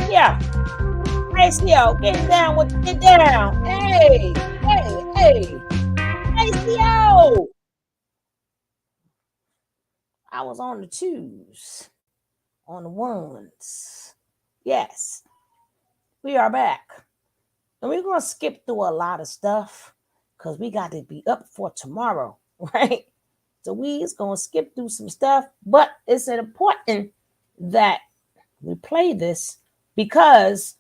Yeah. Hey, CO, get down with get down. Hey, hey, hey. Hey, CO. I was on the twos, on the ones. Yes, we are back. And we're going to skip through a lot of stuff because we got to be up for tomorrow, right? So we's going to skip through some stuff, but it's important that we play this because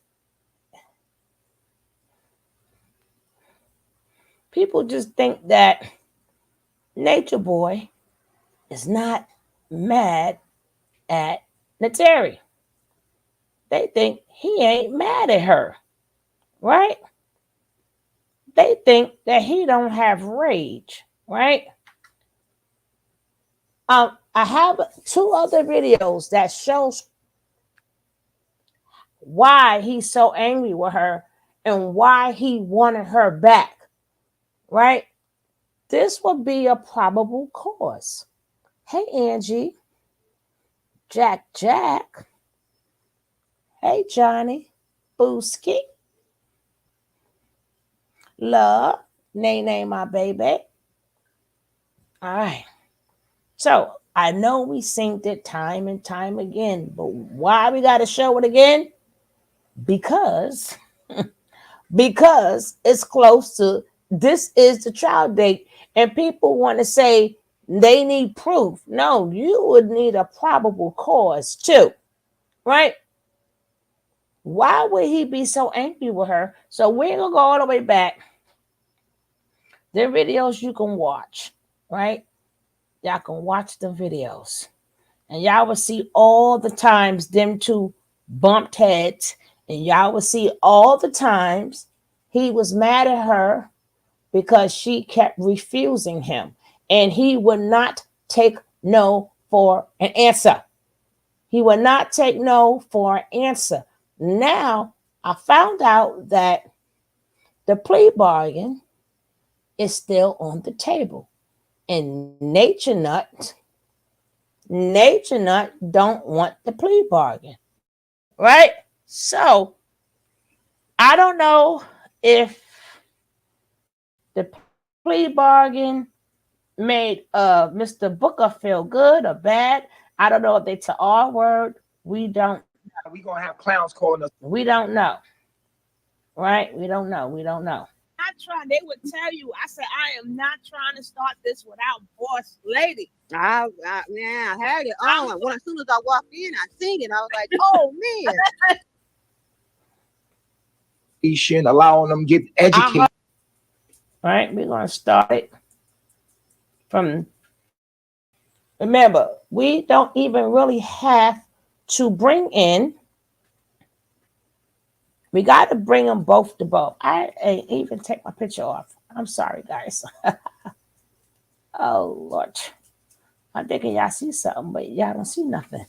people just think that Natureboy is not mad at Nateri. They think he ain't mad at her, right? They think that he don't have rage, right? I have 2 other videos that shows why he's so angry with her and why he wanted her back, right? This would be a probable cause. Hey, Angie. Jack. Hey, Johnny. Booski. Love. Nene, my baby. All right. So I know we synced it time and time again, but why we got to show it again? Because it's close to this is the trial date, and people want to say they need proof. No, you would need a probable cause too, right? Why would he be so angry with her? So we're gonna go all the way back. There are videos you can watch, right? Y'all can watch the videos, and y'all will see all the times them two bumped heads, and y'all will see all the times he was mad at her because she kept refusing him, and he would not take no for an answer. He would not take no for an answer. Now, I found out that the plea bargain is still on the table. And Nature Nut don't want the plea bargain, right? So, I don't know if the plea bargain made Mr. Booker feel good or bad. I don't know if they took our word. We don't. We gonna have clowns calling us. We don't know. Right? We don't know. Not trying. They would tell you. I said I am not trying to start this without Boss Lady. I had it on. When as soon as I walked in, I seen it. I was like, oh man. Allowing them to get educated. Right? We're gonna start it from. Remember, we don't even really have to bring in. We got to bring them both to both. I ain't even take my picture off. I'm sorry, guys. Oh, Lord. I'm thinking y'all see something, but y'all don't see nothing.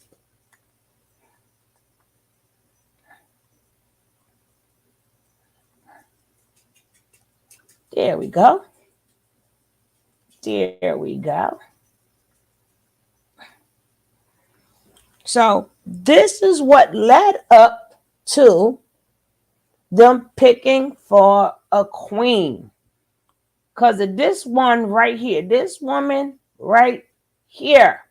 There we go. There we go. So this is what led up to them picking for a queen. Because of this one right here, this woman right here,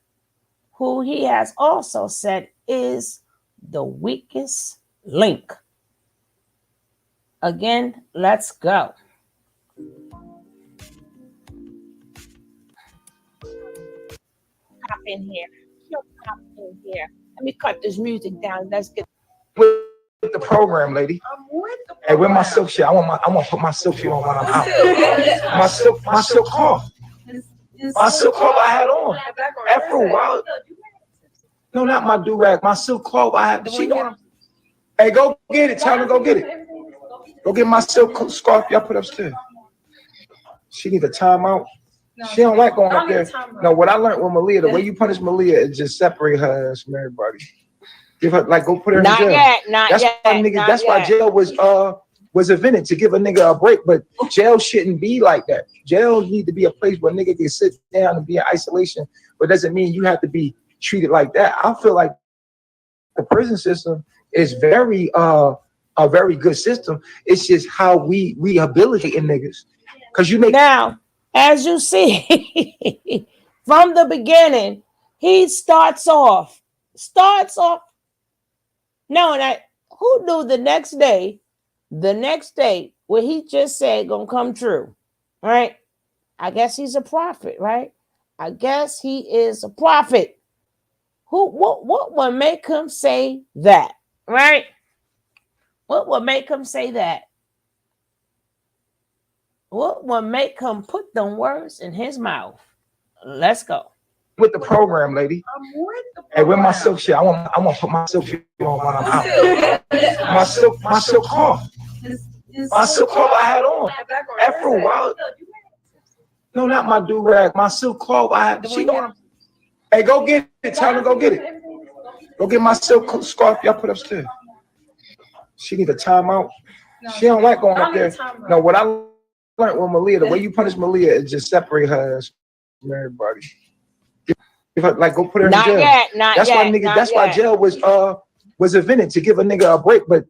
who he has also said is the weakest link. Again, let's go. Pop in here. She'll pop in here. Let me cut this music down. Let's get with the program, lady. I'm with the program. Hey, where my silk shit? I want to put my silk shit on when I'm out. my silk cloth. My silk cloth I had on. After a while. No, not my do-rag. My silk cloth I had. She on. Hey, go get it. Tell her to go get it. Go get my silk scarf y'all put upstairs. She need a timeout. No, she don't like going up there. No, what I learned with Malia, the way you punish Malia is just separate her from everybody. Give her go put her in jail. That's why jail was invented, to give a nigga a break. But jail shouldn't be like that. Jail need to be a place where a nigga can sit down and be in isolation, but doesn't mean you have to be treated like that. I feel like the prison system is a very good system. It's just how we rehabilitating niggas. Cause you make Now, as you see, from the beginning, he starts off knowing that who knew the next day what he just said gonna come true, right? I guess he's a prophet, right? I guess he is a prophet. What would make him say that, right? What would make him say that? What would make him put them words in his mouth? Let's go. with the program, lady. Hey, where my silk shit? I want to put my silk shit on when I'm out. My silk cloth. My silk cloth I had on. After a while. No, not my do rag. My silk cloth I had. She don't. Hey, go get it. Tell her to go get it. Go get my silk scarf y'all put upstairs. She need a timeout. She don't like going up there. No, what I learned with Malia, the way you punish Malia is just separate her from everybody. If I, like, go put her in jail. That's why jail was invented, to give a nigga a break. But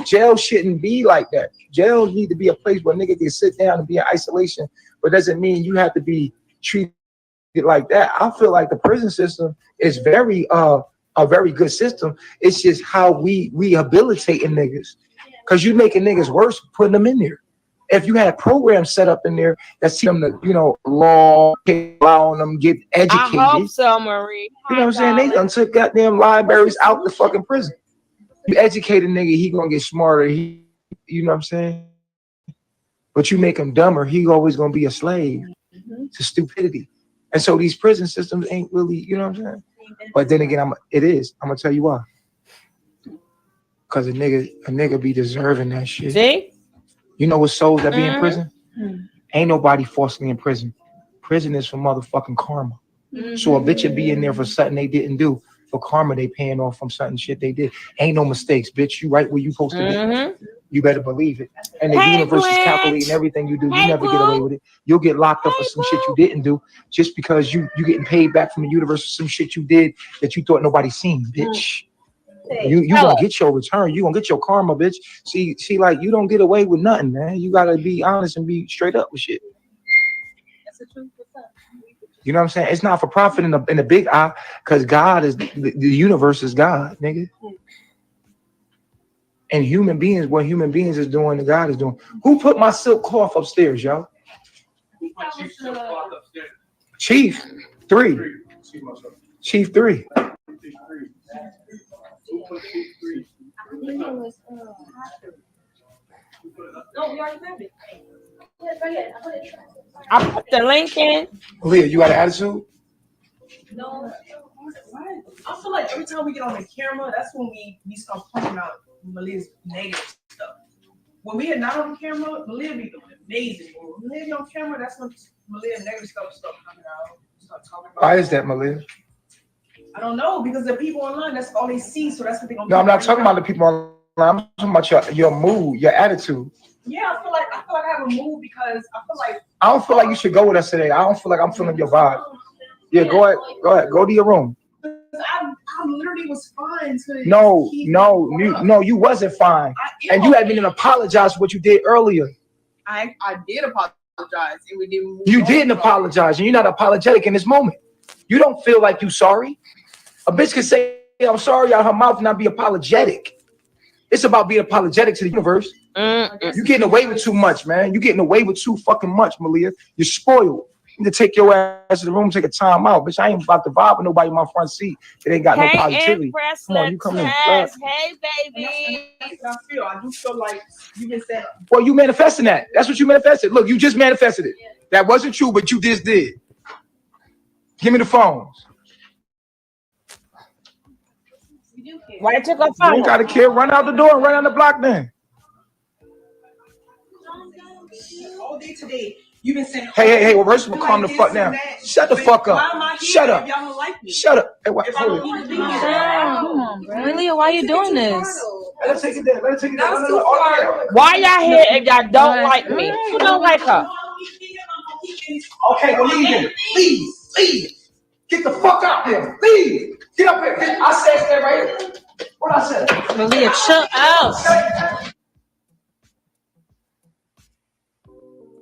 jail shouldn't be like that. Jail need to be a place where a nigga can sit down and be in isolation. But doesn't mean you have to be treated like that. I feel like the prison system is a very good system. It's just how we rehabilitating niggas. Cause you making niggas worse putting them in there. If you had programs set up in there that see them to, law, allowing them get educated. I hope so, Marie. You know what I'm saying? They done took goddamn libraries out the fucking prison. You educate a nigga, he gonna get smarter. You know what I'm saying? But you make him dumber, he always gonna be a slave to stupidity. And so these prison systems ain't really, you know what I'm saying? But then again, I'm gonna tell you why. Cause a nigga be deserving that shit. See? You know what souls that be in prison? Ain't nobody falsely in prison. Prison is for motherfucking karma. So a bitch would be in there for something they didn't do. For karma, they paying off from something shit they did. Ain't no mistakes, bitch. You right where you supposed to be. You better believe it. And the universe is calculating everything you do. You never get away with it. You'll get locked up for some shit you didn't do just because you getting paid back from the universe for some shit you did that you thought nobody seen, bitch. You gonna get your return. You gonna get your karma, bitch. See, like, you don't get away with nothing, man. You gotta be honest and be straight up with shit. That's the truth. You know what I'm saying? It's not for profit in the big eye, because God is the universe is God, nigga. And human beings, what human beings is doing, the God is doing. Who put my silk cloth upstairs, y'all? Chief 3. Chief 3. I put the link in. Malia, you got an attitude? No. I feel like every time we get on the camera, that's when we start pointing out Malia's negative stuff. When we are not on camera, Malia be doing amazing. When Malia be on camera, that's when Malia's negative stuff start coming out. Start talking about. Why is that, Malia? I don't know, because the people online, that's all they see, so that's what they're gonna. No, I'm not talking about the people online. I'm talking about your mood, your attitude. Yeah, I feel like I have a mood because I feel like I don't feel like you should go with us today. I don't feel like I'm feeling your vibe. Yeah, go ahead. Go to your room. I literally was fine. No, you wasn't fine. And you haven't even apologized for what you did earlier. I did apologize, and we didn't. You didn't apologize, and you're not apologetic in this moment. You don't feel like you sorry. A bitch can say I'm sorry out her mouth and not be apologetic. It's about being apologetic to the universe. You're getting away with too much, man. You're getting away with too fucking much, Malia. You're spoiled. You need to take your ass to the room, take a time out. Bitch, I ain't about to vibe with nobody in my front seat. It ain't got no positivity. Come on, you come in. Hey, baby. That's what I feel. I do feel like you been saying. Well, you manifesting that. That's what you manifested. Look, you just manifested it. That wasn't true, but you just did. Give me the phones. Why took a You phone? don't gotta care. Run out the door and run down the block then. All day today, you've been saying. Hey, well, first of all, calm the fuck down. Shut the fuck up. Shut up. Y'all don't like me. Shut up. Hey, what? Come on, bro. Malia, why are you doing this? Let her take it there. Why y'all here if y'all don't like me? Who don't like her? Okay, well, leave him. Leave. Get the fuck out there. Leave. Get up here. I said that right here. What I said. Malia, chill out.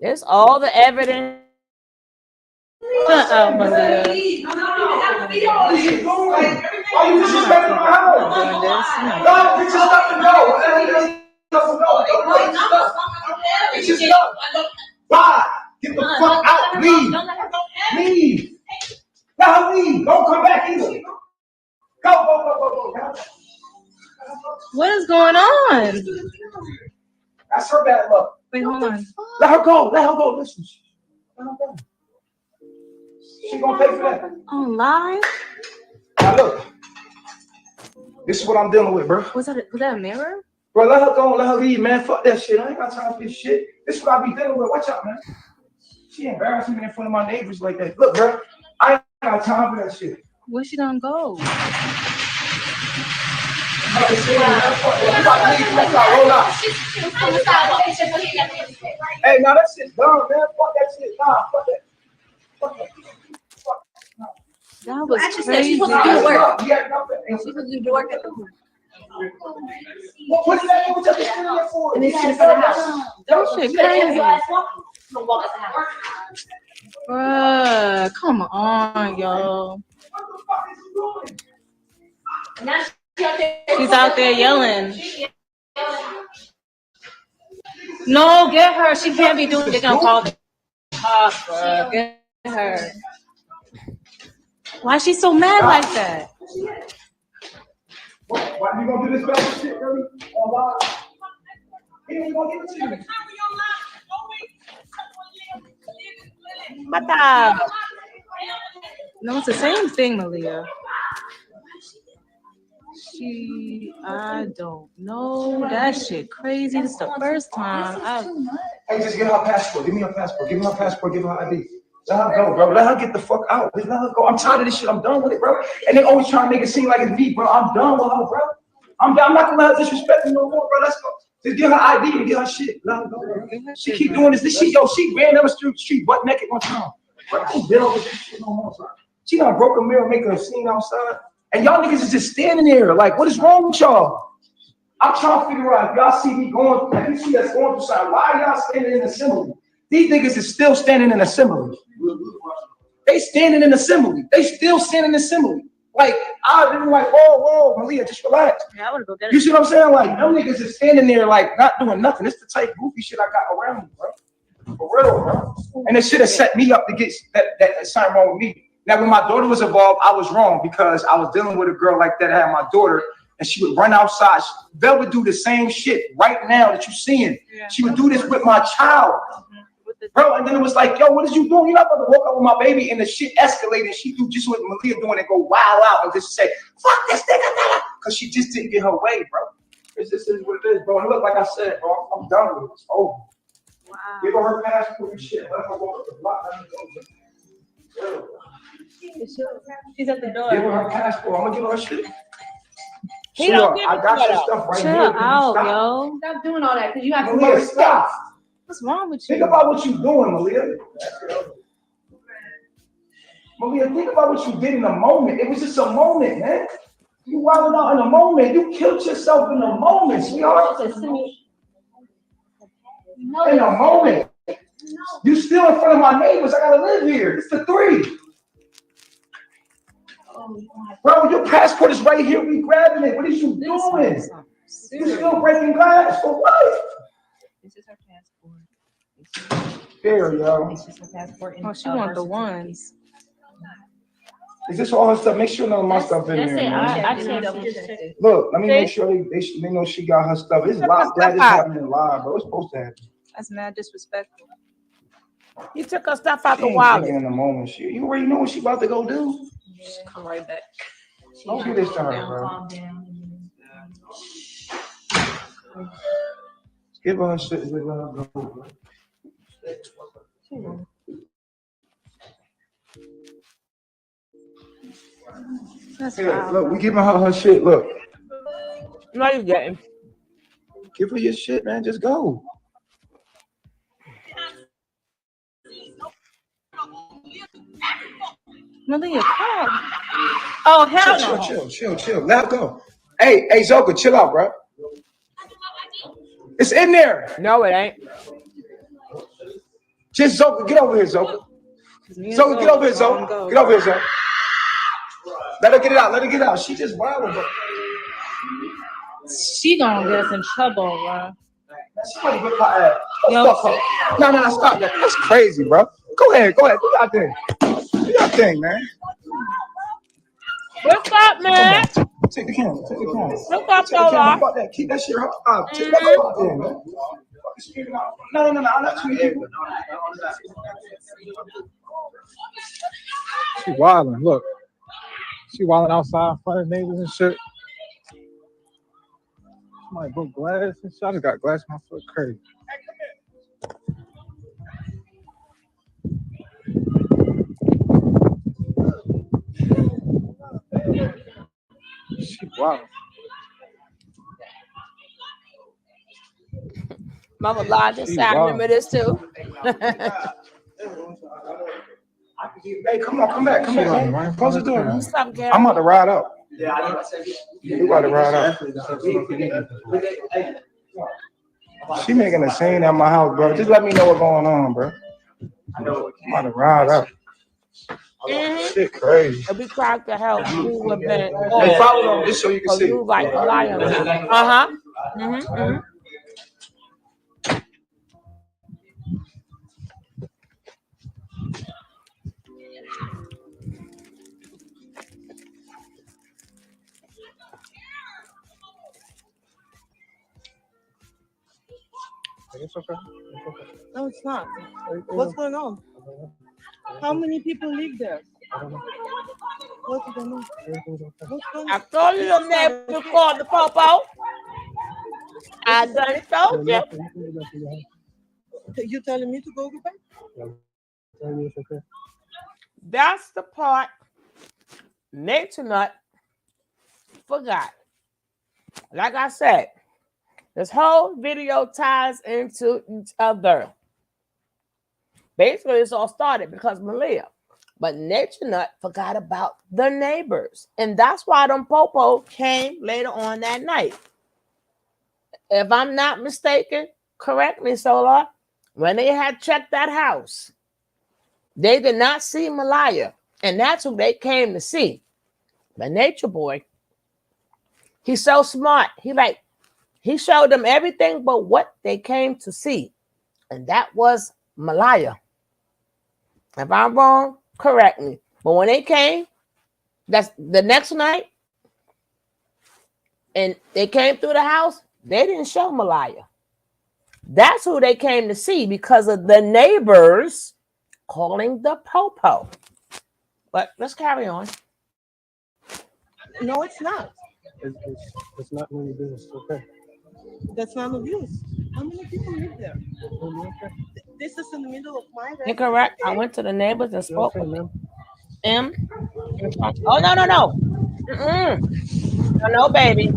There's all the evidence. Chill out, Malia. Why you disrespecting my house? Doing this. No, get your stuff and go. Get your stuff. Bye. Get the fuck out. Leave. Leave. Let her leave. Don't come back either. Go. What is going on? That's her bad luck. Wait, hold on. Let her go. Listen. Let her go. She gonna pay for that. On live? Now look. This is what I'm dealing with, bro. Was that a mirror? Bro, let her go. Let her leave, man. Fuck that shit. I ain't got time for this shit. This is what I be dealing with. Watch out, man. She embarrassing me in front of my neighbors like that. Look, bro. I ain't got time for that shit. Where's she gonna go? Roll out. Hey, now that shit's done, man. Fuck that shit. Nah, fuck that. Fuck that. That was Actually, crazy. she's supposed to do work. Yeah, She's supposed to do work at the home. what is that? What you for? And then she's in the house. That shit crazy. Walk at the house. Bruh, come on, yo. What the fuck is you doing? She's out there yelling. No, get her. She can't be doing it. They're gonna call the cops, bruh. Get her. Why is she so mad like that? Why you gonna do this bad shit, really? Online? He ain't gonna give it to you. Mata. No, it's the same thing, Malia. I don't know. That shit crazy. This is the first time. Hey, just give her a passport. Give me her passport. Give me her passport. Give her her ID. Let her go, bro. Let her get the fuck out. Just let her go. I'm tired of this shit. I'm done with it, bro. And they always trying to make it seem like it's me, bro. I'm done with her, bro. I'm not gonna let her disrespect me no more, bro. Let's go. Just give her ID and get her shit. Let her go, bro. She keep doing this. She ran down the street butt naked one time. Bro, I ain't dealing with this shit no more, bro. She done broke a mirror, make a scene outside. And y'all niggas is just standing there. Like, what is wrong with y'all? I'm trying to figure out if y'all see me going, if you see us going through something, why are y'all standing in assembly? These niggas is still standing in assembly. They standing in assembly. They still standing in assembly. Like, I've been like, whoa, Malia, just relax. Yeah, I want to go get it. You see what I'm saying? Like, them niggas is standing there, like, not doing nothing. It's the type goofy shit I got around me, bro. For real, bro. And it should have set me up to get that something wrong with me. Now, when my daughter was involved, I was wrong because I was dealing with a girl like that. I had my daughter, and she would run outside. Belle would do the same shit right now that you're seeing. Yeah. She would do this with my child. Bro, and then it was like, yo, what is you doing? You're not about to walk out with my baby, and the shit escalated. She do just what Malia doing and go wild out and just say, fuck this nigga, because she just didn't get her way, bro. This is what it is, bro. And look, like I said, bro, I'm done with it. It's over. Wow. Give her passport and shit. Let her walk up the block. She's at the door. Give her her passport. I'm gonna give her her shit. He don't give I got your stuff right here. Chill out, yo. Stop doing all that because you have to Malia, stop. What's wrong with you? Think about what you're doing, Malia. Malia, think about what you did in the moment. It was just a moment, man. You wilded out in a moment. You killed yourself in a moment, sweetheart. In a moment. You still in front of my neighbors. I gotta live here. It's the 3. Bro, your passport is right here. We grabbing it. What is you doing? You still breaking glass for what? This is her passport. There, yo. This is her passport. Oh, she want the ones. Is this all her stuff? Make sure none of my stuff in there. Man. I can't double check it. Look, let me make sure they know she got her stuff. It's live. Glad it's happening live, bro. It's supposed to happen. That's mad disrespectful. You took her stuff out the She wallet. in the moment. You already know what she about to go do. Yeah, come right back. Don't do this to her, bro. Give her her shit and let her go, bro. That's Here, look, we giving her her shit. Look, No, you getting. give her your shit, man. Just go. Malia, come. Oh, hell no. Chill. Let her go. Hey, Zoka, chill out, bro. It's in there. No, it ain't. Just Zoka, get over here, Zoka. Zoka, get over here, Zoka. Get over here, Zoka. Let her get it out. Let her get it out. She just wild, bro. She gonna get us in trouble, bro. Somebody whip her ass. No, stop that. That's crazy, bro. Go ahead. Do your thing. Do your thing, man. What's up, man? Take the camera. What's up, Take the camera. Lola? Fuck that. Keep that shit up. Take that fuck there, man. No. I'm not too evil. She wilding. Look, she wilding outside in front of neighbors and shit. Somebody broke glass and shit. I just got glass in my foot. Crazy. She wilding. Mama Lodge, I remember this too. Hey, come on, come back, man. Close the door, man. What's up, Gary? I'm about to ride up. We about to ride up. She making a scene at my house, bro. Just let me know what's going on, bro. I'm about to ride up. Shit crazy. If we tried to help, you would have been. Hey, follow them just so you can see. You like a lion. It's okay. No, it's not. What's going on? How many people live there? What's going on? What's going I on? told you the neighbor called the popo. I done told you. You telling me to go back? That's the part Nature Nut forgot. Like I said, this whole video ties into each other. Basically, it's all started because Malia. But Nature Nut forgot about the neighbors. And that's why them popo came later on that night. If I'm not mistaken, correct me, Solar, when they had checked that house, they did not see Malia. And that's who they came to see. The Nature Boy, he's so smart. He showed them everything but what they came to see. And that was Malia. If I'm wrong, correct me. But when they came, that's the next night, and they came through the house, they didn't show Malia. That's who they came to see because of the neighbors calling the popo. But let's carry on. No, it's not. It's not none of your business. Okay. That's none of yours. How many people live there? This is in the middle of my residence. Incorrect. I went to the neighbors and spoke Okay, with ma'am. them. Oh, no. No, baby.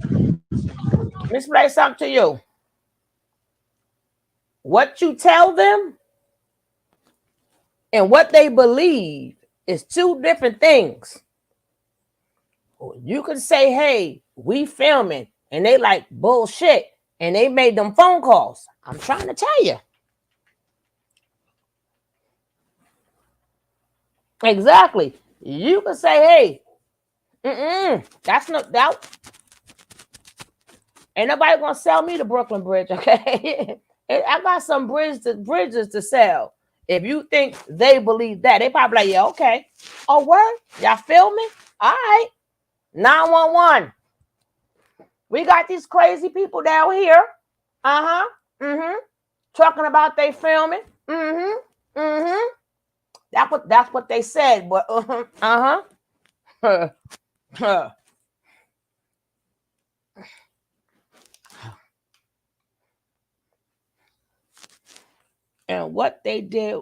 Let me explain something to you. What you tell them and what they believe is two different things. You can say, hey, we filming, and they like bullshit, and they made them phone calls. I'm trying to tell you. Exactly. You can say, hey, that's not doubt. Ain't nobody gonna sell me the Brooklyn Bridge, okay? I got some bridges to sell. If you think they believe that, they probably like, yeah, okay. Oh, word? Y'all feel me? All right. 911. We got these crazy people down here. Talking about they filming. That's what they said, but and what they did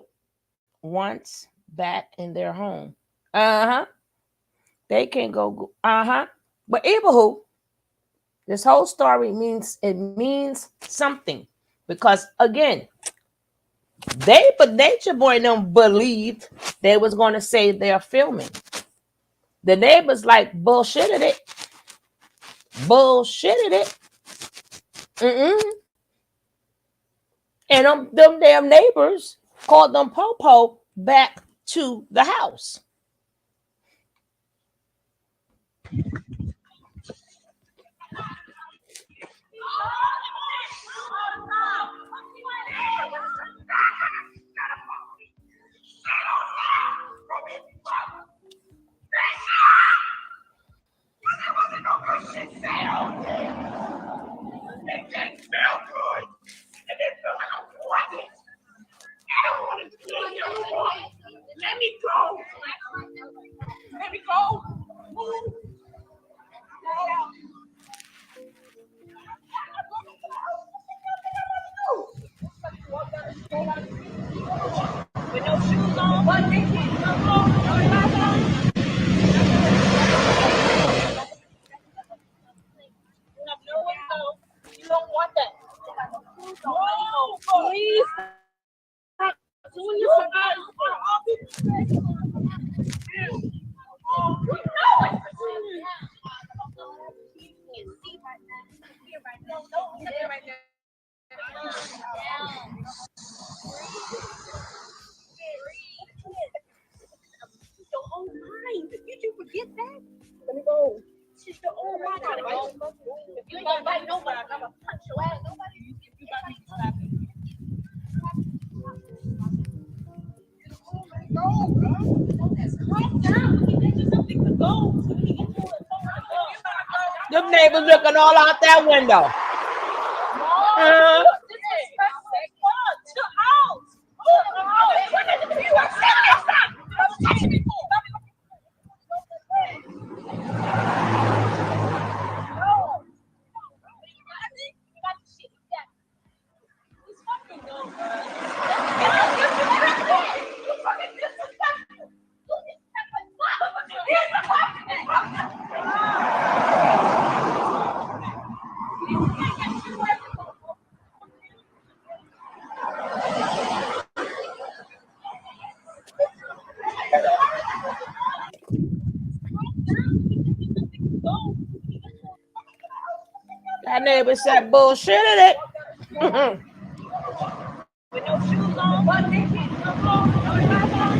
once back in their home. They can go. But Ibahu, this whole story means something. Because again, but Nature Boy don't believe they was going to say they're filming. The neighbors like bullshitted it. bullshitted it. And them damn neighbors called them Popo back to the house. Let me go. Let me go. With no shoes on, one naked, no clothes, no shoes on. You have nowhere to go. You don't want that. No, please. Doing this for all people. Your own mind. Did you forget that? Let me go. It's just your own mind. If you don't bite nobody, I'm gonna punch your ass. Nobody. If you bite me, slap me. Go, bro. Calm down. Get you something to go. Them neighbors looking all out that window. That neighbor said bullshitted it. With no shoes on, one naked, no clothes, no shoes on.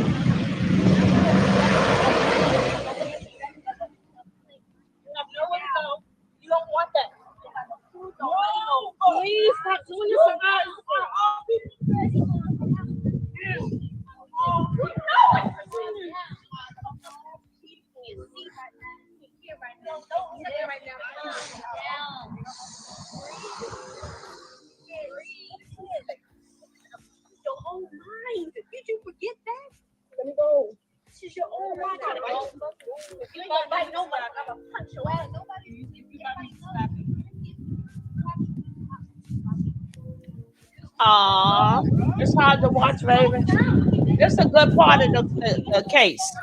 You have nowhere to go. You don't want that. No, please stop doing this for all people. Your own mind. Did you forget that? Let me go. This is your own mind. If you don't bite nobody, I'm gonna punch your ass. Nobody. If you bite me, slap me. Aw, it's hard to watch, Raven. It's a good part of the case.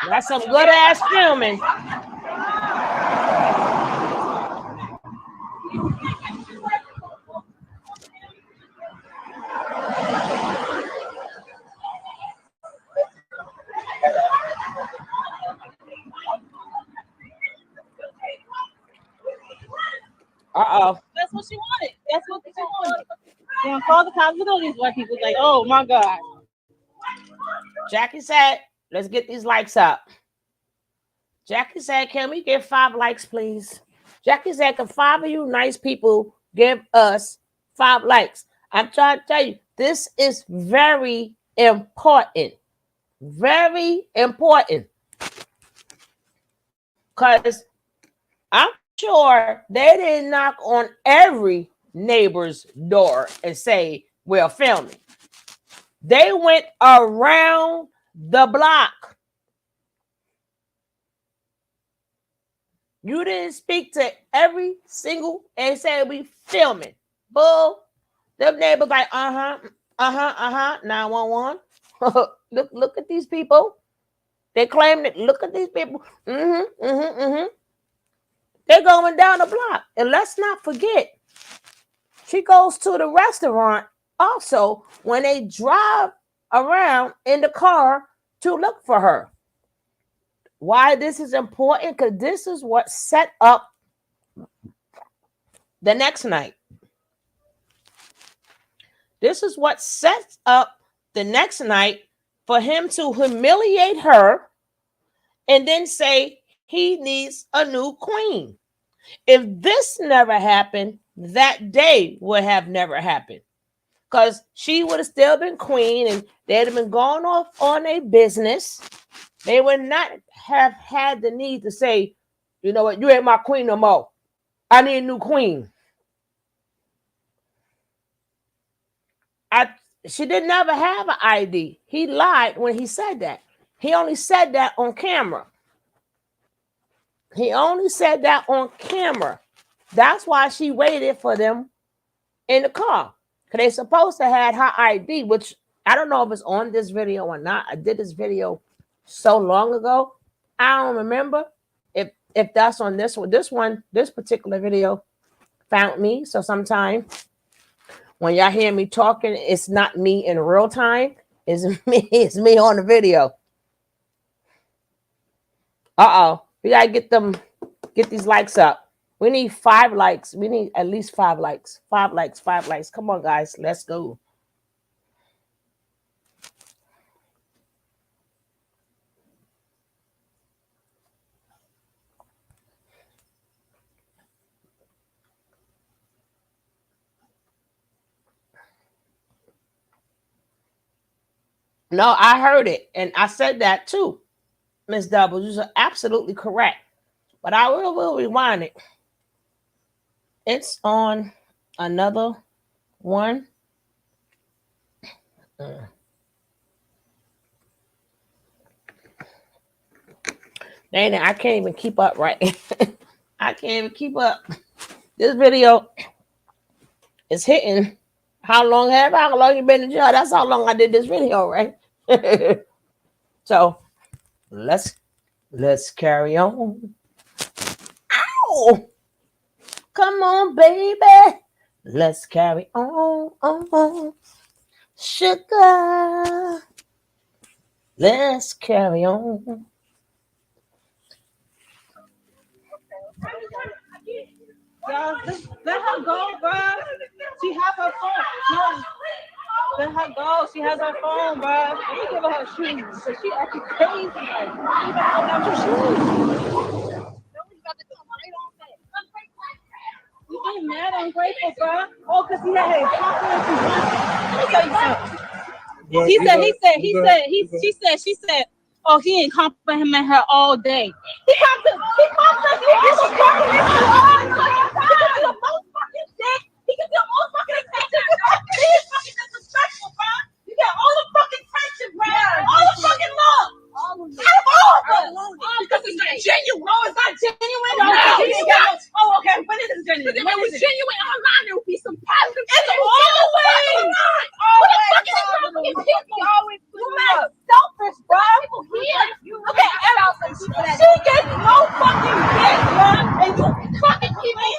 That's some good ass filming. Uh-oh. That's what she wanted. That's what she wanted. You know, call the cops with all these white people. Like, oh my God. Jackie said, let's get these likes up. Jackie said, can we get 5 likes, please? Jackie said, can 5 of you nice people give us 5 likes? I'm trying to tell you, this is very important. Very important. Because I'm sure they didn't knock on every neighbor's door and say, we're filming. They went around the block. You didn't speak to every single and say we filming. Bull. Them neighbors like, 911. look at these people. They claim that look at these people. They're going down the block. And let's not forget, she goes to the restaurant also when they drive around in the car to look for her. Why this is important? Because this is what set up the next night. This is what sets up the next night for him to humiliate her and then say he needs a new queen. If this never happened, that day would have never happened. Because she would have still been queen and they'd have been going off on their business. They would not have had the need to say, you know what, you ain't my queen no more. I need a new queen. She didn't ever have an ID. He lied when he said that. He only said that on camera. He only said that on camera. That's why she waited for them in the car. Because they're supposed to have her ID, which I don't know if it's on this video or not. I did this video so long ago. I don't remember if that's on this one. This particular video found me. So sometime when y'all hear me talking, it's not me in real time. It's me on the video. We gotta get these likes up. We need 5 likes. We need at least 5 likes. 5 likes, 5 likes. Come on, guys. Let's go. No, I heard it. And I said that too, Miss Doubles. You're absolutely correct. But I will rewind it. It's on another one. Dang it, I can't even keep up, right? I can't even keep up. This video is hitting. How long you been in jail? That's how long I did this video, right? So let's carry on. Ow! Come on, baby. Let's carry on. Sugar. Let's carry on. Y'all, let her go, bro. She has her phone. No, let her go. She has her phone, bro. Let me give her her shoes. Cause she acting crazy. Like, you better hold your shoes. You ain't mad, ungrateful, bro. Oh, cause he had confidence in her. Let me tell you something. She said, oh, he ain't complimenting her all day. He complimented you all the fucking day. He can do all the fucking attention. He is fucking disrespectful, bro. You get all the fucking attention, bro. All the fucking love. Out of all of us. Because it's not genuine. No, it's not genuine. No, it's not. Oh, okay. When is it genuine? If it was genuine online, there would be some positive. It's always. What the fuck is wrong with these people? You mad selfish, bro. Okay, she gets no fucking dick, bro. And you fucking keep it.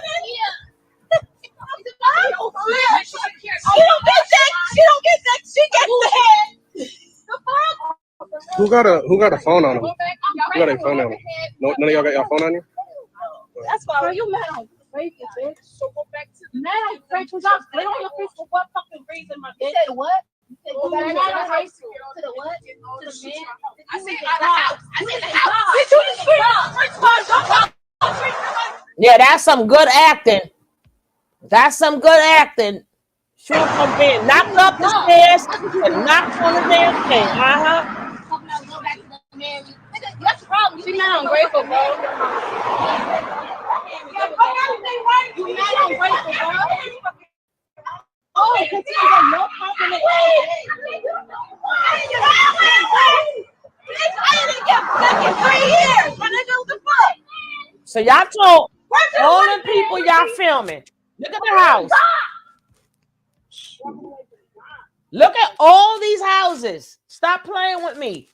She don't get that. She gets the head. The fuck? Who got a phone on him? Who got a phone on him? None of y'all got your phone on you? That's why you mad on grateful, bitch. So go back to mad on grateful. Y'all split on your face for what fucking reason, my bitch? You said what? You said go back to high school. To the what? To the man? I said the house. I said the house. Bitch, you the street. Yeah, that's some good acting. That's some good acting. She was from being knocked up the stairs and knocked on the damn thing. Go back to the man. What's the problem? She not ungrateful, bro. You not ungrateful, bro. Oh, because you got no compliment. I didn't get fucking 3 years. My nigga, what the fuck? So y'all told all the people y'all filming. Look at the house. Look at all these houses. Stop playing with me.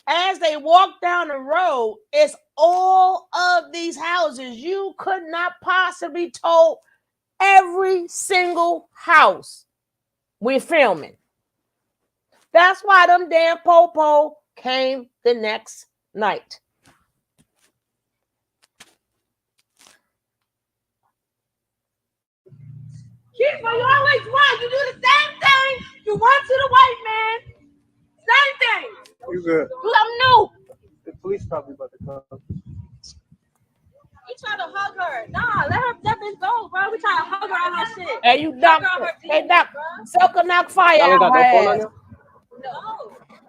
As they walk down the road, it's all of these houses. You could not possibly told every single house we're filming. That's why them damn popo came the next night. Keith, you always run. You do the same thing. You run to the white man. Same thing. You good? Do something new. The police probably about to come. We trying to hug her. Nah, let her that bitch go, bro. We trying to hug her on her shit. Hey, you knock, hey, knock, sucker knock fire Y'all ain't out got her no phone on ass. you?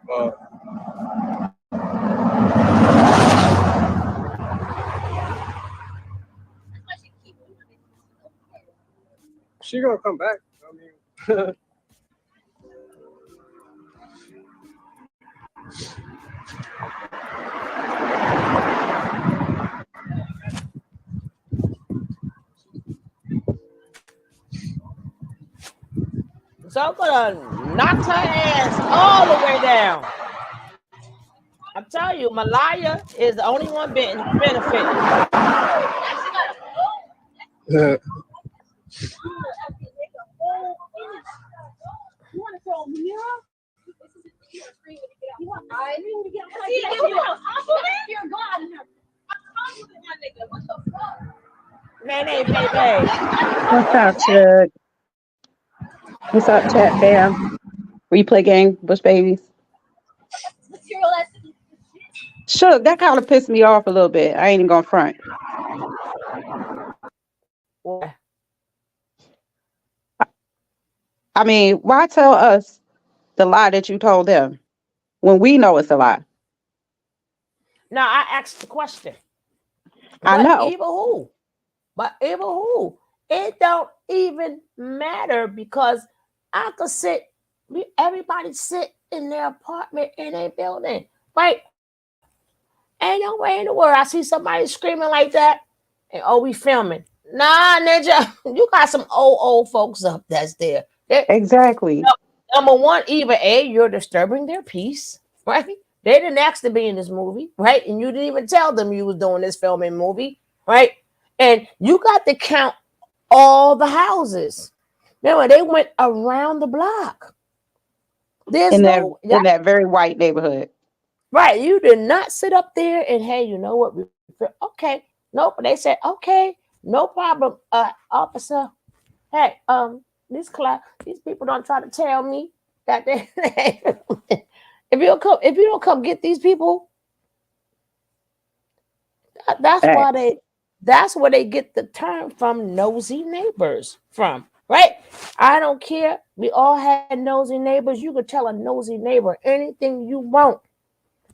No. She gonna come back. I mean, Sucker done knocked her ass all the way down. I'm telling you, Malia is the only one benefiting. You want to throw a mirror? Nay, baby. What's up, Chuck? What's up, chat fam? We play game, Bush Babies. Chuck, that kind of pissed me off a little bit. I ain't even gonna front. What? I mean, why tell us the lie that you told them when we know it's a lie? Now I asked the question. I But know. even who? It don't even matter because I could everybody sit in their apartment in a building, right? Ain't no way in the world I see somebody screaming like that and we filming. Nah, ninja, you got some old folks up that's there. Exactly. Number one, either A, you're disturbing their peace, right? They didn't ask to be in this movie, right? And you didn't even tell them you was doing this filming movie, right? And you got to count all the houses. Remember, they went around the block. There's in that very white neighborhood. Right. You did not sit up there and hey, you know what? Okay. Nope. They said, okay, no problem, officer. Hey, these people don't try to tell me that they if you don't come get these people, that's where they get the term from nosy neighbors from, right? I don't care. We all had nosy neighbors. You could tell a nosy neighbor anything you want.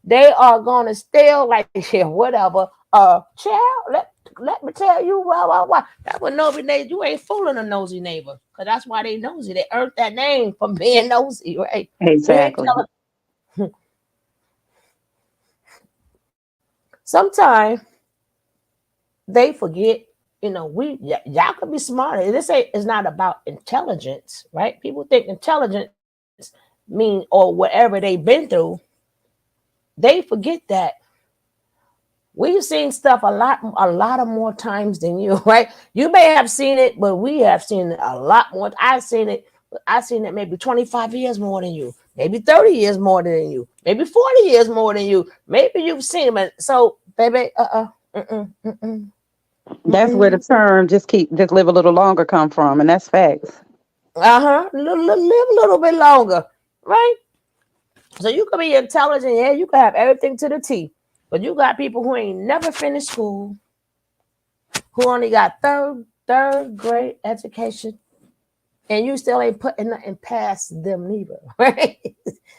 They are gonna steal like yeah, whatever. Child, let me tell you why. That's what nosy neighbor. You ain't fooling a nosy neighbor, cause that's why they nosy. They earned that name from being nosy, right? Exactly. Sometimes they forget. You know, y'all could be smarter. This is not about intelligence, right? People think intelligence mean or whatever they've been through. They forget that we've seen stuff a lot of more times than you, right? You may have seen it, but we have seen it a lot more. I've seen it maybe 25 years more than you, maybe 30 years more than you, maybe 40 years more than you. Maybe you've seen it. So, baby, That's where the term just live a little longer come from, and that's facts. Live a little bit longer, right? So you could be intelligent, yeah, you could have everything to the T, but you got people who ain't never finished school, who only got third grade education, and you still ain't putting nothing past them neither, right?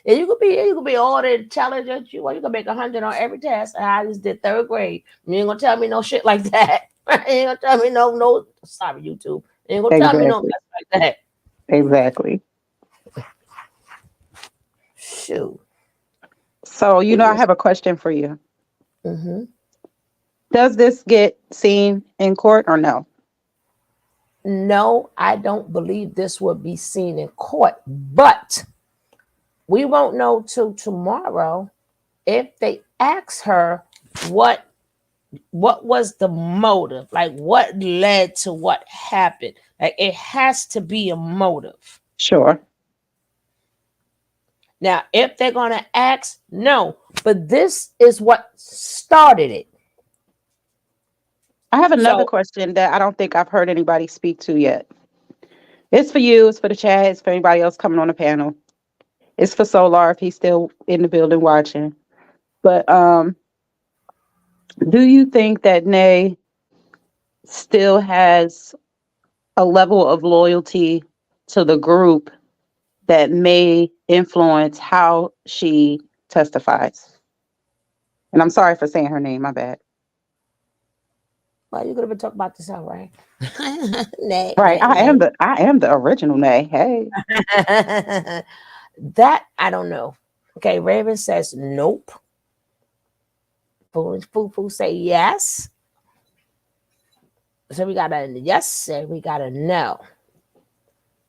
And you could be all the intelligent you want. You can make 100 on every test. And I just did third grade. You ain't gonna tell me no shit like that. You ain't gonna tell me no. Sorry, YouTube. You ain't gonna tell me no mess like that. Exactly. Shoot. So I have a question for you. Mm-hmm. Does this get seen in court or no? No, I don't believe this will be seen in court, but we won't know till tomorrow if they ask her what was the motive, like what led to what happened. Like it has to be a motive. Sure. Now, if they're going to ask, no, but this is what started it. I have another So, question that I don't think I've heard anybody speak to yet. It's for you, it's for the chat, it's for anybody else coming on the panel. It's for Solar if he's still in the building watching. But do you think that Nay still has a level of loyalty to the group that may influence how she testifies? And I'm sorry for saying her name, my bad. well, you're going to talk about this, all right? Nay, Right, nay, nay. I am the original Nay. Hey. That I don't know. Okay, Raven says nope. Foo say yes. So we got a yes and we got a no.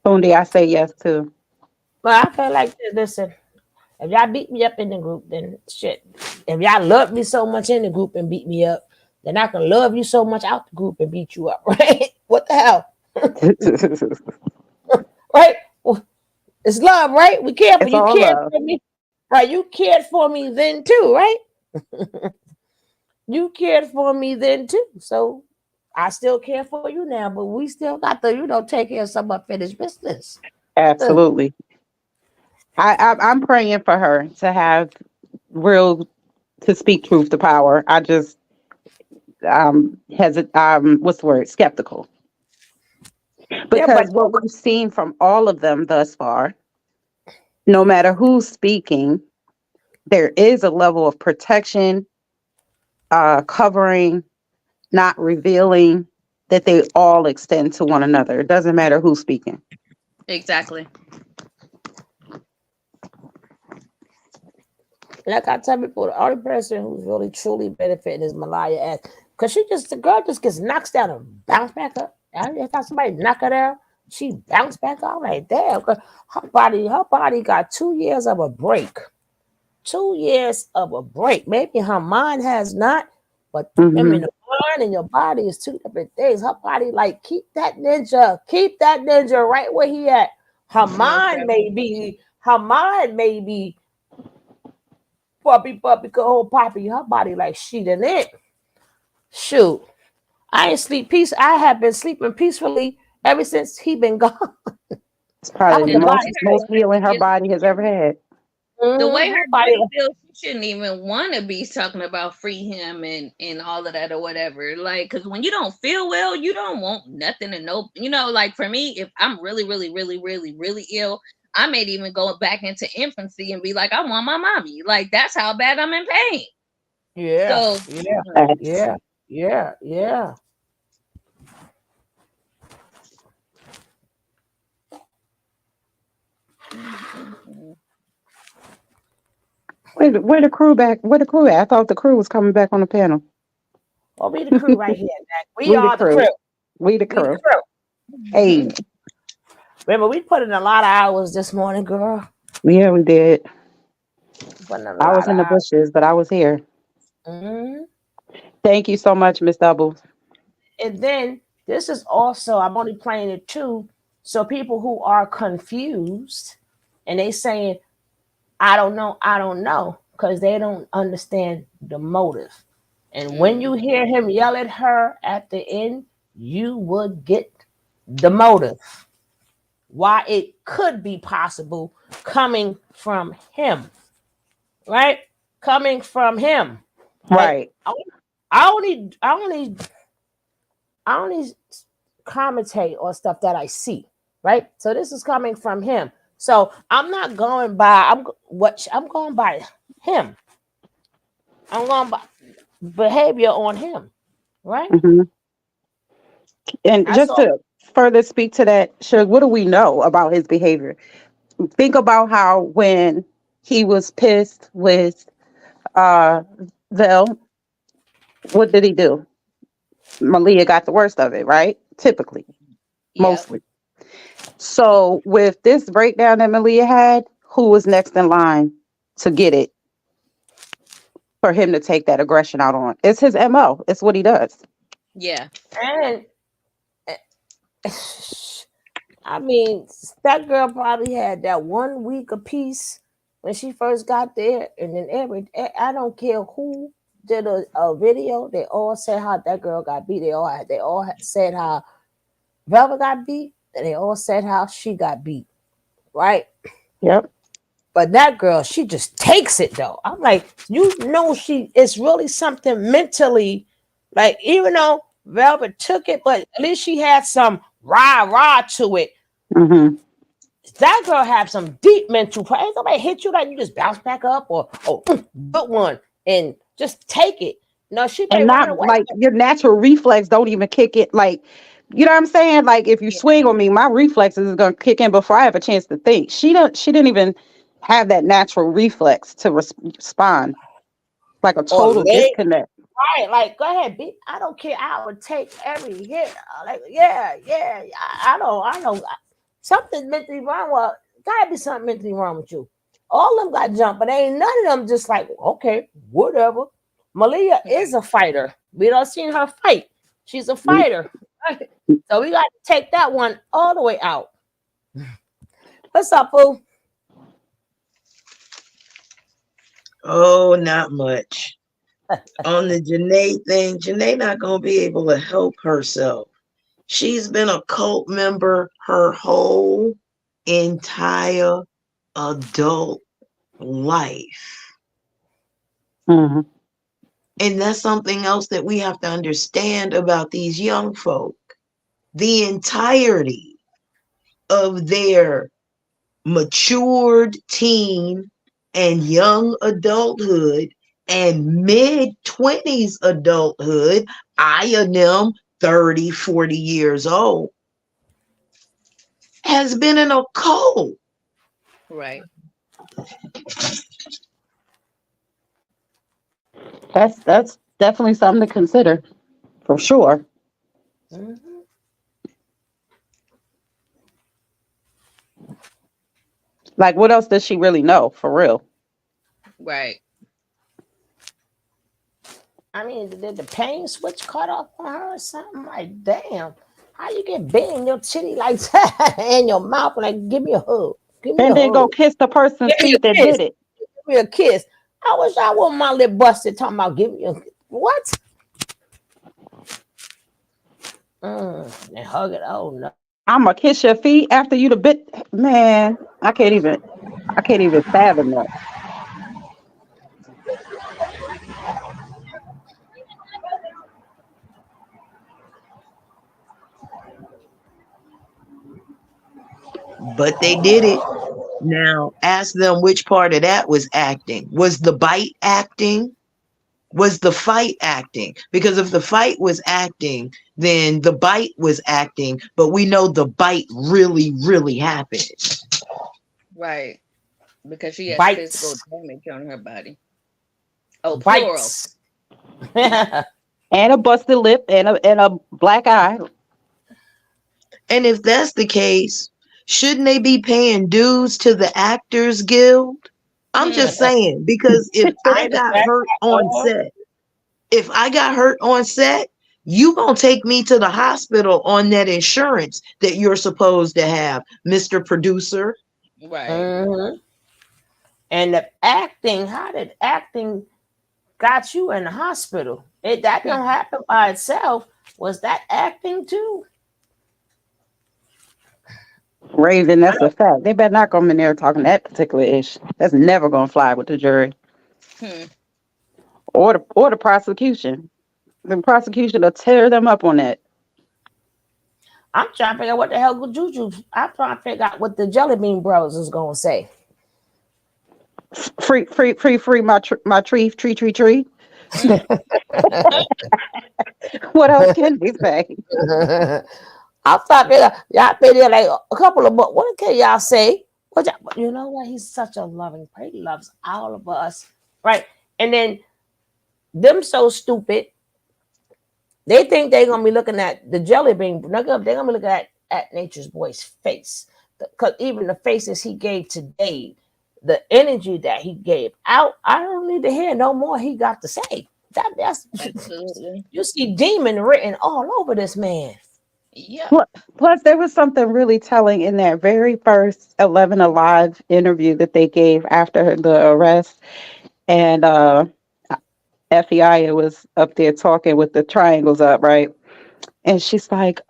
Fundi, I say yes too. But I feel like listen, if y'all beat me up in the group, then shit. If y'all love me so much in the group and beat me up, then I can love you so much out the group and beat you up, right? What the hell? Right? Well, it's love, right? We care for It's you, all cared love. for me. Right, you cared for me then too, right? You cared for me then too. So I still care for you now, but we still got to, take care of some unfinished business. Absolutely. I'm praying for her to have real, to speak truth to power. I just what's the word, skeptical, Yeah, but because what we've seen from all of them thus far, no matter who's speaking, there is a level of protection, covering, not revealing, that they all extend to one another. It doesn't matter who's speaking. Exactly. like I tell people, the only person who's really truly benefiting is Malia, because the girl just gets knocked down and bounce back up. Every time somebody knock her down, she bounced back up. Like damn, her body got 2 years of a break. 2 years of a break. Maybe her mind has not, but I mean, Mm-hmm. the mind and your body is two different things. Her body, like, keep that ninja right where he at. Her mind may be, puppy, go home, poppy. Her body, like, she done it. Shoot, I ain't sleep peace. I have been sleeping peacefully ever since he been gone. It's That probably was the And the the body. way most healing her her, body has ever had. the way Her her body. body feels, she shouldn't even want to be talking about free him and all of that or whatever. Like, because when you don't feel well, you don't want nothing to know. Like for me, if I'm really, really, really, really, really ill, I may even go back into infancy and be like, I want my mommy. Like that's how bad I'm in pain. Yeah, So yeah, Facts. yeah. Where the crew back? Where the crew at? I thought the crew was coming back on the panel. Well, we the crew right here, Jack. We We the are the crew. crew. We the We the crew. crew. Hey, Remember, we put in a lot of hours this morning, girl. yeah, we did. Put in a I was lot of in the hours. bushes, but I was here. Mhm. Thank you so much, Miss Doubles. And then this is also, I'm only playing it too. So people who are confused and they saying, I don't know, because they don't understand the motive. And when you hear him yell at her at the end, you would get the motive. Why it could be possible coming from him, right? Coming from him. And Right. I only commentate on stuff that I see, right? So this is coming from him. So I'm not going by I'm going by him. I'm going by behavior on him, right? Hmm. And That's just all. to further speak to that, Suge, what do we know about his behavior? Think about how when he was pissed with uh Vel, What did he do? Malia got the worst of it, right? Typically, Yep. mostly. So with this breakdown that Malia had, who was next in line to get it for him to take that aggression out on? It's his MO. It's what he does. Yeah. And I mean, that girl probably had that 1 week apiece when she first got there, and then I don't care who did a video, they all said how that girl got beat. They all said how Velvet got beat, and they all said how she got beat, right? Yep. But that girl, she just takes it though. I'm like, it's really something mentally. Like, even though Velvet took it, but at least she had some rah to it. Mm-hmm. That girl have some deep mental. Ain't somebody hit you like you just bounce back up, or good one, and just take it. No, she may And run not away. like your natural reflex don't even kick it. Like, you know what I'm saying? Like, if you Yeah. swing on me, my reflexes is gonna kick in before I have a chance to think. She didn't even have that natural reflex to respond. Like a Or total leg. disconnect. Right, like go ahead, beat. I don't care. I would take every hit. Like, yeah. I know. Something mentally wrong. Well, gotta be something mentally wrong with you. All of them got jumped, but ain't none of them just like, okay, whatever. Malia is a fighter. We don't seen her fight. She's a fighter. Right? So we got to take that one all the way out. What's up, Boo? Oh, not much. On the Janae thing, Janae not gonna be able to help herself. She's been a cult member her whole entire adult life. Mm-hmm. And that's something else that we have to understand about these young folk. The entirety of their matured teen and young adulthood and mid-20s adulthood, I am them 30, 40 years old, has been in a cult. Right. That's definitely something to consider for sure. Mhm. Like, what else does she really know for real? Right. I mean, did the pain switch cut off on her or something? Like, damn, how you get big in your titty like that in your mouth? Like, give me a hug. Give me a And then go hug. kiss the person's Give me feet a that kiss. did it. Give me a kiss. I wish I want my lip busted talking about give me a what? And hug it. Oh no. I'ma kiss your feet after you the bit. Man, I can't even fathom that. But they did it. Now, ask them which part of that was acting. Was the bite acting? Was the fight acting? Because if the fight was acting, then the bite was acting, but we know the bite really, really happened. Right. Because she has physical Bites. damage on her body. Oh, plural. Bites. And a busted lip and a black eye. And if that's the case, shouldn't they be paying dues to the Actors Guild? I'm Hmm. just saying, because if I And the got fact hurt on that set, if I got hurt on set, you gonna take me to the hospital on that insurance that you're supposed to have, Mr. Producer. Right. Mhm. And the acting, how did acting got you in the hospital? That don't happen by itself. Was that acting too? Raven, that's a fact. They better not come in there talking that particular ish. That's never gonna fly with the jury Hmm. or the prosecution. The prosecution will tear them up on that. I'm trying to figure out what the hell good Juju. I'm trying to figure out what the Jelly Bean Bros is gonna say. Free my tree. Mm. What else can they say? I'm trying to figure out, y'all been there like a couple of months. What can y'all say? But you know what? He's such a loving. He loves all of us, right? And then them so stupid. They think they're gonna be looking at the jelly bean. They're gonna be looking at Nature's Boy's face, because even the faces he gave today, the energy that he gave out, I don't need to hear no more. He got to say that's Absolutely. you see demon written all over this man. Yep. Plus, there was something really telling in that very first 11 Alive interview that they gave after the arrest. And FEI was up there talking with the triangles up, right? And she's like,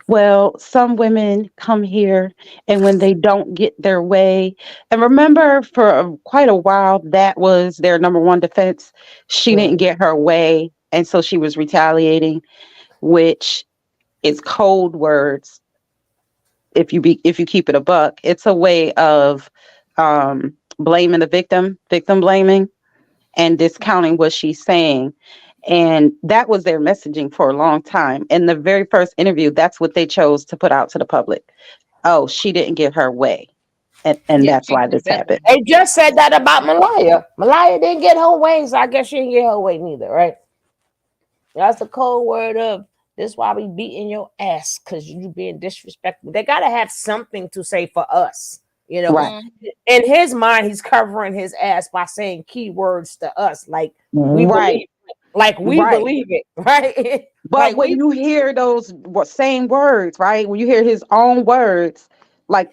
well, some women come here and when they don't get their way, and remember for quite a while, that was their number one defense. She didn't Right. get her way. And so she was retaliating, which is code words. If you keep it a buck, it's a way of blaming the victim blaming, and discounting what she's saying. And that was their messaging for a long time. In the very first interview, that's what they chose to put out to the public. Oh, she didn't get her way. And Yeah, that's she why was this happened. better. They just said that about Malia. Malia didn't get her way, so I guess she didn't get her way neither, right? That's the code word of this why we beating your ass, because you being disrespectful. They gotta have something to say for us. You know, Right. Mm, in his mind, he's covering his ass by saying key words to us, we Right. believe, like we Right. believe it, right? But like when we, you hear those same words, right? When you hear his own words, like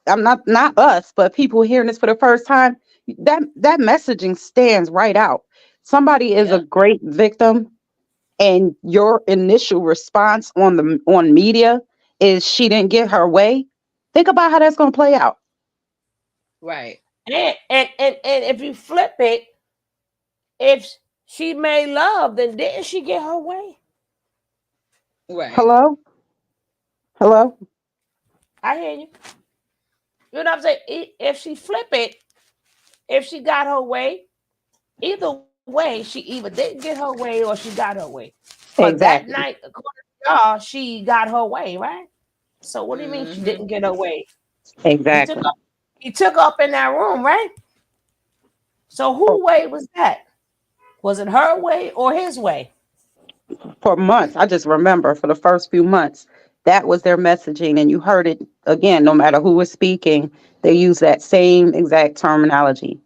I'm not us, but people hearing this for the first time, that messaging stands right out. Somebody is a yep. great victim, and your initial response on media is she didn't get her way. Think about how that's going to play out. Right. and if you flip it, if she made love, then didn't she get her way? Right. Hello, hello. I hear you. You know what I'm saying? If she flip it, if she got her way, either way, she either didn't get her way or she got her way. Because that night, Exactly, according to y'all, she got her way, right? So what do you mean she Mm-hmm. didn't get her way? He took exactly. up, he took up in that room, right? So For, who way was that? Was it her way or his way? for months, I just remember for the first few months, that was their messaging, and you heard it again. No matter who was speaking, they use that same exact terminology.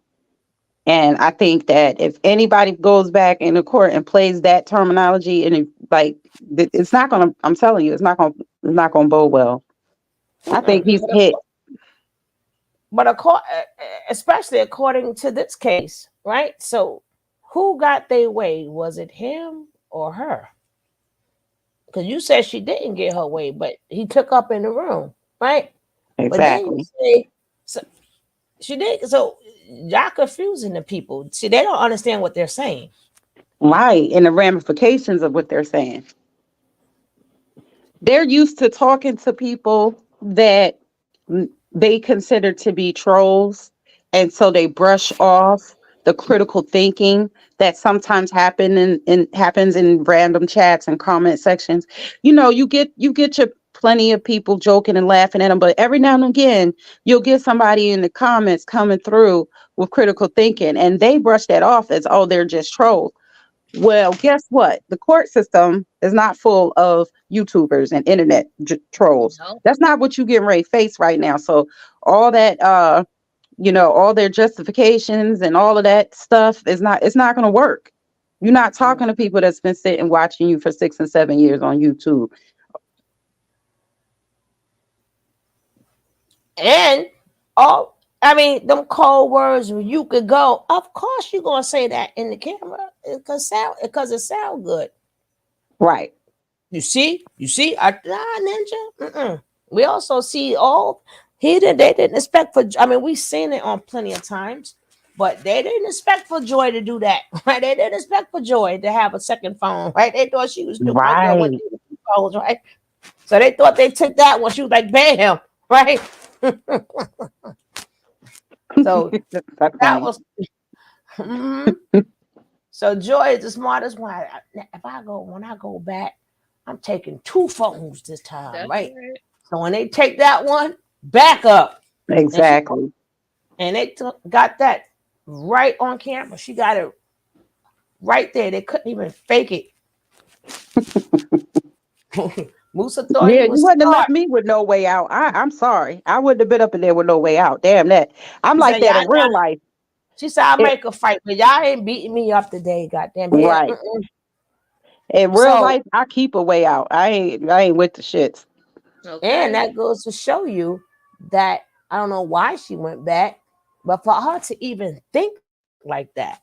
And I think that if anybody goes back in the court and plays that terminology, and it's not gonna. I'm telling you, it's not gonna bode well. I think Mm-mm. he's hit. But especially according to this case, right? So who got their way? Was it him or her? Because you said she didn't get her way, but he took up in the room, right? But then you Exactly. say so she did. So y'all confusing the people. See, they don't understand what they're saying. Right. And the ramifications of what they're saying. They're used to talking to people that they consider to be trolls. And so they brush off the critical thinking that sometimes happens in random chats and comment sections. You get your plenty of people joking and laughing at them, but every now and again you'll get somebody in the comments coming through with critical thinking, and they brush that off as, oh, they're just trolls. Well, guess what? The court system is not full of YouTubers and internet trolls. No. That's not what you getting ready to face right now. So all that, all their justifications and all of that stuff it's not going to work. You're not talking to people that's been sitting watching you for 6 and 7 years on YouTube. And all I mean, them cold words you could go. Of course, you're gonna say that in the camera because it sound good. Right. You see, ninja. Mm-mm. We also see all he did. They didn't expect for. I mean, we've seen it on plenty of times, but they didn't expect for Joy to do that. Right? They didn't expect for Joy to have a second phone. Right? They thought she was stupid. My girl went Right. through the two phones. Right? So they thought they took that one. She was like, "Bam!" Right? So That's that funny. was. Mhm. So Joy is the smartest one. If I go when I go back, I'm taking two phones this time, That's right? right. So when they take that one, back up, and Exactly. they got that right on camera. She got it right there. They couldn't even fake it. Musa thought he Yeah, you was wouldn't have smart. left me with no way out. I'm sorry. I wouldn't have been up in there with no way out. Damn that. I'm He like said, that "Y'all in real not." life. She said, "I'll It, make a fight, but y'all ain't beating me up today, goddamn." Yeah. right. In real So, life, I keep a way out. I ain't with the shits. and Okay. that goes to show you that I don't know why she went back, but for her to even think like that,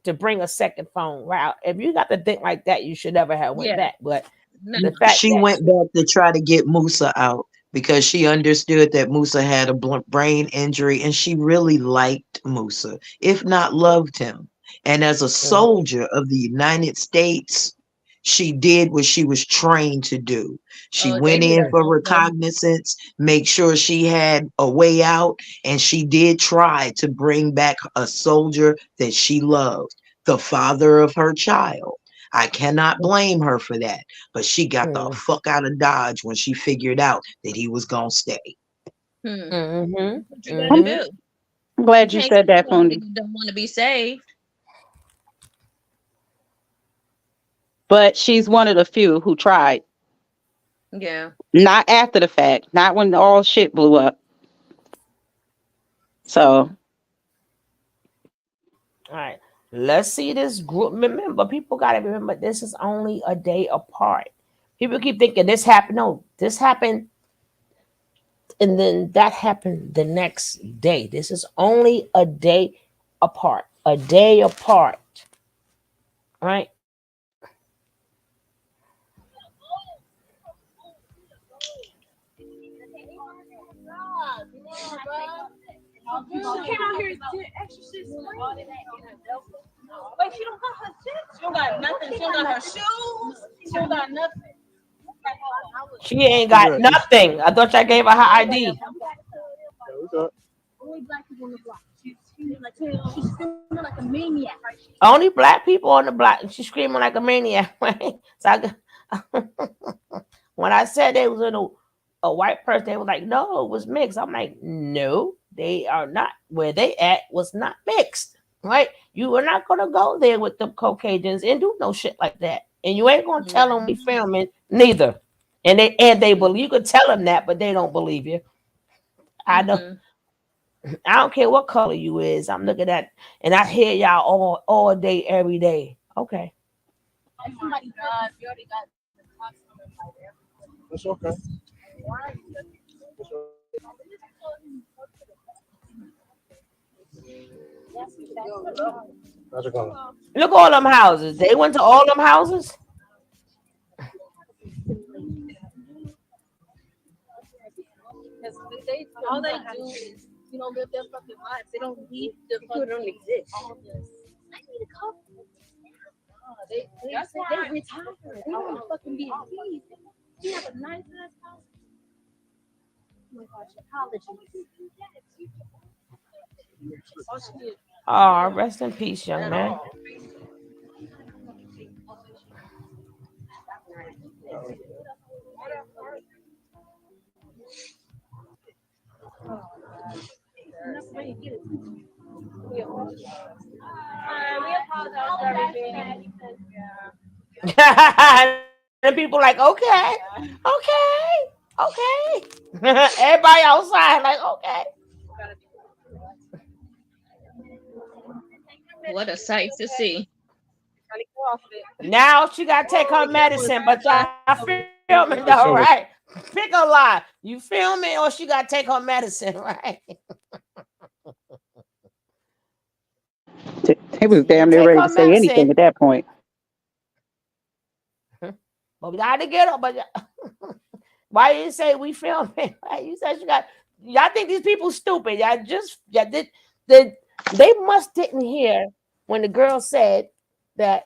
to bring a second phone route, if you got to think like that, you should never have went Yeah. back. But No. the fact She that went back to try to get Musa out because she understood that Musa had a brain injury and she really liked Musa, if not loved him. And as a Mhm, soldier of the United States, she did what she was trained to do. She Oh, they went need in a for soldier. recognizance, make sure she had a way out, and she did try to bring back a soldier that she loved, the father of her child. I cannot blame her for that, but she got the mhm, fuck out of Dodge when she figured out that he was gonna stay. Hmm. mhm, What you gonna I'm, mhm. do? I'm You glad you can't said keep that, somebody Fundi. that don't want to be saved. But she's one of the few who tried. Yeah. Not after the fact, not when all shit blew up. So All right. Let's see this group. Remember, people got to remember this is only a day apart. People keep thinking this happened. No, this happened, and then that happened the next day. This is only a day apart. A day apart. Right? She came out here and did extra shit. Wait, she don't got her shit. She don't got nothing. She don't got her shoes. She don't got nothing. She ain't You got good? nothing. I thought I gave her her ID. Yeah, we good. Only black people on the block. She's screaming like a maniac. Only black people on the block. And she's screaming like a maniac. Right? So when I said they was in a white person, they were like, no, it was mixed. I'm like, no, they are not. Where they at was not mixed. Right? You are not gonna go there with the Caucasians and do no shit like that. And you ain't gonna tell them we filming neither. And they believe you could tell them that, but they don't believe you. I know. Mm-mm. I don't care what color you is. I'm looking at and I hear y'all all day, every day. Okay. Oh my God, we already got the It's okay. How's it going? Look at all them houses. They went to all them houses. because all they do is live their fucking lives. They don't leave the fucking don't exist. All this. I need a couple. They retired. They don't fucking be in peace. You have a nice ass house. Oh my gosh, apologies. Oh shit. Oh, rest in peace, young man. That's the way you get it. We apologize. We apologize for everything. And people like, okay, okay. Everybody outside, like, okay. What a sight to see. Now she gotta take her medicine, but y'all filming though, right? It's over. Pick a lie. You filming or she gotta take her medicine, right? they was She damn ain't near take ready her to say anything medicine, at that point. but we gotta get her. But why you say we filming? You said you got. Y'all think these people stupid? Y'all did. They must didn't hear when the girl said that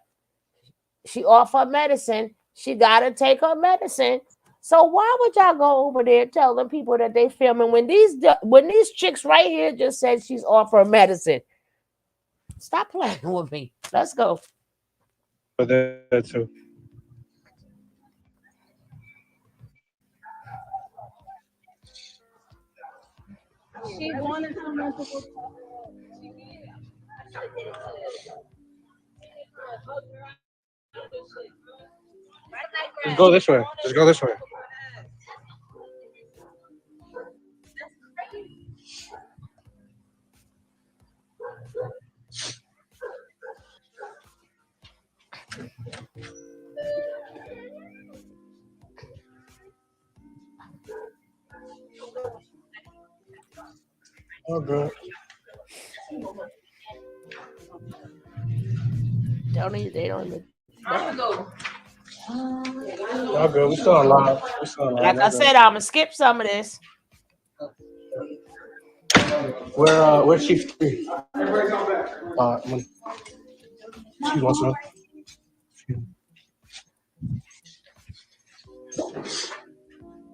she off her medicine. She gotta take her medicine. So why would y'all go over there telling people that they filming when these chicks right here just said she's off her medicine? Stop playing with me. Let's go. But that too. She wanted someone to go. Just go this way. Just go this way. Oh, good. They don't even. Y'all good. We still alive. We still alive. Like I said, I'm gonna skip some of this. Where's Chief 3? She wants to.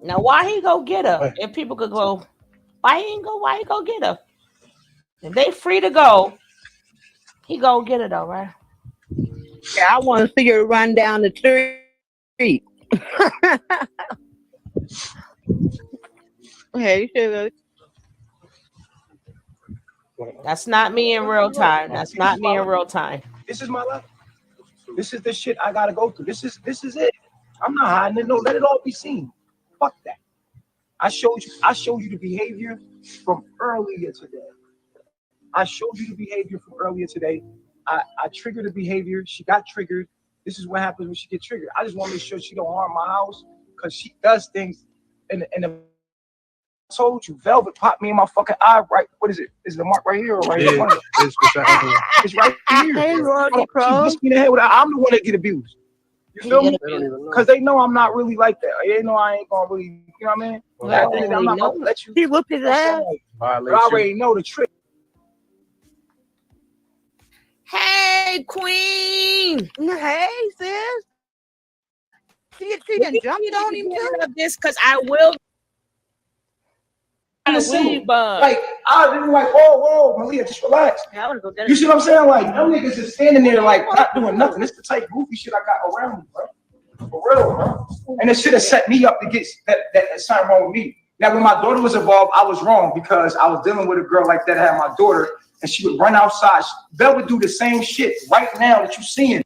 Now, why he go get her? If people could go, why he ain't go? Why he go get her? If they free to go, he go get her though, right? Yeah, I want to see her run down the street. Hey, sugar. That's not me in real time. That's not me in real time. This is my life. This is the shit I gotta go through. This is it. I'm not hiding it. No, let it all be seen. Fuck that. I showed you the behavior from earlier today. I showed you the behavior from earlier today. I triggered the behavior. She got triggered. This is what happens when she get triggered. I just want to make sure she don't harm my house because she does things. And I told you, Velvet popped me in my fucking eye. Right? What is it? Is the mark right here or right here? It's right here. Hey, Lordy She Pro. hits me in the head with I'm the one that get abused. You feel me? Because they know I'm not really like that. They know I ain't gonna really, you know what I mean? I'm not gonna let you. He whooped his ass. But I already know the trick. Hey, Queen. Hey, sis. She done jumped on him too. This because I will. Like I didn't like, whoa, Malia, just relax. You see what I'm saying? Like them niggas is standing there like not doing nothing. It's the type goofy shit I got around me, bro. For real, bro. And it should have set me up to get that something wrong with me. Now when my daughter was involved, I was wrong because I was dealing with a girl like that. I had my daughter, and she would run outside. Belle would do the same shit right now that you seeing.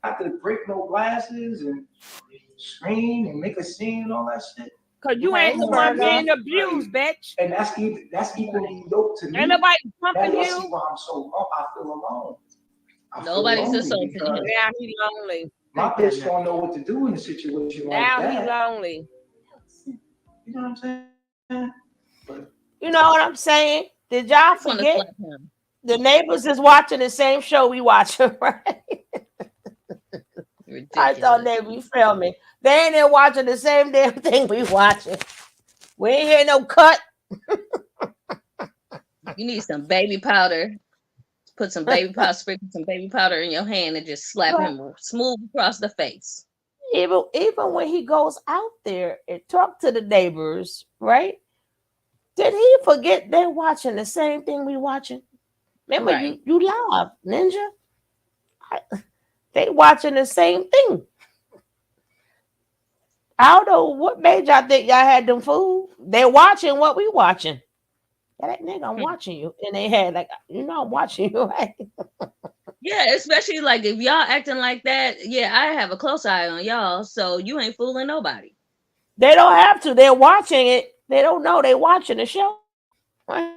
I have to break no glasses and scream and make a scene and all that shit. Cause you ain't the one being abused, bitch. And that's equally yoked to me. Ain't nobody pumping That's you. why I'm so low. I feel alone. Nobody's assaulting him. Now he's lonely. My bitch don't know what to do in a situation now like that. He's lonely. You know what I'm saying? You know what I'm saying? Did y'all forget? The neighbors is watching the same show we watching, right? I thought they be filming. They ain't there watching the same damn thing we watching. We ain't hear no cut. You need some baby powder. Put some baby powder, sprinkle some baby powder in your hand and just slap him smooth across the face. Even when he goes out there and talk to the neighbors, right? Did he forget they're watching the same thing we watching? Remember, right. you live, Ninja. They watching the same thing. I don't know what made y'all think y'all had them food. They watching what we watching. That nigga, I'm watching you. And they had like, I'm watching you, right? Yeah, especially like if y'all acting like that, yeah, I have a close eye on y'all, so you ain't fooling nobody. They don't have to. They're watching it. They don't know they watching the show. Right?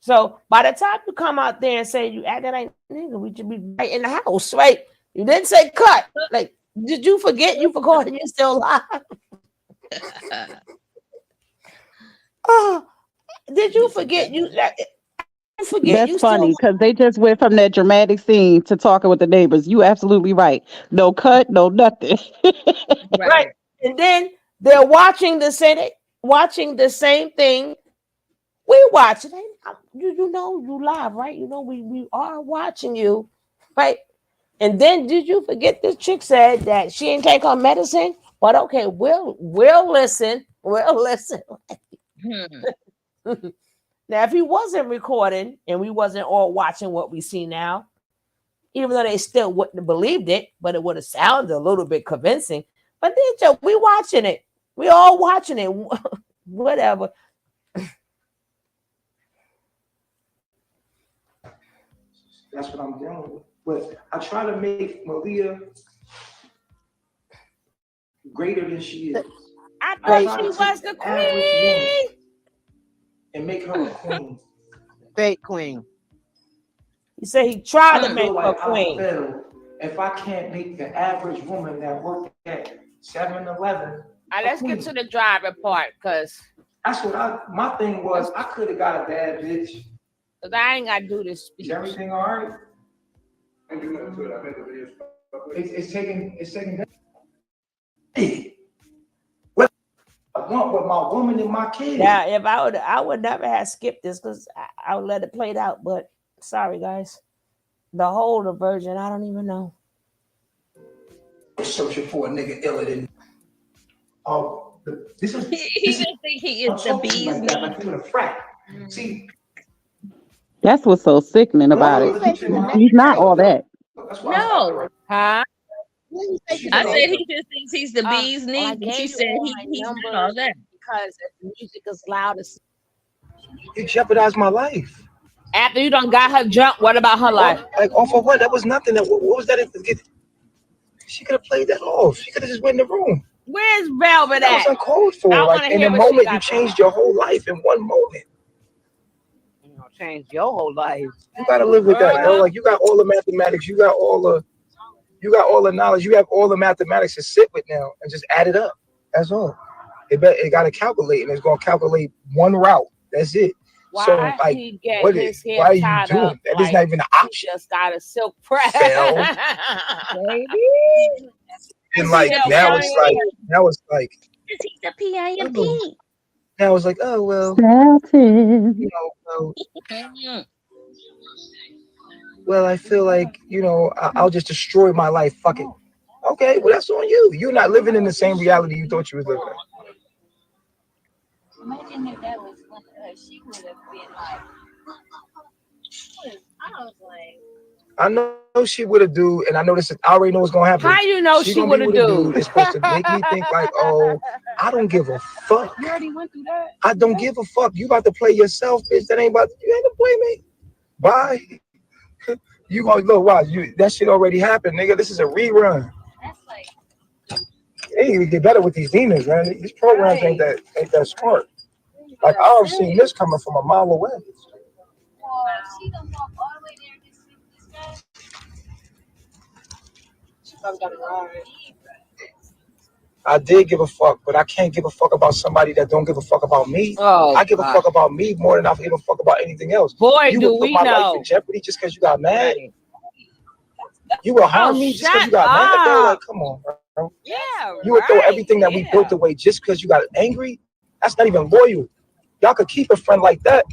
So by the time you come out there and say you acting like nigga, we should be right in the house, right? You didn't say cut. Like, did you forget you forgot and you're still alive? Oh, did you forget you? That's funny because they just went from that dramatic scene to talking with the neighbors. You absolutely right. No cut, no nothing. Right. And then they're watching the same thing. We watching it. You know you live, right? You know we are watching you, right? And then did you forget this chick said that she didn't take her medicine? But okay, we'll listen. We'll listen. Now, if he wasn't recording and we wasn't all watching what we see now, even though they still wouldn't have believed it, but it would have sounded a little bit convincing. But then we watching it. We all watching it. Whatever. That's what I'm dealing with. But I try to make Malia greater than she is. I I thought try she to was take the the average woman queen. and make her a queen. Fake queen. He said he tried to I make feel her like I queen. fail if I can't make the average woman that worked at 7-Eleven All right, a let's get queen. to the driving part, cause That's what my thing was. I could have got a bad bitch. I ain't gotta do this Is speech. everything all right? I do nothing to it. I made the video. It's taking. What I want with my woman and my kids. Yeah, if I would never have skipped this because I would let it play out. But sorry, guys, the whole version I don't even know. Searching for a nigga iller than. Oh, this is. He just think he is the bee's like that, like knees. you in a frat. See, That's what's so sickening about it. He's not all that. that's why No, Huh? I said he just thinks he's the bee's Well, I knees, and she gave you said all he's my not numbers all that. because if the music is loud as it jeopardized my life. after you done got her jump, what about her life? Like off of what? That was nothing. What was that? She could have played that off. She could have just went in the room. Where's Velvet That was at? uncalled for. I Like wanna in hear a what she moment, got you to changed your whole life in one moment. You gonna change your whole life. You gotta live with that, yo. Like you got all the mathematics, you got all the knowledge, you have all the mathematics to sit with now and just add it up. That's all. It got to calculate, and it's gonna calculate one route. That's it. Why So like, he get what his is? hair Why are you tied doing up that? Is like not even an he option. just got a silk press. Fail. Baby, And like now it's like he's a PIMP. oh, now it's like oh well, Satin. well I feel like I'll just destroy my life. Fuck it. Okay, well that's on you. You're not living in the same reality you thought you was living in. Imagine if that was one of her, she would have been like, I was like, I know she would have do, and I know this. I already know what's gonna happen. How you know she gonna would be have with a do? dude. It's supposed to make me think like, oh, I don't give a fuck. You already went through that. I don't give a fuck. You about to play yourself, bitch. You ain't to play me. Bye. You gonna look? Wow, that shit already happened, nigga. This is a rerun. that's like, They need to get better with these demons, man. These programs ain't that smart. Like I've seen this coming from a mile away. well, she don't walk all the way there just to this guy. She probably got it wrong. I did give a fuck, but I can't give a fuck about somebody that don't give a fuck about me. Oh, I give a fuck about me more than I give a fuck about anything else. boy, You do would put we my life know. in jeopardy just because you got mad? Right. You will harm me just because you got mad, bro? Like, come on, bro. Yeah, You would throw right. everything that we built away just because you got angry? That's not even loyal. Y'all could keep a friend like that.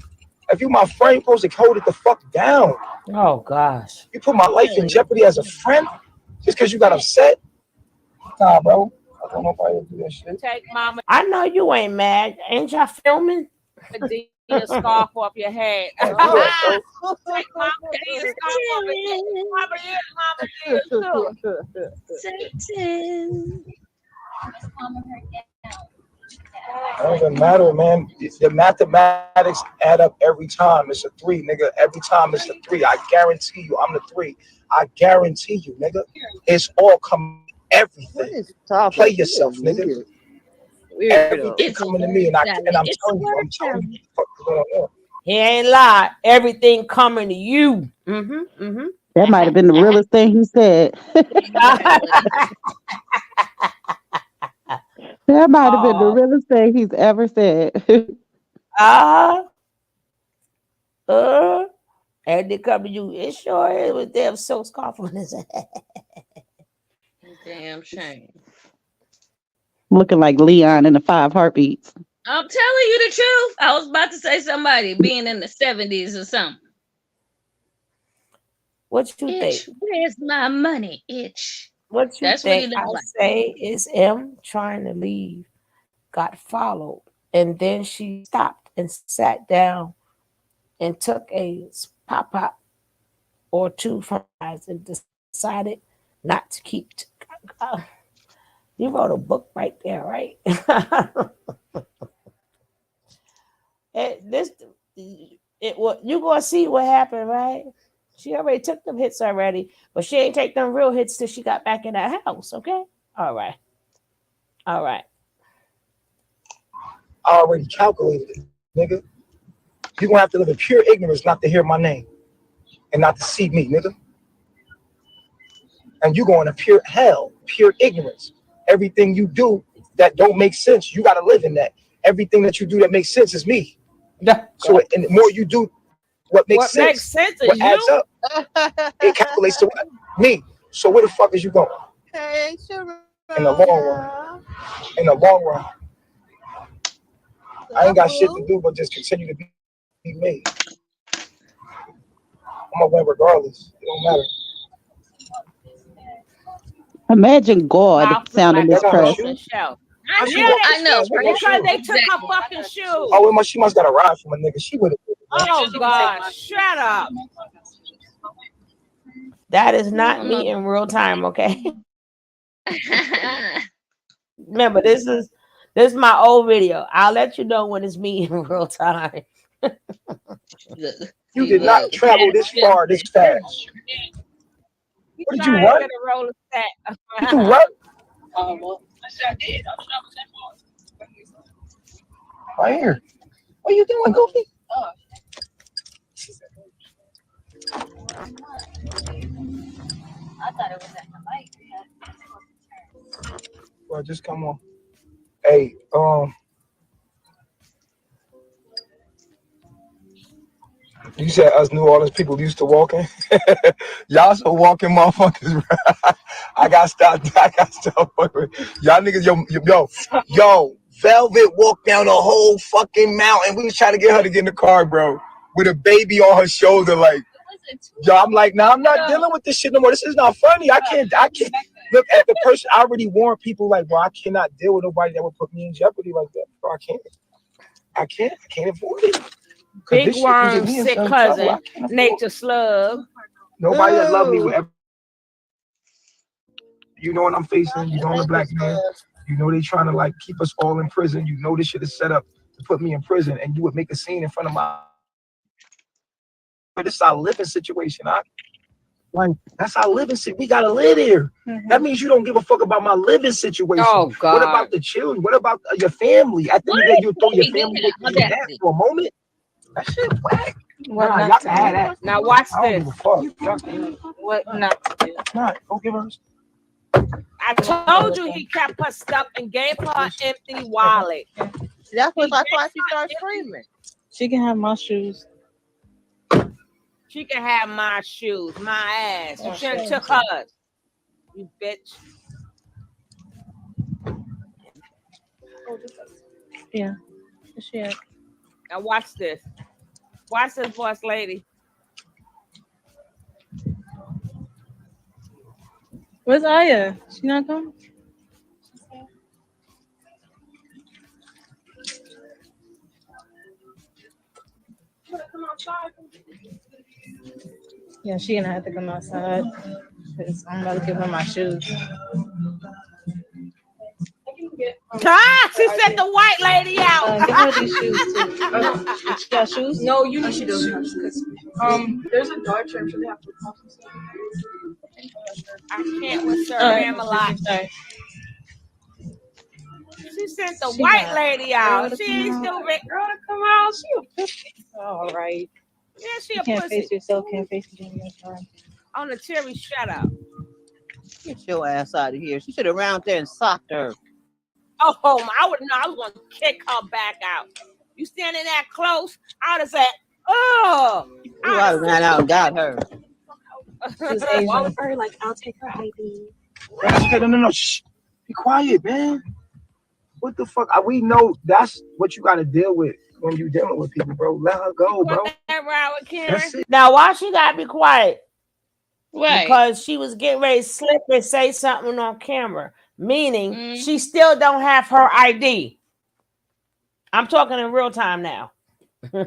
If you my friend, you're supposed to hold it the fuck down. Oh gosh. You put my life in jeopardy as a friend just because you got upset? Nah, bro. I don't know if I would do that shit. Take mama. I know you ain't mad. Ain't y'all filming? The scarf off your head. Take mama the scarf off your head. Mama Satin. Mama hurt down. It don't even matter, man. The mathematics add up every time. It's a 3, nigga. Every time it's a 3. I guarantee you, I'm the 3. I guarantee you, nigga. It's all coming. Everything. Play yourself, nigga. Everything coming to me, and I'm telling you, what's going on. He ain't lie. Everything coming to you. That might have been the realest thing he said. That might have been the realest thing he's ever said. And they come to you. It sure is with them silk scarf on his head. Damn shame. Looking like Leon in the 5 Heartbeats. I'm telling you the truth. I was about to say somebody being in the 70s or something. What you Itch, think? where's my money, Itch? What you That's think? what he I like. say is M trying to leave, got followed, and then she stopped and sat down and took a pop or 2 from eyes and decided not to keep. You wrote a book right there, right? You gonna see what happened, right? She already took them hits already, but she ain't take them real hits till she got back in that house. Okay. All right. All right. I already calculated it, nigga. You're gonna have to live in pure ignorance not to hear my name and not to see me, nigga. And you're going to pure hell, pure ignorance. Everything you do that don't make sense, you gotta live in that. Everything that you do that makes sense is me. So, and the more you do what makes sense what adds up, it calculates to what? Me. So where the fuck is you going? Hey, sure. In the long run. In the long run. I ain't got shit to do but just continue to be me. I'm gonna win regardless. It don't matter. Imagine God sounding this press. I know, right? Because they took her fucking shoes. Oh, well, she must got a ride from a nigga. She would have. Oh God, shut up. That is not me in real time, okay? Remember, this is my old video. I'll let you know when it's me in real time. You did not travel this far this fast. What did you run? Did you run? Well, I did. Right here. What are you doing, Goofy? I thought it was at the light. Well, just come on. Hey, you said us New Orleans people used to walking. Y'all so walking motherfuckers. I got stopped. Y'all niggas, yo. Velvet walked down the whole fucking mountain. We was trying to get her to get in the car, bro, with a baby on her shoulder. Like, yo, I'm like, nah, I'm not dealing with this shit no more. This is not funny. I can't. Look at the person. I already warned people, like, bro, I cannot deal with nobody that would put me in jeopardy like that, bro. I can't afford it. Big worm, sick cousin, nature slug. Nobody that love me will ever. You know what I'm facing. You know I'm a black man. You know they trying to like keep us all in prison. You know this shit is set up to put me in prison, and you would make a scene in front of my. But this is our living situation. Like that's our living situation. We gotta live here. That means you don't give a fuck about my living situation. Oh God. What about the children? What about your family? At the end of the day, you throw your family for a moment. That shit whack. Nah, y'all can have that. Now watch I don't this. give a fuck. What not to do? Nah, go give her. I told you he kept her stuff and gave her an empty wallet. That's why she started screaming. She can have my shoes. She can have my shoes, my ass. You shouldn't took hers. You bitch. Yeah. She had. Now watch this. Watch this, boss lady. Where's Aya? She not coming? Yeah, she gonna have to come outside because I'm about to give her my shoes. She sent the white lady out. Give her these shoes too. She got shoes? No, you know she doesn't have shoes. There's a dog church where they have to pop some stuff. I can't with Sir Pamela. She sent the white lady out. She ain't stupid. Girl to come out. She a pussy. All right. Yeah, she You a can't pussy. face yourself, can't face the damn. On the cherry, shut up. Get your ass out of here. She should have ran out there and socked her. Oh, I was gonna kick her back out. You standing that close, I would have said, oh. You would have ran out and got her. She's Asian. Like, I'll take her ID. No. Shh. Be quiet, man. What the fuck? We know that's what you got to deal with when you dealing with people, bro. Let her go, bro. Now, why she got to be quiet? Right. Because she was getting ready to slip and say something on camera, meaning she still don't have her ID. I'm talking in real time now. Yeah.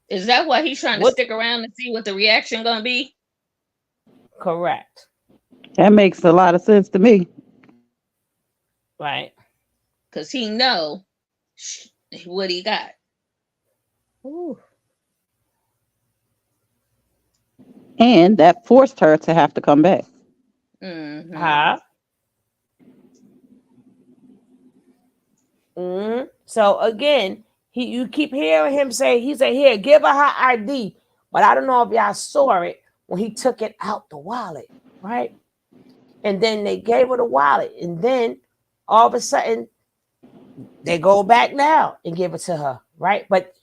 Is that why he's trying to stick around and see what the reaction gonna be? Correct. That makes a lot of sense to me. Right. Because he know what he got. Ooh. And that forced her to have to come back. Huh? So again, you keep hearing him say, he said, here, give her ID. But I don't know if y'all saw it when he took it out the wallet, right? And then they gave her the wallet. And then all of a sudden, they go back now and give it to her, right? But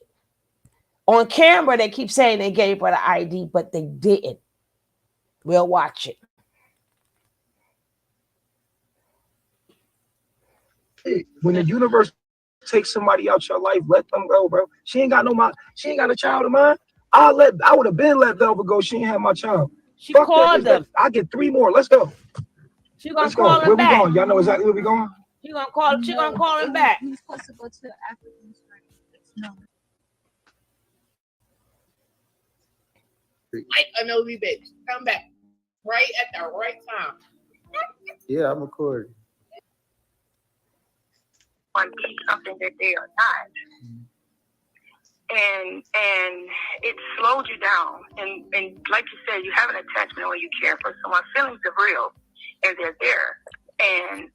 on camera, they keep saying they gave her the ID, but they didn't. We'll watch it. When the universe takes somebody out your life, let them go, bro. She ain't got a child of mine. I would have been let Velva go. She ain't have my child. She Fuck called that. them. I get 3 more. Let's go. She gonna Let's call go. him Where back. we going? Y'all know exactly where we going? She gonna call him back. He's supposed to go to the African no. Like a nosy bitch. Come back. Right at the right time. Yeah, I'm recording. On something that they are not. And it slows you down. And like you said, you have an attachment when you care for someone. Feelings are real and they're there.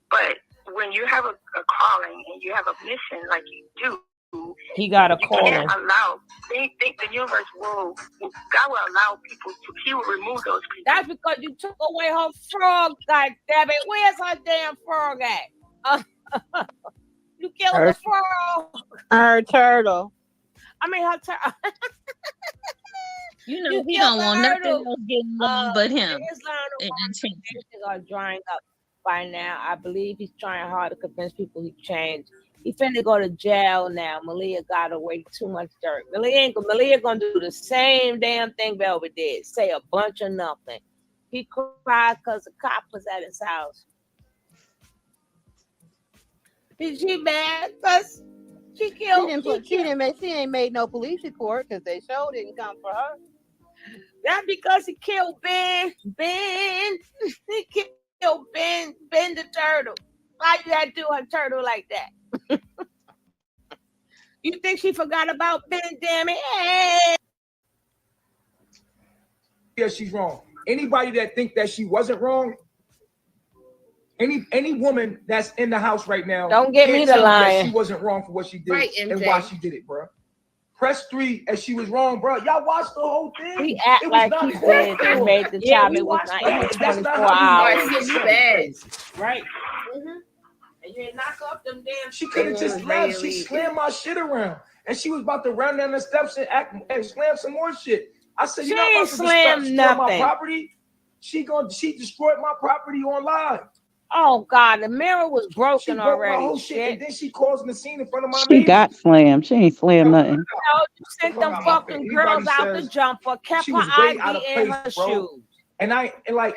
But when you have a calling and you have a mission like you do, he got a calling. Can't allow. They think the universe God will allow people to. He will remove those people. That's because you took away her frog, God damn it. Where's her damn frog at? You killed the frog. Her turtle. I mean, her turtle. You know, he don't want nothing else getting along but him. Things are drying up by now. I believe he's trying hard to convince people he changed. He finna go to jail now. Malia got away too much dirt. Malia gonna do the same damn thing Velvet did. Say a bunch of nothing. He cried because the cop was at his house. Is she mad? Because she killed. She ain't made no police report because they sure didn't come for her. That's because he killed Ben. He killed Ben the turtle. Why you had to do a turtle like that? You think she forgot about Ben, damn it? Hey. Yeah, she's wrong. Anybody that think that she wasn't wrong, any woman that's in the house right now, don't get me to lying. She wasn't wrong for what she did and why she did it, bro. Press 3 and she was wrong, bro. Y'all watched the whole thing. He act like he did. They made the child. It was not even 24 hours. Right. And you didn't knock off them damn. She could have just left. She slammed my shit around, and she was about to run down the steps and slam some more shit. I said, "You're not about to destroy my property." She destroyed my property on live. Oh God, the mirror was broken she broke already. My whole shit. And then she causing the scene in front of my She baby. got slammed. She ain't slammed nothing. No, you sent them fucking girls out the jumper, kept her ID in her shoes. And like,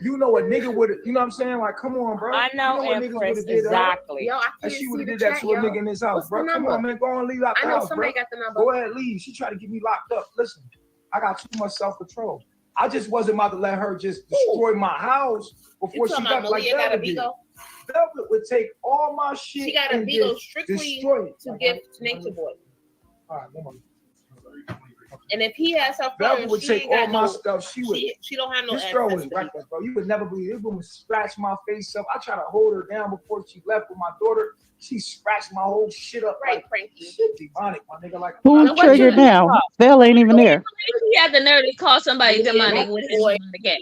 you know, a nigga would, you know what I'm saying? Like, come on, bro. I know, you know Empress, exactly. Yo, I and she would have did that to a nigga in this house, bro. Come on, man. Go and leave out the house, bro. Got the number. Go ahead, leave. She tried to get me locked up. Listen, I got too much self-control. I just wasn't about to let her just destroy my house before she got like Velvet did. Velvet would take all my shit. She got a Beagle strictly to give to Natureboy. All right, come on. And if he has her phone, Velvet would take all my stuff. She don't have no access. This girl was reckless, bro. You would never believe it. This woman scratched my face up. I tried to hold her down before she left with my daughter. She scratched my whole shit up. Right, cranky. Shit demonic, my nigga. Like, who triggered now? Bell ain't even there. He had the nerve to call somebody demonic with his demonic game.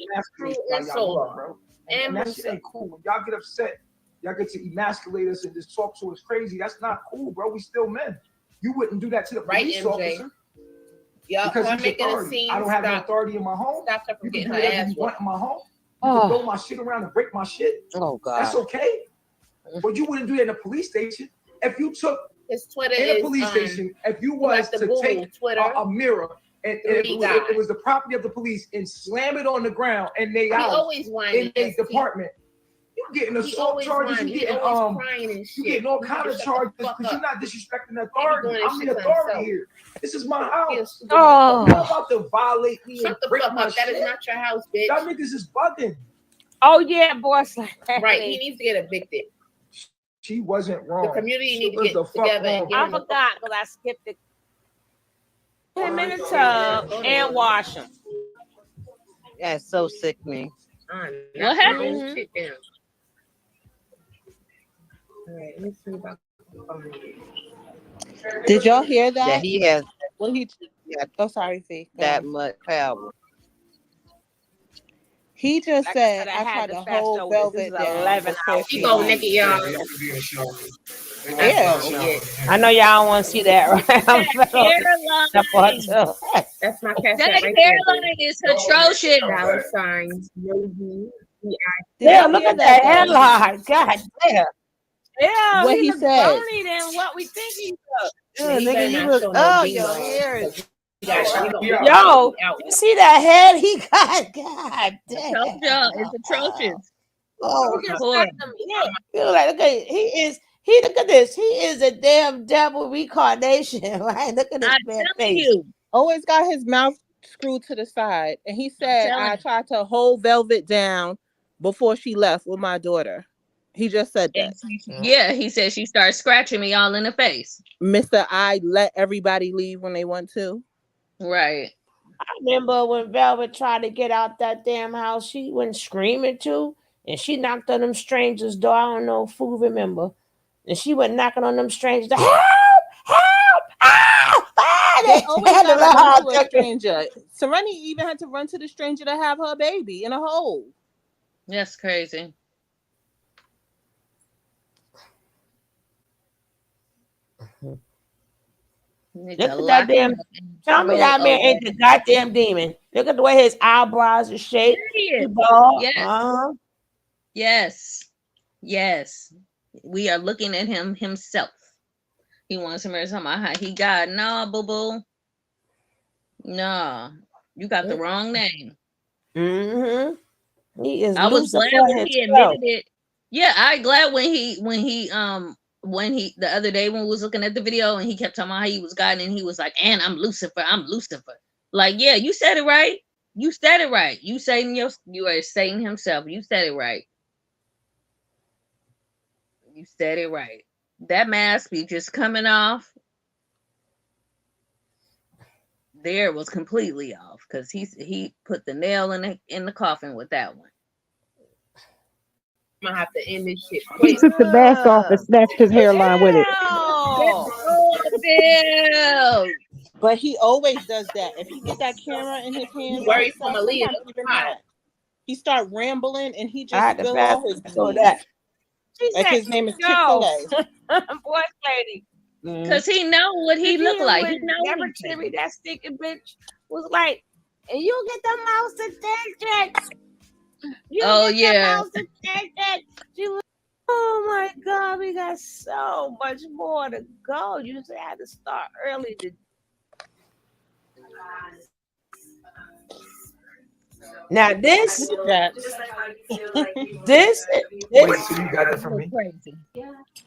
And that shit ain't cool. When y'all get upset, y'all get to emasculate us and just talk to us crazy. That's not cool, bro. We still men. You wouldn't do that to the police officer. Yeah, because I'm making a scene. I don't have no authority in my home. Stop her from you getting can her do ass whatever you want in my home. You Oh. can throw my shit around and break my shit. Oh God. That's okay. But you wouldn't do that in a police station. If you took his Twitter in a police station, if you was to take a mirror and it was the property of the police and slam it on the ground and they out in a department. You getting assault charges, you getting you getting all kind of charges because you're not disrespecting the authority. I'm the authority here. This is my house. Oh, you're about to violate me and break my shit. That is not your house, bitch. Y'all niggas is bugging. Oh yeah, boss. Right, he needs to get evicted. She wasn't wrong. The community needs to get together. I forgot because I skipped it. Put him in the tub and wash him. That's so sickening. What happened? Shit down. All right, let me see if I can find it. Did y'all hear That that? he has Well, he. Oh, sorry, Fee. Go that ahead. much power. He just Like I said said, I I had tried to to fast hold forward. This Velvet is down 11 before hours. she Go, left. Nikki, y'all. Ew. I know y'all want to see that, right? I'm fed up with that part Hairline. too. That's my cash That app right there, boo. hairline is atrocious. $sign, maybe. Did Yeah, y'all look hear at that that though? headline. God damn. Yeah, What he he look said? bony than what we think he look. Yeah, Yeah, he nigga, better you not look. show no Oh, D your line. hair is. We Yo, you see that head? He got. God I damn. told y'all it's atrocious. Oh, It's just horrible. got them hit. You look at he is. He look at this. He is a damn devil reincarnation, right? Look at this I'm man telling face. you. Always got his mouth screwed to the side, and he said telling I you. tried to hold Velvet down before she left with my daughter. He just said that. Yeah, he said she started scratching me all in the face. Mr. I let everybody leave when they want to. Right. I remember when Velvet tried to get out that damn house, she went screaming too, and she knocked on them strangers' door. I don't know if you remember. And she went knocking on them strangers' door. Help! Help! Ah! Ah! They always had to gotta let run her to a out. stranger. Serenity even had to run to the stranger to have her baby in a hole. That's crazy. Need Look to at that lock him damn. up and Tell me roll that man over. ain't the goddamn demon. Look at the way his eyebrows are shaped. He Period. bald. Yes. Yes. Yes. We are looking at him himself. He wants somebody to tell me how he got. No, boo boo. No. You got the wrong name. Mm-hmm. He is I was glad Lucifer when he himself. admitted it. Yeah, I glad when he the other day when we was looking at the video and he kept talking about how he was God and he was like, and I'm Lucifer, I'm Lucifer. Like, yeah, you said it right. You said it right. You are Satan himself. You said it right. You said it right. That mask be just coming off. There was completely off because he put the nail in the coffin with that one. I'm gonna have to end this shit He quick. took the mask off and snatched his hairline with it. Bill. But he always does that. If he get that camera in his hands by Worried for himself, Malia. sometimes even not. He start rambling and he I just had to spill pass all his on beans. that. She Like said, his name is "Yo, Chick-fil-A. voice lady," because he know what he look like. He know what he Terry, that stinking bitch, was like, and you get the mouse attention. You Oh, get yeah. the mouse attention. She was, oh my God, we got so much more to go. You just had to start early to. Now this, this, Wait, so you got that from me? Crazy.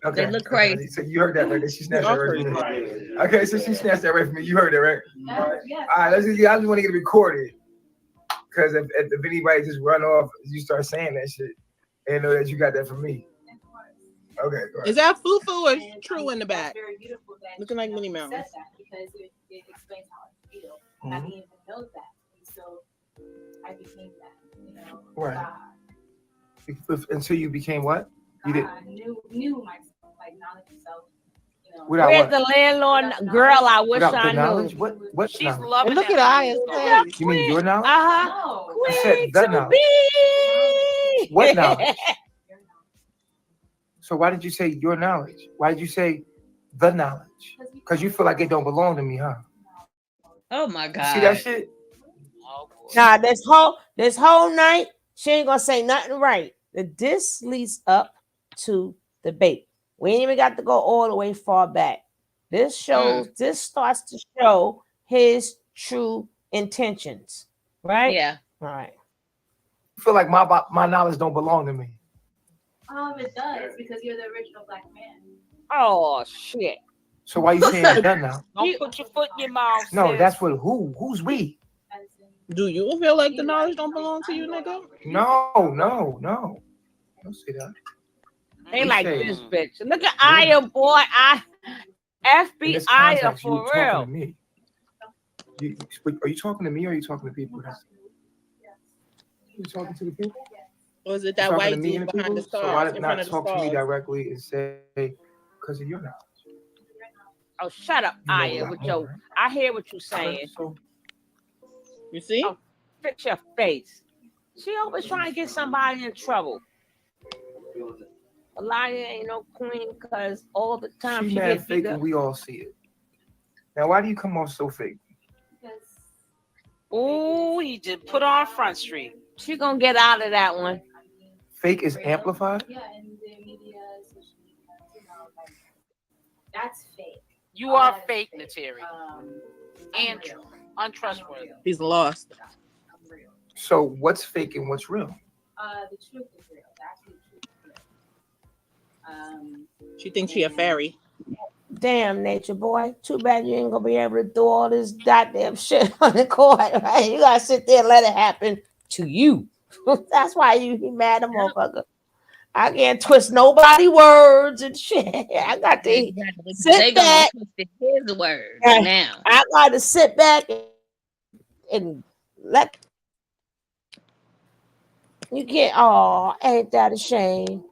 Okay. They look crazy. So you heard that, right? She snatched that right from me. Okay, so she snatched that right from me. You heard that, right? All right, let's just, I just want to get it recorded. Because if anybody just run off, you start saying that shit, and know that you got that from me. Okay, go ahead. Is that Fufu or True in the back? Looking like Minnie Mouse. Because it explains how I feel. I didn't even know that. So I became that, you know. Right. Until you became what? You did. Knew myself, like knowledge myself. You know. Without where's what? the landlord girl? I wish Without I the knew. knowledge? What She's knowledge? loving And look that at Aya's knowledge. face. You mean your knowledge? No. I said the knowledge. Be. What knowledge? So why did you say your knowledge? Why did you say the knowledge? Because you feel like it don't belong to me, huh? Oh my God. You see that shit? Nah, this whole night, she ain't gonna say nothing right. This leads up to the bait. We ain't even got to go all the way far back. This starts to show his true intentions, right? Yeah. All right. You feel like my knowledge don't belong to me. It does because you're the original black man. Oh shit! So why you saying it done now? Don't put your foot in your mouth. No, sis. that's what who's we? Do you feel like the knowledge don't belong to you, nigga? No. Don't say that. They You like say- this bitch. Look at Aya, boy. In this FBI context, you for talking real. to me. Are you talking to me or are you talking to people? You talking to the people? Or is it You that talking to white me and dude the behind people? the So why stars, did in front not of the talk to me stars? directly and say, because of your knowledge? Oh, shut up, You know a Aya. lot With more, your, right? I hear what you're Okay, saying. so You see? Oh, fix your face. She always trying to get somebody in trouble. Malia ain't no queen because all the time she she mad get beat fake up. and we all see it. Now, why do you come off so fake? Oh, he just put on Front Street. She gonna get out of that one. Fake is amplified? Yeah, and the media, social media, like that's fake. You are fake, Nateri. And untrustworthy. He's lost. So what's fake and what's real? The truth is real. The absolute truth is real. She thinks she a fairy. Damn, Nature Boy. Too bad you ain't gonna be able to do all this goddamn shit on the court, right? You gotta sit there and let it happen to you. That's why you be mad at motherfucker. I can't twist nobody words and shit. I got to Exactly. sit They gonna back. twist his words and- now. I got to sit back and let you can't. Oh, ain't that a shame?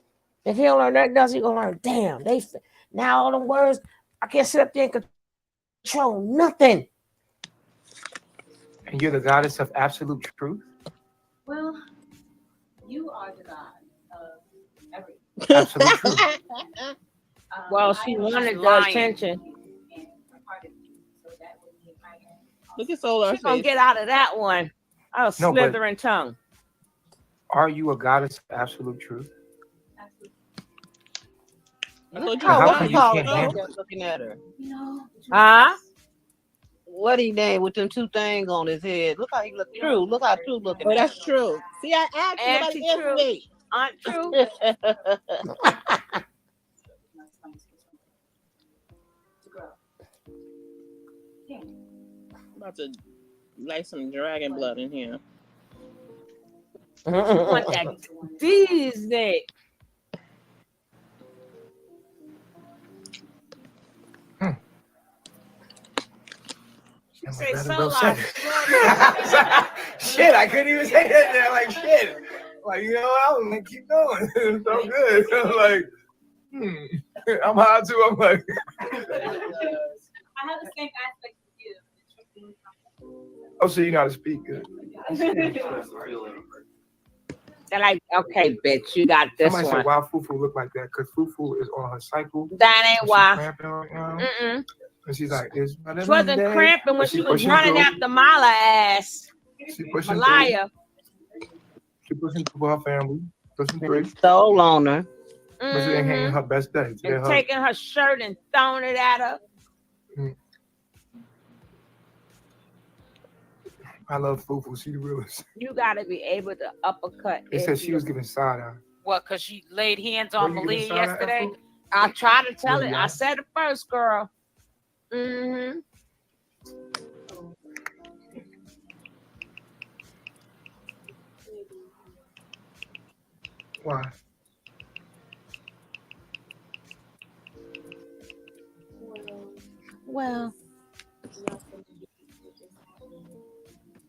If he don't learn nothing else, he gonna learn. Damn, now all them words. I can't sit up there and control nothing. And you're the goddess of absolute truth? Well, you are the god of everything. Absolute truth. Well, she wanted the lying. attention. Look at Solar's She's gonna face. get out of that one. Oh, No, but- slithering tongue. Are you a goddess of absolute truth? I told you How to come you stop. can't handle it? Just looking at her. Huh? What he named with them two things on his head? Look how he look true. Look how true looking. Oh, that's true. See, I asked you, nobody answered me. Aren't true? I'm about to light some dragon blood in here. You want that Disney? Am I Say better so well loud. said? Shit, I couldn't even say that there. Like, shit. Like, you know what? I'm going to keep going. It's so good. I'm like, I'm high too. I'm like, I have the same aspect as you. oh, so you know how to speak good. They're like, okay, bitch, you got this Somebody one. said, why Fufu look like that? Because Fufu is on her cycle. That ain't She's why. cramping right now. Mm-mm. And she's like, it's She wasn't cramping when she was pushing running through. after Mala ass. She pushing Malia. through. She pushing through her family. Pushing through. Stole on her. But she ain't having her best day. Today And her- taking her shirt and throwing it at her. I love Fufu. She the realest. You gotta be able to uppercut. They if said she you- was giving side eye. What, because she laid hands on Were you giving Malia side eye, yesterday? Apple? I tried to tell Really, it. yeah? I said it first, girl. Mm-hmm. Why? Well,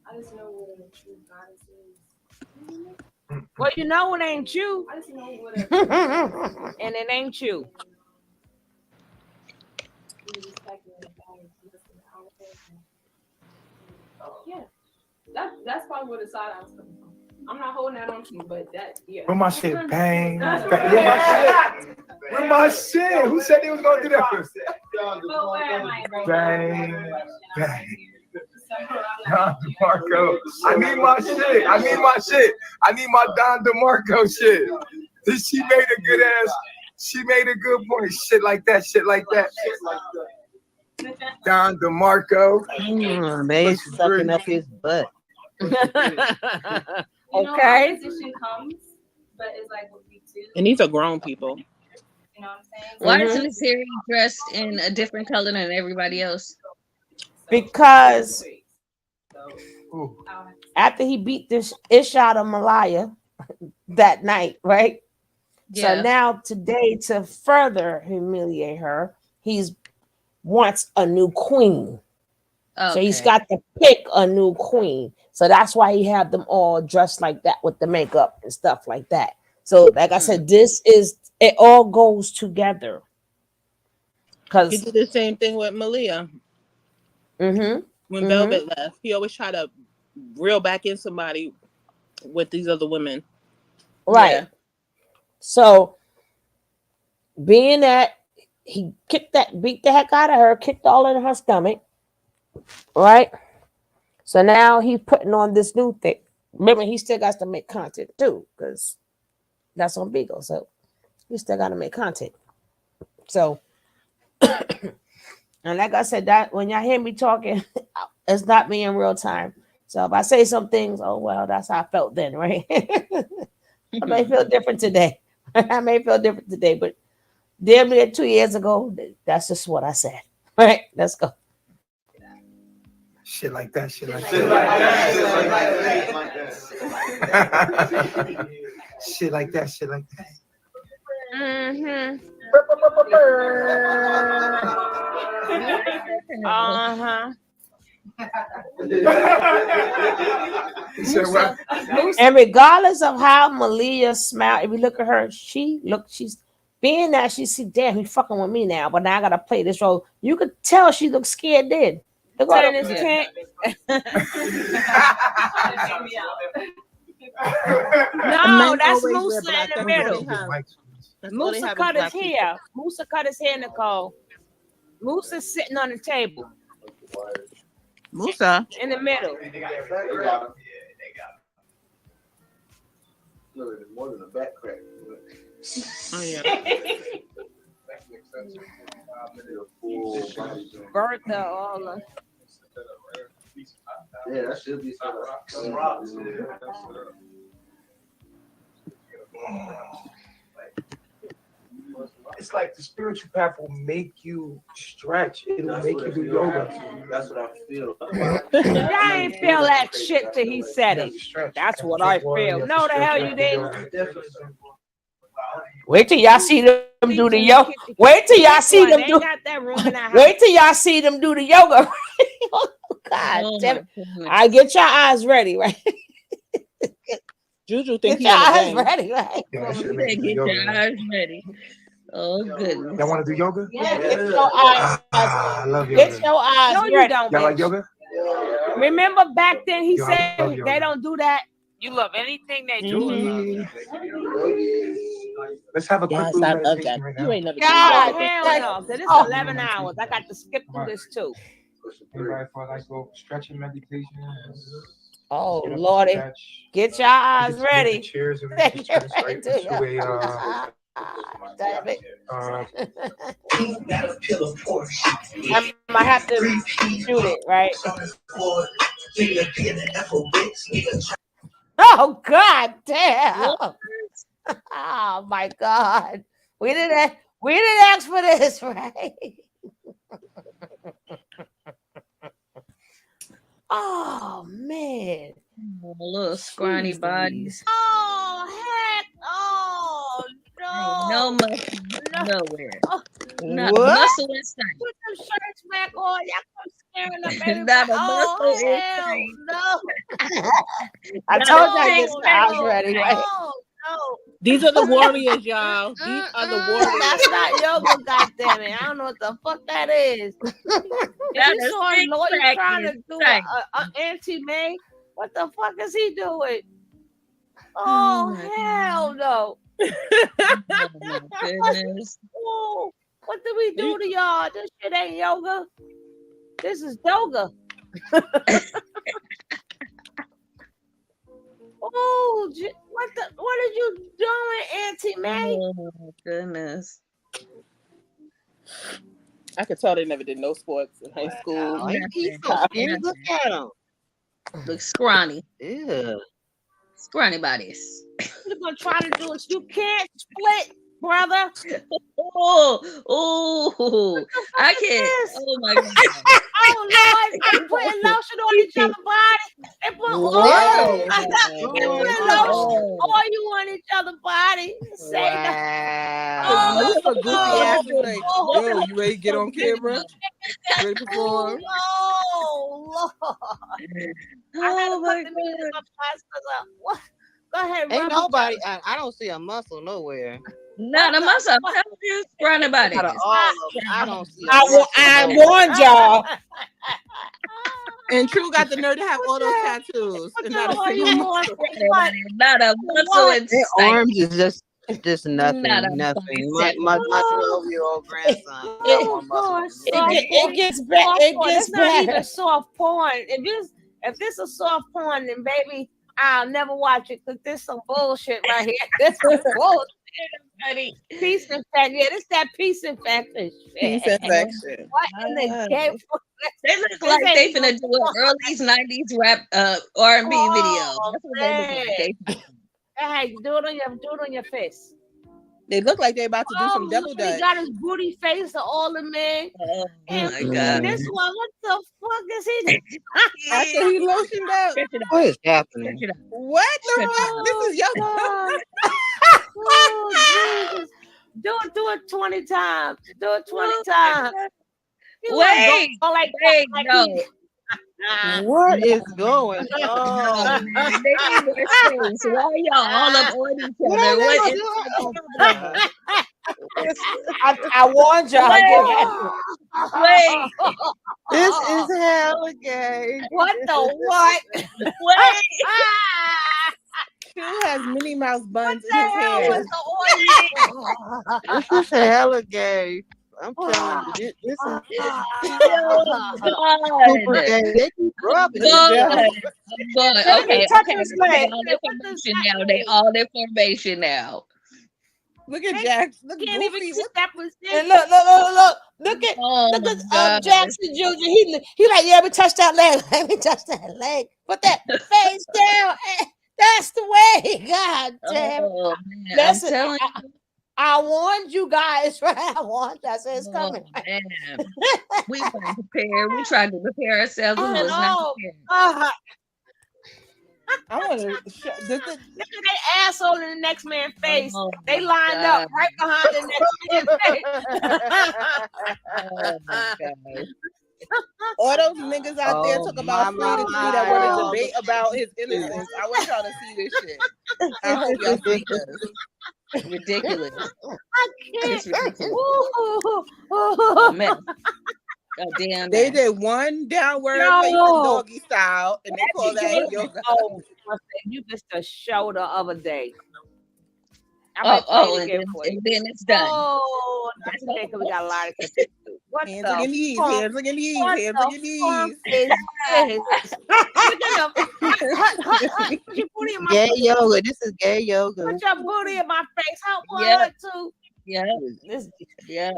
I just know what a true goddess is. well, you know it ain't you. I just know what a And it ain't you. yeah. That's probably where the side eye was coming from. I'm not holding that on to you, but that Where my shit? Bang. Bang. Where my shit? Where my shit? Who said they was gonna do that first? But where am I? Bang. Bang. Don DeMarco. I need my shit. I need my shit. I need my Don DeMarco shit. She made a good ass. She made a good point. Shit like that. Shit like that. Don DeMarco. They sucking up his butt. Okay. Opposition comes, but it's like what we do. And these are grown people. You know what I'm saying? Why isn't Nateri dressed in a different color than everybody else? Because after he beat this ish out of Malia that night, right? Yeah. So now today, to further humiliate her, he's wants a new queen. So he's got to pick a new queen. So that's why he had them all dressed like that with the makeup and stuff like that. So, like I said, it all goes together. He did the same thing with Malia. When Velvet left, he always tried to reel back in somebody with these other women. Right. Yeah. So, being that he beat the heck out of her, kicked all in her stomach, right? So now he's putting on this new thing. Remember, he still got to make content too, because that's on Beagle. So he still got to make content. So, and like I said, that when y'all hear me talking, it's not me in real time. So if I say some things, oh well, that's how I felt then, right? I may feel different today. But damn near 2 years ago, that's just what I said. All right, let's go. Shit like that. Shit like that. Shit like that. And regardless of how Malia smiled, if you look at her, she's being that she see, damn, he fucking with me now, but now I gotta play this role. You could tell she looked scared then. Look at this tent. No, that's Musa in the middle. Musa cut his hair. Musa cut his hair, Nicole. Musa's sitting on the table. Musa in the middle. More than a back crack. Oh yeah. Bertha, all of. Yeah, that should be set up. It's like the spiritual path will make you stretch. It'll make you do yoga. That's what I feel. I ain't feel that shit till he said it. That's what I feel. No, the hell you didn't. Wait till y'all see them do the yoga. Wait till y'all see them do. Wait till y'all see them do the yoga. God damn it! I get your eyes ready, right? Juju think get your eyes ready, right? Get your eyes ready. Oh goodness! Y'all want to do yoga? Yeah, get your eyes. I love yoga. Get your eyes. No, you don't. Y'all like yoga? Remember back then he said they don't do that. You love anything they do. Let's have a quick little meditation right now. You ain't never God, hell no. So this is 11 hours. I got to skip through this too. Anybody for like little stretching meditation? Oh Lordy, get your eyes ready. Cheers and right to a damn it. I have to shoot it, right? Oh God damn. Oh my God. We didn't ask for this, right? Oh man. Little scrawny bodies. Oh heck. Oh no. No muscle nowhere. Not What? a muscle in sight. Put them shirts back on. Y'all come scaring the baby. Not a muscle in hell sight. no. I told y'all to get your eyes ready, right? No. These are the warriors, y'all. These are the warriors. That's not yoga, goddammit. I don't know what the fuck that is. That You is saw six Lloyd pack trying to in do sight. Auntie May. What the fuck is he doing? Oh, hell no. Oh my goodness. Oh, what did we do to y'all? This shit ain't yoga. This is yoga. Oh, what are you doing, Auntie May? Oh my goodness. I could tell they never did no sports in high school. Oh, he's so skinny. Look at him. Look scrawny. Yeah. Scrawny bodies. You're gonna try to do it. You can't split, brother. Oh, I can't. Oh my God. Oh Lord, they putting lotion on each other's body. They put oil. They putting lotion, oil on each other's body. Say Musa goofy ass was like, yo, you ready to get on camera? Ready to perform? Oh Lord! I had to put the music up fast. What? Go ahead, Ain't Robert. nobody. I don't see a muscle nowhere. Not a muscle. I'm telling you, run about it. Out of all of them, I don't see a I muscle nowhere. warned y'all. And True got the nerve to have all those tattoos and not a single muscle. Not a muscle in Their sight. arms is just nothing. Not a Nothing. bicep. My 12-year-old grandson. Oh God! It gets better. It gets not even soft porn. If this is soft porn, then baby, I'll never watch it because this some bullshit right here. This is bullshit. Peace and fact. Yeah, this that peace and fact shit. Peace and faction. What in the game? They look like they finna do an early 90s rap R&B video. That's what they look like. Hey, do it on your face. They look like they about to do some double dutch. He got his booty face to all the men. Oh and my God. This one, what the fuck is he doing? I said he lotioned up. What is happening? What the fuck? This is your Oh, Jesus. Do it 20 times. Do it 20 times. Wait, no. What is going on? They need more space. Why y'all all up on each other? What is I warned y'all. Wait. This is hella gay. What the what? Wait. True has Minnie Mouse buns in his hair. This is hella gay. I'm telling you, this is super gay. They keep rubbing it. Okay. They all in formation now. Look at Jax. Look Can't even keep that position. And look. Look at Jackson Jr. He like, yeah, let me touch that leg. Let me touch that leg. Put that face down. That's the way. God damn. Oh, man. Listen, I warned you guys, right? I warned you. I said it's coming. Man. We tried to prepare ourselves. We was not prepared. I want to look at their asshole in the next man's face. They lined up right behind the next man's face. Oh my God. All those niggas out there talk about free to free that want to debate about his innocence. I want y'all to see this shit. I hope y'all see this. Ridiculous. I can't. It's ridiculous. A mess. Oh, damn. They did one downward facing doggy style, and they call that yoga. Oh, you missed a show the other day. And then it's done. Oh, that's okay, because we got a lot of content. Hands on your knees, hands on your knees, hands on your knees. Put your booty in my gay face. yoga. This is gay yoga. Put your booty in my face. How about it too? Yeah.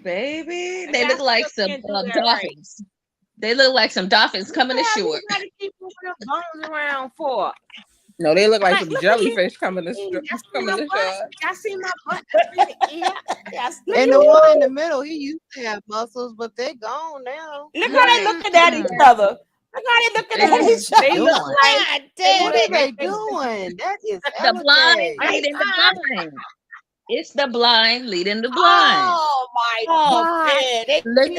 Baby, they look like some dolphins. Right. They look like some dolphins coming ashore. You gotta keep moving the bones around for. No, they look like some jellyfish coming to shore. I see my butt. And the one in the middle, he used to have muscles, but they're gone now. Look how they looking at each other. Look how they looking at each other. They look like, what are they doing? That is the blind leading the blind. It's the blind leading the blind. Oh my God!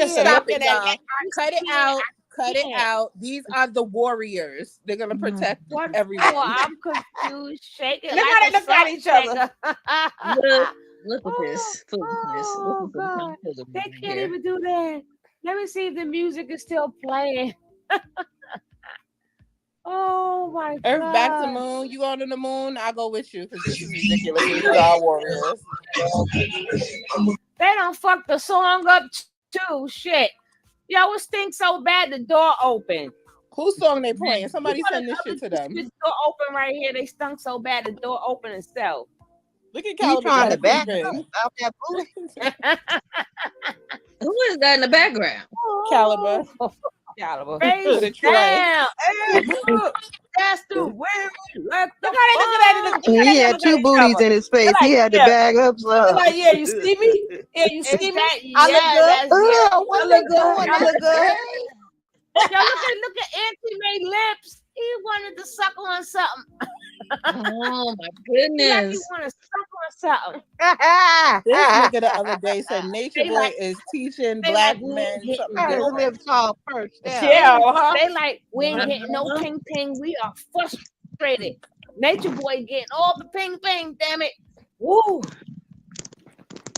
Stop it, y'all. Cut it out. Cut it out. These are the warriors. They're gonna protect everyone. I'm confused. Shaking. Look how they look at each other. Look at this foolishness. Oh, God. They can't even do that. Let me see if the music is still playing. Oh my God. Earth back to moon. You going to the moon? I'll go with you because this is ridiculous. These are our warriors. They don't fuck the song up too. Shit. Yo, it stinks so bad the door open. Whose song they playing? Somebody send this shit to them. This door open right here. They stunk so bad the door open itself. Look at Caliber. Trying to back out that booty. Who is that in the background? Caliber. Face down. That's the way we look at it. He had two booties in his face. He had to bag up some. Like, yeah, you see me? Yeah, you see me? I look good. What they doing? I look good. Yo, look at Auntie May lips. He wanted to suck on something. Oh my goodness. He wanted to suck something. This nigga the other day said Nature They Boy like- is teaching they black like, we ain't men getting something no- different. Lips all perched They, out. they like, we ain't getting no ping ping. We are frustrated. Nature Boy getting all the ping ping. Damn it! Woo!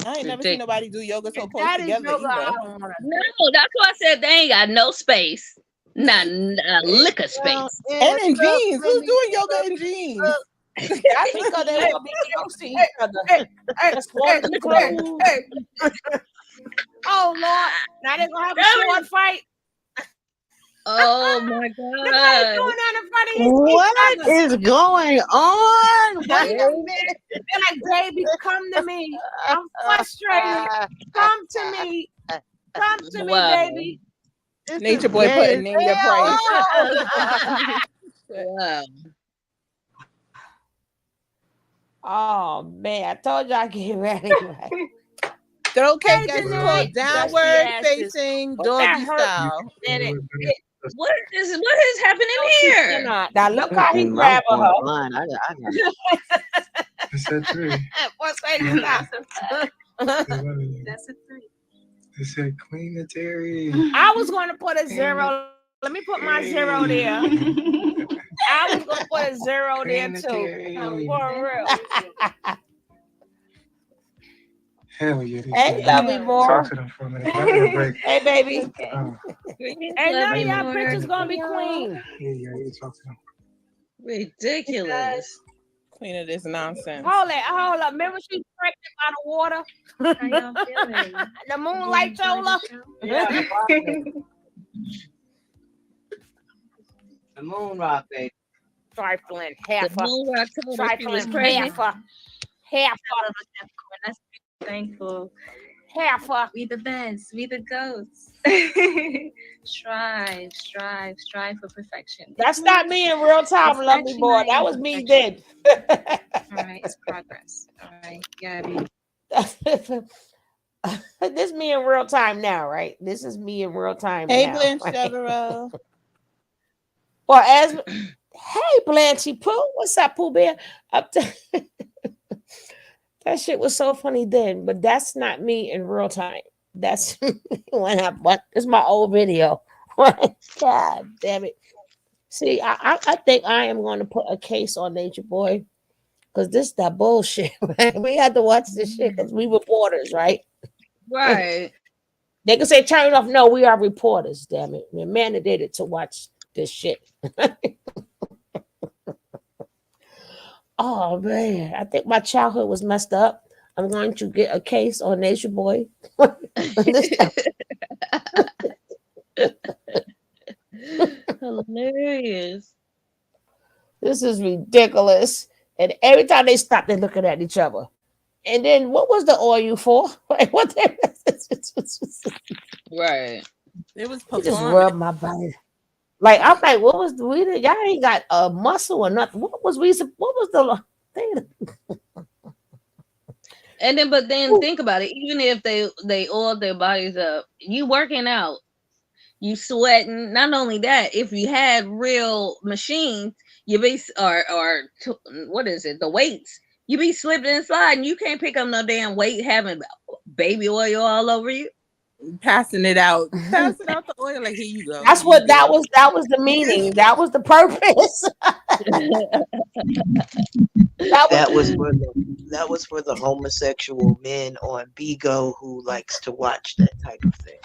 I ain't never seen nobody do yoga so close That is together yoga. I either. don't want to. No, that's why I said they ain't got no space. Not a lick of space. And in jeans. Who's doing yoga in jeans? That's because they want to be close to each other. That's one close. Oh Lord! Now they're gonna have a sword fight. Oh my Nobody's god! doing that in front of his What other. is going on? Wait a minute. They're like, baby, come to me. I'm frustrated. Come to me. Come to me, Wow. baby. Nature Boy putting in your price. Wow. Oh man, I told y'all get ready. Right? Throw cake Hey, as Janae. called downward Dusty asses. facing But that doggy hurt. style. Did it? What is happening No, she here? cannot. Now look how he I'm grabbed her. going blind. I got It's that three. What's that? That's a three. It said cleanatory. I was going to put a 0. Let me put my 0 there. I was going to put a 0 there too. For real. Hell yeah. Hey, lovely boy. Talk to them for a minute. I need a break. Hey, baby. Oh, Hey, none of y'all pictures gonna be clean. yeah, talk to them. Ridiculous. Clean of this nonsense. Hold up. Remember she pregnant by the water? How y'all feeling? The moonlight told her. the moon rock, baby. Trifling half The moon rock told her she was Trifling pregnant. half Thankful. half We the best. We the goats. strive for perfection. That's not me in real time, It's lovely actually boy. not That even was me perfection. then. All right, it's progress. All right, gotta be. This me in real time now, right? This is me in real time Hey, now. Blanche right? Devereaux. Well, hey, Blanchy Pooh, what's up, Pooh Bear? Up to that shit was so funny then, but that's not me in real time. That's when it's my old video. God damn it. See, I think I am going to put a case on Nature Boy because this that bullshit. Right? We had to watch this shit because we reporters, right? Right. They can say turn it off. No, we are reporters. Damn it, we're mandated to watch this shit. Oh man, I think my childhood was messed up. I'm going to get a case on Nature Boy. Hilarious. This is ridiculous. And every time they stop, they're looking at each other. And then what was the oil for? What Right. It was he just performance. rubbed my body. Like I'm like, what was y'all ain't got a muscle or nothing? What was the thing? And then, but then think about it. Even if they oil their bodies up, you working out, you sweating. Not only that, if you had real machines, you be what is it? The weights. You be slipping and sliding. You can't pick up no damn weight having baby oil all over you. Passing it out. Passing out the oil. Like, here you go. That's what that was the meaning. That was the purpose. That was for the homosexual men on Bigo who likes to watch that type of thing.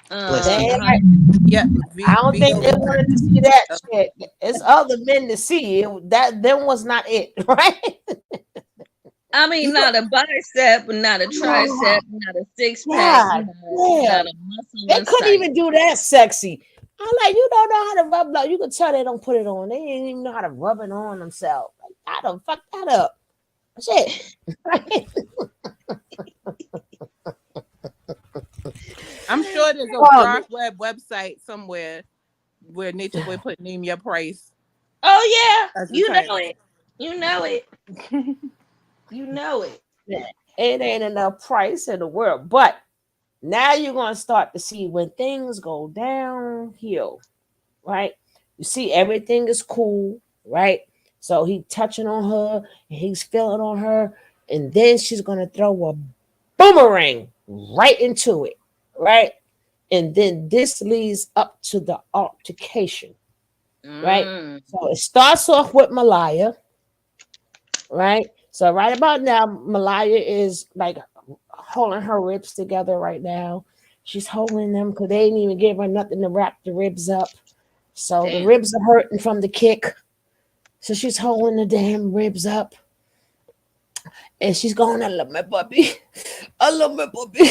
Yeah, I don't think they wanted to see that shit. It's other men to see it. That them was not it, right? I mean, not a bicep, not a tricep, not a six pack, God, not a muscle. They couldn't even do that sexy. I'm like, you don't know how to rub it. You can tell they don't put it on. They didn't even know how to rub it on themselves. Like, I don't fuck that up. Shit. I'm sure there's a dark web website somewhere where Nature Boy put name your price. Oh yeah, That's you the know title. it. You know it. You know it. It ain't enough price in the world. But now you're going to start to see when things go downhill, right? You see everything is cool, right? So he touching on her and he's feeling on her. and then she's gonna throw a boomerang right into it, right? And then this leads up to the altercation, right? So it starts off with Malia, right? So right about now, Malia is like holding her ribs together right now. She's holding them because they didn't even give her nothing to wrap the ribs up. So the ribs are hurting from the kick. So she's holding the damn ribs up. And she's going, I love my puppy. I love my puppy.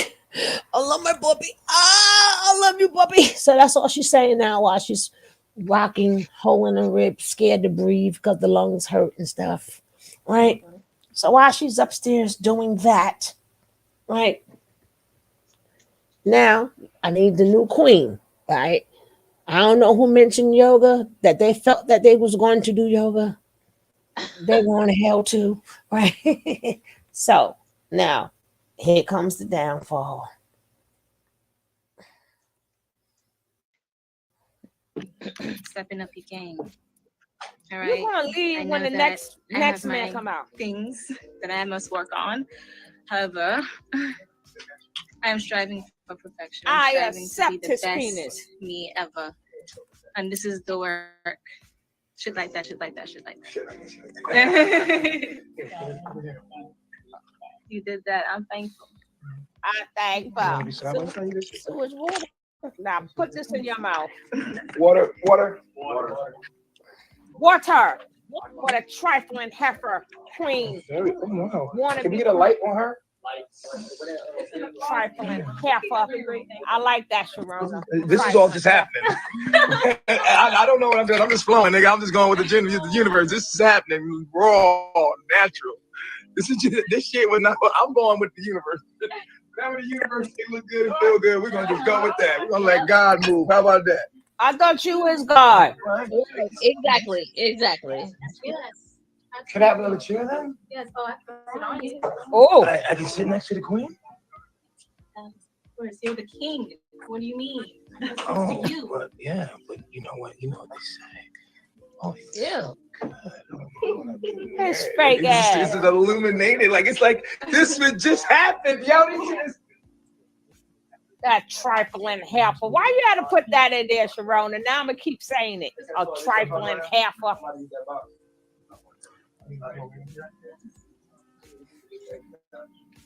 I love my puppy. Ah, I love you, puppy. So that's all she's saying now while she's rocking, holding her ribs, scared to breathe because the lungs hurt and stuff. Right? So while she's upstairs doing that, right? Now I need the new queen, right? I don't know who mentioned yoga, that they felt that they was going to do yoga. They're going to hell too, right? So now here comes the downfall. Stepping up your game. All You're right. gonna leave I when know the that next I man have come out. things that I must work on. However, I am striving for perfection. I'm I striving to accept be the his best penis. me ever. And this is the work. Shit like that, shit like that, shit like that. You did that. I'm thankful. I'm thankful. Sewage water. Now put this in your mouth. Water. Water. What a trifling heifer queen. Wow. Can we get a light on her? Trifling heifer. I like that, Sharona. This is all just happening. I don't know what I'm doing. I'm just flowing, nigga. I'm just going with the universe. This is happening raw, natural. This shit was not. I'm going with the universe. Whatever the universe think look good and feel good, we're gonna just go with that. We're gonna let God move. How about that? I thought you was God. Exactly. Yes. Can I have another chair then? Yes. Oh, I can sit on you. Oh. I can sit next to the queen? Of course, you're the king. What do you mean? Oh, You. but yeah, but you know what? You know what they say. Oh, yeah. It's fake This ass. is illuminated. Like it's like this would just happen. Yo, this is That trifling heifer. Why you had to put that in there, Sharona? Now I'm gonna keep saying it. A trifling heifer.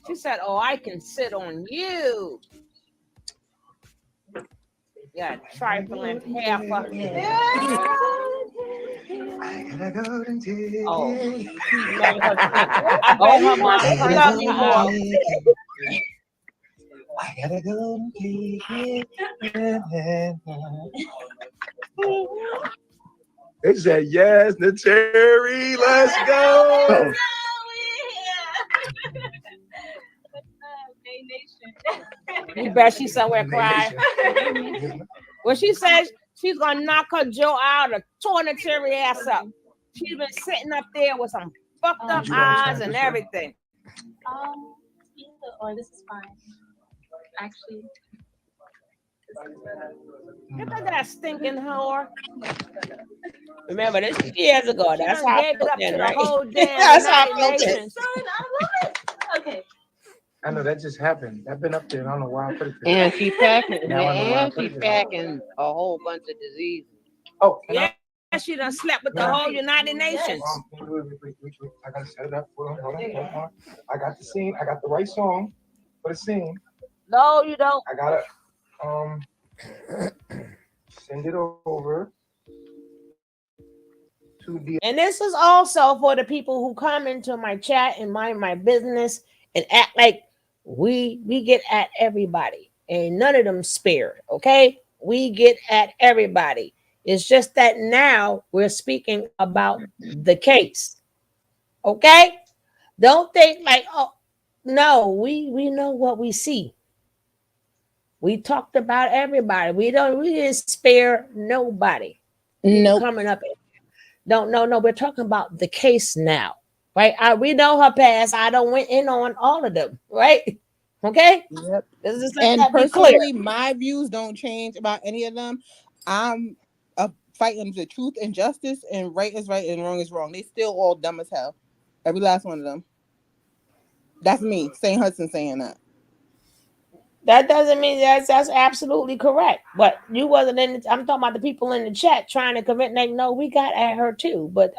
She said, "Oh, I can sit on you." Yeah, trifling heifer. Oh, I bet her mom cursed her out. I gotta go and take it. They said yes, the cherry. Let's go. You bet she's somewhere crying. Well, she says she's gonna knock her jaw out or torn her cherry ass up. She's been sitting up there with some fucked up eyes and everything. Either or this is fine. Actually, Look at that stinking whore. Remember this years ago. That's how I felt then, right? That's how I felt then. okay. I know that just happened. I've been up there. And I don't know why I put it there. And she's packing. Now I know why I And put she's it there. packing a whole bunch of diseases. Oh, Yeah, she done slept with the whole United Nations. Wait. I gotta set it up. Hold on. I got the scene. I got the right song for the scene. No, you don't. I gotta send it over to the. And this is also for the people who come into my chat and mind my business and act like we get at everybody. And none of them spared, okay? We get at everybody. It's just that now we're speaking about the case. Okay? Don't think like, oh, no, we know what we see. We talked about everybody. We didn't spare nobody. Nope. Coming up. No, we're talking about the case now. Right? We know her past. I don't went in on all of them, right? Okay? Yep. And personally, my views don't change about any of them. I'm fighting the truth and justice, and right is right and wrong is wrong. They still all dumb as hell. Every last one of them. That's me, St. Hudson, saying that. That doesn't mean that's absolutely correct. But you wasn't in. I'm talking about the people in the chat trying to convince. Like, no, we got at her too. But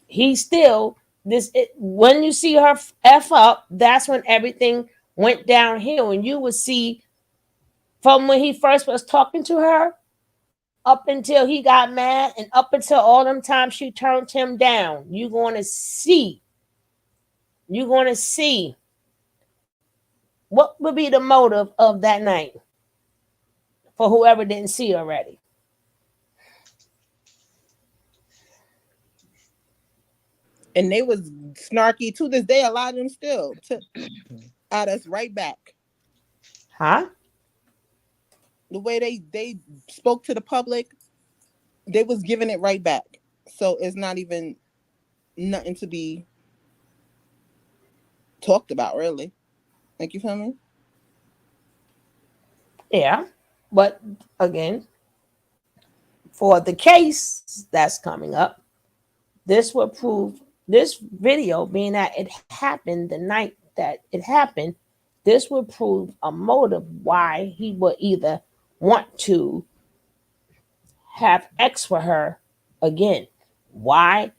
he still this. When you see her f up, that's when everything went downhill, and you would see from when he first was talking to her up until he got mad, and up until all them times she turned him down. You're gonna see. You're gonna see. What would be the motive of that night for whoever didn't see already? And they was snarky to this day. A lot of them still at us right back. Huh? The way they spoke to the public, they was giving it right back. So it's not even nothing to be talked about, really. Like, you feel me? Yeah, but again, for the case that's coming up, this will prove, this video being that it happened the night that it happened, this will prove a motive why he would either want to have X for her again. Why?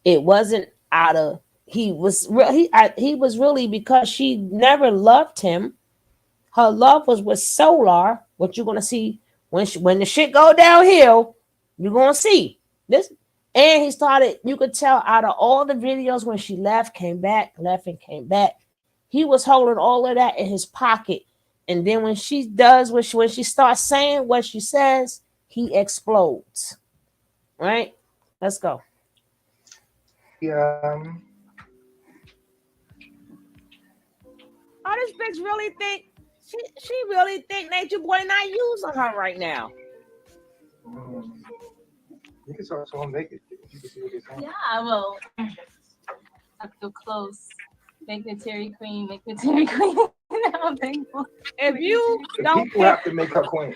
It wasn't out of he was really because she never loved him. Her love was with Solar. What you're gonna see when the shit go downhill, you're gonna see this. And he started. You could tell out of all the videos when she left, came back, left and came back. He was holding all of that in his pocket. And then when she does, when she starts saying what she says, he explodes. Right? Let's go. Oh, this bitch really think she really think Natureboy not using her right now. You can talk to him naked. Yeah, well, I feel close. Make the Terry Queen, make the Terry Queen. I'm thankful. If you don't, people have to make her queen.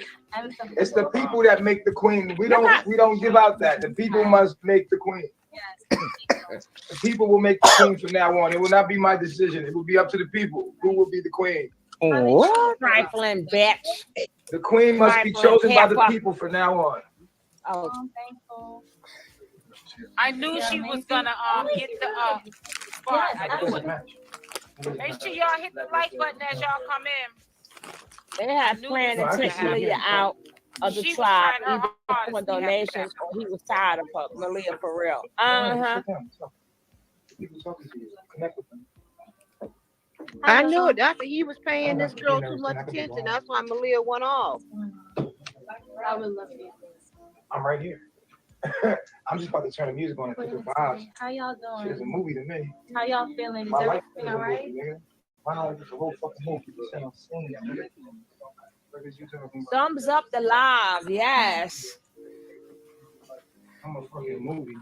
It's the people that make the queen. We don't give out that. The people must make the queen. Yes. The people will make the queen from now on. It will not be my decision. It will be up to the people who will be the queen. What? Trifling bitch. The queen must be chosen by the people from now on. Oh, I'm thankful. I knew she was gonna hit the spot. I knew it. Make sure y'all hit the like button as y'all come in. They had planned to take Malia out of the tribe, either for donations or he was tired of Malia for real. I knew it. After he was paying this girl too much attention, that's why Malia went off. I would love you. I'm right here. I'm just about to turn the music on and put the vibes. How y'all doing? Shit is a movie to me. How y'all feeling? Is My life everything is a all right? movie, nigga. Why not just a whole fucking movie? Thumbs up the live, yes. I'm a fucking movie.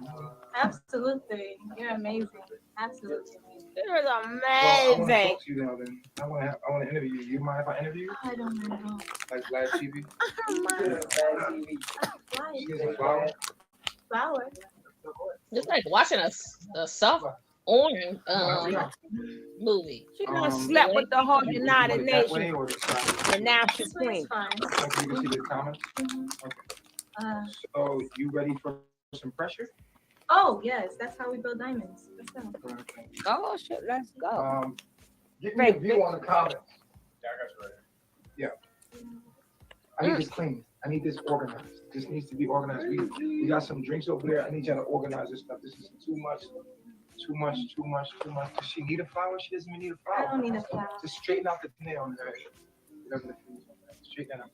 Absolutely. You're amazing. Absolutely. You're Well, I want to amazing. talk to you now, then. I want to interview you. You mind if I interview you? I don't know. Like live TV? Flower. It's like watching a soft orange movie. She done slept with the whole United Nations, and now she's queen. Okay, you can see the comments? Okay. So, you ready for some pressure? Oh, yes. That's how we build diamonds. Let's go. Okay. Oh, shit. Let's go. Give me a view on the comments. Yeah, I got you right here. Yeah. I need this clean. I need this organized. This needs to be organized. We got some drinks over there. I need y'all to organize this stuff. This is too much. Does she need a flower? She doesn't even need a flower. I don't need a flower. Just straighten out the nail there. Whatever the thing is. Straighten that out.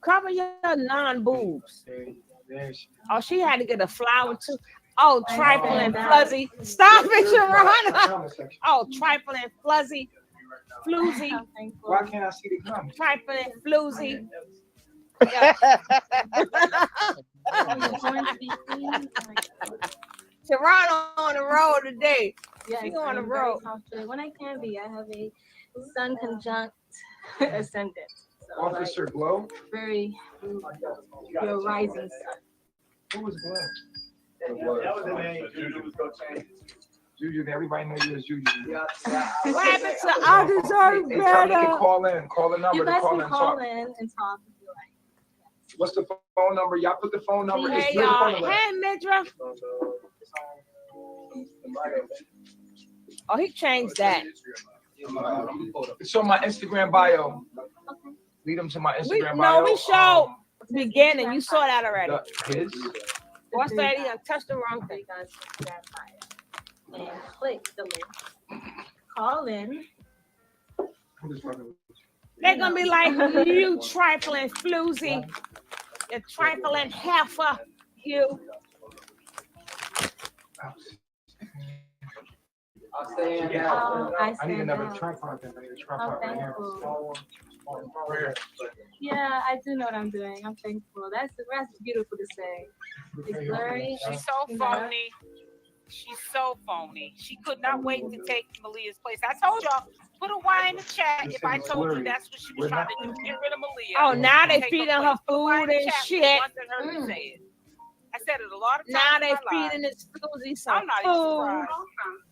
Cover your non-boobs. There she is. Oh, she had to get a flower too. Oh, trifling fuzzy. Stop it, Sharana. Oh, trifling fuzzy. Floozy. Why can't I see the comments? Trifling floozy. Toronto on the road today. Yes, She on the I'm very road. confident. When I can be, I have a sun conjunct ascendant. So Officer Glow? Very your rising sun. Who was Glow? Juju, everybody know you as Juju. What happened to I deserve Hey, tell them they better? can call in. Call the number You to guys call can in and call talk. in and talk if you like. What's the phone number? Y'all put the phone number. Hey, It's where the y'all. phone number. Hey, Midra. Oh, he changed that. It's on my Instagram bio. Lead them to my Instagram No, bio. we showed beginning. You saw that already. His? What's that? He touched the wrong thing. And click the link. Call in. They're gonna be like, you trifling floozy, you trifling heifer, you. I need another tripod. Yeah, I do know what I'm doing. I'm thankful. That's beautiful to say. It's blurry. She's so phony. She's so phony. She could not wait to take Malia's place. I told y'all, put a Y in the chat if I told you that's what she was trying to do. Get rid of Malia. Oh, now they feeding her food and shit. I said it a lot of times. Now they feeding this floozy some I'm not food. even surprised.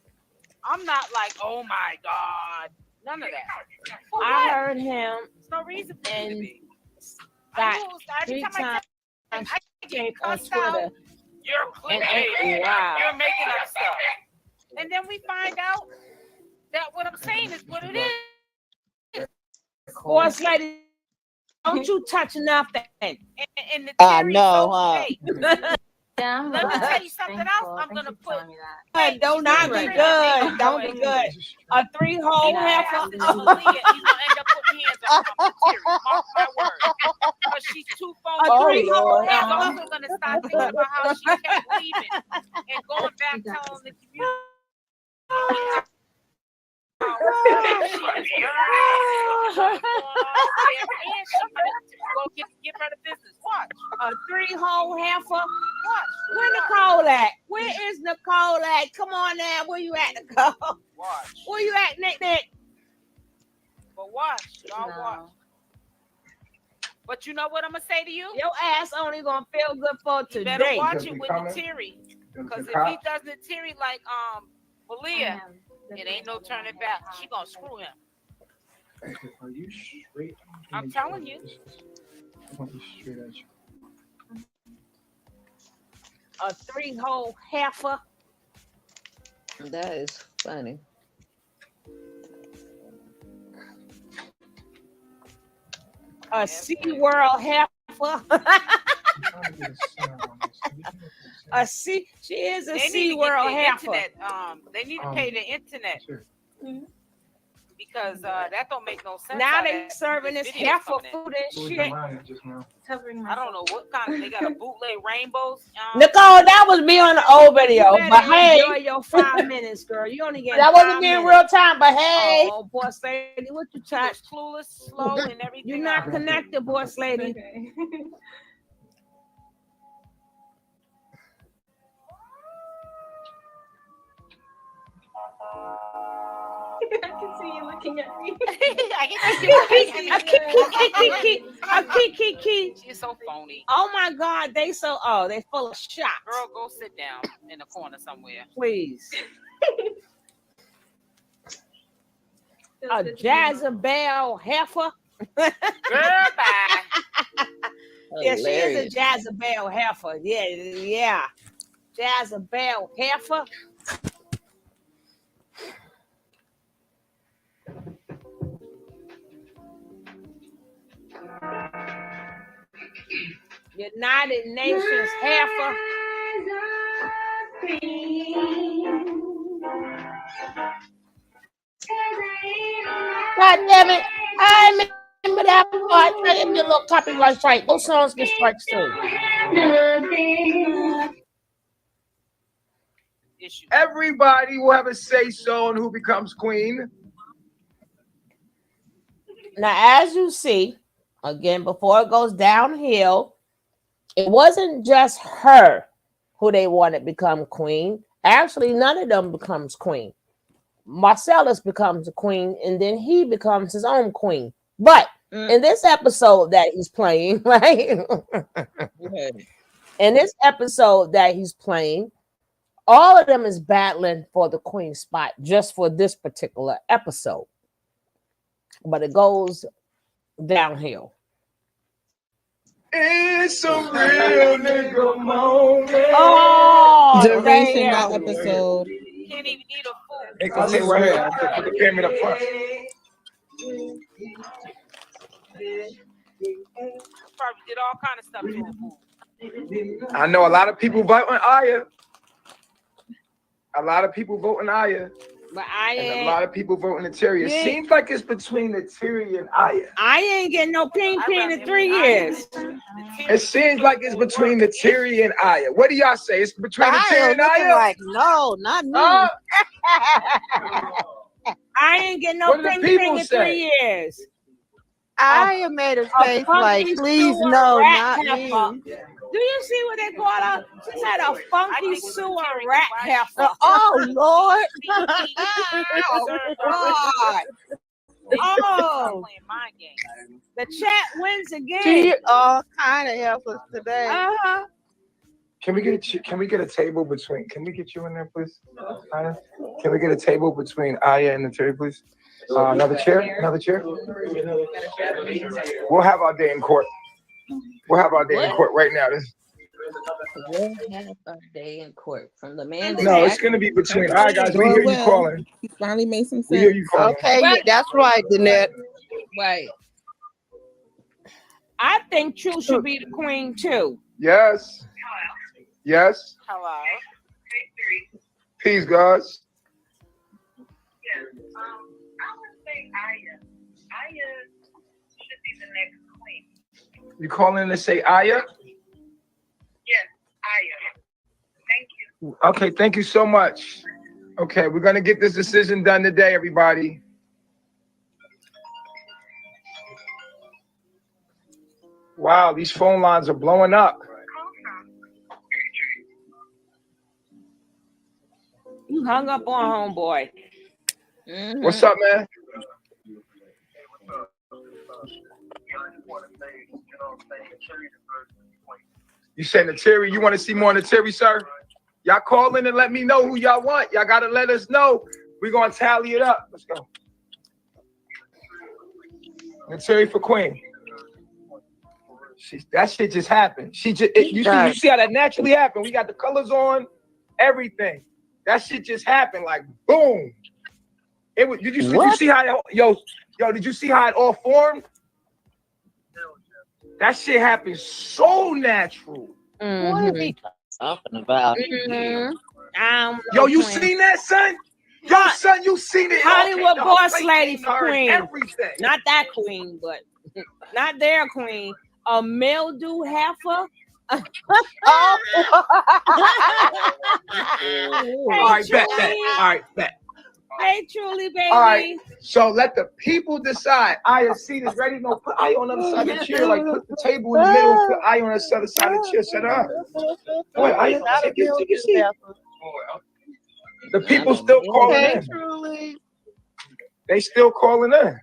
I'm not like, oh my God. None of that. I heard him. There's no reason for him to be. Every time I get cussed out, you're clickbait. Wow. You're making up stuff. And then we find out that what I'm saying is what it is. Boss lady, don't you touch nothing. And the I theory know, is so fake. Yeah, Let me tell you something else. I'm gonna put. Hey, Do not be good. Don't be good. A 3-hole heifer. He's gonna end up putting hands on the theory. Mark my word. But she's too phony. A 3-hole heifer. He's also gonna start thinking about how she kept leaving and going back telling the community. Give her the business. Watch. A 3-hole heifer. Watch. Where Nicole at? Where is Nicole at? Come on now. Where you at, Nicole? Watch. Where you at, Nick? But watch. Y'all watch. But you know what I'm gonna say to you? Your ass only gonna feel good for today. You better watch it with the Terry. Because if he does the Terry like Malia, it ain't no turning back. She gonna screw him. Are you straight? I'm telling you. A 3-hole heifer. That is funny. A SeaWorld heifer. She is a SeaWorld heifer. They need to pay the internet. Because that don't make no sense. Now they serving this heifer food and shit. I don't know what kind. They got a bootleg rainbows. Nicole, that was me on the old video. But hey, enjoy your 5 minutes, girl. You only get that wasn't me in real time. But hey, oh, boss lady, what you touch? Clueless, slow, and everything. You're not connected, boss lady. Okay. I can see you looking at me. She's so phony. Oh my God, they full of shots. Girl, go sit down in the corner somewhere, please. A Jezebel heifer. Girl, bye. Yeah, she is a Jezebel heifer. Yeah. Jezebel heifer. United Nations heifer. God damn it. I remember that part. I didn't get a little copyright strike. Those songs get strikes too. Everybody will have a say-so on who becomes queen. Now, as you see, again, before it goes downhill, it wasn't just her who they wanted to become queen. Actually, none of them becomes queen. Marcellus becomes a queen, and then he becomes his own queen. But in this episode that he's playing, right? In this episode that he's playing, All of them is battling for the queen spot just for this particular episode. But it goes downhill. It's a real nigga moment. Oh, Duration damn. that episode. Can't even eat a food. Hey, I'll take it right here. Put the pyramid up front. Probably did all kind of stuff to her food. I know a lot of people voting Aya. A lot of people voting Aya. But I And a ain't. lot of people voting Nateri. It Yeah. seems like it's between Nateri and Aya. I ain't getting no ping in 3 years. It seems like it's between Nateri and Aya. What do y'all say? It's between Nateri and looking Aya? like, no, not me. I ain't getting no What do the ping people in say? 3 years. I made a face like, funky please, sewer no, rat not me. heifer. Do you see what they call her? She said a funky sewer rat heifer. Oh, Lord. Oh, God. Oh, the chat wins She again. all kind of help us today. Uh-huh. Can we get a table between? Can we get you in there, please? Aya? Can we get a table between Aya and Nateri, please? Another chair? Another chair? We'll have our day in court. We'll have our day in court right now. We'll have our day in court from the man. No, it's gonna be between. All right, guys, we hear you calling. He finally made some sense. We hear you calling. Okay, that's right, Danette. Right. I think True should be the queen too. Yes. Yes. Hello. Peace, guys. Yes. I would say Aya. Aya should be the next queen. You calling to say Aya? Yes, Aya. Thank you. Okay, thank you so much. Okay, we're gonna get this decision done today, everybody. Wow, these phone lines are blowing up. You hung up on homeboy. What's up, man? You said Nateri, you want to see more Nateri, sir? Y'all call in and let me know who y'all want. Y'all gotta let us know. We're gonna tally it up. Let's go. Nateri for queen. That shit just happened. You see how that naturally happened. We got the colors on, everything. That shit just happened, like boom. It was. Did you see how yo? Did you see how it all formed? That shit happened so natural. What is he talking about? Yo, you seen that, son? Yo, son, you seen it? Hollywood Okay, boss the lady for heard queen. everything. Not that queen, but not their queen. A mildew heifer. All right, bet. All right, bet. Hey, Truly, baby. All right, so let the people decide. Aya, seat is ready. No, put Aya on the other side of the chair. Like, put the table in the middle. Put Aya on the other side of the chair. Set her up. Wait, Aya, take your seat. The people still calling in. Truly. They still calling in.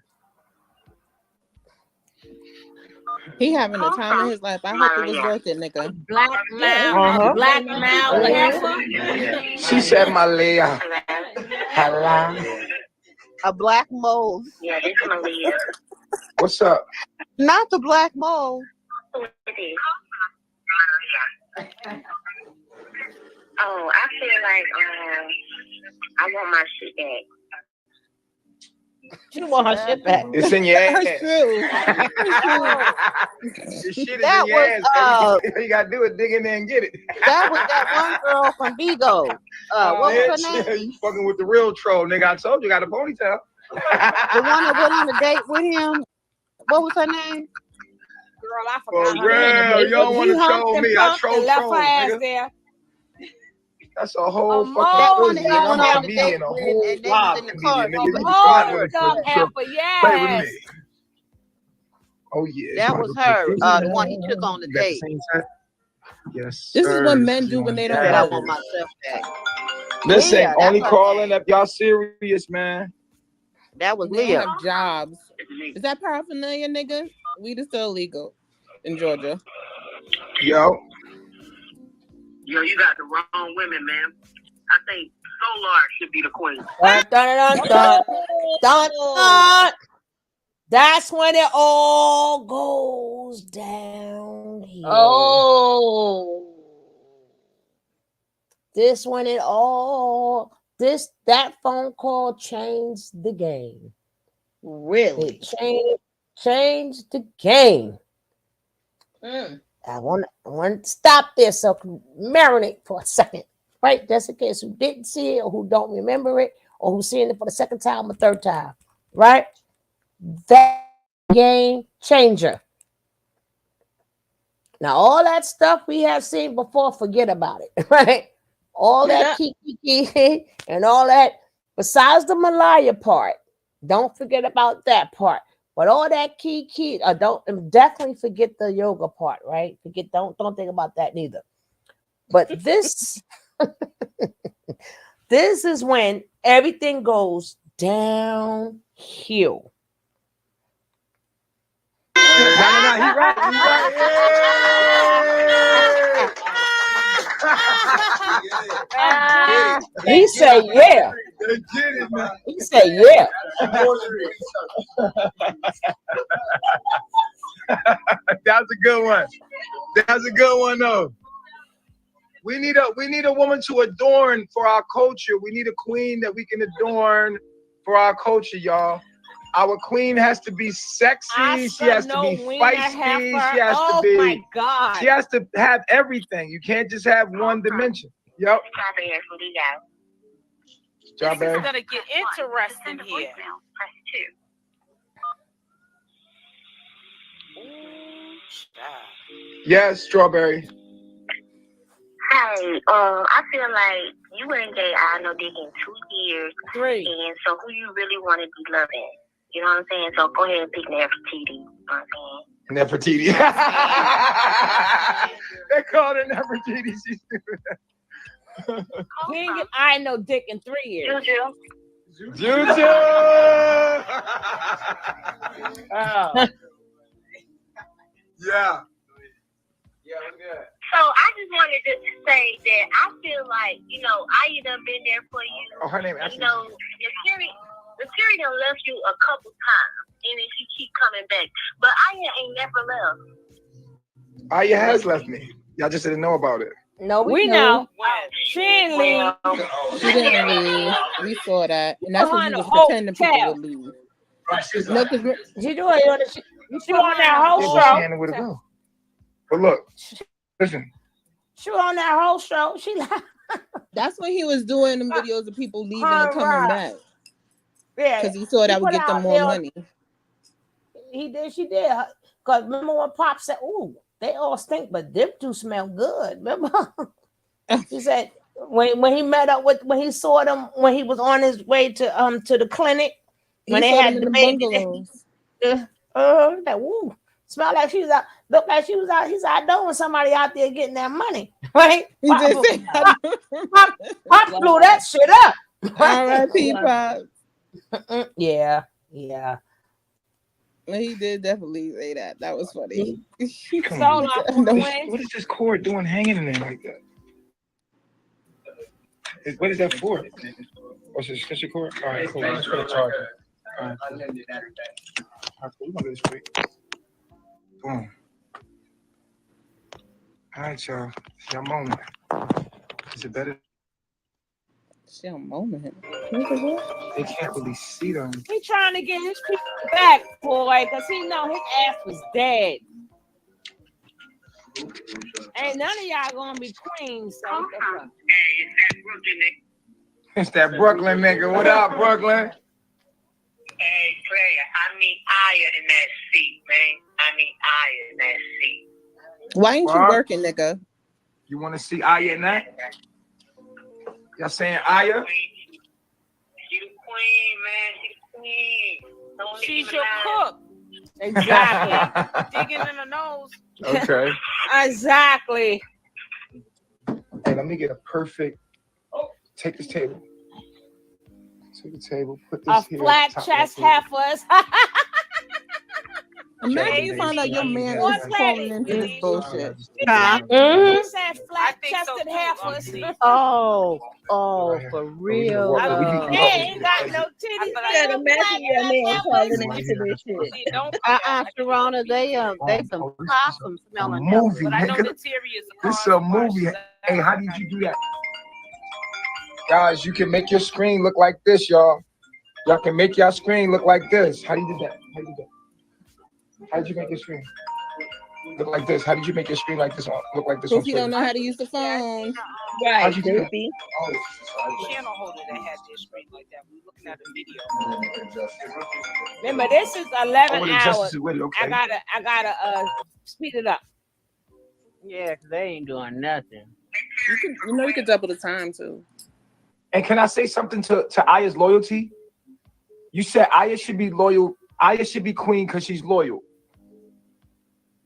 He having a time in his life. I hope it was worth it, nigga. Black Mal, Black Mal, heifer. She said, Malia. Hello. A black mold. Yeah, it's Malia. What's up? Not the black mold. Oh, I feel like I want my shit back. She want her shit back. It's in your ass. That's true. Your shit is That in your was, ass. Baby. You gotta do it, dig in there and get it. That was that one girl from Vigo. What was her name? You fucking with the real troll, nigga. I told you, got a ponytail. The one that went on a date with him. What was her name? Girl, I For forgot her name. real, you don't want to troll me. I troll left trolls, her ass nigga. there. That's a whole fucking That one thing, that he nigga. went I'm on a the comedian, date a with, whole and they was live in the comedian, car. nigga. You can Oh, fly with dog a heifer, play with yes. me. Oh yeah. That was her, the one he took on the You got the date. same set? Yes. This is sir. what men do when they don't I work. want myself back. Listen, Yeah, that's only her calling name. if y'all serious, man. That was We don't Leah. have jobs. Is that paraphernalia, nigga? Weed is still illegal in Georgia. Yo. Yo, you got the wrong women, man. I think Solar should be the queen. Dun, dun, dun, dun, dun, dun. That's when it all goes downhill. Oh. This when it all that phone call changed the game. Really? It changed the game. Mm. I want to stop this so I can marinate for a second, right? Just in case who didn't see it or who don't remember it or who's seeing it for the second time or third time, right? That game changer. Now, all that stuff we have seen before, forget about it, right? All that kiki and all that, besides the Malia part, don't forget about that part. But all that kiki, don't definitely forget the yoga part, right? Don't think about that neither. But this, this is when everything goes downhill. He said, yeah. He said, yeah. That's a good one. That's a good one, though. We need a woman to adorn for our culture. We need a queen that we can adorn for our culture, y'all. Our queen has to be sexy. She has to be feisty. She has to be. My God. She has to have everything. You can't just have one dimension. Yep. Strawberry. This is gonna get interesting here. Yes, Strawberry. Hey, I feel like you ain't gay eye no dick in 2 years. 3. And so who you really want to be loving? You know what I'm saying? So go ahead and pick Nefertiti. You know what I'm saying? Nefertiti. They called her Nefertiti. She's stupid. He ain't get eye no dick in 3 years. Juju. Oh. Yeah. So I just wanted to say that I feel like, you know, I done been there for you. Oh, her name You know, the Siri done left you a couple times, and then she keep coming back. But Aya ain't never left. Aya has left me. Y'all just didn't know about it. No, we know. She ain't leave. She didn't leave. We saw that, and that's what he was pretending people would leave. No, because she doing it. She on that whole Yeah, show. she ain't know where to go. But look, listen. She on that whole show. She like. That's when he was doing them videos of people leaving and coming back. Yeah, because he thought that would get them more money. He did. She did. Because remember when Pop said, "Ooh, they all stink, but them two smell good." Remember? He said when he met up with when he saw them when he was on his way to the clinic when they had the baby. That woo. Smell like she was out. Look like she was out. He's out doing somebody out there getting that money, right? He did say Pop blew that shit up. R.I.P. Pop. Yeah. He did definitely say that. That was funny. What is this cord doing hanging in there like that? What is that for? What's this extension cord? All right, cool. Let's put a charger. All right, cool. We're gonna do this quick. Boom. All right, y'all. It's your moment. Is it better? It's your moment. They can't really see them. He trying to get his people back, boy, because he know his ass was dead. Ain't none of y'all gonna be queens. So It's that Brooklyn nigga. What up, Brooklyn? Hey, player, I need Aya in that seat, man. I need Aya in that seat. Why ain't you working, nigga? You want to see Aya in that? Y'all saying Aya? She the queen, man. She the queen. Don't she's your cook. Exactly. Digging in the nose. Okay. Exactly. Hey, let me get a perfect. Take this table. Take the table. Put this a flat chest heifers. Imagine you find out your man is falling into this bullshit. He said flat chested heifers. Oh. Oh, Right for here. We need to real. walk. We need to ain't got no titties. You gotta imagine your man calling into this shit. Don't Sharona, they some possum a smelling movie, but I know nigga. the Terry is a This is a movie. Hey, how did you do that? Guys, you can make your screen look like this, y'all. Y'all can make your screen look like this. How do you do that? How do you do that? How did you make your screen look like this? How did you make your screen like this look like this on Because he don't Twitter? know how to use the phone. Right, How'd you do that? goofy. channel holder that had this screen like that. We looking at the video. Remember, this is 11 Oh, the hours. justice is with it, okay. I gotta speed it up. Yeah, 'cause they ain't doing nothing. You can double the time too. And can I say something to Aya's loyalty? You said Aya should be loyal. Aya should be queen because she's loyal.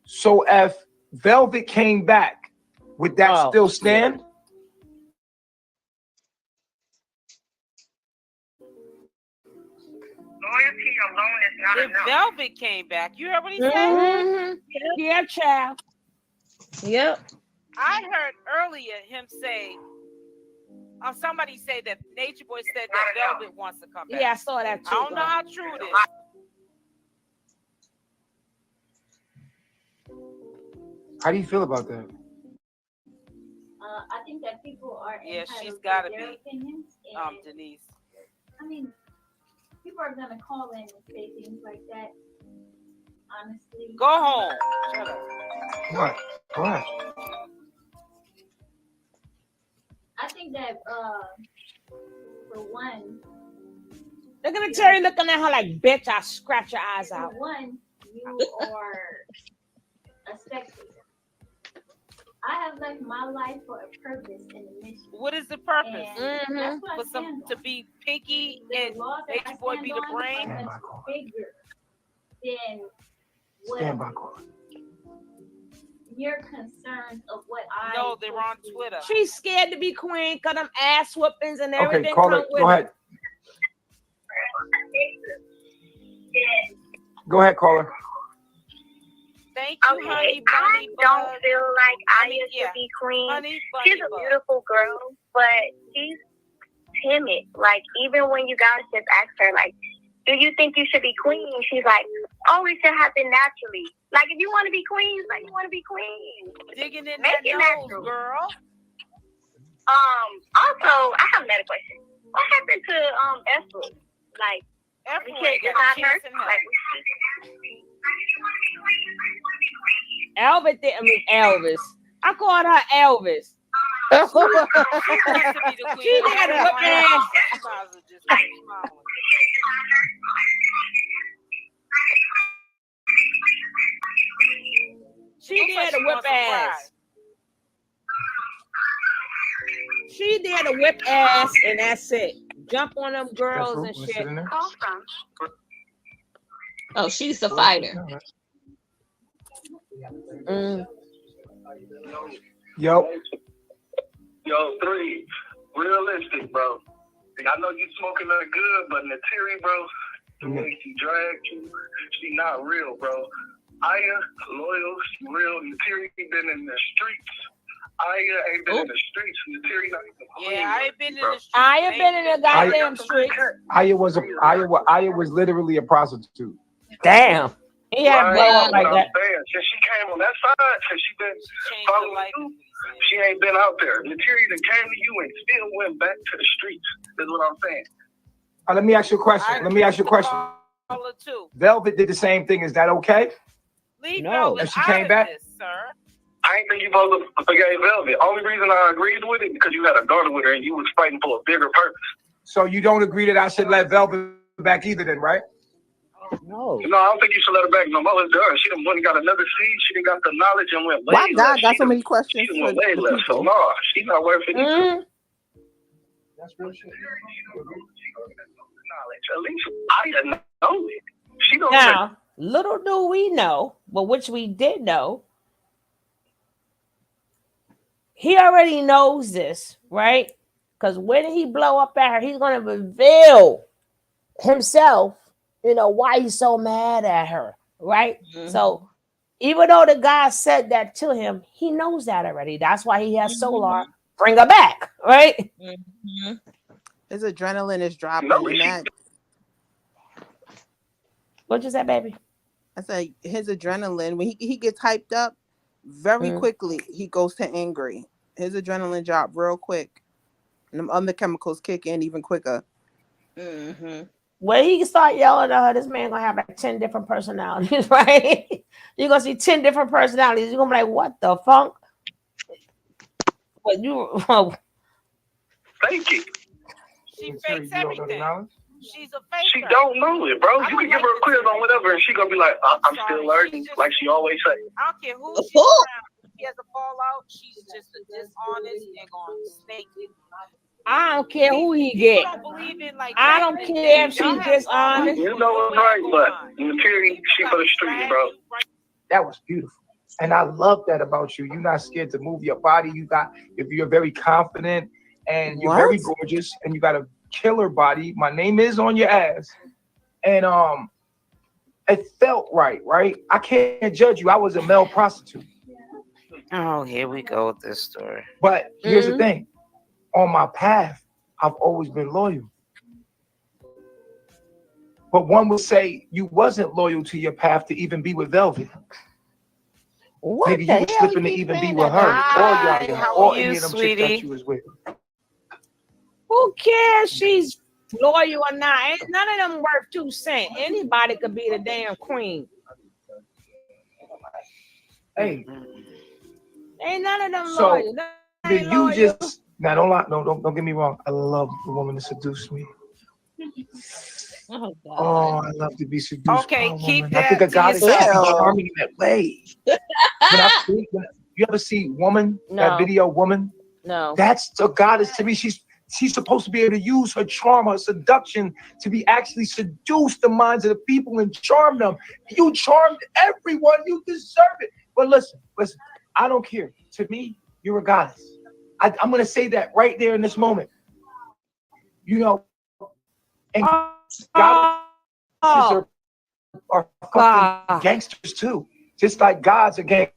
So if Velvet came back, would that still stand? Loyalty alone is not If enough. Velvet came back, you heard what he said? Mm-hmm. Yeah, child. Yep. I heard earlier him say, somebody say that Nature Boy said that Velvet wants to come back. Yeah, I saw that too. I don't know how true it is. How do you feel about that? I think that people are she's gotta their be. opinions. Denise. I mean, people are gonna call in and say things like that. Honestly. Go home. Shut up. What? What? I think that for one, Look at the Terry looking at her like, bitch, I'll scratch your eyes out. for one, you are a spectator. I have left my life for a purpose and a mission. What is the purpose? And that's what I For some stand to on. be Pinky The and law that I Nature Boy stand be the on brain? is much bigger than what Stand by, Carla. your concerns of what I No, they're on Twitter. She's scared to be queen because them ass whoopings and Okay, everything Carla, come with go it. ahead. Go ahead, Carla. Thank you, Okay, honey I bunny don't bug. feel like Aya yeah. should be queen. Honey bunny She's a bug. beautiful girl, but she's timid. Like, even when you guys just ask her, like, do you think you should be queen? She's like, oh, it should happen naturally. Like, if you want to be queen, like, you want to be queen. Digging in Make that it nose, natural. girl. Also, I have another question. What happened to Esther? Like, Everyone we can't got decide a her? chance in hell. Like, Elvis didn't mean Elvis. I called her Elvis. She had a whip ass. She did a whip ass. She did a whip ass, and that's it. Jump on them girls and shit. Oh, she's a fighter. Yo. Yo, 3, realistic, bro. I know you smoking her good, but Nateri, bro, the way she dragged you, she not real, bro. Aya, loyal, she real. Nateri been in the streets. Aya ain't been in the streets. Nateri not even I ain't been in the streets. I ain't been in the goddamn streets. Aya was literally a prostitute. Damn. He had to blow up like that. Since she came on that side, since she been following you, she ain't been out there. Nateri that came to you and still went back to the streets. That's what I'm saying. Let me ask you a question. Velvet did the same thing. Is that okay? No. If she came back? I ain't think you supposed to forgave Velvet. Only reason I agreed with it because you had a daughter with her and you was fighting for a bigger purpose. So you don't agree that I should let Velvet back either then, right? No. No, I don't think you should let her back no more. It's done. She done went and got another seed. She done got the knowledge and went way Why God left. got so many questions She for done went way the left. So people? no, she's not worth it. That's real shit. At least I know it. She don't Now, little do we know, but which we did know, he already knows this, right? Because when he blow up at her, he's going to reveal himself, why he's so mad at her, right? Mm-hmm. So even though the guy said that to him, he knows that already. That's why he has Solar bring her back, right? Mm-hmm. His adrenaline is dropping, No, and that. What you said, baby? I said his adrenaline when he gets hyped up, very quickly he goes to angry. His adrenaline drop real quick, and them other chemicals kick in even quicker. Mm-hmm. When he start yelling at her, this man gonna have like 10 different personalities, right? You're gonna see 10 different personalities. You're gonna be like, what the fuck? What you Thank you. She fakes everything. She's a faker. She don't know it, bro. You can give her a quiz on whatever, and she gonna be like, I'm still learning, like she always say. I don't care who she's around. If she has a fallout, she's just a dishonest and gonna snake it. I don't care who he get. I don't care if she's dishonest. You know it's right, but material, she for the street, bro. That was beautiful. And I love that about you. You're not scared to move your body. You're very confident and you're very gorgeous and you got a killer body. My name is on your ass. And it felt right? I can't judge you. I was a male prostitute. Oh, here we go with this story. But here's the thing. On my path, I've always been loyal. But one would say you wasn't loyal to your path to even be with Velvet. What Nigga, you were slipping to even be with her. Or any of them chicks that you was with. Who cares? She's loyal or not? Ain't none of them worth 2 cents. Anybody could be the damn queen. Hey. Ain't none of them loyal. Then you just now don't get me wrong. I love the woman to seduce me. Oh, I love to be seduced. Okay, keep that. I think a goddess is charming in that way. You ever see Woman? No. That video, Woman? No. That's the goddess to me. She's supposed to be able to use her charm, her seduction to be actually seduce the minds of the people and charm them. You charmed everyone. You deserve it. But listen. I don't care. To me, you're a goddess. I'm going to say that right there in this moment. You know, and goddesses are fucking gangsters too. Just like God's a gangster,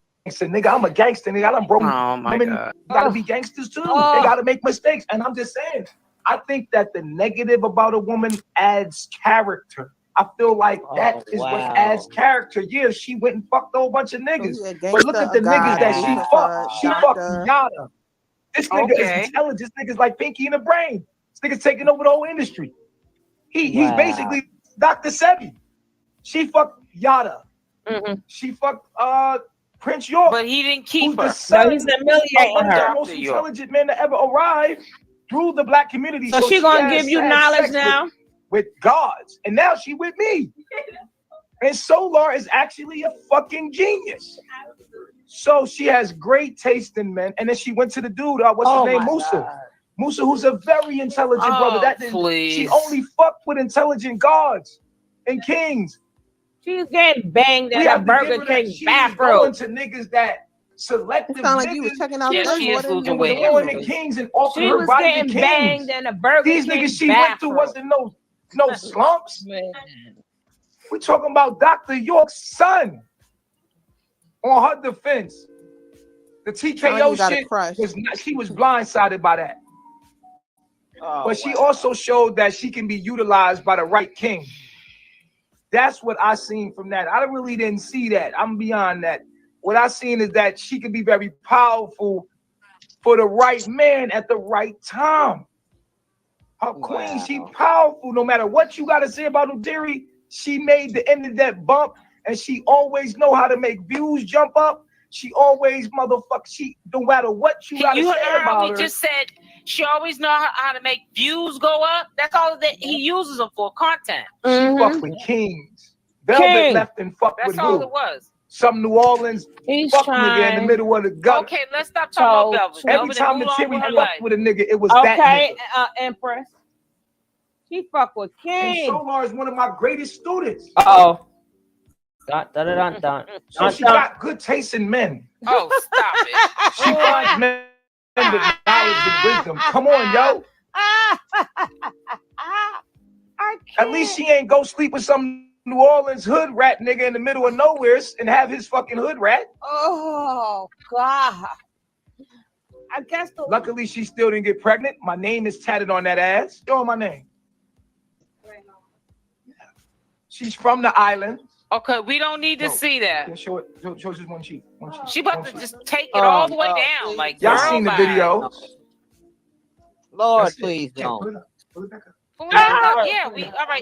nigga. I'm a gangster, nigga. I done broke women. God. Gotta be gangsters too. They gotta make mistakes. And I'm just saying, I think that the negative about a woman adds character. I feel like that is what adds character. Yeah, she went and fucked a whole bunch of niggas. But look at the niggas that she fucked. She fucked Yada. This nigga is intelligent. This nigga's like Pinky in the brain. This nigga's taking over the whole industry. He's basically Dr. Sebi. She fucked Yada. She fucked Prince York. But he didn't keep her. He's humiliating her. The most intelligent man to ever arrive through the black community. So she gonna give you knowledge now? With gods. And now she with me. And Solar is actually a fucking genius. So she has great taste in men. And then she went to the dude, what's his name? Musa. God. Musa, who's a very intelligent brother. She only fucked with intelligent gods and kings. She's getting banged in a Burger King bathroom. Going to niggas that selective sound like you was checking out and was going to kings and offering her body to kings. She was getting banged in a Burger King These niggas she went through wasn't no slumps. We're talking about Dr. York's son. On her defense, the TKO shit she was blindsided by that. But she also showed that she can be utilized by the right king. That's what I seen from that. I really didn't see that. I'm beyond that. What I seen is that she can be very powerful for the right man at the right time. Her queen, she powerful. No matter what you got to say about Udiri, she made the end of that bump, and she always know how to make views jump up. She always no matter what you got to say about her. Just said she always know how to make views go up. That's all that he uses them for, content. She fucked with kings. Velvet left and fucked with who? That's all it was. Some New Orleans fuck nigga in the middle of the gut. Okay, let's stop talking about Velvet. Every time the Terry fucked with a nigga, it was that nigga. Empress. She fuck with King. And Solar is one of my greatest students. Dun, dun, dun, dun. So she got good taste in men. Oh, stop it. She finds men with knowledge and wisdom. Come on, yo. At least she ain't go sleep with some New Orleans hood rat nigga in the middle of nowhere and have his fucking hood rat. Oh, God. I guess Luckily, she still didn't get pregnant. My name is tatted on that ass. Show her my name. She's from the island. Okay, we don't need to see that. Yeah, show it. Show just one cheek. She about to just take it all the way down. Like, y'all girl, seen the bye. video? Lord, please don't. Yeah, we all right.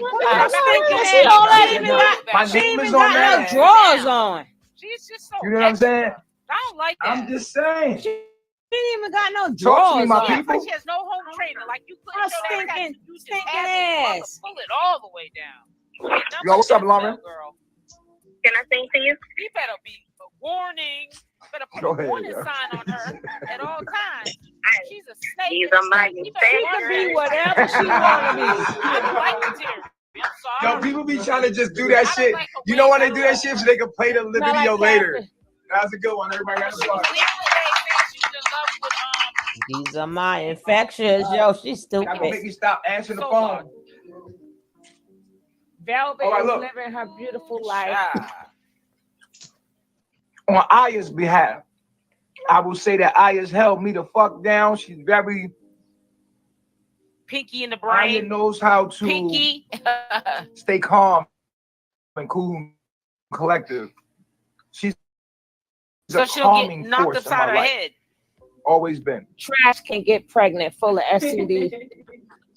My name is on got that. no drawers on. She's just so. You know what I'm saying? I don't like that. I'm just saying. She ain't even got no Talk to drawers me, my on. people. She has no home training. Like you couldn't Her show that stinking ass. ass. Pull it all the way down. Yo, what's up, Lauren? Girl. Can I sing to you? You better be a warning. Better put Go a ahead, warning yo. sign on her at all times. She's a snake. She's a mighty She can be whatever she want to be. I don't like the Terry. I'm sorry. Yo, people be trying to just do that shit. You know why they do that shit? So they can play the video later. That's a good one. Everybody got a fuck. These are my infections, yo. She's That gonna make stupid. me stop answering the phone. Velvet All right, is look. living her beautiful life. On Aya's behalf, I will say that Aya's held me the fuck down. She's very Pinky in the Aya brain. knows how to Pinky. stay calm and cool and collective. She's So a she'll calming get knocked force in upside my her life. head. Always been. Trash can get pregnant full of STD.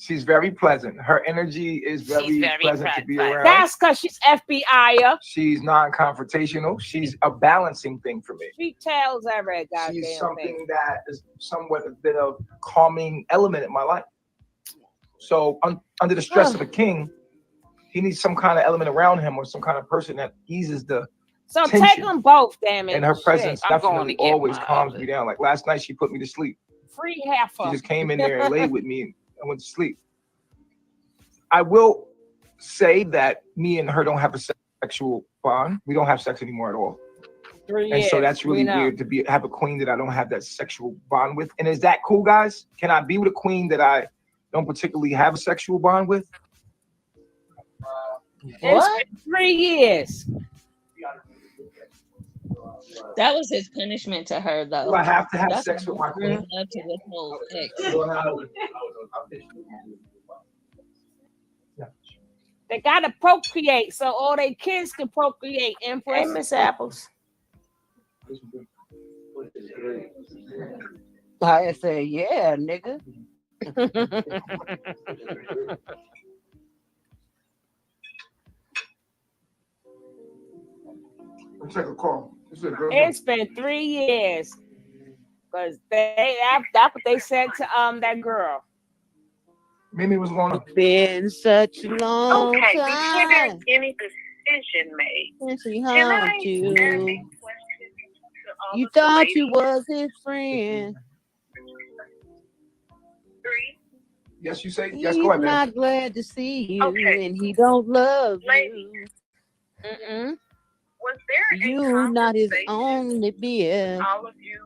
She's very pleasant. Her energy is very, very pleasant to be around. That's because she's FBI. She's non-confrontational. She's a balancing thing for me. She tells every goddamn She's thing. something that is somewhat a bit of calming element in my life. So under the stress of a king, he needs some kind of element around him or some kind of person that eases the So tension. take them both, damn it. And her presence Shit. definitely always calms me down. Like last night, she put me to sleep. Free heifer. She just came in there and laid with me and I went to sleep. I will say that me and her don't have a sexual bond. We don't have sex anymore at all. 3 And years. so that's really We know. weird to have a queen that I don't have that sexual bond with. And is that cool, guys? Can I be with a queen that I don't particularly have a sexual bond with? It's been 3 years. That was his punishment to her, though. Do I have to have That's sex with my queen? love to withhold X. They gotta procreate so all their kids can procreate. Empress. Hey, Miss Apples. I say, yeah, nigga. Let's take a call. It's been 3 years. Because that's what they said to that girl. Mimi was going to been such a long Okay, before time there's any decision made, since he can I hugged ask you. a question to all You of the thought you ladies? was his friend. Yes, you say. He's Yes, go ahead, man. not glad to see you, Okay. and he don't love Ladies, you. was there a You not his conversation, only beer. all of you,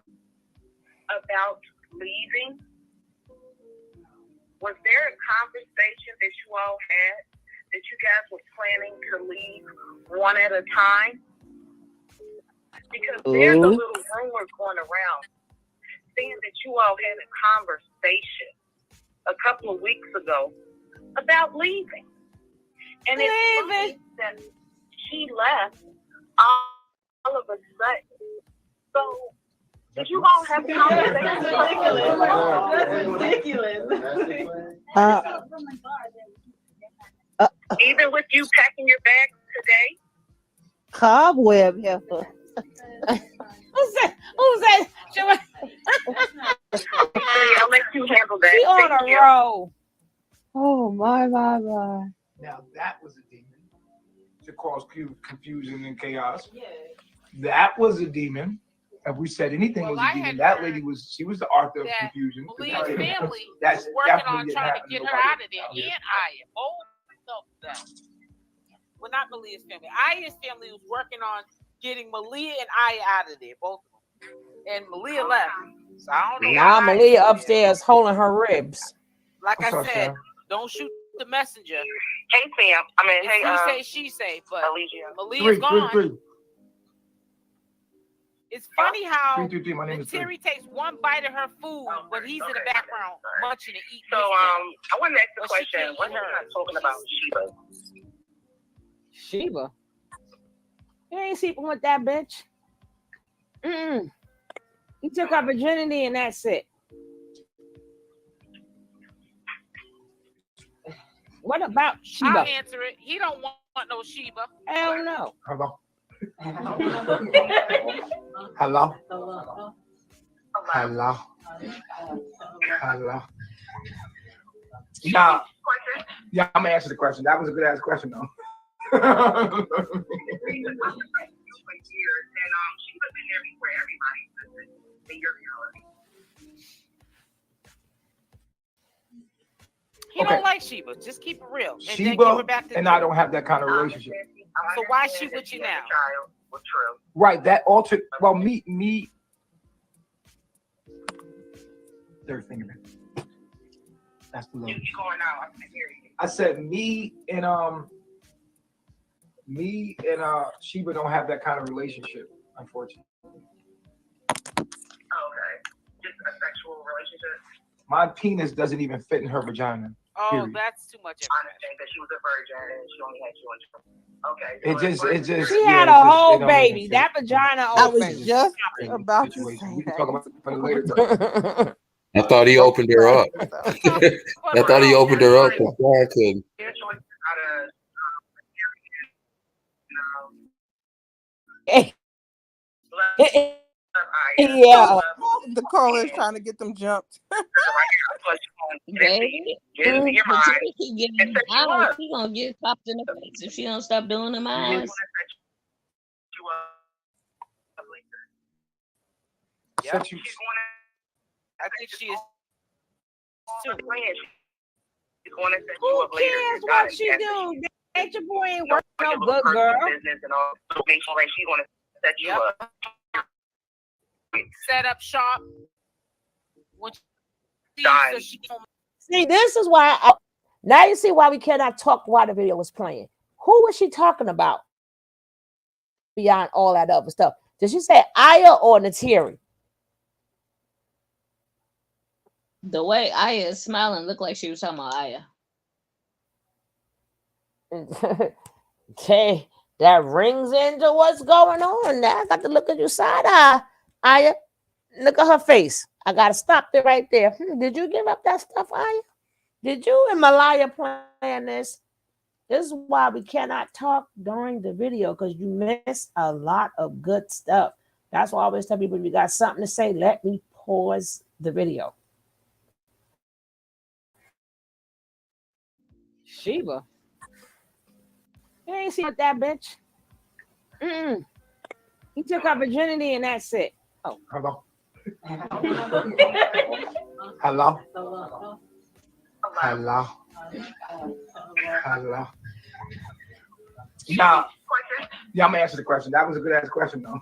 about leaving? Was there a conversation that you all had that you guys were planning to leave one at a time? Because there's a Oh. little rumor going around saying that you all had a conversation a couple of weeks ago about leaving. And it seems that she left all of a sudden. So did you all have conversations? That's ridiculous. Even with you packing your bags today? Cobweb heifer. Who's that? Who's that? I'll let you handle that. She on Thank a you. roll. Oh my. Now that was a demon to cause confusion and chaos. That was a demon. If we said anything was a demon, that lady she was the author of confusion. Malia's family That's was working definitely on didn't trying to happen get to her nobody. out of there. And Aya, both of them. Well, not Malia's family. Aya's family was working on getting Malia and Aya out of there, both of them. And Malia left. So I don't know. Now why Malia Aya's upstairs holding her ribs. Like What's I up, said, Sam? don't shoot the messenger. Hey, Sam. I mean, It's hey, she say, but Alicia. Malia's gone. Three. It's funny how 333, my name is Terry takes one bite of her food, but he's in the background munching and eating. So I wanted to ask the question. What are not talking about Sheba? Sheba? You ain't sleeping with that bitch. He took her virginity and that's it. What about Sheba? I'll answer it. He don't want no Sheba. Hell no. Hello. Hello. Hello. Hello. Nah. Yeah, I'm gonna answer the question. That was a good ass question though. He don't like Sheba. Just keep it real. And then give Sheba her back to and I don't have that kind of relationship. So why is she with you now? Right, that altered. Well, me. Third finger. That's the love. I said me and Sheba don't have that kind of relationship, unfortunately. Okay, just a sexual relationship. My penis doesn't even fit in her vagina. Oh, period. that's too much. I understand that she was a virgin and she only had you on. Okay. It just. She yeah, had it a just- whole it don't baby. even That fit. vagina I open. was just Crazy about to situation. say We can that. talk about it later. Though. I thought he opened her up. I thought he opened her up, but I couldn't. Yeah. The caller is trying to get them jumped. Baby, Get into your mind. she getting out. She gonna get popped in the face if she don't stop doing them eyes. Yeah. I think she is too. Who cares what she do? That your boy ain't working no good, girl. Business and all. Make sure like she's gonna set you up. Set up shop. See, this is why. Now you see why we cannot talk while the video was playing. Who was she talking about? Beyond all that other stuff, did she say Aya or Natiri? The way Aya is smiling looked like she was talking about Aya. Okay, that rings into what's going on. Now I got to look at you side eye. Aya, look at her face. I gotta stop it right there. Did you give up that stuff, Aya? Did you and Malia plan this? This is why we cannot talk during the video, because you miss a lot of good stuff. That's why I always tell people, if you got something to say, let me pause the video. Sheba. You ain't seen that bitch. He took her virginity and that's it. Oh. Hello. Hello. Hello. Hello. Nah. Yeah, I'm gonna answer the question. That was a good ass question though.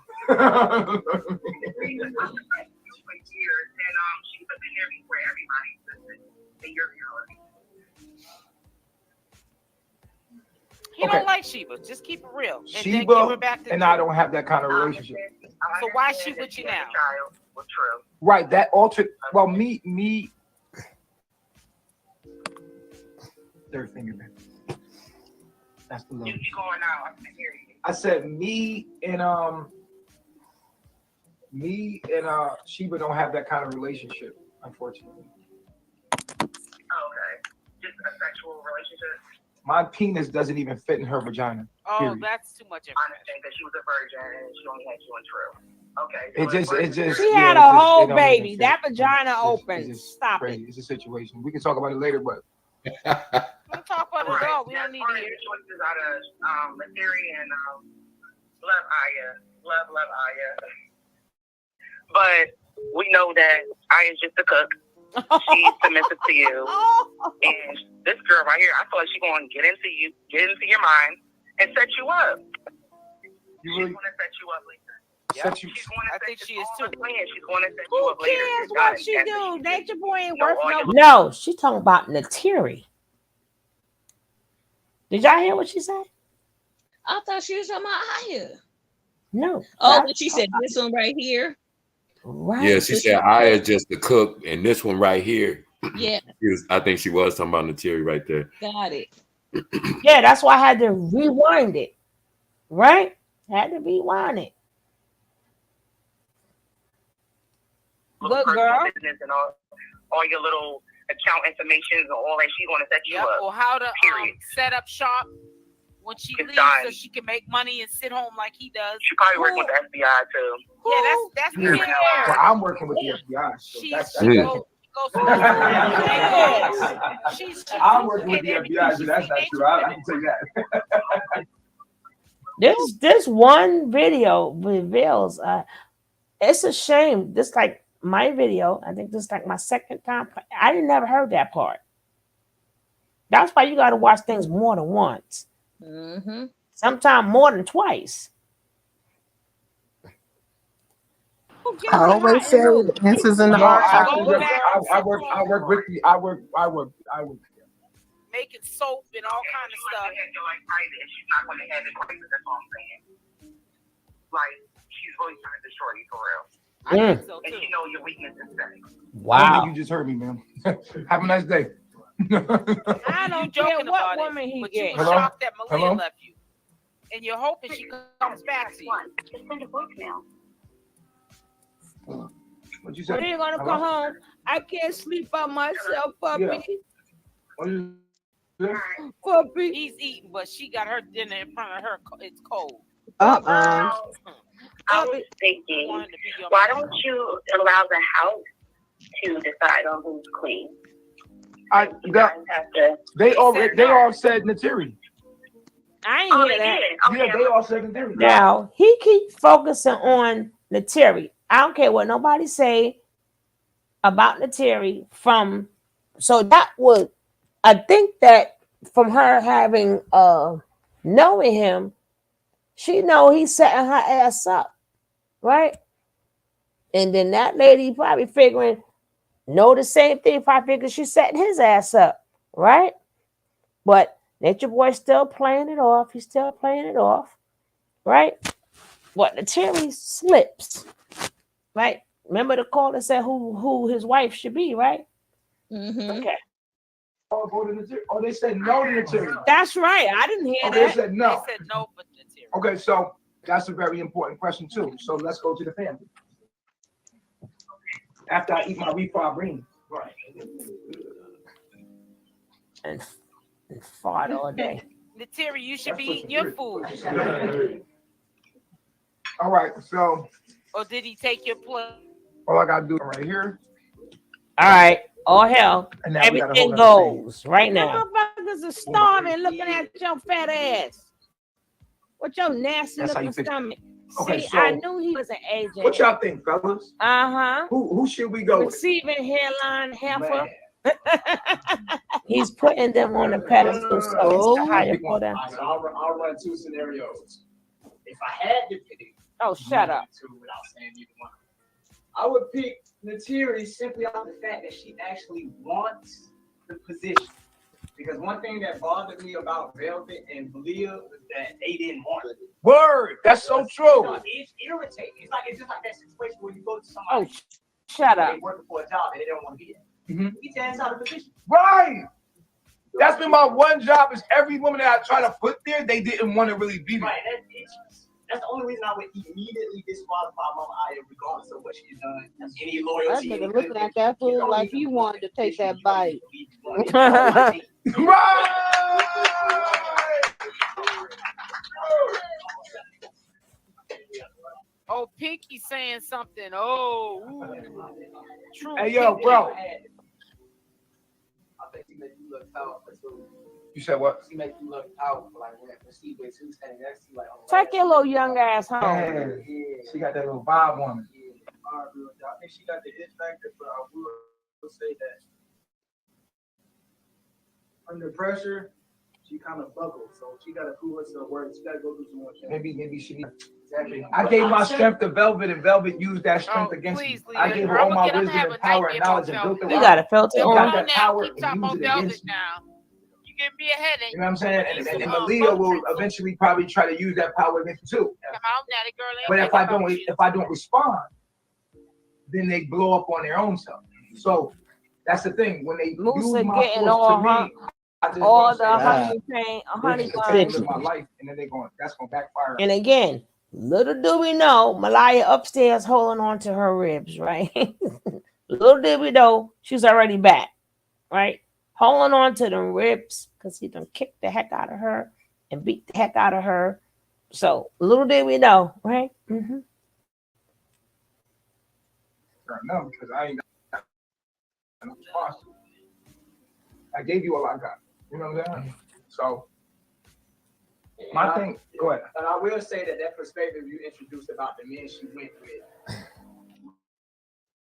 He don't like Sheba. Just keep it real. And then give Sheba her back to and I don't have that kind of relationship. So why is she with you now? Right, that altered. Well, me. Third finger, man. That's the love. I said me and Sheba don't have that kind of relationship, unfortunately. Okay, just a sexual relationship. My penis doesn't even fit in her vagina. Oh, period. that's too much. I understand that she was a virgin and she only had you on true. Okay. It just. She yeah, had it a just- whole it don't even baby. fit. That vagina open. It's just Stop crazy. it. It's a situation. We can talk about it later, but. Don't talk about it all. We don't need to hear it. Choices out of Materi and love Aya. Love Aya. But we know that Aya's just a cook. She's submissive to you. And this girl right here, I feel like she's going to get into your mind and set you up. She's going to set you up, Lisa. Yeah. I think she is too. She's going to set Who you up later. cares what she do? Nature boy ain't worth no. no- No, she talking about Natiri. Did y'all hear what she said? I thought she was talking about Aya. No. Oh, but she said this one right here. Right. Yeah, she said I is just the cook, and this one right here. Yeah. I think she was talking about Nateri right there. Got it. Yeah, that's why I had to rewind it. Right? Had to rewind it. Good girl. Business and all your little account information and all that. She's going to set you up. Or how to set up shop when she leaves so she can make money and sit home like he does. She probably working with the FBI too. Yeah, that's Yeah. Well, I'm working with the FBI. So I'm working with the FBI, so that's not true. I can tell you that. This one video reveals it's a shame. This like my video. I think this is like my second time. I didn't never heard that part. That's why you got to watch things more than once. Mm-hmm. Sometimes more than twice. I always say the answers in the heart. I work with the I work. Making soap and all kind of stuff. She's not going to have it crazy. That's all I'm saying. Like she's really trying to destroy you for real. I think so too. And she knows your weakness is sex. Wow. I don't think you just heard me, man. Have a nice day. I don't care what woman he gets. You were shocked that Malia left you, and you're hoping she comes back to you. Just send a voicemail. What you say? When are you gonna come home? I can't sleep by myself, puppy. Yeah. Puppy. He's eating, but she got her dinner in front of her. It's cold. I was thinking, why don't you allow the house to decide on who's clean? They all said Nateri. I ain't hear that. Yeah, they all said Nateri. Now he keeps focusing on Nateri. I don't care what nobody say about Nateri from. So that would, I think that from her having knowing him, she know he's setting her ass up, right? And then that lady probably figuring, know the same thing. Probably figuring she's setting his ass up, right? But Natureboy still playing it off. He's still playing it off, right? What Nateri slips, right? Remember the caller said who his wife should be, right? Mm-hmm. Okay. Oh, they said no to Nateri. That's right. I didn't hear that. They said no. They said no for Nateri. Okay, so that's a very important question too. So let's go to the family. After I eat my refried beans. Right. And fart all day. Nateri, you should be eating your food. All right, so. Or did he take your plate? All I gotta do right here. All right. All hell. And now everything goes right now. Motherfuckers are starving looking at your fat ass. With your nasty looking stomach. Okay, See, so I knew he was an agent. What y'all think, fellas? Uh-huh. Who should we go with? Receiving hairline heifer. He's putting them on a pedestal. So it's higher for them. I'll run two scenarios. If I had to pick, shut up. Without saying either one, I would pick Nateri simply off the fact that she actually wants the position. Because one thing that bothered me about Velvet and Malia was that they didn't want it. Word, that's so true. No, it's irritating. It's just like that situation where you go to somebody. Shut up. They working for a job and they don't want to be there. Mm-hmm. Get your ass out of the position. Right. That's been my one job. Is every woman that I try to put there, they didn't want to really be there. Right. That's the only reason I would immediately disqualify Mama Aya, regardless of what she's done. Any loyalty. That nigga looking at that food like he wanted to take that bite. Right. Oh, Pinky saying something. Oh, true. Hey, yo, bro. I think he made you look powerful too. You said what? She make you look powerful, like when she was standing next to you, like. Take your little young ass home. Yeah. She got that little vibe on her. I think she got the it factor, but I will say that under pressure, she kind of buckles. So she got to prove herself worth. She got to go through some more. Maybe she. Exactly. I gave my strength to Velvet, and Velvet used that strength against me. I gave her all my wisdom and power and knowledge and built her. You got to filter on that power Keep talking about Velvet now. You give giving me a headache. You know what I'm saying? And Malia will eventually probably try to use that power against you too. Come out now, the girl ain't But if thinking I don't respond, then they blow up on their own self. So that's the thing. When they Musa use my getting force all to me, I just all don't the say, honey this is buns. live my life, and then that's gonna backfire. And again, little do we know, Malia upstairs holding on to her ribs, right? Little did we know she's already back, right? Holding on to them ribs because he done kicked the heck out of her and beat the heck out of her. So little did we know, right? Mm-hmm. No, because I ain't got no response. I gave you all I got. You know what I'm saying? So my thing, go ahead. And I will say that perspective you introduced about the men she went with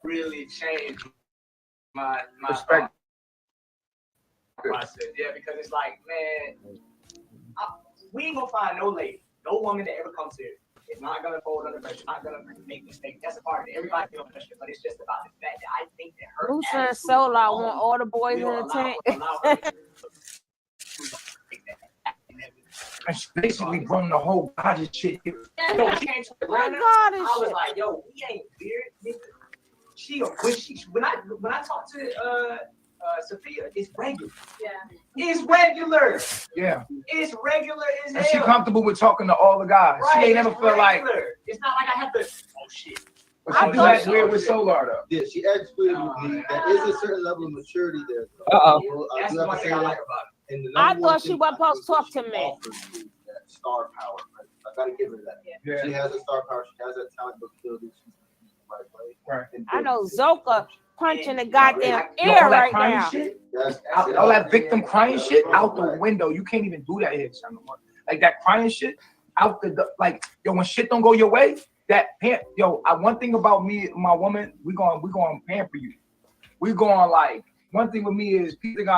really changed my perspective. Yeah, because it's like, man, we ain't gonna find no lady, no woman that ever comes here is not gonna fold under pressure, not gonna make mistakes. That's a part of it. Everybody feels pressure, but it's just about the fact that I think that her Musa and Sola want all the boys in the tank. And she basically run the whole God shit here. Yo, she came to Atlanta. I was like, yo, we ain't weird, nigga. When I talk to Sophia, it's regular. Yeah. It's regular. Yeah. It's regular as hell. And she comfortable with talking to all the guys. Right, She ain't never felt like. It's not like I have to. Oh shit. But she act weird with Solar though. Yeah, she acts weird with me. There is a certain level of maturity there. That's the one thing I like about it. I thought she wasn't supposed to talk to me. Star power. I gotta give her that. Yeah. She has a star power. She has that talent, but ability. She's right. I know Zoka punching the goddamn air right now. All that victim crying shit out the window. You can't even do that here no more. Like that crying shit out the like yo, when shit don't go your way, one thing about me, my woman, we gonna pamper you. We going like one thing with me is people think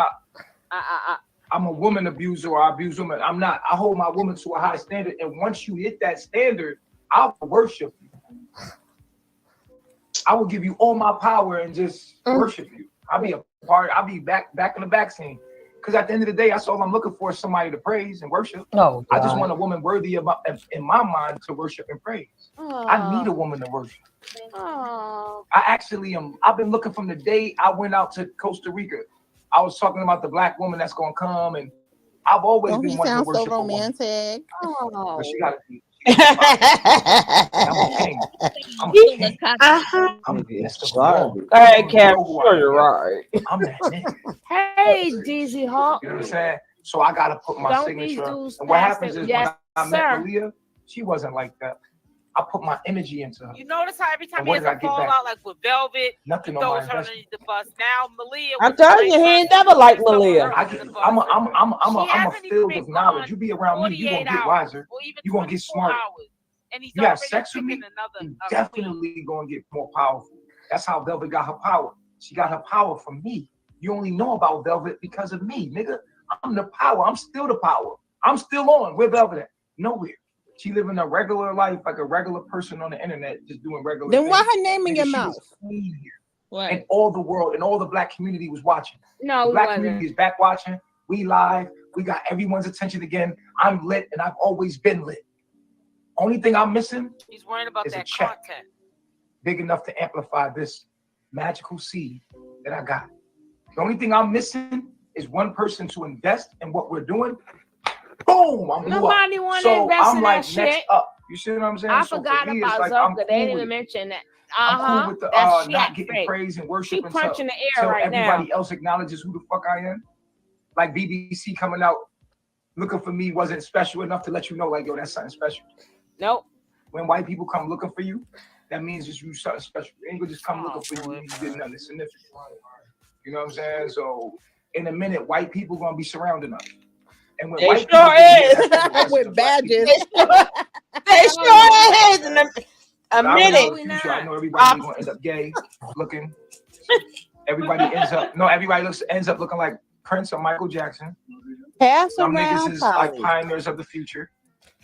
I'm a woman abuser or I abuse women. I'm not. I hold my woman to a high standard, and once you hit that standard, I'll worship you. I will give you all my power and just worship you. I'll be back in the back scene. Because at the end of the day, that's all I'm looking for is somebody to praise and worship. Oh, I just want a woman worthy in my mind to worship and praise. I need a woman to worship. I actually am. I've been looking from the day I went out to Costa Rica. I was talking about the black woman that's gonna come, and I've always been wanting to worship so romantic. But she got to be. I'm a king. I'm a king. I'm the All right, Karen. Sure, you're right. I'm that nigga. Hey, DZ Hawk. You know what I'm saying? So I gotta put my signature. And what happens is when I met Malia, she wasn't like that. I put my energy into her. You notice how every time he has a fallout, like with Velvet, nothing he on my throws her underneath the bus. Now Malia, I'm telling you, he ain't never liked Malia. I'm a field of knowledge. You be around me, you gonna get wiser. You gonna get smarter. You have sex with me, you definitely gonna get more powerful. That's how Velvet got her power. She got her power from me. You only know about Velvet because of me, nigga. I'm the power. I'm still the power. I'm still on. Where Velvet at? Nowhere. She living a regular life like a regular person on the internet, just doing regular Then things. why her name in your She mouth? was queen here. And all the world and all the black community was watching. No, the black community is back watching. We live. We got everyone's attention again. I'm lit, and I've always been lit. Only thing I'm missing He's worried about is that a check content. big enough to amplify this magical seed that I got. The only thing I'm missing is one person to invest in what we're doing. Boom! I'm Nobody want to so invest I'm in like that next shit. up. You see what I'm saying? I So forgot for me, about it's like, Zoka. They cool didn't even with it. mention that. I'm cool with the That's not getting praise and worship She punching the air until right everybody now. else acknowledges who the fuck I am. Like BBC coming out looking for me wasn't special enough to let you know, like, yo, that's something special. Nope. When white people come looking for you, that means it's you something special. They ain't gonna just come looking for you. You did nothing significant. You know what I'm saying? So in a minute, white people gonna be surrounding us. And when They white sure people is. With badges. They sure is. In a minute. I know everybody gonna end up gay looking. Everybody ends up looking like Prince or Michael Jackson. Pass Some around niggas is like pioneers of the future.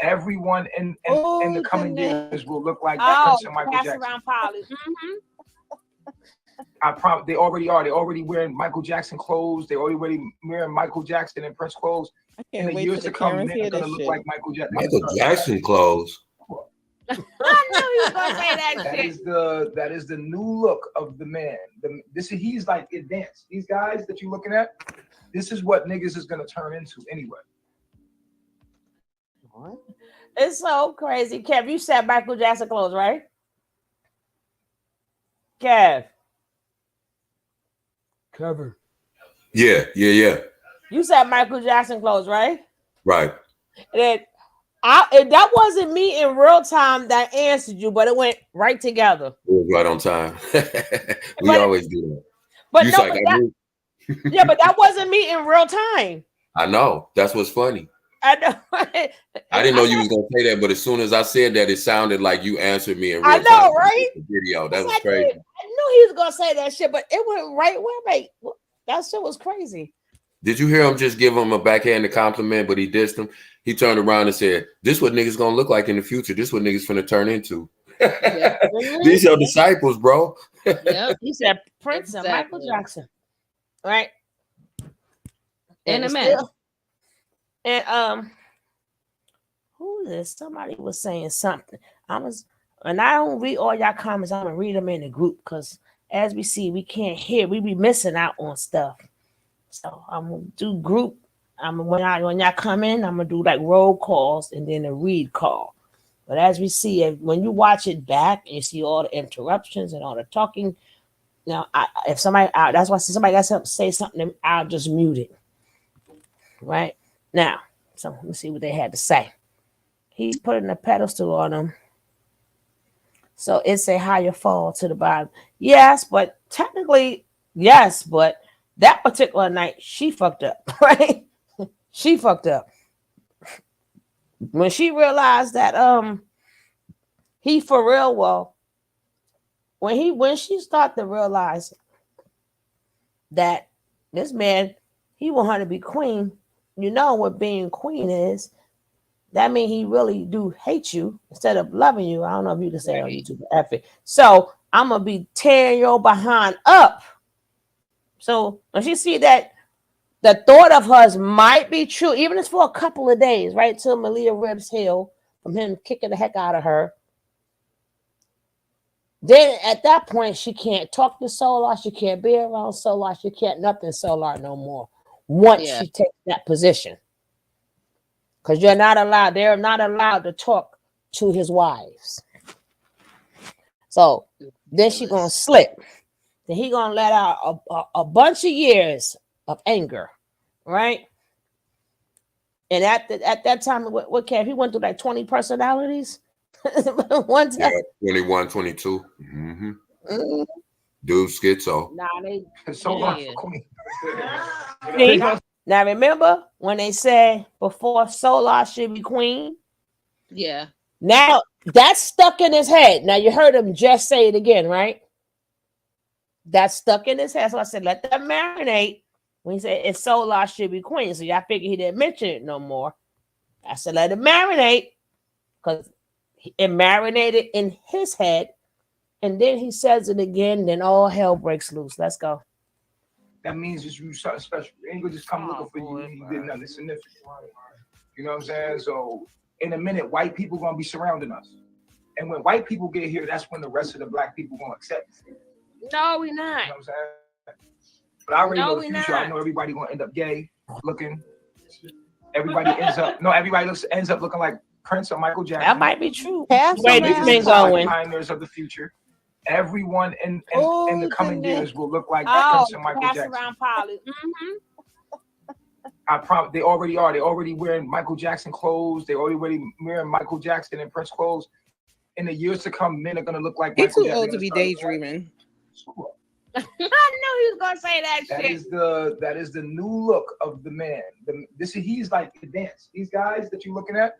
Everyone in the coming years will look like Prince and Michael pass Jackson. around Polly. I promise they already are. They already wearing Michael Jackson clothes. They already wearing Michael Jackson and Prince clothes. In the years to come, men are gonna look like Michael Jackson. Michael Jackson clothes. I knew he was gonna say that shit. That is the new look of the man. He's like advanced. These guys that you're looking at, this is what niggas is gonna turn into anyway. What? It's so crazy. Kev, you said Michael Jackson clothes, right? Kev. Cover. Yeah. You said Michael Jackson clothes, right? Right. And that wasn't me in real time that answered you, but it went right together. It was right on time. We always do that. But You no, like, yeah, but that wasn't me in real time. I know. That's what's funny. I know. I didn't know you was gonna say that, but as soon as I said that, it sounded like you answered me in real I time. know, right? Video. That was I crazy. knew he was gonna say that shit, but it went right where, mate. That shit was crazy. Did you hear him just give him a backhanded compliment, but he dissed him? He turned around and said, "This what niggas gonna look like in the future. This what niggas finna turn into." Yeah. These your disciples, bro. Yep. He said Prince and Michael Jackson, right? And a man. And who is this? Somebody was saying something. And I don't read all y'all comments. I'm gonna read them in the group because as we see, we can't hear. We be missing out on stuff. So I'm gonna do group. When y'all come in, I'm gonna do like roll calls and then a read call. But as we see, when you watch it back and you see all the interruptions and all the talking, if somebody, that's why somebody got to say something, I'll just mute it. Right now, so let me see what they had to say. He's putting a pedestal on them. So it's a higher fall to the bottom. Yes, but technically, yes, but that particular night, she fucked up, right? She fucked up. When she realized that he for real, well, when she started to realize that this man, he want her to be queen, you know what being queen is. That means he really do hate you instead of loving you. I don't know if you can say it on YouTube, F it. So I'm gonna be tearing your behind up. So when she see that the thought of hers might be true, even if it's for a couple of days, right? Till Malia ribs heal from him kicking the heck out of her. Then at that point, she can't talk to Solar, she can't be around Solar, she can't nothing Solar no more. Once she takes that position. Because they're not allowed to talk to his wives. So then she gonna slip. Then he gonna let out a bunch of years of anger, right? And at that time, what Kev, he went through like 20 personalities one time. Yeah, 21, 22. Mm-hmm. Dude, schizo. Nah, now remember when they said before Solar should be queen? Yeah. Now that's stuck in his head. Now you heard him just say it again, right? That's stuck in his head. So I said, let that marinate. When he said it's Solar should be queen. So y'all figure he didn't mention it no more. I said, let it marinate. Because it marinated in his head. And then he says it again. Then all hell breaks loose. Let's go. That means just you something special. You ain't gonna just come looking for you. You did nothing significant. You know what I'm saying? So in a minute, white people gonna be surrounding us. And when white people get here, that's when the rest of the black people gonna accept us. No, we not. You know what I'm saying? But I already know the future. I know everybody gonna end up gay looking. Everybody ends up looking like Prince or Michael Jackson. That might be true. Wait, this been going. Pioneers of the future. Everyone in the coming years will look like Prince and Michael Jackson. Around I promise they already are. They already wearing Michael Jackson clothes. They already wearing Michael Jackson and Prince clothes. In the years to come, men are gonna look like He's Michael too Jackson. old to be daydreaming. I knew he was gonna say that shit. That is the new look of the man. He's like advanced. These guys that you're looking at,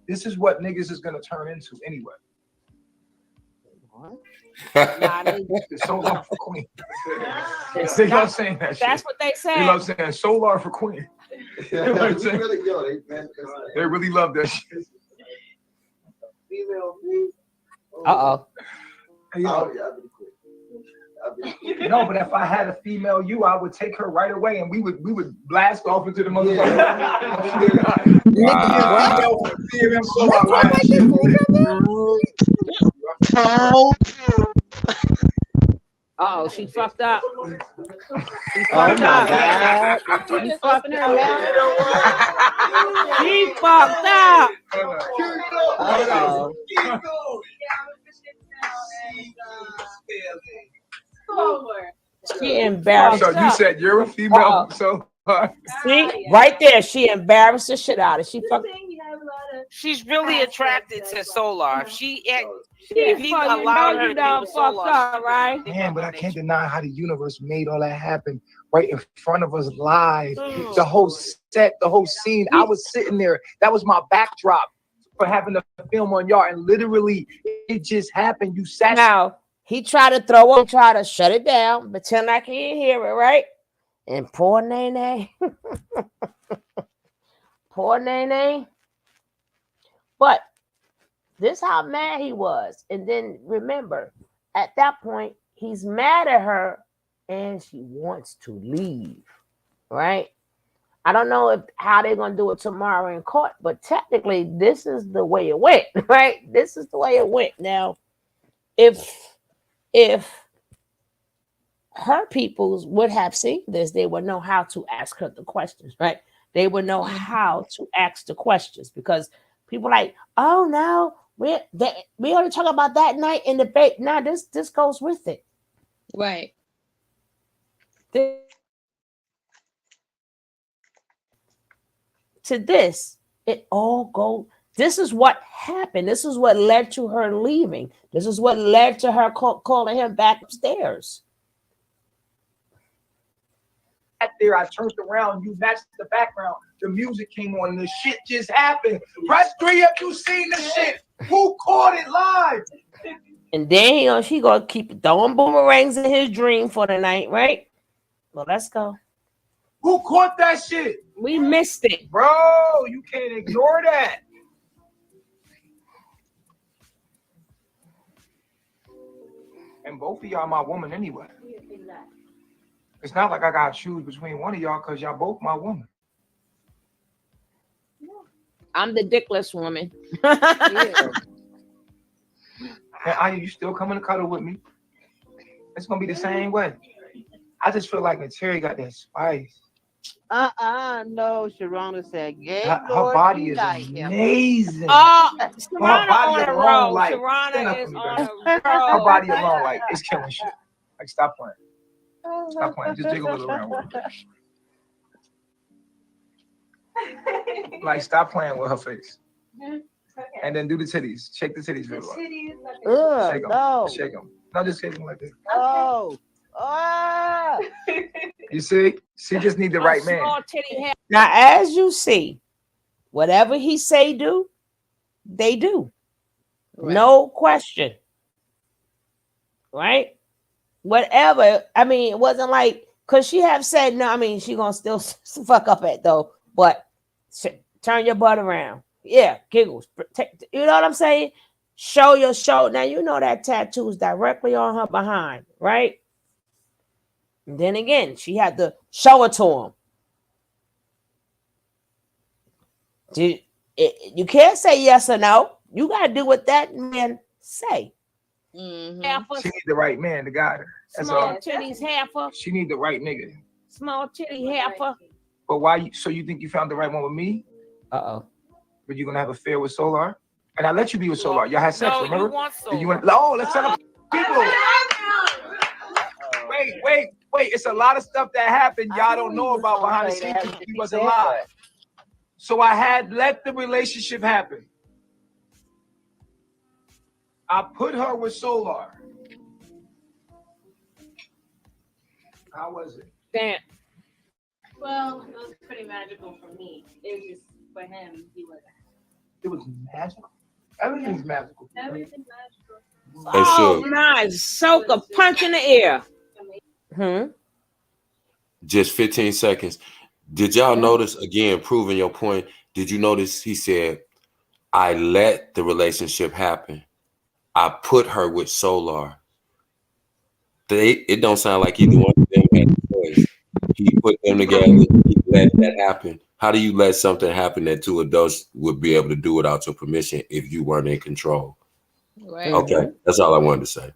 this is what niggas is gonna turn into anyway. Solar for queen. They love saying that shit. That's what they say. They love saying Solar for queen. They really love that shit. No, but if I had a female you, I would take her right away, and we would blast off into the motherfucker. Oh, she fucked up. She Oh fucked my up. God. She fucked up. She fucked up. Uh-oh. She embarrassed. So you said you're a female, so see right there, she embarrassed the shit out of. She fucked. She's really attracted to Solar. If he fuck, allowed her you to be done with fucked Solar, up, right? man, but I can't deny how the universe made all that happen right in front of us live. The whole set, the whole scene. I was sitting there. That was my backdrop for having the film on y'all, and literally, it just happened. You sat. Now he tried to throw up, try to shut it down, pretend like he didn't hear it, right? And poor Nene, poor Nene. But this how mad he was. And then remember, at that point, he's mad at her and she wants to leave, right? I don't know how they're going to do it tomorrow in court, but technically this is the way it went, right? This is the way it went. Now, if her peoples would have seen this, they would know how to ask her the questions, right? They would know how to ask the questions, because people like, oh no, we only talk about that night in the debate. Now this goes with it, right? To this, it all go. This is what happened. This is what led to her leaving. This is what led to her calling him back upstairs. There, I turned around, you matched the background, the music came on, and the shit just happened. Press 3 if you seen the shit. Who caught it live? And then she gonna keep throwing boomerangs in his dream for the night, right? Well, let's go. Who caught that shit? We missed it, bro. You can't ignore that. And both of y'all my woman anyway. It's not like I gotta choose between one of y'all, because y'all both my woman. I'm the dickless woman. And Aya, you still coming to cuddle with me? It's gonna be the same way. I just feel like Terry got that spice. No, Sharona said, yeah, her body is amazing. Oh, her Sharona body on a alone, roll. like, Sharona is on a her roll. body alone, like, it's killing shit. Like, stop playing. Stop playing. Just jiggle it around with her. Like, stop playing with her face. And then do the titties. Shake the titties real well. Shake them. No. Shake them. No, just shake them like this. Oh. You see? She just need the right man. Now, as you see, whatever he say do, they do. Right. No question. Right? Whatever. I mean, it wasn't like, because she have said, no, I mean, she gonna still fuck up it though, but turn your butt around. Yeah, giggles. You know what I'm saying? Show your show. Now, you know that tattoo is directly on her behind, right? And then again, she had to show it to him. You can't say yes or no. You got to do what that man say. Mm-hmm. She need the right man to guide her. That's small all. titties, heifer. She need the right nigga. Small titty, heifer. But why? So you think you found the right one with me? Uh-oh. But you're going to have an affair with Solar? And I let you be with Solar. Y'all had sex, remember? You want Solar. You want, oh, let's tell the people. Wait. It's a lot of stuff that happened y'all don't know about behind the scenes. He wasn't live. So I had let the relationship happen. I put her with Solar. How was it? Damn. Well, it was pretty magical for me. It was just for him. It was magical. Everything's magical. Everything's magical. Oh, nice. Soak a punch in the ear. Just 15 seconds. Did y'all notice, again, proving your point, did you notice he said, I let the relationship happen. I put her with Solar. it don't sound like either one of them had a choice. He put them together. He let that happen. How do you let something happen that two adults would be able to do without your permission if you weren't in control? Right. Okay, that's all I wanted to say.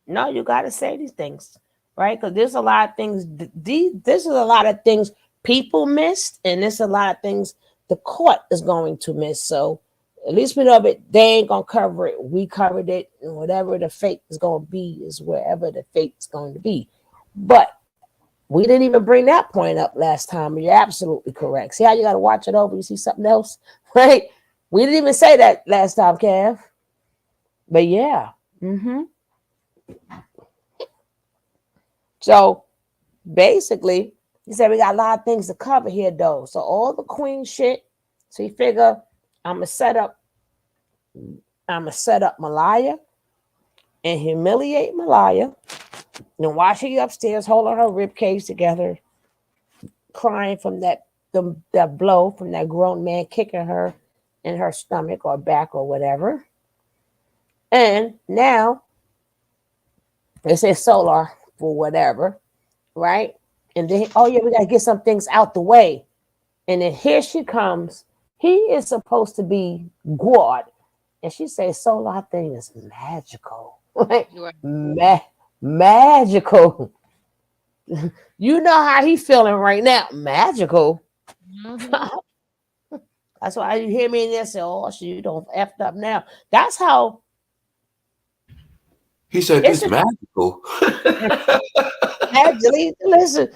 No, you got to say these things, right? Because there's a lot of things. This is a lot of things people missed, and there's a lot of things the court is going to miss. So at least we know that they ain't gonna cover it. We covered it, and whatever the fate is going to be is wherever the fate is going to be. But we didn't even bring that point up last time. You're absolutely correct. See how you got to watch it over. You see something else, right? We didn't even say that last time, Kev. But yeah. So basically, he said we got a lot of things to cover here, though. So all the queen shit. So you figure I'm gonna set up Malia and humiliate Malia. And while she upstairs holding her rib cage together, crying from that blow from that grown man kicking her in her stomach or back or whatever. And now they say Solar for whatever, right? And then, oh yeah, we gotta get some things out the way. And then here she comes. He is supposed to be God. And she says, Solar thing is magical. Right? Magical. You know how he feeling right now. Magical. That's why you hear me in there say, oh, shit, you don't effed up now. That's how. He said, this magical. Actually, listen.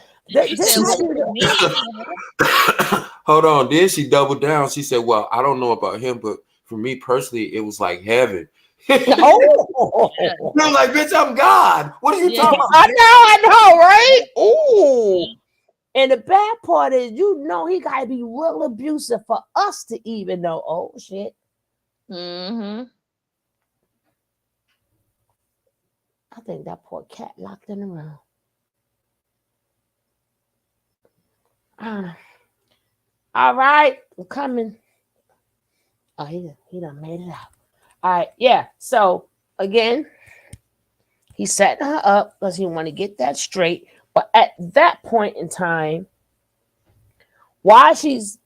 Hold on. Then she doubled down. She said, well, I don't know about him, but for me personally, it was like heaven. Oh, I'm like, bitch, I'm God. What are you talking about? I know, right? Ooh. And the bad part is, you know, he got to be real abusive for us to even know. Oh, shit. I think that poor cat locked in the room. All right, I'm coming. Oh, he done made it out. All right, yeah. So again, he set her up because he want to get that straight. But at that point in time, while the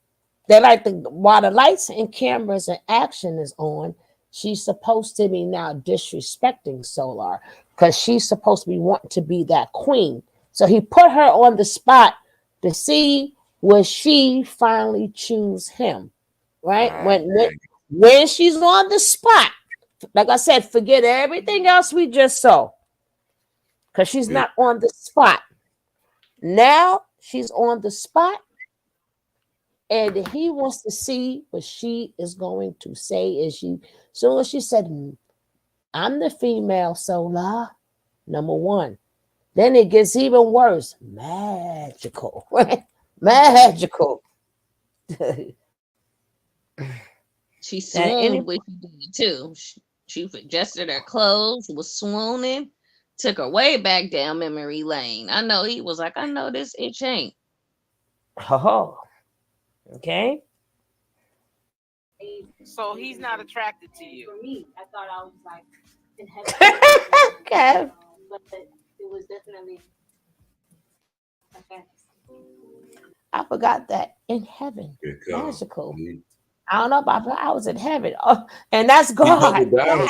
lights and cameras and action is on, she's supposed to be now disrespecting Solar because she's supposed to be wanting to be that queen. So he put her on the spot to see will she finally choose him, right? When she's on the spot, like I said, forget everything else we just saw because she's not on the spot. Now she's on the spot. And he wants to see what she is going to say. So she said, I'm the female Solar, number one. Then it gets even worse. Magical. Magical. She swooned when she did too. She adjusted her clothes, was swooning, took her way back down memory lane. I know he was like, I know this itch ain't. Oh. Okay. So he's not attracted to you. For me, I thought I was like in heaven. Okay. But it was definitely a fantasy. I forgot that in heaven. Magical. I don't know about I was in heaven. Oh, and that's God. God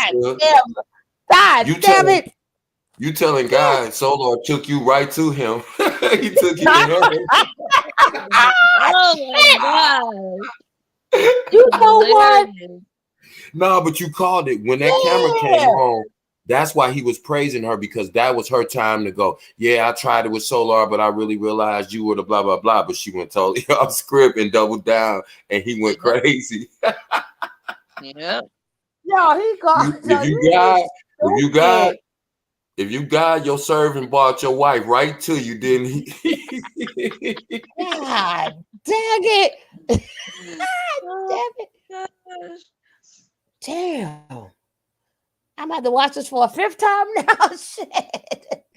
damn it. You telling God Solar took you right to him. He took you to heaven. Oh my God. You know what? No, but you called it. When that camera came on, that's why he was praising her, because that was her time to go, yeah, I tried it with Solar, but I really realized you were the blah, blah, blah. But she went totally off script and doubled down, and he went crazy. Yeah. Yo, he got if you got your servant brought your wife right to you, didn't he? God dang it. God damn it. Damn. I'm about to watch this for a fifth time now. Shit.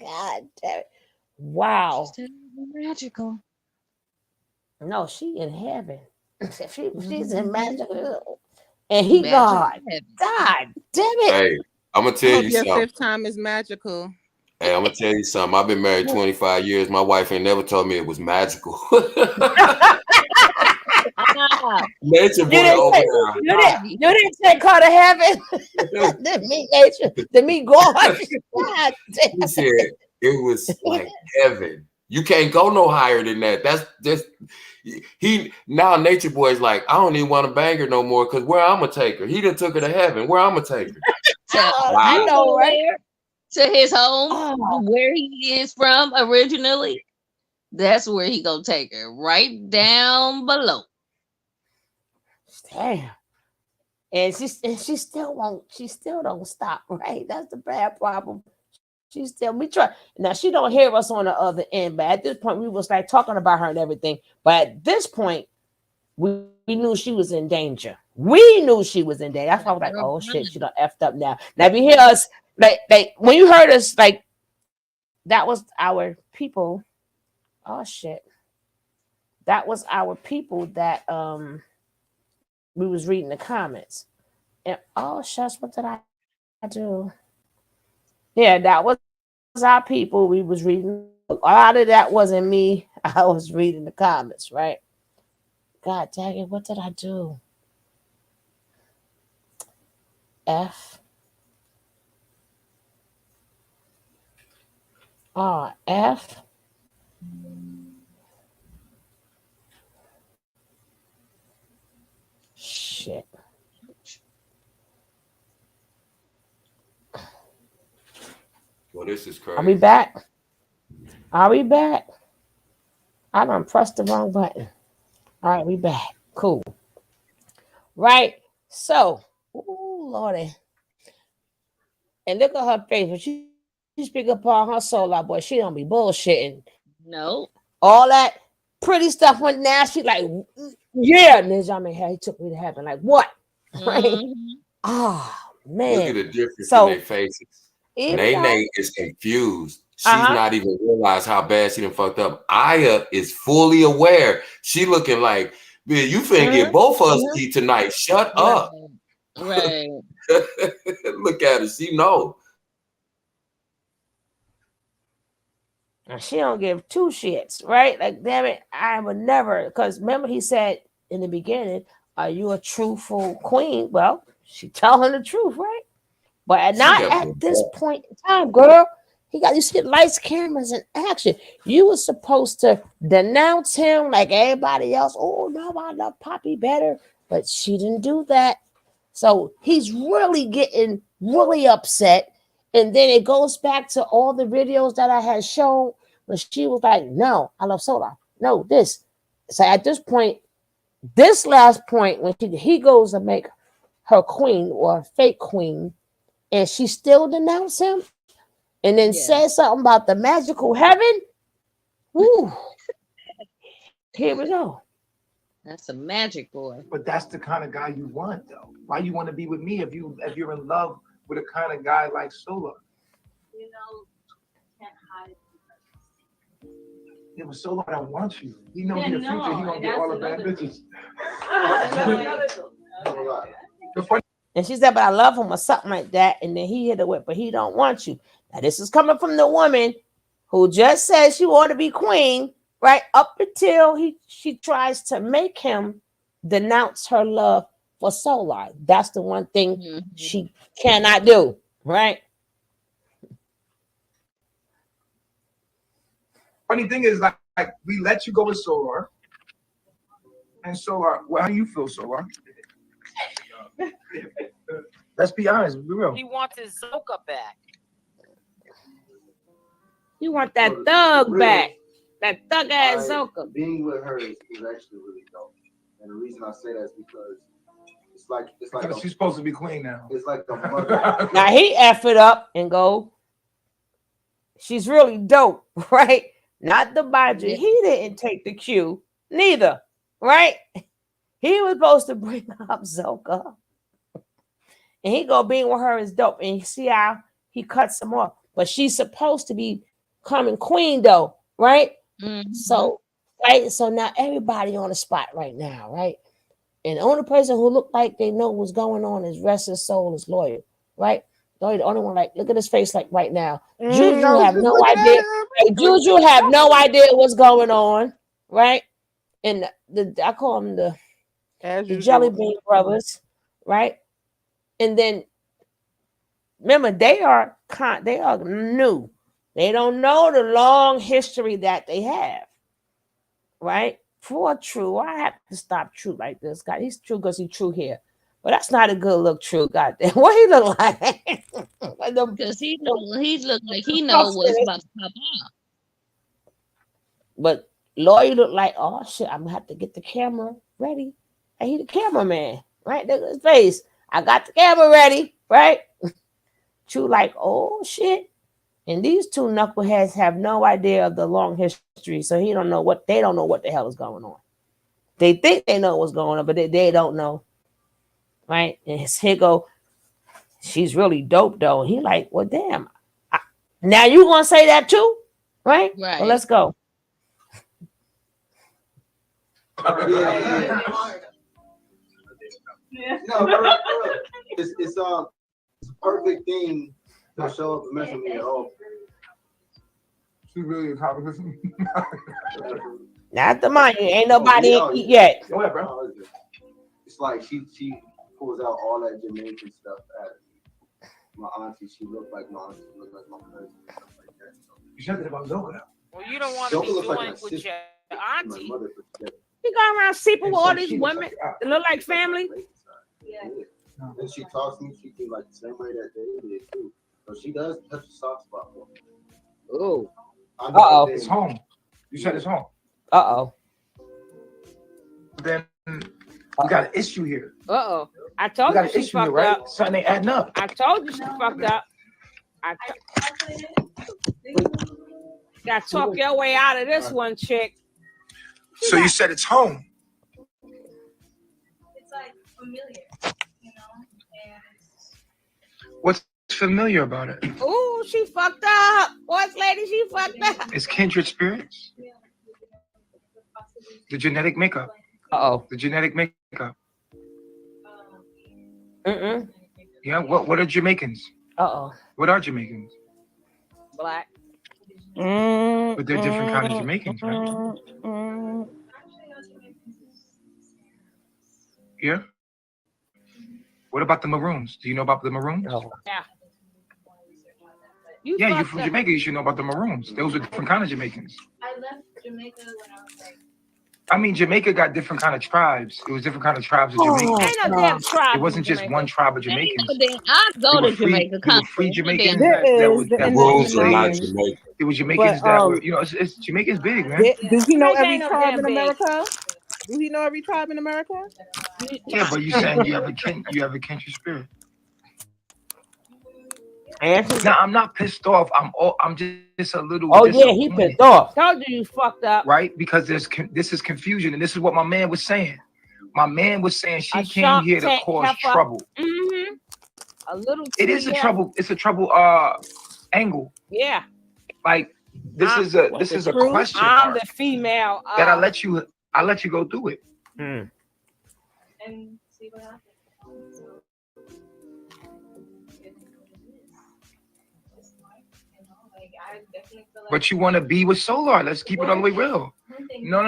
God damn it. Wow. Magical. No, she in heaven. She's in magical. And he God. God damn it. Hey, I'm gonna tell you your something. fifth time is magical. Hey, I'm gonna tell you something. I've been married 25 years. My wife ain't never told me it was magical. Nature boy over there. You didn't take her to heaven. The meat nature, the meat God. God damn. He said it was like heaven. You can't go no higher than that. That's just he now. Nature boy's like, I don't even want to bang her no more because where I'm gonna take her. He done took her to heaven. Where I'm gonna take her? I know, right? To his home, where he is from originally. That's where he gonna take her. Right down below. Damn. And she still won't. She still don't stop. Right? That's the bad problem. She still we try. Now she don't hear us on the other end. But at this point, we was like talking about her and everything. But at this point, we knew she was in danger. We knew she was in danger. That's why I was like, oh shit, she done effed up now. Now if you hear us, like when you heard us, like that was our people. Oh shit. That was our people that we was reading the comments. And oh shucks, what did I do? Yeah, that was our people. We was reading. A lot of that wasn't me. I was reading the comments, right? God dang it, what did I do? F. F. Shit. Well, this is crazy. Are we back? Are we back? I done pressed the wrong button. All right, we back. Cool. Right. So, ooh, Lordy. And look at her face. When she speak upon her soul out, boy, she don't be bullshitting. No. All that pretty stuff went nasty. Like, yeah, Nijami, he took me to heaven. Like, what? Right? Oh, man. Look at the difference So, in their faces. even Nene is confused. She's not even realized how bad she done fucked up. Aya is fully aware. She looking like, man, you finna get both of us eat tonight. Shut up. Right. Look at her. She know. she don't give two shits, right? Like, damn it, I would never. Because remember, he said in the beginning, "Are you a truthful queen?" Well, she tell him the truth, right? But not at this point in time, girl. He got you see lights, cameras, and action. You were supposed to denounce him like everybody else. Oh no, I love Poppy better, but she didn't do that. So he's really getting really upset. And then it goes back to all the videos that I had shown when she was like, "No, I love Solar. No, this." So at this point, this last point, when he goes to make her queen or a fake queen, and she still denounced him, and then said something about the magical heaven. Woo! Here we go. That's a magic boy. But that's the kind of guy you want, though. Why you want to be with me if you're in love with a kind of guy like Solar? You know, can't hide. Yeah, but Solar don't want you. He knows in the future he gonna get all the bad bitches. And she said, "But I love him," or something like that. And then he hit her with, "But he don't want you." Now this is coming from the woman who just said she wanted to be queen, right? Up until she tries to make him denounce her love for Solar. That's the one thing she cannot do, right? Funny thing is, like we let you go with Solar, and Solar. Well, how do you feel, Solar? Let's be honest. Be real. He wants his Zoka back. You want that thug back. That thug ass Zoka. Being with her is actually really dope. And the reason I say that is because it's like she's supposed to be queen now. It's like the mother. Now he F it up and go, "She's really dope," right? Not the budget. He didn't take the cue, neither, right? He was supposed to bring up Zoka. And he go being with her is dope. And you see how he cuts them off. But she's supposed to be coming queen, though, right? So, right? So now everybody on the spot right now, right? And the only person who looked like they know what's going on is Restless Soul is Lawyer, right? Though the only one like look at his face like right now. Juju have no idea. Hey, Juju have no idea what's going on, right? And the I call them the Jelly Bean Brothers, right? And then remember they are new. They don't know the long history that they have, right? For True, I have to stop True like this guy. He's true because he's true here. But that's not a good look, True. Goddamn, what he look like? Because he look like he know what's about to pop off. But Lloyd looked like, oh shit, I'm gonna have to get the camera ready. And he the cameraman, right? Look at his face. I got the camera ready, right? True, like, oh shit. And these two knuckleheads have no idea of the long history, so they don't know what the hell is going on. They think they know what's going on, but they don't know. Right? And here go, she's really dope though. He like, well, damn. Now you gonna say that too? Right? Right. Well, let's go. No, bro, it's a perfect thing to show up and mess with me at all. She really a competition. Not the money. Ain't nobody eat yet. Go ahead, bro. It's like she pulls out all that Jamaican stuff at my auntie. She looked like my auntie. She looked like my cousin. Stuff like that. So, you said that about Zoka. Well, you don't want to be doing like it with your auntie. You go around sleeping with all these women that look like family. Yeah. And she talks to me, she do like the same way that they did too. So she does touch the soft spot for me. Oh. Uh-oh. It's home. You said it's home. Uh-oh. Then we got an issue here. Uh-oh. I We told got you an she issue here, fucked right? up. Something ain't adding up. I told you she fucked up. Gotta talk your way out of this one, chick. So you said it's home. It's like familiar, you know? And What's familiar about it? Ooh, she fucked up. Boss lady, she fucked up. It's kindred spirits. The genetic makeup. Uh-oh. The genetic makeup. Mm-mm. Yeah, what are Jamaicans? Uh-oh. What are Jamaicans? Black. But they're different kind of Jamaicans, right? Yeah. What about the Maroons? Do you know about the Maroons? No. Yeah. You're from Jamaica. You should know about the Maroons. Those are different kind of Jamaicans. I left Jamaica when I was like, I mean, Jamaica got different kind of tribes. It was different kind of tribes of Jamaicans. Ain't no damn tribe. It wasn't just one tribe of Jamaicans. I go to Jamaica. There were free Jamaicans There that Rules are not Jamaican. There were Jamaicans that were, you know, it's Jamaica's big, man. Does he know every Ain't no tribe damn in big. America? Do he know every tribe in America? Yeah, but you're saying you have a kindred spirit. Now I'm not pissed off. I'm just a little. Oh yeah, he disappointed, pissed off. Told you fucked up. right? Because this is confusion, and this is what my man was saying. My man was saying she A came shark here to tank cause heifer. trouble. Mm-hmm. A little. It is a TF. trouble. It's a trouble angle. Yeah. Like this is a question I'm mark the female. that I let you go through it. and see what happens. I definitely feel like But you want to be with Solar. Let's keep it all the way real. one thing- No. I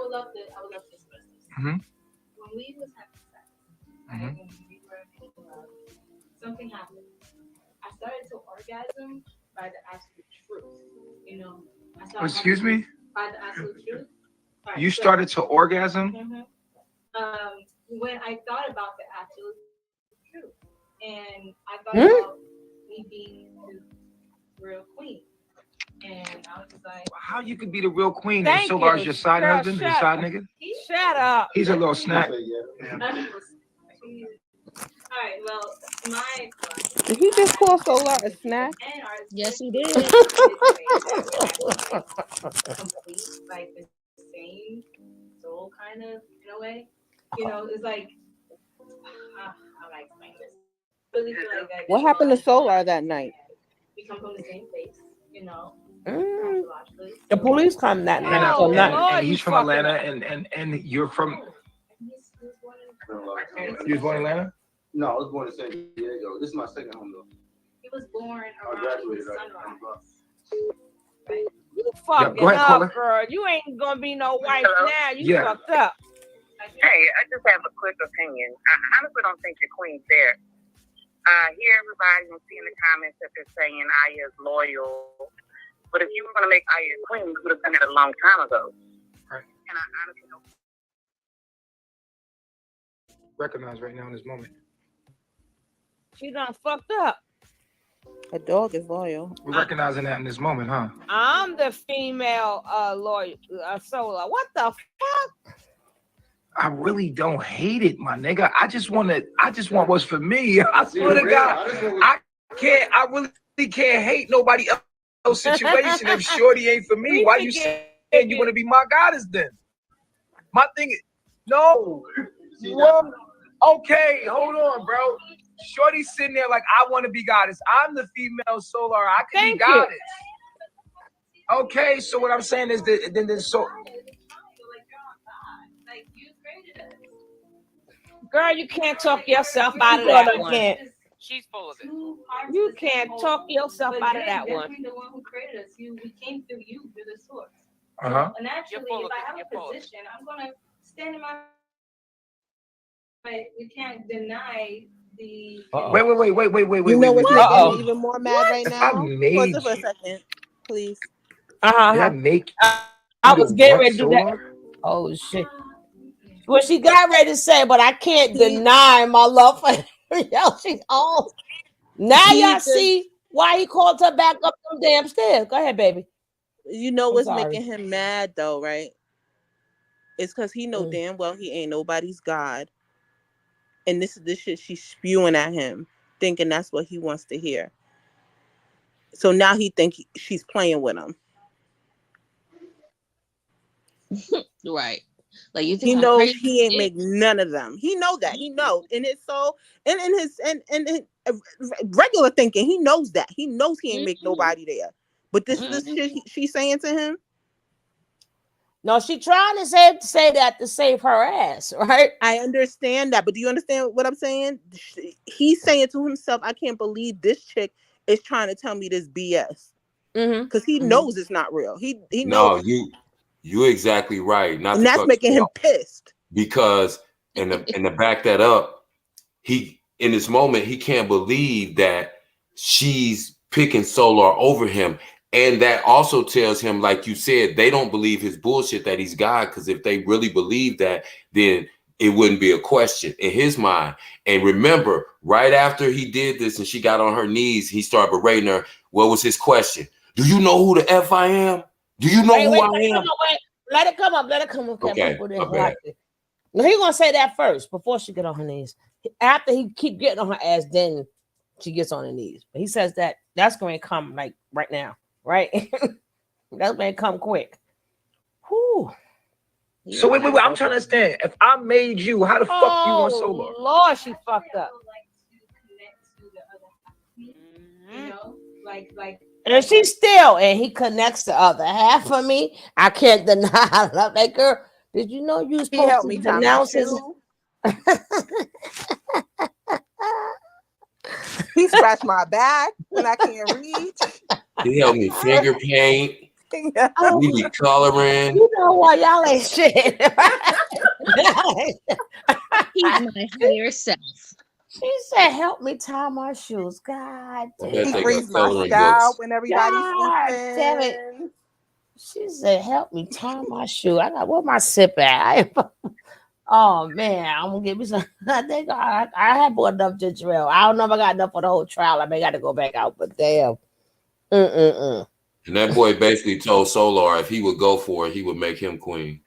would love to express this. Mm-hmm. When we was having sex, right, Mhm. when we were making love, something happened. I started to orgasm by the absolute truth. You know, I started Excuse me? by the absolute truth. Right, You so- started to orgasm. Mhm. When I thought about the absolute truth, and I thought about me being the real queen, and I was just like, How you could be the real queen Thank and Solar's you. your side Girl, husband, your shut side up. nigga? Shut up. He's a little snack. all right, well, my Did he just call Solar a snack? and our Yes, he did. complete, like the same soul, kind of in a way. You know, it's like how do I explain this? Really feel like that. What happened to Solar that night? We come from the same place, you know. Mm. The police come that night. And, So and, not, and he's from Atlanta, and you're from. You was born in Atlanta. No, I was born in San Diego. This is my second home though. He was born I around graduated sunrise. You fucking go ahead, up, caller. girl. You ain't gonna be no wife Hello? now. You Yeah. fucked up. Hey, I just have a quick opinion. I honestly don't think your queen's there. Hear everybody and see in the comments that they're saying Aya is loyal. But if you were going to make Aya a queen, you would have done it a long time ago. Right. And I honestly don't. Recognize right now in this moment. She done fucked up. A dog is loyal. We're recognizing that in this moment, huh? I'm the female lawyer, Sola. What the fuck? I really don't hate it, my nigga. I just want what's for me. I swear to God, I really can't hate nobody else's situation if shorty ain't for me. Why you saying you want to be my goddess then? My thing is, no. Well, okay, hold on, bro. Shorty's sitting there like, I want to be goddess. I'm the female solar. I can be goddess. Okay, so what I'm saying is that then so. Girl, you can't talk yourself out of that one. She's full of it. You can't talk yourself out of that one. The one who created us, we came through you. You're the source. Uh-huh. So naturally, if I have a position, I'm gonna stand in my. But we can't deny the. Wait. You know what's making me even more mad right If now? I made Pause it for a second, please. Did I make I was you getting want ready to do that. solar? Oh shit. Well, she got ready to say, but I can't deny my love for y'all. She's on. Now y'all see why he called her back up them damn stairs. Go ahead, baby. You know I'm what's sorry. making him mad though, right? It's because he know damn well he ain't nobody's God. And this is the shit she's spewing at him, thinking that's what he wants to hear. So now he think she's playing with him. Right. Like you think He I'm knows crazy? he ain't make none of them. He know that. He knows in his soul and in his regular thinking. He knows that. He knows he ain't make nobody there. But this is the shit she's saying to him. No, she trying to say that to save her ass, right? I understand that, but do you understand what I'm saying? He's saying to himself, "I can't believe this chick is trying to tell me this BS," because he knows it's not real. He knows. No, you're exactly right. Not And to that's cut making you him off, pissed. because and to back that up, he in this moment he can't believe that she's picking Solar over him. And that also tells him, like you said, they don't believe his bullshit that he's God. Because if they really believe that, then it wouldn't be a question in his mind. And remember, right after he did this and she got on her knees, he started berating her. What was his question? Do you know who the F I am? Do you know who I am? Let it come up. Let it come up. Okay, People my didn't bad. like it. No, he gonna say that first before she get on her knees. After he keep getting on her ass, then she gets on her knees. But he says that's going to come like right now, right? That's going to come quick. Whew. So wait. I'm trying to understand. If I made you, how the fuck you want Solar? Lord, she fucked up. You know, like. And she still, and he connects the other half of me. I can't deny I love that girl. Did you know you was He supposed helped to me tie my denounce his? shoe. He scratched my back when I can't reach. He helped me finger paint. Oh, We be coloring. you know what? Y'all ain't shit. He's my higher self. She said, "Help me tie my shoes." God damn. He frees my scalp when everybody's damn it. She said, "Help me tie my shoe." I got where my sip at? Oh man, I'm gonna give me some. I think I had bought enough ginger ale. I don't know if I got enough for the whole trial. I may got to go back out, but damn. And that boy basically told Solar if he would go for it, he would make him queen.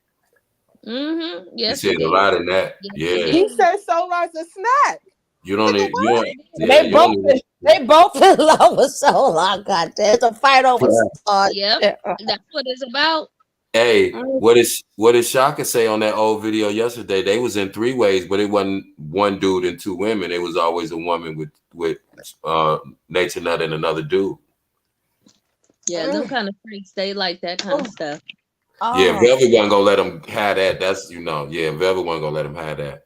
Yes, he said a lot in that. Yeah. He said Solar's a snack. You don't need. You don't, yeah, They you both don't need, they both in love with Solar. God, there's a fight over Solar. Yep, that's what it's about. Hey, what did Shaka say on that old video yesterday? They was in 3 ways, but it wasn't one dude and 2 women. It was always a woman with Nature Nut and another dude. Yeah, them kind of freaks, they like that kind of stuff. Yeah, Velvet wasn't gonna let him have that. That's yeah, Velvet wasn't gonna let him have that.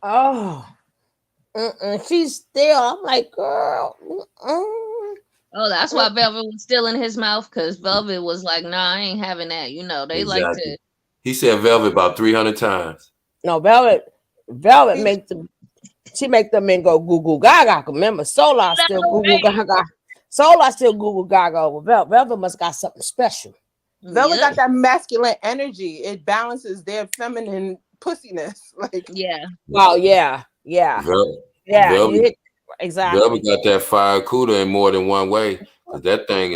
Oh, She's still. I'm like, girl. Oh, that's why Velvet was still in his mouth, because Velvet was like, nah, I ain't having that. You know, they like Exactly. to. He said Velvet about 300 times. No, Velvet make them. She make them men go goo goo gaga. Remember, Solar still goo goo gaga. Solar still goo goo gaga over Velvet must got something special. Velvet got that masculine energy. It balances their feminine pussiness. Like, yeah. Oh yeah, yeah, yeah. You Velvet, hit exactly. Velvet got that fire cooler in more than one way. Cause that thing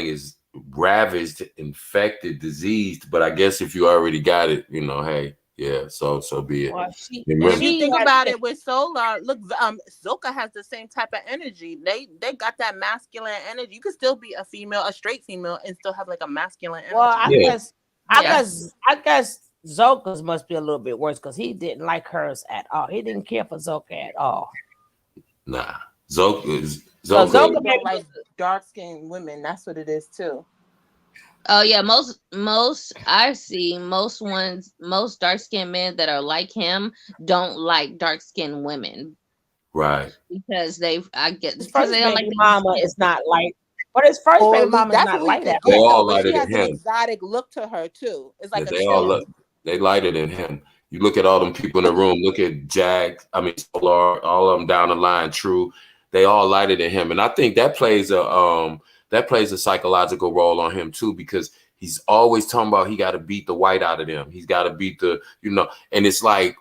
is ravaged, infected, diseased. But I guess if you already got it, you know, hey, yeah, so be it. Well, and if you think had about it with Solar, look, Zoka has the same type of energy. They got that masculine energy. You could still be a female, a straight female, and still have like a masculine energy. Well, I guess Zoka's must be a little bit worse because he didn't like hers at all. He didn't care for Zoka at all. Nah, Zoka Zoka don't like dark skinned women. That's what it is too. Oh yeah, most I see most dark skinned men that are like him don't like dark skinned women. Right. Because because first they don't like baby mama is not like, but his first Or baby mama is that's not what we like that. They all but she lighter has than an him. exotic look to her too. It's like Yeah, they lighter than him. You look at all them people in the room. Look at Solar, all of them down the line. True, they all lighter than him, and I think that plays a psychological role on him too, because he's always talking about he got to beat the white out of them. He's got to beat and it's like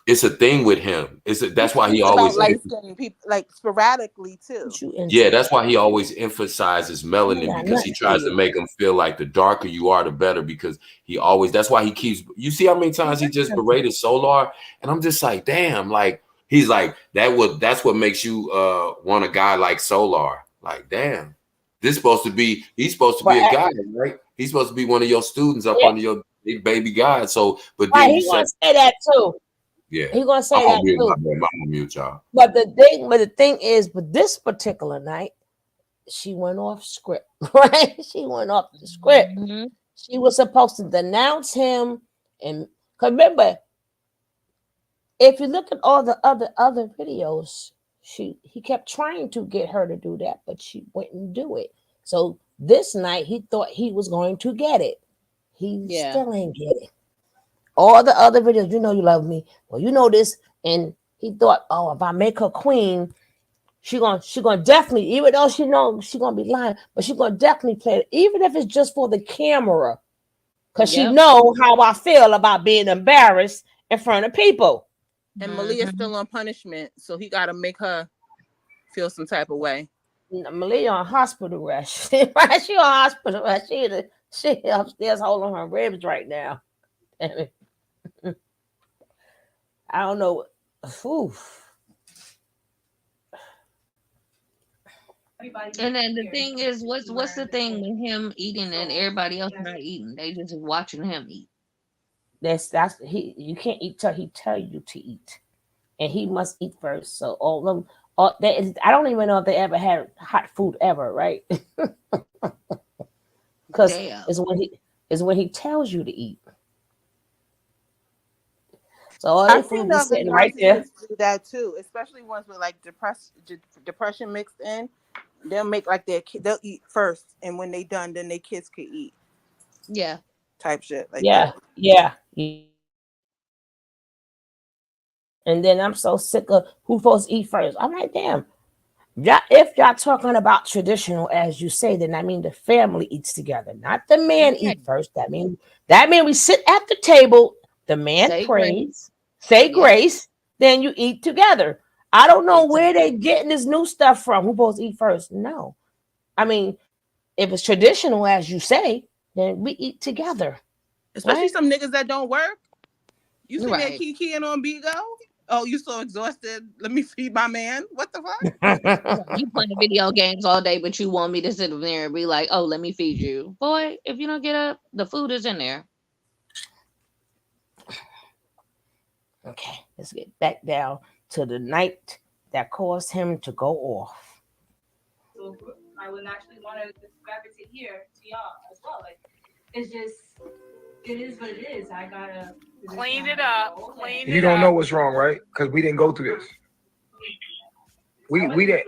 it's a thing with him. That's why he always about light skinned people, like sporadically too. Yeah, that's why he always emphasizes melanin, because he tries to make them feel like the darker you are, the better. Because that's why he keeps. You see how many times he just berated Solar, and I'm just like, damn, like he's like that's what makes you want a guy like Solar. Like, damn, he's supposed to be a guy, right? He's supposed to be one of your students up under your big baby God. So, but then He gonna say that too. Yeah, he gonna say I'm that mute, too. I'm gonna mute y'all. But the thing is, with this particular night, she went off script, right? She went off the script. Mm-hmm. She was supposed to denounce him, and remember, if you look at all the other videos, he kept trying to get her to do that, but she wouldn't do it. So this night, he thought he was going to get it. He still ain't get it. All the other videos, you know you love me. Well, you know this, and he thought, oh, if I make her queen, she gonna definitely, even though she know she gonna be lying, but she gonna definitely play it, even if it's just for the camera, because she know how I feel about being embarrassed in front of people. And Malia's still on punishment, so he got to make her feel some type of way. Malia on hospital rest. She on hospital rest. She upstairs holding her ribs right now. I don't know. Oof. And then the thing is, what's the thing with him eating and everybody else not eating? They just watching him eat. That's you can't eat till he tell you to eat, and he must eat first. So all them, I don't even know if they ever had hot food ever, right? Because it's when he tells you to eat. So all I've that seen food is other sitting right there. do that too, especially ones with like depression mixed in. They'll make like they'll eat first, and when they done, then their kids could eat. Yeah. Type shit like Yeah, that. yeah. And then I'm so sick of who supposed to eat first. I'm like, damn. If y'all talking about traditional, as you say, then I mean the family eats together, not the man eat first. That mean we sit at the table. The man prays, say grace, then you eat together. I don't know where they getting this new stuff from. Who supposed to eat first? No, I mean, if it's traditional, as you say, then we eat together. Especially some niggas that don't work. You see Right. me kikiing on Bigo? Oh, you so exhausted. Let me feed my man. What the fuck? You playing video games all day, but you want me to sit there and be like, oh, let me feed you. Boy, if you don't get up, the food is in there. Okay, let's get back down to the night that caused him to go off. So I would actually want to describe it to y'all as well. Like, it's it is what it is. I gotta clean it up. Clean You it don't up. know what's wrong, right? Because we didn't go through this. We didn't.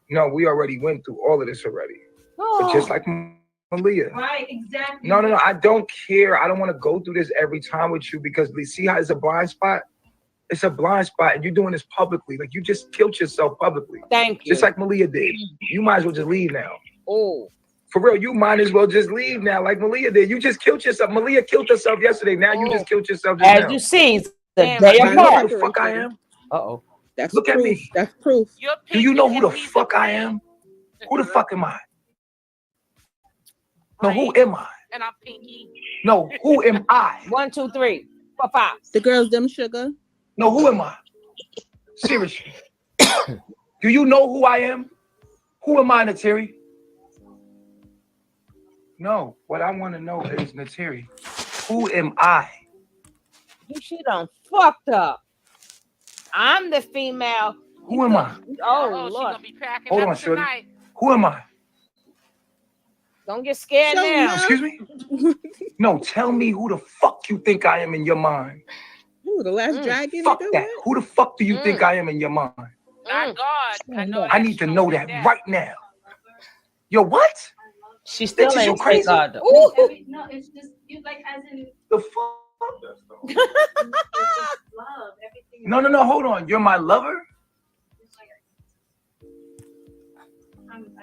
No, we already went through all of this already. But just like Malia. Right, exactly. No. I don't care. I don't want to go through this every time with you because see how it's a blind spot? It's a blind spot, and you're doing this publicly. Like you just killed yourself publicly. Thank you. Just like Malia did. You might as well just leave now. Oh. For real, you might as well just leave now, like Malia did. You just killed yourself. Malia killed herself yesterday. Now you just killed yourself just As now. you see, the Damn, day I You know apart. who the fuck I am? Uh-oh. That's Look proof. at me. That's proof. Do you know who the fuck I am? Who the fuck am I? No, who am I? And I'm Pinky. No, who am I? 1, 2, 3, 4, 5. The girls, them sugar. No, who am I? Seriously. Do you know who I am? Who am I, Nateri? No, what I want to know is, Nateri, who am I? She done fucked up. I'm the female. Who am I? Oh, She Lord. gonna be packing Hold up on, shorty. tonight. Who am I? Don't get scared now. Excuse me? No, tell me who the fuck you think I am in your mind. Who, the last dragon? Fuck that. Who the fuck do you think I am in your mind? Not God. I know I need to know that right now. Yo, what? She still Bitches, you ain't say crazy? God though. No, it's just you like as in The fuck? it's just love. Everything. No, hold on. You're my lover?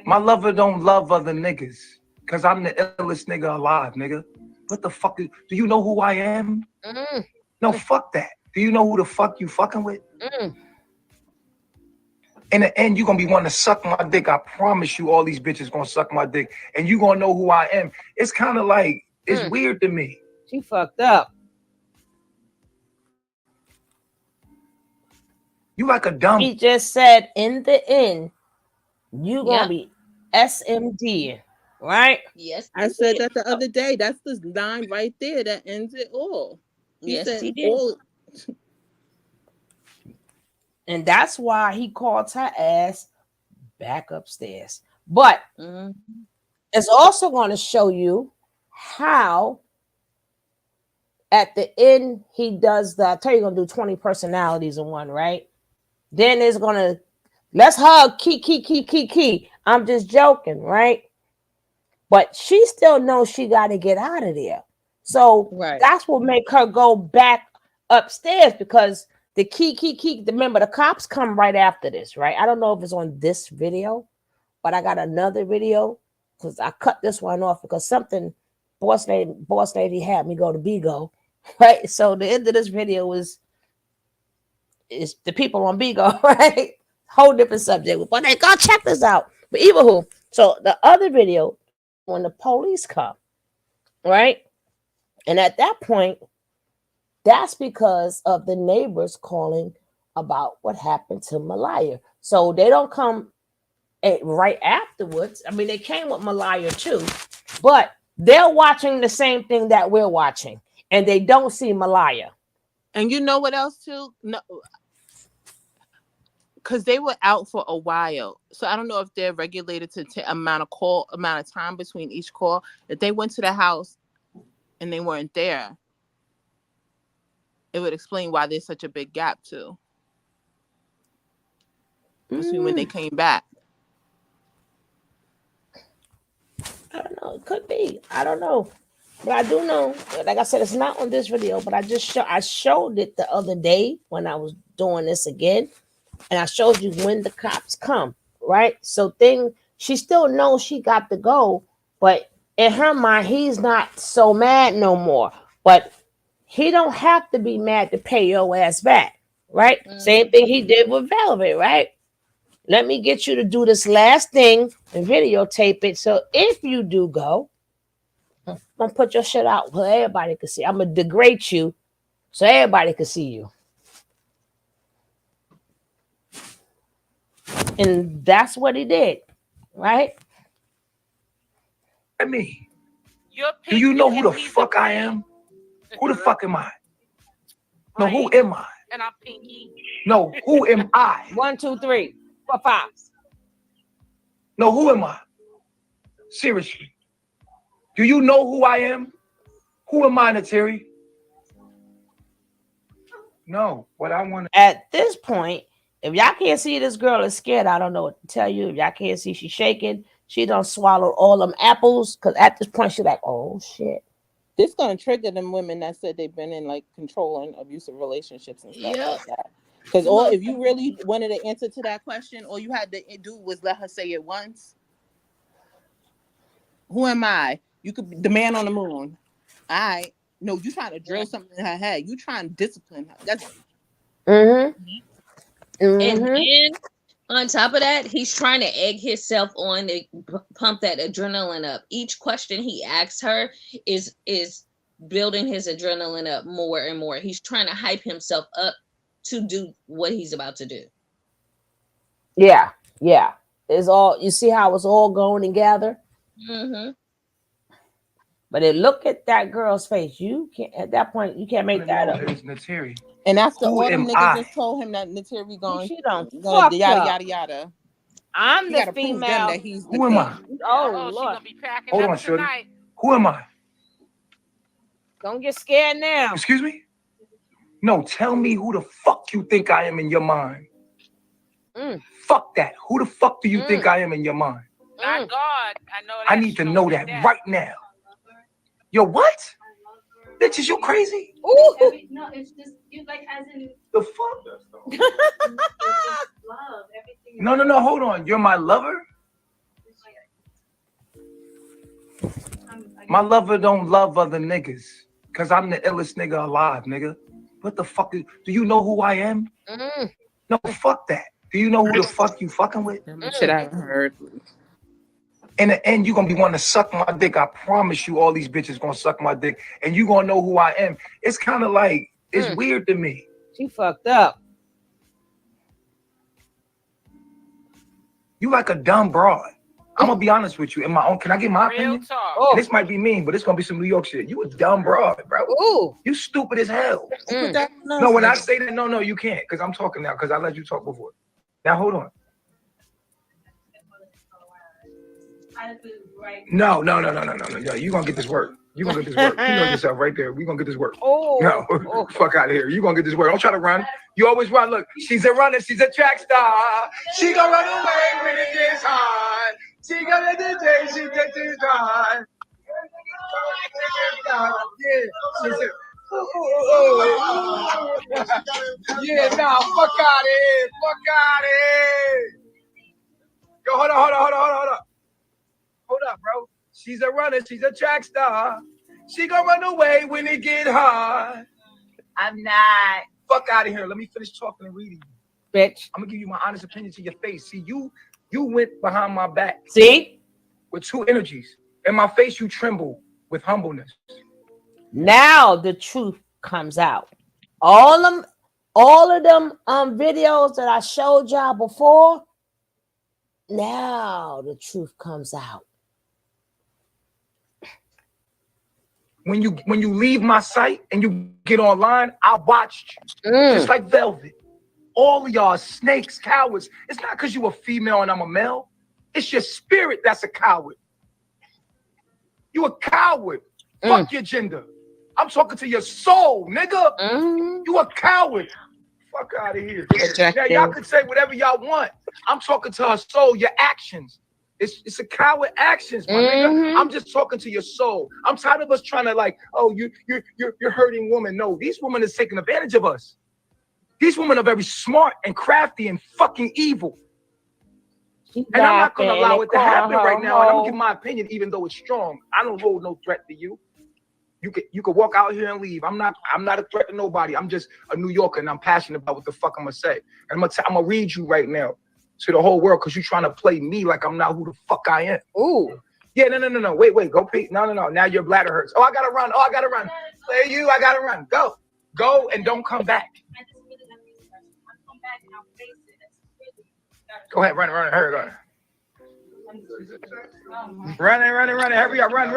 My lover don't love other niggas. Cause I'm the illest nigga alive, nigga. What the fuck? Do you know who I am? No, fuck that. Do you know who the fuck you fucking with? In the end, you're gonna be wanting to suck my dick. I promise you all these bitches gonna suck my dick. And you gonna know who I am. It's kind of like, it's weird to me. She fucked up. You like a dumb. He just said in the end, you gonna be SMD, right? Yes. I said that the other day. That's the line right there that ends it all. Yes, said he did. all. And that's why he called her ass back upstairs. But it's also going to show you how at the end he does the, I tell you, going to do 20 personalities in one, right? Then it's going to, let's hug, key. I'm just joking, right? But she still knows she got to get out of there. So that's what make her go back upstairs, because the key, remember the cops come right after this, right? I don't know if it's on this video, but I got another video because I cut this one off because something boss lady had me go to Bigo, right? So the end of this video is the people on Bigo, right? Whole different subject. But they go check this out. But even who? So the other video, when the police come, right? And at that point, that's because of the neighbors calling about what happened to Malia. So they don't come right afterwards. I mean, they came with Malia too, but they're watching the same thing that we're watching, and they don't see Malia. And you know what else too? No, because they were out for a while, so I don't know if they're regulated to amount of time between each call. If they went to the house and they weren't there, it would explain why there's such a big gap too between when they came back. I don't know. It could be. I don't know. But I do know, like I said, it's not on this video, but I showed it the other day when I was doing this again. And I showed you when the cops come, right? So she still knows she got to go, but in her mind, he's not so mad no more. But he don't have to be mad to pay your ass back, right? Same thing he did with Velvet, right? Let me get you to do this last thing and videotape it. So if you do go, I'm gonna put your shit out so everybody can see. I'm gonna degrade you so everybody can see you. And that's what he did, right? At me. Do you know who the fuck I am? Who the fuck am I? No, who am I? And I'm Pinky. No, who am I? 1, 2, 3, 4, 5. No, who am I? Seriously. Do you know who I am? Who am I, Nateri? No, what I want at this point, if y'all can't see this girl is scared, I don't know what to tell you. If y'all can't see she's shaking, she done swallowed all them apples. Cause at this point, she's like, oh shit. This gonna trigger them women that said they've been in like controlling abusive relationships and stuff like that. Because all if you really wanted an answer to that question, all you had to do was let her say it once. Who am I? You could be the man on the moon. No, you trying to drill something in her head. You trying to discipline her. That's And then on top of that, he's trying to egg himself on to pump that adrenaline up. Each question he asks her is building his adrenaline up more and more. He's trying to hype himself up to do what he's about to do. Yeah. It's all you see how it's all going together. But then look at that girl's face. You can't at that point. You can't make that up. And after Who all them am niggas I? just told him that Nateri going, She done yada fucked yada up. yada yada. I'm He the gotta prove them female. that he's the Who am king. I? Oh She Lord. gonna be packing Hold up on, Shorty. tonight. Who am I? Don't get scared now. Excuse me? No, tell me who the fuck you think I am in your mind. Fuck that. Who the fuck do you think I am in your mind? Not God. I know that. I need to know that right now. Yo, what? Bitches, you crazy? No, it's just you like as in The fuck? love everything. No, hold on. You're my lover? My lover don't love other niggas. Cause I'm the illest nigga alive, nigga. What the fuck do you know who I am? No, fuck that. Do you know who the fuck you fucking with? Shit I haven't heard. In the end, you gonna be wanting to suck my dick. I promise you all these bitches gonna suck my dick. And you gonna know who I am. It's kind of like, it's weird to me. She fucked up. You like a dumb broad. I'm gonna be honest with you. In my own, can I get my opinion? And this might be mean, but it's gonna be some New York shit. You a dumb broad, bro. You stupid as hell. No, when I say that, no, you can't, because I'm talking now, because I let you talk before. Now hold on. No. You gonna get this work. You gonna get this work. You know yourself right there. We gonna get this work. No, fuck out of here. You gonna get this work. Don't try to run. You always run. Look, she's a runner. She's a track star. She gonna run away when it gets hard. She gonna DJ. She gets this hard. Yeah, she's a. Yeah, nah, fuck out of here. Fuck out of here. Yo, hold on. Hold up, bro. She's a runner. She's a track star. She gonna run away when it get hard. I'm not. Fuck out of here. Let me finish talking and reading. Bitch. I'm gonna give you my honest opinion to your face. See, you went behind my back. See? With two energies. In my face, you tremble with humbleness. Now the truth comes out. All of them videos that I showed y'all before. Now the truth comes out. When you leave my site and you get online, I watched you. Just like Velvet. All of y'all are snakes, cowards. It's not because you a female and I'm a male. It's your spirit that's a coward. You a coward. Fuck your gender. I'm talking to your soul, nigga. You a coward. Fuck out of here. Now y'all can say whatever y'all want. I'm talking to her soul, your actions. It's a coward actions, my nigga. I'm just talking to your soul. I'm tired of us trying to like, oh, you're hurting women. No, these women is taking advantage of us. These women are very smart and crafty and fucking evil. And I'm not gonna allow it to happen right now. And I'm gonna give my opinion, even though it's strong. I don't hold no threat to you. You could walk out here and leave. I'm not a threat to nobody. I'm just a New Yorker and I'm passionate about what the fuck I'm gonna say. And I'm gonna read you right now to the whole world because you're trying to play me like I'm not who the fuck I am. Ooh. Yeah, no. Wait. Go Pete. No. Now your bladder hurts. Oh, I gotta run. Play you, I gotta run. Go and don't come back. Go ahead, run. Hurry up. Running. Hurry up, run.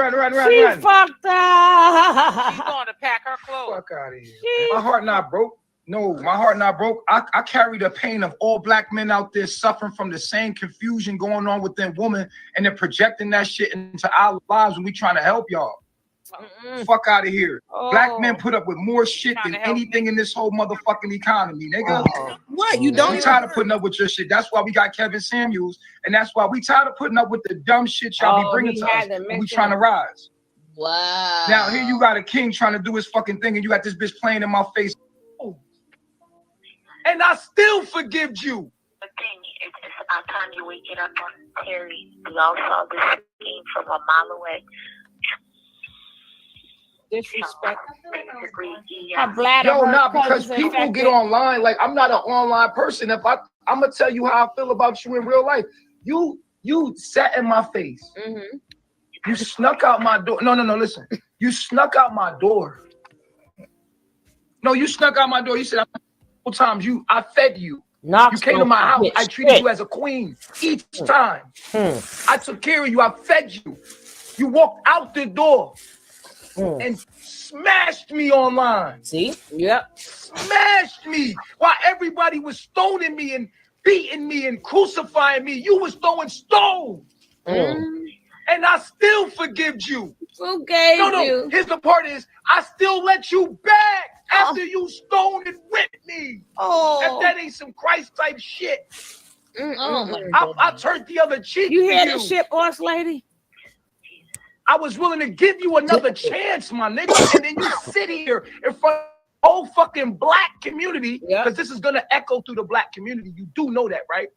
She fucked up. She's going to pack her clothes. Fuck out of here. My heart not broke. No, my heart not broke. I carry the pain of all black men out there suffering from the same confusion going on within women, and they're projecting that shit into our lives when we trying to help y'all. Fuck out of here. Black men Oh. put up with more shit than anything in this whole motherfucking economy, nigga. What? You don't We tired of putting up with your shit. That's why we got Kevin Samuels, and that's why we tired of putting up with the dumb shit y'all be bringing to us. And we trying to rise. Wow. Now here you got a king trying to do his fucking thing, and you got this bitch playing in my face. And I still forgive you. The thing is, our time you wake it up on Terry. We all saw this scheme from a mile away. Disrespect. Yo, nah, because people get online. Like, I'm not an online person. If I'm gonna tell you how I feel about you in real life. You sat in my face. You snuck out my door. No, listen. You snuck out my door. No, you snuck out my door. You said times I fed you. You came to my house. I treated you as a queen each time. I took care of you. I fed you. You walked out the door and smashed me online. See? Yep. Smashed me while everybody was stoning me and beating me and crucifying me. You was throwing stones. And I still forgive you. Who gave No. you? Here's the part is I still let you back after you stoned and whipped me. If that ain't some Christ type shit. Oh my I turned the other cheek. You to hear the shit, boss lady? I was willing to give you another chance, my nigga. And then you sit here in front of the whole fucking black community, because this is gonna echo through the black community. You do know that, right?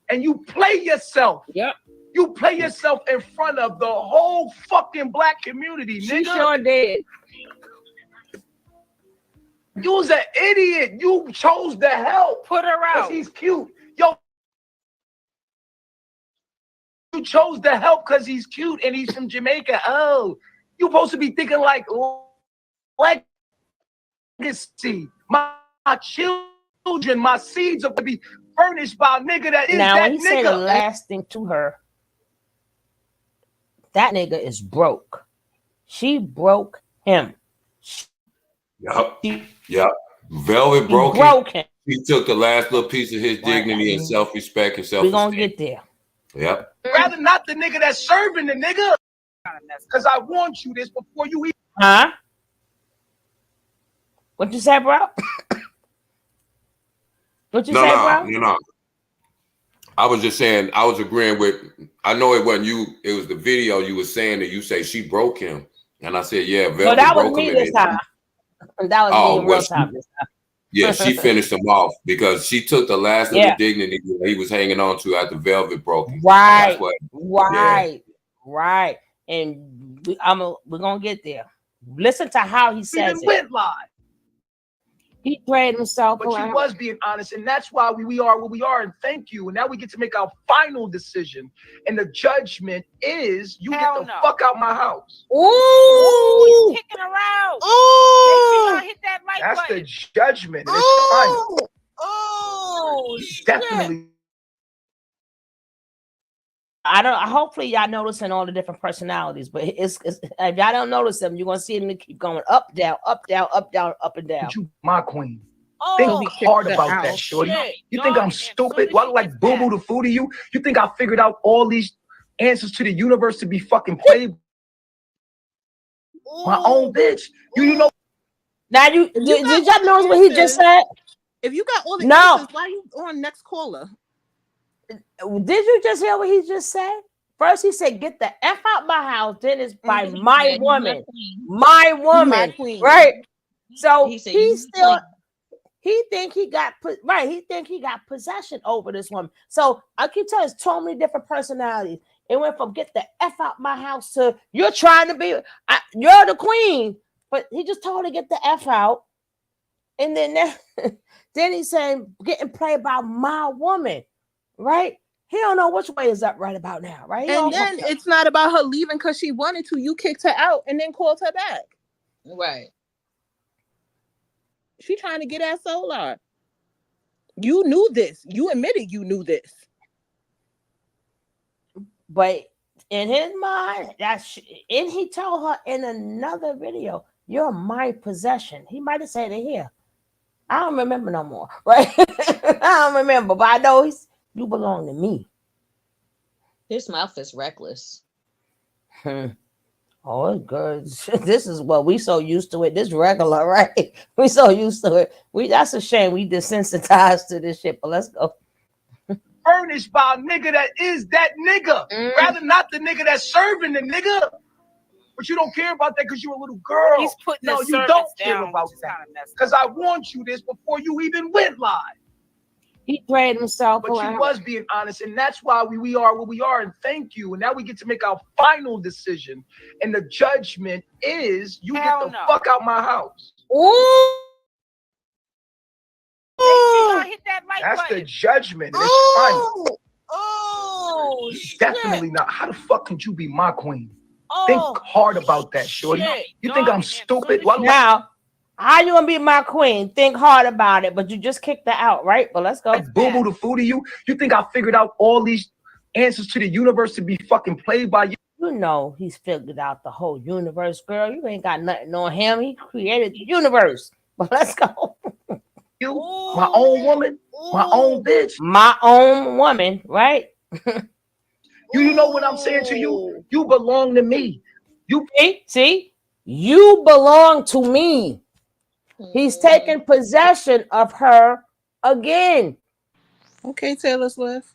And you play yourself. Yep. You play yourself in front of the whole fucking black community, nigga. She sure did. You was an idiot. You chose to help. Put her out. He's cute. Yo. You chose to help because he's cute and he's from Jamaica. Oh, you supposed to be thinking like legacy. My children, my seeds are going to be furnished by a nigga that is now, that when he said the nigga. last thing to her, that nigga is broke. She broke him. Yep. Velvet broke him. He took the last little piece of his dignity and self-respect and self-esteem. We're gonna get there. Yep. Rather not the nigga that's serving the nigga. Because I warned you this before you eat. Huh? What you say, bro? What you say, bro? No. I was just saying, I was agreeing with, I know it wasn't you, it was the video you were saying that you say she broke him. And I said, yeah, Velvet So that was broke me him. this time. That was me in real time this time. Yeah, she finished him off because she took the last of the dignity that he was hanging on to after Velvet broke him. Right. Right. Right. And we're gonna get there. Listen to how he says it. Went live. He prayed himself. But she was being honest, and that's why we are where we are. And thank you. And now we get to make our final decision. And the judgment is you get the fuck out my house. Ooh, he's kicking her out. Ooh, hit that like that's button. the judgment. And it's final. Oh, definitely. I don't. Hopefully, y'all noticing all the different personalities, but it's if y'all don't notice them, you're gonna see them keep going up, down, up, down, up, down, up and down. You, my queen. Oh, think hard about that, shorty. You think I'm stupid? Do I look like Boo Boo the Fool to you? You think I figured out all these answers to the universe to be fucking played? My own bitch. You know. Now did y'all notice what he just said? If you got all the answers, why are you on next caller? Did you just hear what he just said? First, he said, "Get the F out my house." Then it's by my woman, my woman, right? So he still, he think he got right. He think he got possession over this woman. So I keep telling you, so many different personalities. It went from "Get the F out my house" to "You're trying to be, you're the queen," but he just told her to get the F out, and then then he's saying, "Getting played by my woman." Right? He don't know which way is up right about now, right? And then it's not about her leaving because she wanted to. You kicked her out and then called her back. Right. She trying to get at Solar. You knew this. You admitted you knew this. But in his mind, and he told her in another video, "You're my possession." He might have said it here. I don't remember no more, right? I don't remember, but I know you belong to me. His mouth is reckless. Oh, it's good. This is what we so used to it. This regular, right? We so used to it. That's a shame we desensitized to this shit. But let's go. Furnished by a nigga that is that nigga, rather not the nigga that's serving the nigga. But you don't care about that because you're a little girl. He's putting no, his you don't servants care down, about which is that. kinda messed Because I warned you this before you even went live. He prayed himself. But you was being honest, and that's why we are where we are. And thank you. And now we get to make our final decision. And the judgment is you get the fuck out my house. Ooh. Hit that like That's button. the judgment. And it's final. Oh, Definitely not. How the fuck can you be my queen? Oh, think hard about that, shorty. shit. You think I'm stupid? Why Now, how you gonna be my queen? Think hard about it, but you just kicked her out, right? But let's go. boo-boo the food of you? You think I figured out all these answers to the universe to be fucking played by you? You know he's figured out the whole universe, girl. You ain't got nothing on him. He created the universe. But let's go. You, my own woman, my own bitch. My own woman, right? You know what I'm saying to you? You belong to me. You see? You belong to me. He's taking possession of her again. Okay, Taylor Swift.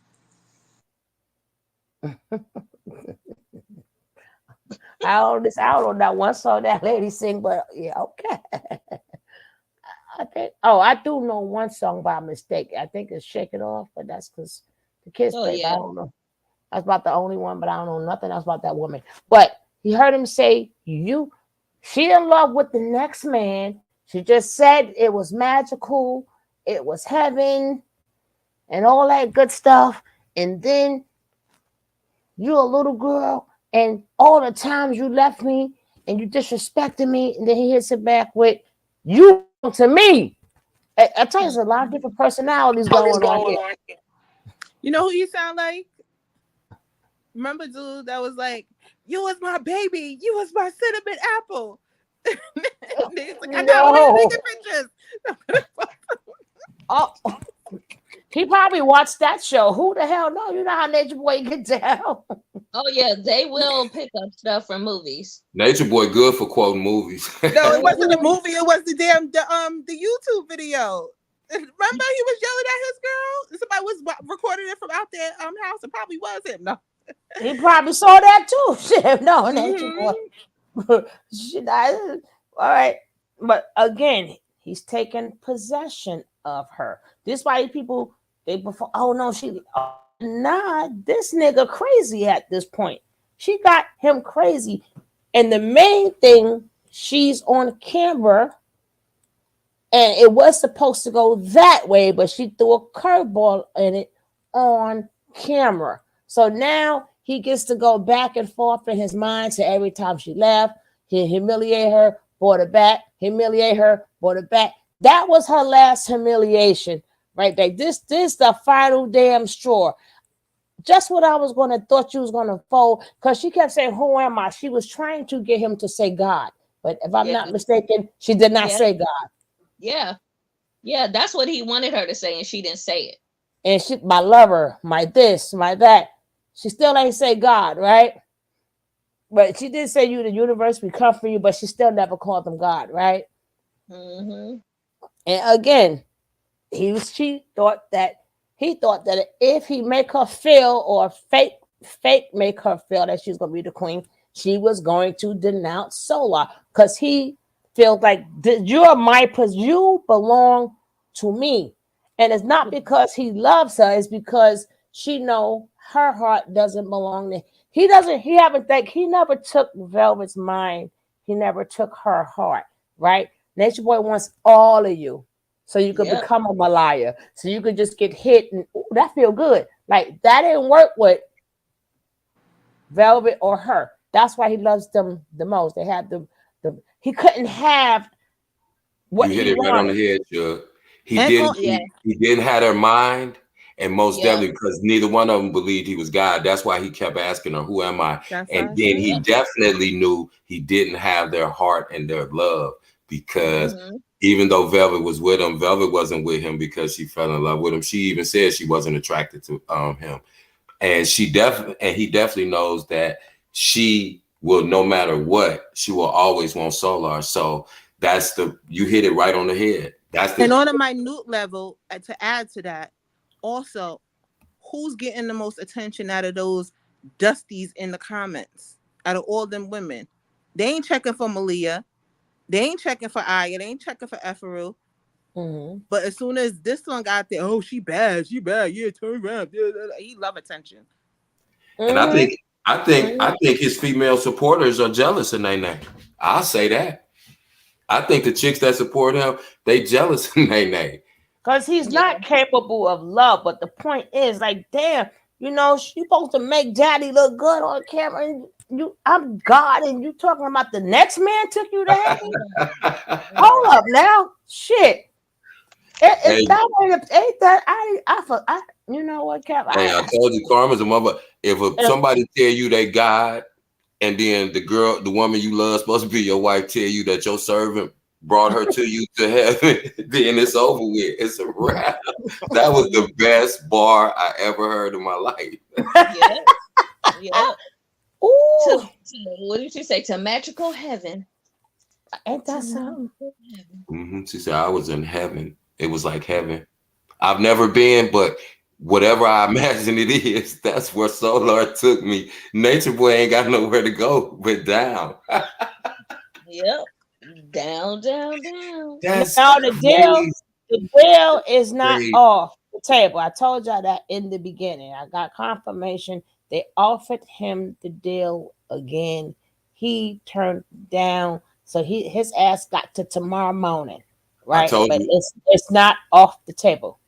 I don't know that one song that lady sing, but yeah, okay. I do know one song by mistake. I think it's Shake It Off, but that's because the kids play. Yeah. I don't know. That's about the only one, but I don't know nothing else about that woman. But he heard him say, she in love with the next man. She just said it was magical, it was heaven, and all that good stuff. And then you're a little girl, and all the times you left me and you disrespected me, and then he hits it back with, you to me. I tell you, there's a lot of different personalities going on here. You know who you sound like? Remember, dude, that was like, you was my baby. You was my cinnamon apple. Like, I got all these pictures. Oh, he probably watched that show. Who the hell knows? You know how Natureboy get down. Oh yeah, they will pick up stuff from movies. Natureboy good for quoting movies. No, it wasn't a movie. It was the YouTube video. Remember, he was yelling at his girl. Somebody was recording it from out their house. It probably was him. No, he probably saw that too. Shit, no, Natureboy. Shit, all right, but again, he's taking possession of her. This why people before. Oh no, nah. This nigga crazy at this point. She got him crazy, and the main thing, she's on camera. And it was supposed to go that way, but she threw a curveball in it on camera. So now he gets to go back and forth in his mind to every time she left. He humiliate her, brought it back, humiliate her, brought it back. That was her last humiliation right there. This the final damn straw. Just what I was thought you was gonna fold, because she kept saying, who am I? She was trying to get him to say God. But if I'm not mistaken, she did not say God. Yeah, that's what he wanted her to say, and she didn't say it. And she, my lover, my this, my that. She still ain't say God, right? But she did say you, the universe, we come for you, but she still never called him God, right? Mm-hmm. And again, he thought that if he make her feel, or fake make her feel that she's gonna be the queen, she was going to denounce Solar, because he feels like you belong to me. And it's not because he loves her, it's because she know her heart doesn't belong to him. He never took Velvet's mind. He never took her heart, right? Natureboy wants all of you. So you could become a Malia. So you could just get hit and that feel good. Like that didn't work with Velvet or her. That's why he loves them the most. They had he couldn't have what you hit he it right on the head, Chuck. He didn't have her mind, and most definitely because neither one of them believed he was God. That's why he kept asking her, "Who am I?" And then he definitely knew he didn't have their heart and their love, because even though Velvet was with him, Velvet wasn't with him because she fell in love with him. She even said she wasn't attracted to him, and he definitely knows that she will, no matter what, she will always want Solar. So you hit it right on the head. And on a minute level, to add to that, also, who's getting the most attention out of those dusties in the comments? Out of all them women, they ain't checking for Malia, they ain't checking for Aya, they ain't checking for Eferu. Mm-hmm. But as soon as this one got there, oh, she bad, yeah, turn around. He love attention. And I think his female supporters are jealous of Nene. I'll say that. I think the chicks that support him, they jealous of Nene. Because he's not capable of love. But the point is, like, damn, you supposed to make daddy look good on camera. And I'm God, and you talking about the next man took you to heaven? Hold up now. Shit. Ain't that you know what, Cap? Hey, I told you, Karma's a mother. If somebody tell you they God, and then the woman you love supposed to be your wife, tell you that your servant brought her to you to heaven, then it's over with. It's a wrap. That was the best bar I ever heard in my life. Yeah. Ooh. What did you say? To magical heaven. Ain't that something? Mm-hmm. She said, I was in heaven. It was like heaven. I've never been, but whatever I imagine it is, that's where Solar took me. Natureboy ain't got nowhere to go but down. Yep. Down. That's now the deal is not off the table. I told y'all that in the beginning. I got confirmation. They offered him the deal again. He turned down. So his ass got to tomorrow morning. Right. I told but you. It's not off the table.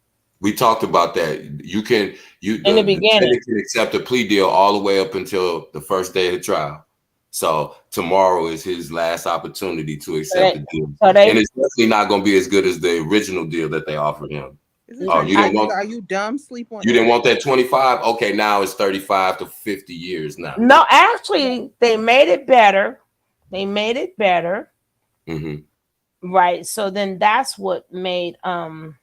We talked about that. The defendant can accept a plea deal all the way up until the first day of the trial. So tomorrow is his last opportunity to accept the deal. And it's definitely not going to be as good as the original deal that they offered him. Are you dumb? Sleep on. You didn't want that 25? Okay, now it's 35 to 50 years now. No, actually, they made it better. Mm-hmm. Right. So then that's what made Booker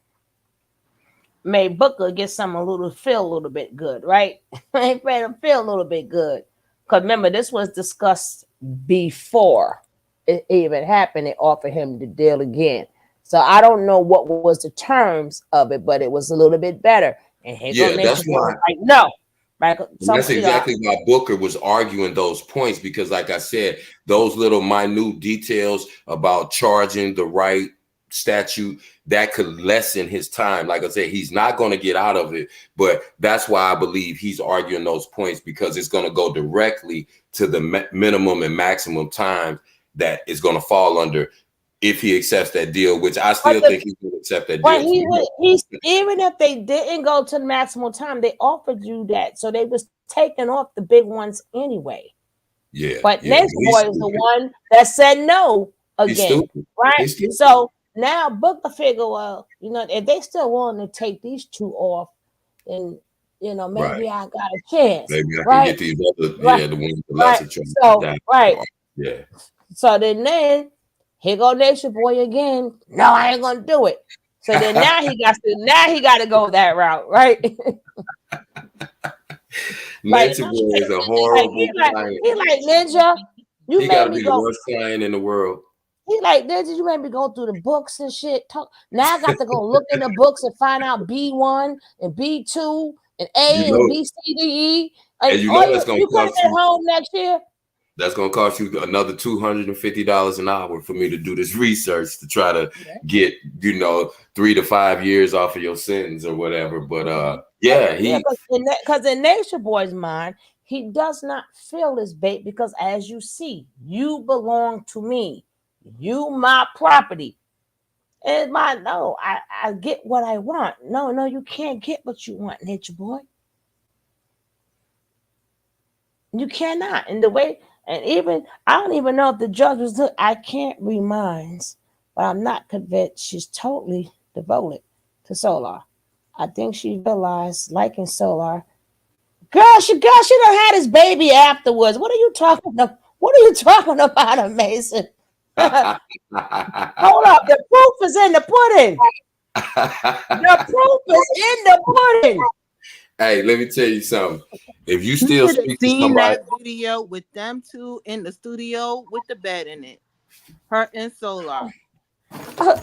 get feel a little bit good, right? It made him feel a little bit good. Because remember, this was discussed before it even happened. They offered him the deal again. So I don't know what was the terms of it, but it was a little bit better. And that's why. Like, no. Right? That's exactly why Booker was arguing those points, because like I said, those little minute details about charging the right statute, that could lessen his time. Like I said, he's not going to get out of it, but that's why I believe he's arguing those points, because it's going to go directly to the minimum and maximum time that is going to fall under if he accepts that deal, which I still think he's going to accept that deal. Even if they didn't go to the maximum time, they offered you that. So they was taking off the big ones anyway. Yeah. But Natureboy is the one that said no again. Right? So now Booker figure, well, if they still willing to take these two off, then maybe I got a chance. Maybe I can get these other, the ones with lesser charge. So So then here go Natureboy again. No, I ain't gonna do it. So then now he got to go that route, right? Natureboy is a horrible client. He like Ninja. He gotta be the worst client in the world. He like, Ninja, you made me go through the books and shit. Now I got to go look in the books and find out B1 and B2 and A and B, C, D, E. And you know that's gonna cost you home next year. That's going to cost you another $250 an hour for me to do this research to try to get, 3 to 5 years off of your sentence or whatever. But because in Natureboy's mind, he does not feel his bait, because as you see, you belong to me, you my property. And I get what I want. No, you can't get what you want, Natureboy. You cannot. And the way. And I don't even know if the judge was. I can't read minds, but I'm not convinced she's totally devoted to Solar. I think she realized liking Solar. Girl, she done had his baby afterwards. What are you talking about? What are you talking about, Mason? Hold up, the proof is in the pudding. The proof is in the pudding. Hey, let me tell you something. If you You still should have speak to seen somebody, that video with them two in the studio with the bed in it. Her and Solar. hey,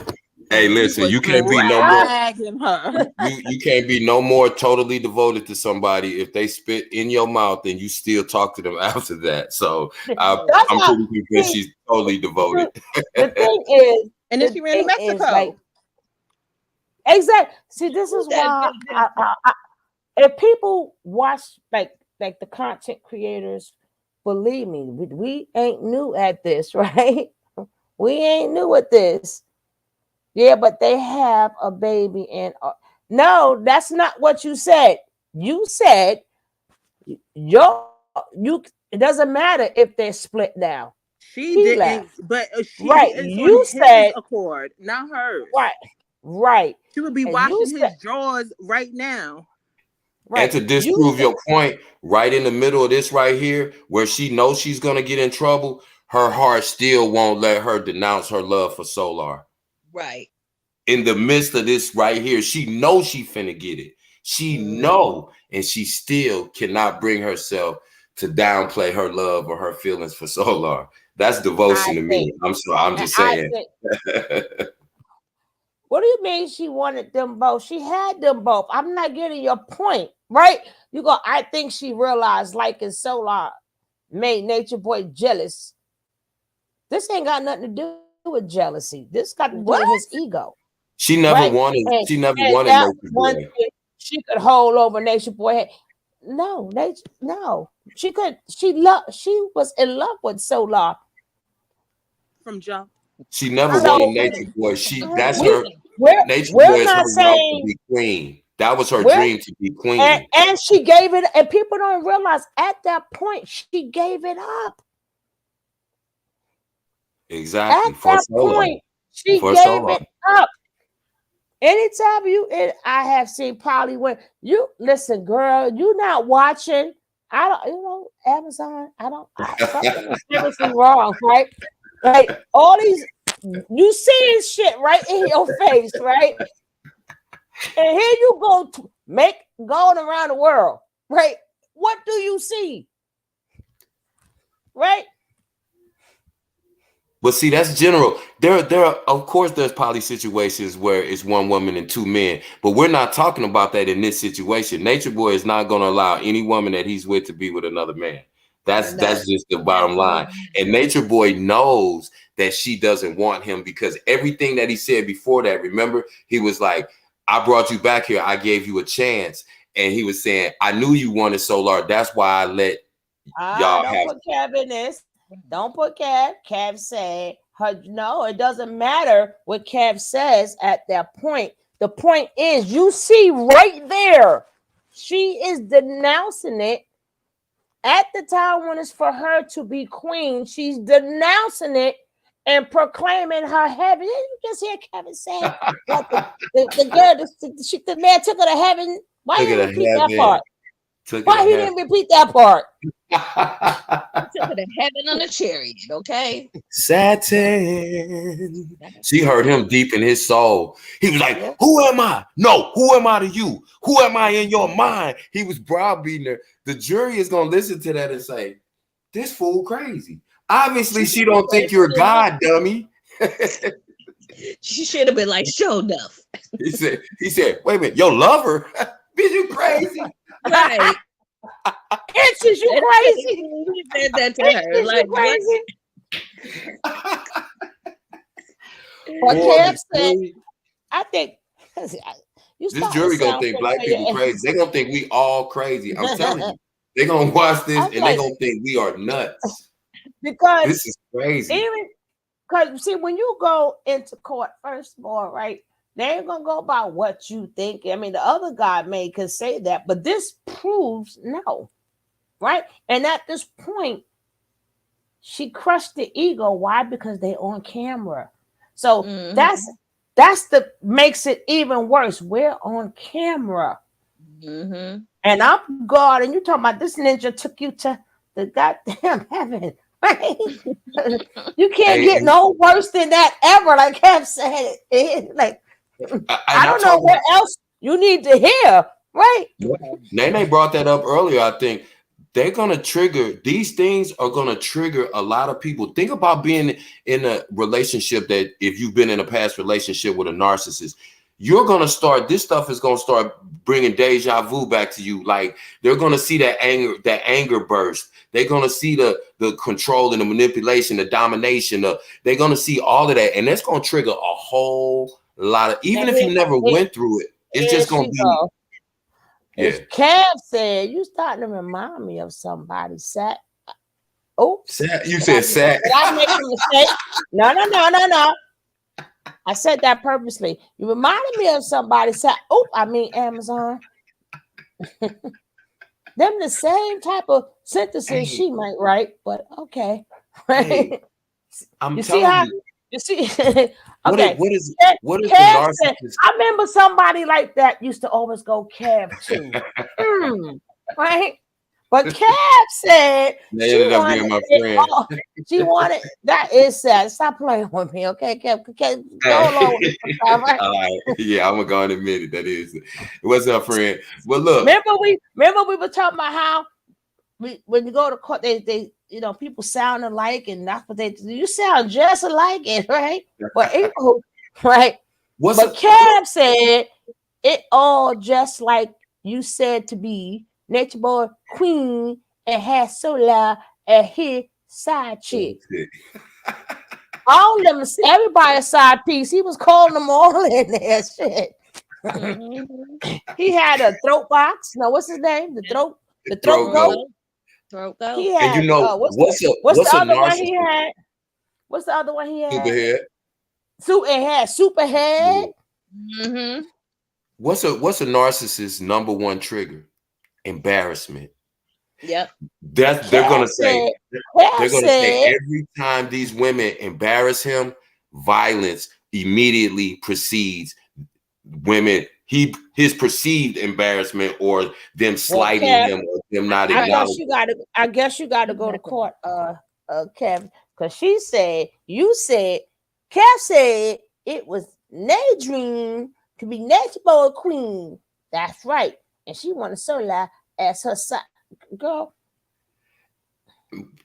And he listen, was you can't be no more. dragging her. You can't be no more totally devoted to somebody if they spit in your mouth and you still talk to them after that. So That's I'm not. pretty convinced See, she's totally devoted. the thing is, And then she ran to like Mexico. exactly. See, this is why if people watch like the content creators, believe me, we ain't new at this, right? We ain't new at this. Yeah, but they have a baby, and no, that's not what you said. You said you. It doesn't matter if they're split now. She He didn't, left. but she Right. is on You his said accord, not hers. right. Right. She would be And you washing said his drawers right now. And right. to You disprove said your point, right in the middle of this right here, where she knows she's gonna get in trouble, her heart still won't let her denounce her love for Solar. Right. In the midst of this right here, she knows she finna get it. She know, and she still cannot bring herself to downplay her love or her feelings for Solar. That's devotion I to think. me. I'm And just I saying. think. What do you mean she wanted them both? She had them both. I'm not getting your point, right? You go. I think she realized liking Solar made Nature Boy jealous. This ain't got nothing to do with jealousy. This got to do with his ego, She never right? wanted. And, She never and wanted that Nature one Boy. thing she could hold over Nature Boy head. No, Nature. No, she could. She loved. She was in love with Solar From jump. She never So wanted Nature Boy. That's we her. Nature Boy we're is her not route to saying be queen. That was her we're dream, to be queen. and she gave it, and people don't realize at that point she gave it up. Exactly. At that point, she For gave Solar. it up. Anytime I have seen Polly when you listen, girl, you not watching. I don't, Amazon. Something is seriously wrong, right? Like all these, you seeing shit right in your face, right? And here you go to going around the world, right? What do you see? Right? But see, that's general. There are, of course, there's poly situations where it's one woman and two men, but we're not talking about that in this situation. Nature Boy is not going to allow any woman that he's with to be with another man. That's just the bottom line. And Nature Boy knows that she doesn't want him because everything that he said before that, remember, he was like, I brought you back here. I gave you a chance. And he was saying, I knew you wanted Solar. That's why I let y'all Don't have. put Kev in this. Don't put Kev. Kev said, no, it doesn't matter what Kev says at that point. The point is, you see right there, she is denouncing it. At the time when it's for her to be queen, she's denouncing it and proclaiming her heaven. You just hear Kevin say that the girl, the man took her to heaven. Why Took didn't her he to repeat that heaven. part? Why he didn't repeat that part? Took her to heaven on a chariot, okay? Satin. She heard him deep in his soul. He was like, who am I? No, who am I to you? Who am I in your mind? He was browbeating her. The jury is going to listen to that and say, this fool crazy. Obviously, she don't think you're God, dummy. She should have been like, show enough. He said, wait a minute, your lover? Bitch, you crazy. Right. Inches, you crazy. He said that to her. Inches, Like, you crazy. But Boy, Kev said, I think you this jury gonna think black people crazy. They're gonna think we all crazy. I'm telling you. They're gonna watch this and they're gonna think we are nuts. Because this is crazy. Even because see, when you go into court, first of all, right, they ain't gonna go by what you think. I mean, the other guy could say that, but this proves no, right? And at this point, she crushed the ego. Why? Because they on camera. So that's the makes it even worse. We're on camera. And I'm God, and you talking about this ninja took you to the goddamn heaven. Right? You can't get no worse than that ever. Like Kev said, like I don't know what else you need to hear. Right? Nene brought that up earlier. I think they're gonna trigger these things are gonna trigger a lot of people. Think about being in a relationship that if you've been in a past relationship with a narcissist, you're gonna start. This stuff is gonna start bringing deja vu back to you. Like they're gonna see that anger burst. They're gonna see the control and the manipulation, the domination. They're gonna see all of that, and that's gonna trigger a whole lot of. Even if you never went through it, it's just gonna be. As Kev said, you starting to remind me of somebody. Sat. Oh, you said Sat. Did I make a mistake? No. I said that purposely. You reminded me of somebody. Sat. Oh, I mean Amazon. Them the same type of sentences she might write, but okay. Hey, I'm you telling see how you. you see. What Okay. is the Kev said, narcissist? I remember somebody like that used to always go Kev too. Right? But Kev said They she ended up wanted being my it friend. all. She wanted that is sad. Stop playing with me, okay? Kev, go along with it. All right? All right. Yeah, I'm gonna go and admit it. That is it. What's up, friend? Well, look. Remember we were talking about how when you go to court, they people sound alike, and that's what they do. You sound just alike it, right? But right? But Kev said it all just like you said to be Natureboy Queen and had Sola and his side chick. All of them, everybody a side piece. He was calling them all in there. Shit. He had a throat box. No, what's his name? The throat goat. Throat goat. He had. And you know what's what's the a other one he narcissist? had? What's the other one he had? Superhead. Superhead. Mm-hmm. What's a narcissist's number one trigger? Embarrassment. Yep. They're gonna say every time these women embarrass him, violence immediately precedes women. His perceived embarrassment or them slighting him or them not acknowledging. I guess you got to go to court, Kev, because you said Kev said it was Nay's dream to be Natureboy Queen. That's right, and she wanted Sola as her son. Girl.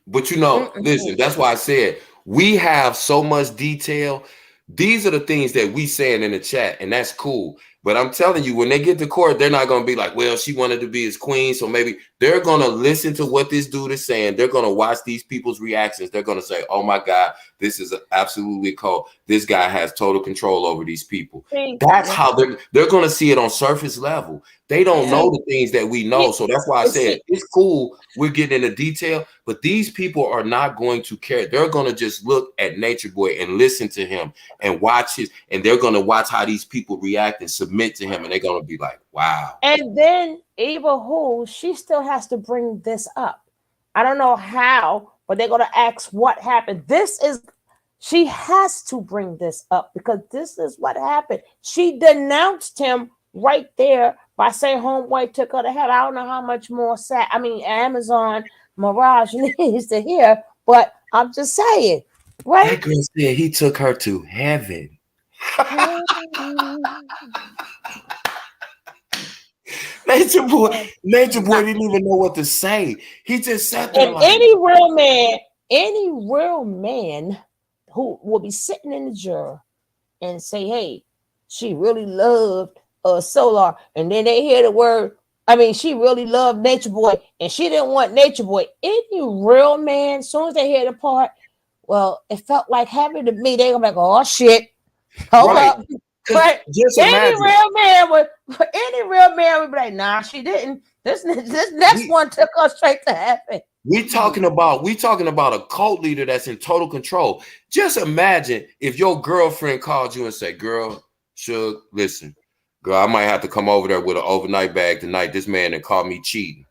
But listen, that's why I said we have so much detail. These are the things that we saying in the chat, and that's cool. But I'm telling you, when they get to court, they're not going to be like, well, she wanted to be his queen. So maybe they're going to listen to what this dude is saying. They're going to watch these people's reactions. They're going to say, oh, my God, this is absolutely cold. This guy has total control over these people. That's how they're going to see it on surface level. They don't know the things that we know. So that's why I said it's cool. We're getting into detail. But these people are not going to care. They're going to just look at Natureboy and listen to him and watch his. And they're going to watch how these people react and submit to him. And they're going to be like, wow. And then Ava Who, she still has to bring this up. I don't know how, but they're going to ask what happened. She has to bring this up because this is what happened. She denounced him right there by saying homeboy took her to hell. I don't know how much more Amazon Mirage needs to hear, but I'm just saying, right? That girl said he took her to heaven. Natureboy didn't even know what to say. He just sat there. And any real man who will be sitting in the jury and say, hey, she really loved Solar, and then they hear the word, she really loved Natureboy, and she didn't want Natureboy. Any real man, as soon as they hear the part, well, it felt like heaven to me. They're gonna be like, oh shit. Hold up. But any real man would be like, nah, she didn't. This next one took us straight to heaven. We talking about a cult leader that's in total control. Just imagine if your girlfriend called you and said, girl, Suge, listen, girl, I might have to come over there with an overnight bag tonight. This man that called me cheating.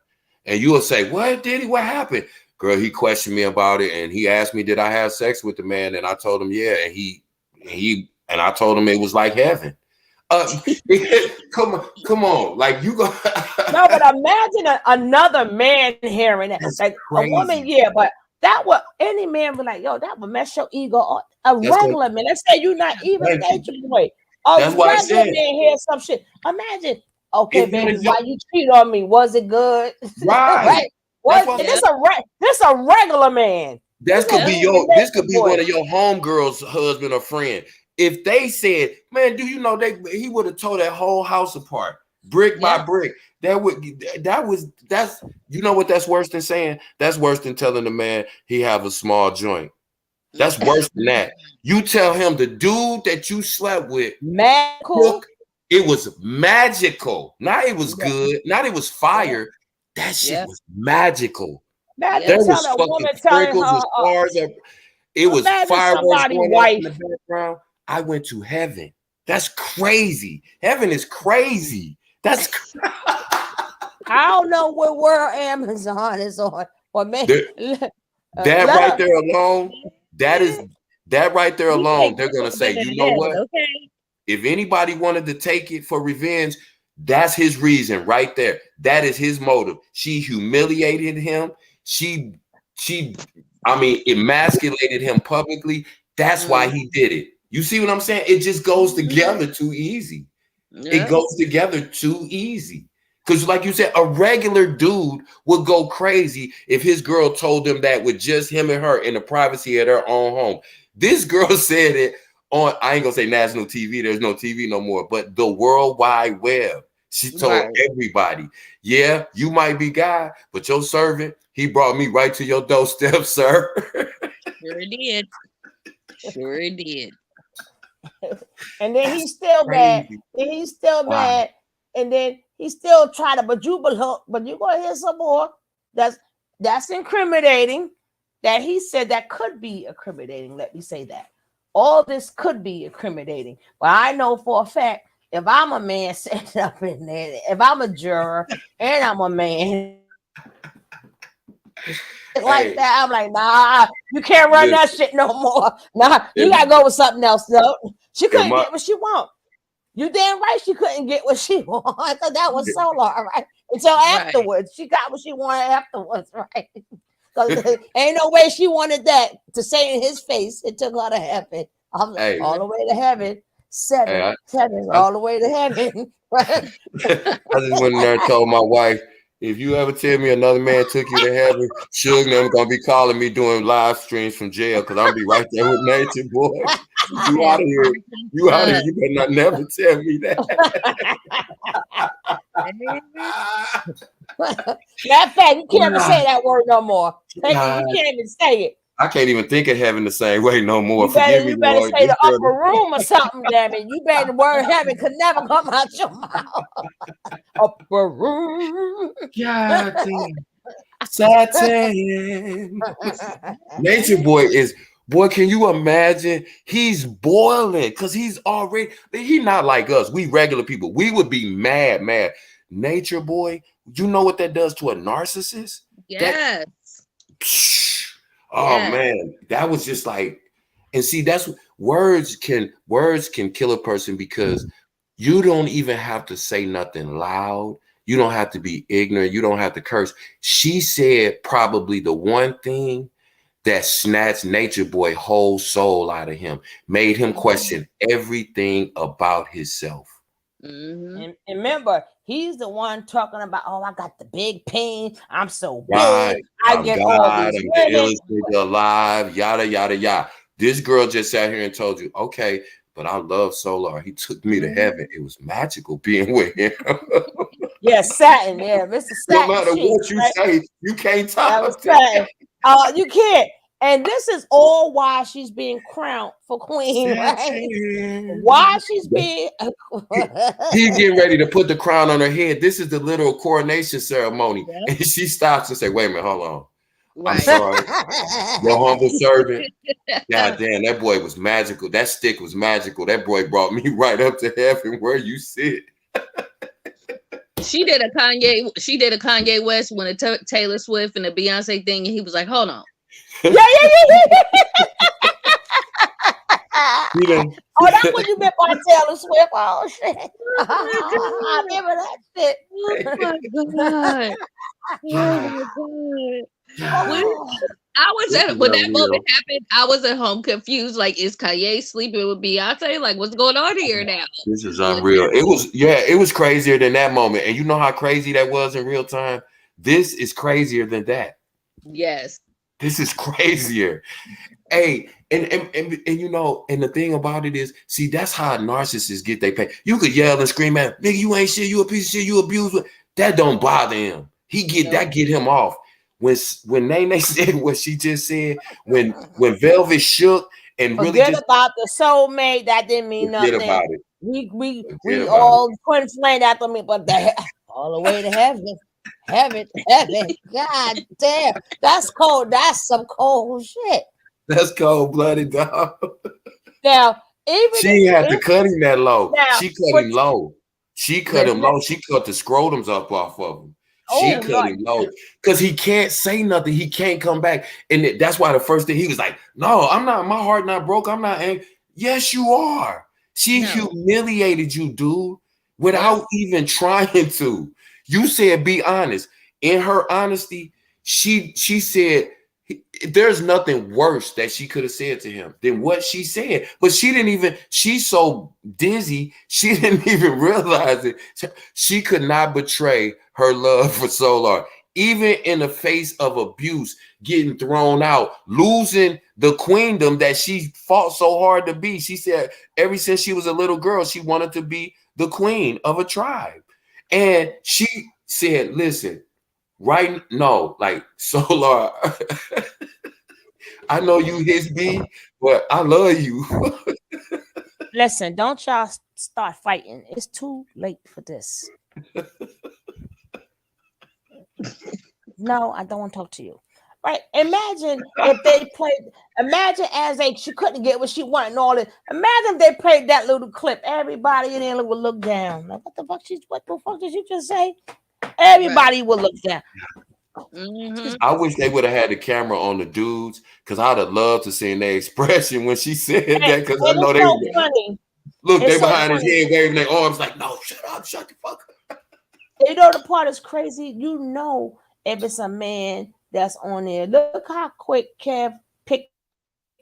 And you will say, what did he? What happened? Girl, he questioned me about it, and he asked me, did I have sex with the man? And I told him, yeah. And I told him it was like heaven. Come on. Like you go. No, but imagine another man hearing that. That's like crazy. A woman, yeah, but that would any man be like, yo, that would mess your ego. Regular man. Let's say you're not even Natureboy. A regular man hear some shit. Imagine Okay, If one baby, of your why you cheat on me? Was it good? right, Right? that's What? what I'm saying. This a regular man. This You could gonna be be your. the This nature could be boy. one of your homegirls' husband or friend. If they said, "Man, do you know he would have tore that whole house apart, brick by brick." That's you know what that's worse than saying? That's worse than telling the man he have a small joint. That's worse than that. You tell him the dude that you slept with, magical. It was magical. Not it was good. Not it was fire. That shit was magical. Imagine There was telling a fucking woman telling sprinkles and her, stars. It was imagine fireworks somebody going off in wife. the background. I went to heaven. That's crazy. Heaven is crazy. That's I don't know what world Amazon is on, or maybe that right there alone. That right there You alone. think They're gonna it's say, better you than know heaven, what? okay? If anybody wanted to take it for revenge, that's his reason right there. That is his motive. She humiliated him. She emasculated him publicly. That's why he did it. You see what I'm saying? It just goes together too easy. It goes together too easy. Because, like you said, a regular dude would go crazy if his girl told him that with just him and her in the privacy of their own home. This girl said it on, I ain't gonna say national TV, there's no TV no more, but the World Wide Web. She told everybody, yeah, you might be God, but your servant, he brought me right to your doorstep, sir. Sure did. Sure did. And then he's still mad. Then he's still mad. And then he still try to, but you gonna hear some more. That's incriminating. That he said that could be incriminating. Let me say that. All this could be incriminating. But I know for a fact, if I'm a man sitting up in there, if I'm a juror and I'm a man like that, I'm like, nah, you can't run that shit no more. Nah, you gotta go with something else. No, she couldn't get what she want. You damn right she couldn't get what she wanted. I thought that was so long, right? Until afterwards, she got what she wanted afterwards, right? Because ain't no way she wanted that to say in his face. It took her to heaven. I'm like, all the way to heaven. Seven, all the way to heaven. Right? I just went in there and told my wife, if you ever tell me another man took you to heaven, Suge never gonna be calling me doing live streams from jail because I'm gonna be right there with Natureboy. You out of here. You out of here. You better not never tell me that. Matter of fact, you can't even say that word no more. You can't even say it. I can't even think of heaven the same way no more. You better, Forgive me, you better Lord. say the upper room or something, damn it. You better, the word heaven could never come out your mouth. Upper room. God damn. Satan. Natureboy is, boy, can you imagine? He's boiling because he's not like us. We regular people. We would be mad. Natureboy, you know what that does to a narcissist? Yes. Oh man, that was just like, and see, that's words can kill a person because you don't even have to say nothing loud. You don't have to be ignorant. You don't have to curse. She said probably the one thing that snatched Natureboy whole soul out of him, made him question everything about himself. And remember, he's the one talking about, oh, I got the big pain. I'm so big. Right. I get God, all I'm these the women. illest nigga alive, yada, yada, yada. This girl just sat here and told you, okay, but I love Solar. He took me to heaven. It was magical being with him. Yeah, Satin. Yeah, Mr. Satin. No matter what you say, you can't talk. You can't. And this is all why she's being crowned for queen, right? Why she's being He's getting ready to put the crown on her head. This is the literal coronation ceremony. And she stops and say, wait a minute, hold on. I'm sorry. Your humble servant. God damn, that boy was magical. That stick was magical. That boy brought me right up to heaven where you sit. She did a Kanye West when the Taylor Swift and the Beyonce thing, and he was like, hold on. Yeah. Oh, that's what you meant by Taylor Swift. Oh shit. I remember that shit. Oh my god. Oh my god. I was This at is when that moment unreal. happened. I was at home confused. Like, is Kanye sleeping with Beyonce? Like, what's going on here now? This is What's unreal. It happening? was, yeah, it was crazier than that moment. And you know how crazy that was in real time? This is crazier than that. Yes. This is crazier. Hey, and you know, and the thing about it is, see, that's how narcissists get their pay. You could yell and scream at him, nigga, you ain't shit, you a piece of shit, you abuse. That don't bother him. That get him off. When Nene said what she just said, when Velvet shook and really Forget just about the soulmate. That didn't mean forget nothing. about it. We Forget about all couldn't flame after me, but all the way to heaven. Heaven. God damn. That's cold. That's some cold shit. That's cold-blooded, dog. Now, even She had to cut him that low. now, She cut him low. She cut him listen, low. She cut the scrotums up off of him. She oh cut Lord. him low because he can't say nothing. He can't come back. And that's why the first thing he was like, no, I'm not, my heart not broke. I'm not angry. Yes, you are. She humiliated you, dude, without even trying to. You said, be honest. In her honesty, she said, there's nothing worse that she could have said to him than what she said. But she didn't even, she's so dizzy, she didn't even realize it. She could not betray her love for Solar, even in the face of abuse, getting thrown out, losing the queendom that she fought so hard to be. She said ever since she was a little girl, she wanted to be the queen of a tribe. And she said, listen, right? No, like Solar, I know you his B, but I love you. Listen, don't y'all start fighting. It's too late for this. No, I don't want to talk to you. Right? Imagine if they played. Imagine she couldn't get what she wanted and all this. Imagine if they played that little clip. Everybody in there would look down. Like, what the fuck did you just say? Everybody would look down. I wish they would have had the camera on the dudes because I'd have loved to see their expression when she said that because I know It's they so were funny. look, It's they so behind his funny. head waving their arms like, no, shut up, shut the fuck up. You know the part is crazy. You know if it's a man that's on there. Look how quick Kev picked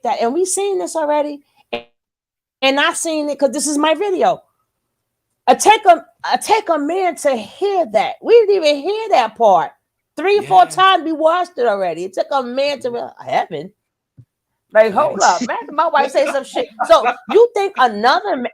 that, and we seen this already. And I seen it because this is my video. I take a man to hear that. We didn't even hear that part. 3 or 4 times we watched it already. It took a man to heaven. Like, hold up, man. My wife say some shit. So you think another man,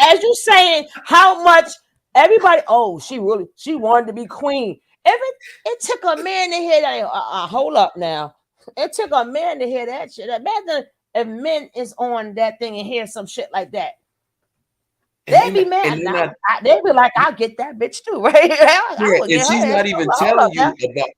as you saying how much everybody, she wanted to be queen. It took a man to hear that. Hold up now. It took a man to hear that shit. Imagine if men is on that thing and hear some shit like that. They'd be mad now. They'd be like, I'll get that bitch too, right? Yeah, and she's not even telling you about.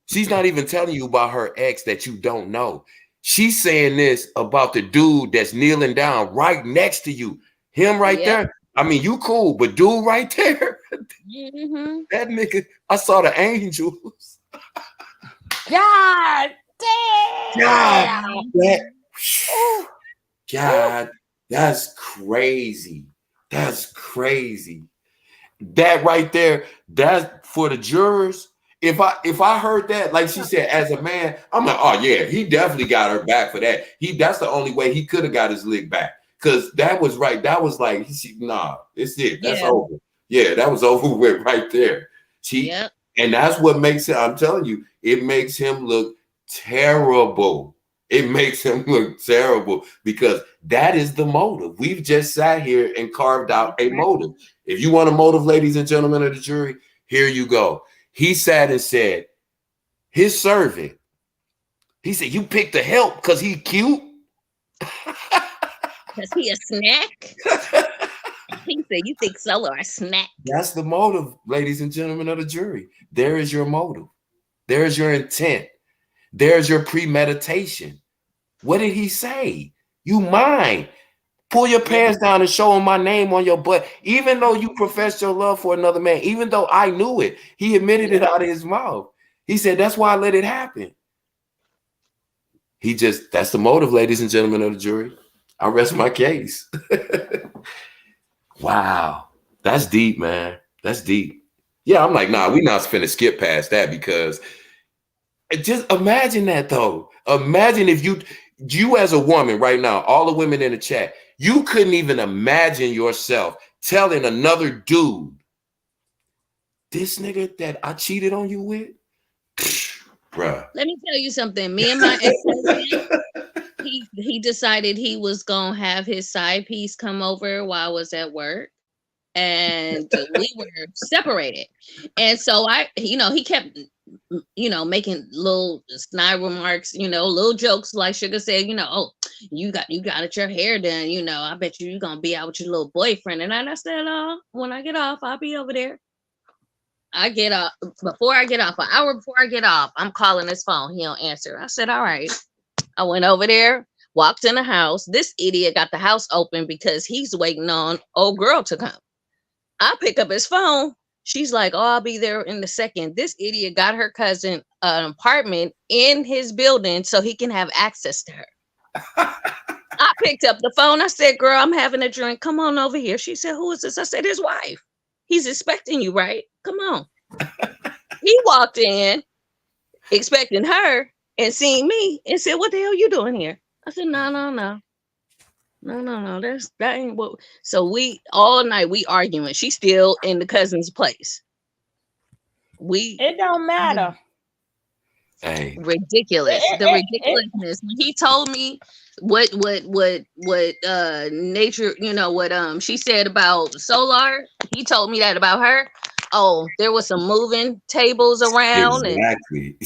She's not even telling you about her ex that you don't know. She's saying this about the dude that's kneeling down right next to you. Him right there. I mean, you cool, but dude right there. That nigga. I saw the angels. God damn. God, that's crazy. That's crazy. That right there, that's for the jurors. If I heard that, like she said, as a man, I'm like, oh yeah, he definitely got her back for that. That's the only way he could have got his lick back. Because that was right. That was like, nah, it's it. That's over. Yeah, that was over with right there. And that's what makes it, I'm telling you, it makes him look terrible. It makes him look terrible because that is the motive. We've just sat here and carved out a motive. If you want a motive, ladies and gentlemen of the jury, here you go. He sat and said, his servant, he said, you picked the help because he cute? Because he a snack? He said, you think Solar a snack? That's the motive, ladies and gentlemen of the jury. There is your motive. There is your intent. There's your premeditation. What did he say? You mine. Pull your pants down and show him my name on your butt. Even though you professed your love for another man, even though I knew it, he admitted it out of his mouth. He said, that's why I let it happen. That's the motive, ladies and gentlemen of the jury. I rest my case. Wow. That's deep, man. That's deep. Yeah, I'm like, nah, we not finna skip past that because Just imagine that though. Imagine if you as a woman right now, all the women in the chat, you couldn't even imagine yourself telling another dude, this nigga that I cheated on you with, bruh. Let me tell you something. Me and my ex-husband, he decided he was gonna have his side piece come over while I was at work, and we were separated. And so he kept, making little snide remarks, little jokes like Sugar said, oh, you got your hair done, I bet you're gonna be out with your little boyfriend. And I said, when I get off, I'll be over there. I get up before I get off, an hour before I get off, I'm calling his phone. He don't answer. I said, all right. I went over there, walked in the house. This idiot got the house open because he's waiting on old girl to come. I pick up his phone. She's like, oh, I'll be there in a second. This idiot got her cousin an apartment in his building so he can have access to her. I picked up the phone. I said, girl, I'm having a drink. Come on over here. She said, who is this? I said, his wife. He's expecting you, right? Come on. He walked in expecting her and seeing me and said, what the hell you doing here? I said, no. That ain't what. So we all night we arguing. She's still in the cousin's place. It don't matter. Hey. Ridiculous. The ridiculousness. When he told me what nature, what she said about Solar, he told me that about her. Oh, there was some moving tables around, exactly.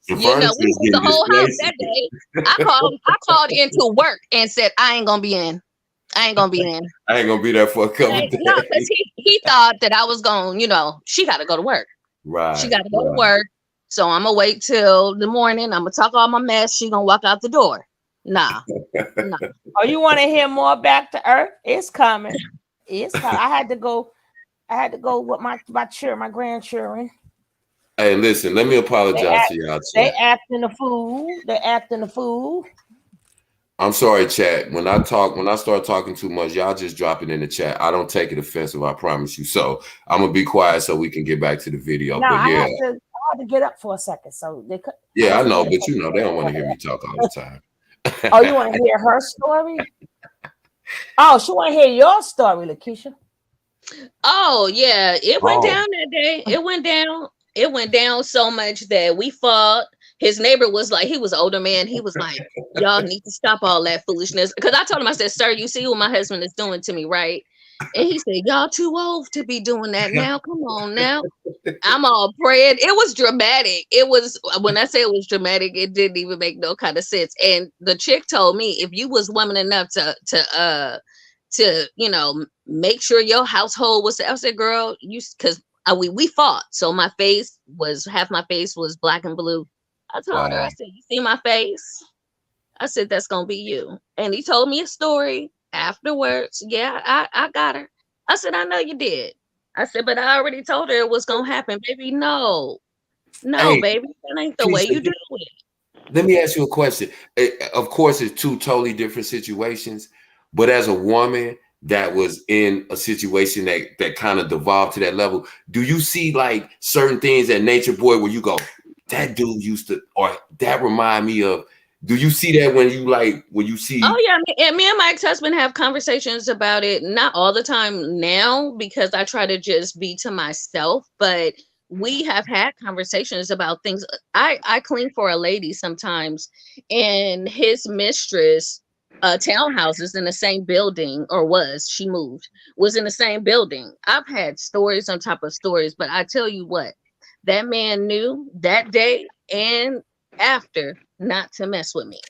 And we moved the whole house that day. I called into work and said, I ain't gonna be in. I ain't gonna be there for a couple days. No, because he thought that I was going, she gotta go to work. Right. She gotta go to work. So I'm gonna wait till the morning. I'm gonna talk all my mess. She gonna walk out the door. Nah. Oh, you want to hear more back to earth? It's coming. It's coming. I had to go with my grandchildren. Hey, listen, let me apologize to y'all. They acting a fool. I'm sorry, chat. When I start talking too much, y'all just drop it in the chat. I don't take it offensive, I promise you. So I'm gonna be quiet so we can get back to the video. No, but yeah, I had to get up for a second. So they could. Yeah, I know, but they don't want to hear me talk all the time. Oh, you want to hear her story? Oh, she want to hear your story, Lakeisha. Oh yeah, it went down that day. It went down so much that we fought. His neighbor was like, he was an older man. He was like, y'all need to stop all that foolishness. Because I told him, I said, sir, you see what my husband is doing to me, right? And he said, y'all too old to be doing that now. Come on now. I'm all praying. It was dramatic. It was, when I say it was dramatic, it didn't even make no kind of sense. And the chick told me, if you was woman enough to make sure your household was, I said, girl, because we fought. So half my face was black and blue. I told her, I said, you see my face? I said, that's going to be you. And he told me a story afterwards. Yeah, I got her. I said, I know you did. I said, but I already told her it was going to happen. Baby, no, hey, baby, that ain't the way you do it. Let me ask you a question. Of course, it's two totally different situations. But as a woman that was in a situation that kind of devolved to that level, do you see like certain things at Natureboy where you go, that dude used to, or that remind me of, do you see that when you see? Oh yeah, and me and my ex-husband have conversations about it, not all the time now because I try to just be to myself, but we have had conversations about things. I clean for a lady sometimes, and his mistress, townhouses in the same building, she moved, was in the same building. I've had stories on top of stories, but I tell you what, that man knew that day and after not to mess with me.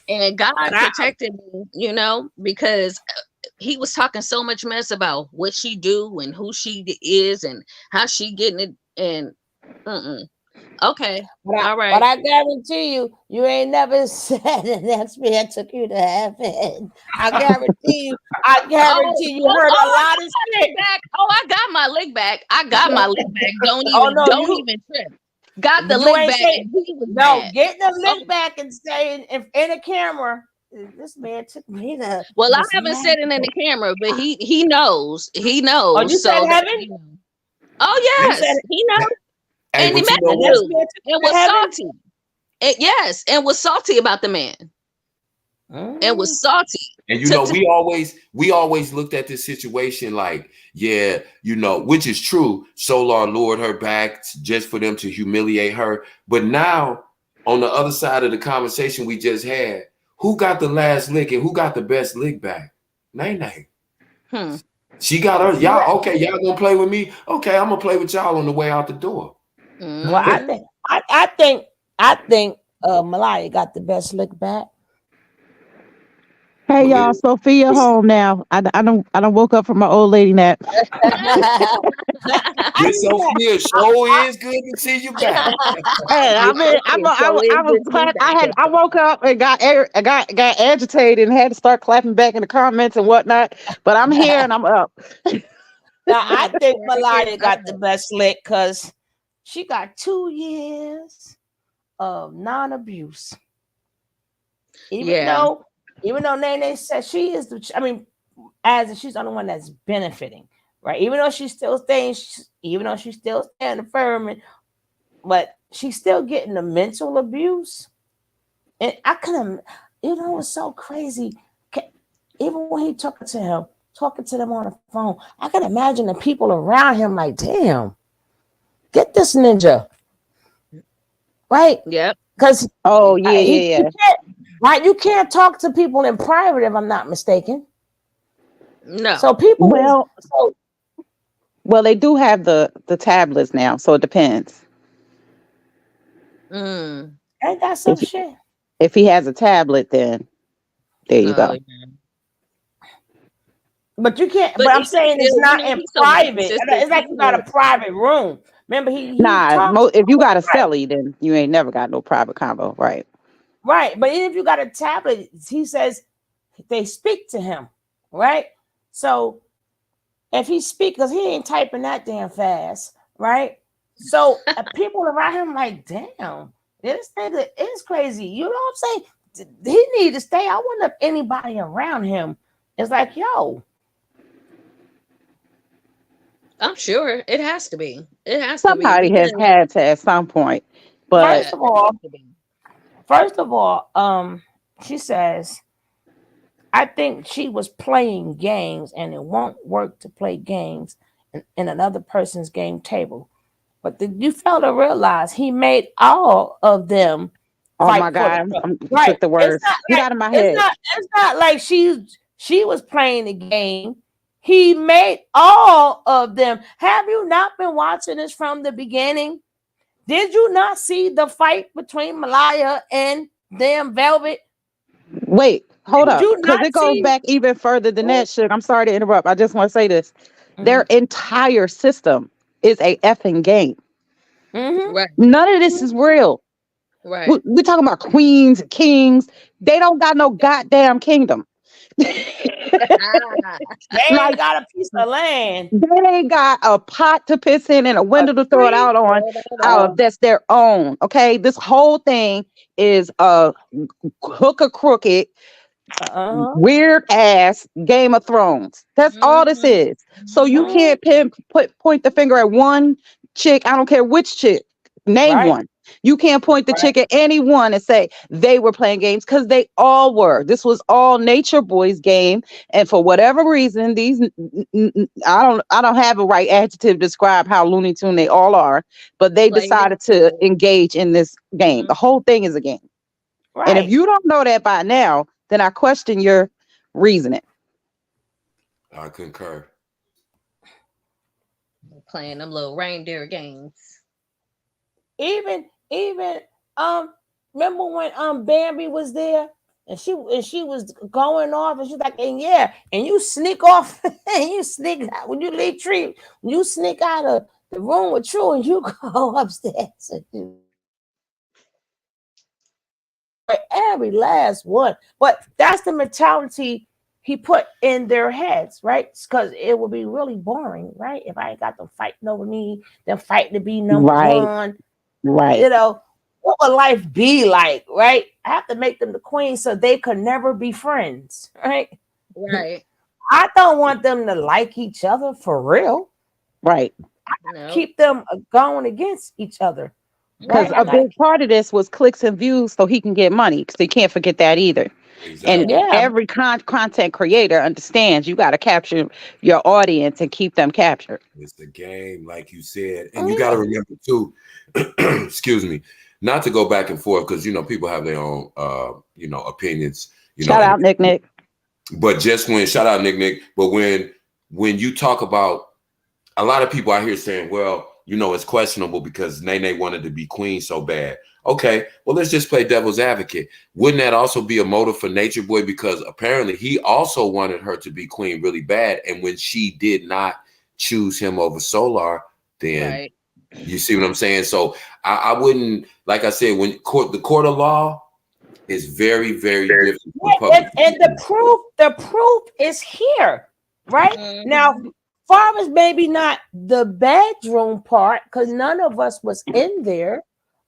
And God protected me, because he was talking so much mess about what she do and who she is and how she getting it. And okay, all right. But I guarantee you, you ain't never said the next man took you to heaven. I guarantee you heard a lot of shit. I got my lick back. Don't even trip. Got the lick back. Getting the lick back and saying in a camera, this man took me to. Well, I haven't said it in the camera, but he knows. He knows. Oh, you said heaven? Oh yes, he knows. Hey, And he but you meant know to what? do. And was salty. Yes, and was salty about the man. And was salty. And you know, we always looked at this situation like, yeah, you know, which is true. Solar lured her back just for them to humiliate her. But now, on the other side of the conversation we just had, who got the last lick and who got the best lick back? Nene. She got her. Y'all okay? Y'all gonna play with me? Okay, I'm gonna play with y'all on the way out the door. Well, I think Malia got the best lick back. Hey y'all, Sophia home now. I don't woke up from my old lady nap. Miss Sophia, show is good to see you back. Hey, I was clap. I woke up and got agitated and had to start clapping back in the comments and whatnot. But I'm here and I'm up. Now I think Malia got the best lick because she got 2 years of non-abuse. Even though Nene said she is as she's the only one that's benefiting, right? Even though she's still staying firm, but she's still getting the mental abuse. And I couldn't, it's so crazy. Even when he talking to them on the phone, I can imagine the people around him like, damn, get this ninja. Right? Yep. Because yeah. Right? You can't talk to people in private if I'm not mistaken. No. So people well, they do have the tablets now, so it depends. Ain't that some shit? If he has a tablet, then there you go. Yeah. But you can't. But I'm saying it's not in private. It's like you got a private room. Remember, he if you got a celly, then you ain't never got no private convo, right? Right, but even if you got a tablet, he says they speak to him, right? So if he speaks, because he ain't typing that damn fast, right? So people around him like, damn, this nigga is crazy. You know what I'm saying? He need to stay. I wonder if anybody around him is like, yo. I'm sure it has to be. It has Somebody to be. has had to at some point. But First of all, she says, I think she was playing games and it won't work to play games in another person's game table. But you fail to realize he made all of them oh my God, I took the words. Get out of my head. It's not like she was playing the game. He made all of them. Have you not been watching this from the beginning? Did you not see the fight between Malia and damn Velvet? Wait, hold up. Because it goes back even further than that, Suge. I'm sorry to interrupt. I just want to say this. Their entire system is a effing game. Right. None of this is real. Right. We're talking about queens, kings. They don't got no goddamn kingdom. They ain't got a piece of land. They ain't got a pot to piss in and a window to throw it out on. That's their own. Okay. This whole thing is a hook or crooked, weird ass Game of Thrones. That's all this is. So you can't point the finger at one chick. I don't care which chick. Name one. You can't point the chick at anyone and say they were playing games because they all were. This was all Natureboy's game, and for whatever reason, these I don't have a right adjective to describe how Looney Tune they all are, but they decided to engage in this game. The whole thing is a game, and if you don't know that by now, then I question your reasoning. I concur. Playing them little reindeer games. Even remember when Bambi was there and she was going off and she's like, and you sneak off and you sneak out when you leave tree, you sneak out of the room with True and you go upstairs. Every last one. But that's the mentality he put in their heads, right? Because it would be really boring, right? If I ain't got them fighting over me, them fighting to be number one. Right. You know, what would life be like, right? I have to make them the queen so they could never be friends, right? Right. I don't want them to like each other for real. Right. No. keep them going against each other. Because Right? a Like, big part of this was clicks and views so he can get money. So you can't forget that either. And Exactly. yeah, every content creator understands you got to capture your audience and keep them captured. It's the game, like you said. And you got to remember too, excuse me, not to go back and forth because, you know, people have their own, you know, opinions, you know. Shout out Nick. But just when, shout out Nick, but when you talk about, a lot of people out here saying, well, you know, it's questionable because Nene wanted to be queen so bad. Okay, well, let's just play devil's advocate. Wouldn't that also be a motive for Natureboy? Because apparently he also wanted her to be queen really bad. And when she did not choose him over Solar, then Right. you see what I'm saying? So I wouldn't, like I said, when the court of law is very, very different from public. and the proof is here, right? Now, far as maybe not the bedroom part, because none of us was in there,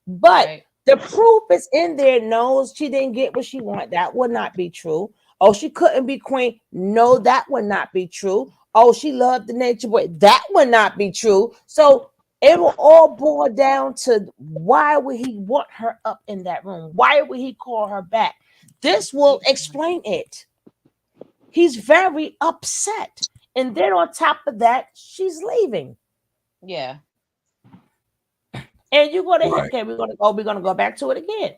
but the proof is in there. Knows she didn't get what she wanted. That would not be true. Oh, she couldn't be queen. No, that would not be true. Oh, she loved the Natureboy. That would not be true. So it will all boil down to why would he want her up in that room? Why would he call her back? This will explain it. He's very upset. And then on top of that, she's leaving. Yeah. And you're gonna okay, we're gonna go back to it again.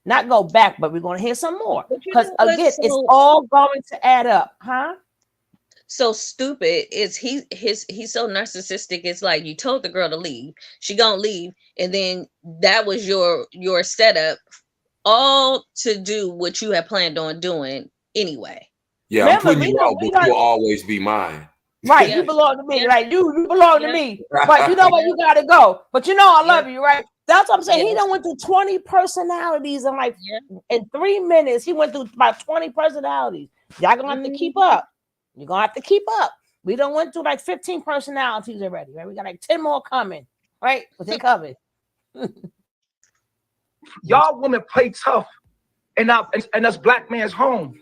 Not go back, but we're gonna hear some more. Because again, it's all going to add up, huh? So stupid is he's so narcissistic. It's like you told the girl to leave, she gonna leave, and then that was your setup, all to do what you had planned on doing anyway. Yeah, I'm putting you out, but you'll always be mine. Right, you belong to me. Right, you belong to me. But you know what? You gotta go. But you know I love you, right? That's what I'm saying. He done went through 20 personalities in like in 3 minutes. He went through about 20 personalities. Y'all gonna have to keep up. You're gonna have to keep up. We done went through like 15 personalities already, right? We got like 10 more coming, right? But they coming. Y'all women play tough, and us black man's home.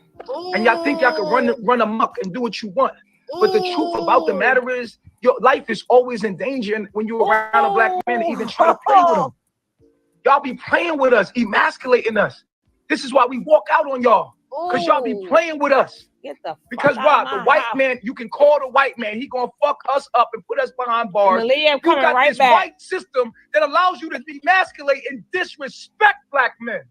And y'all think y'all can run amok and do what you want. But the truth about the matter is, your life is always in danger when you're around a black man and even try to play with him. Y'all be playing with us, emasculating us. This is why we walk out on y'all. Because y'all be playing with us. Because why? The white man, you can call the white man. He gonna fuck us up and put us behind bars. Malia, you coming got right this back. white system that allows you to emasculate and disrespect black men.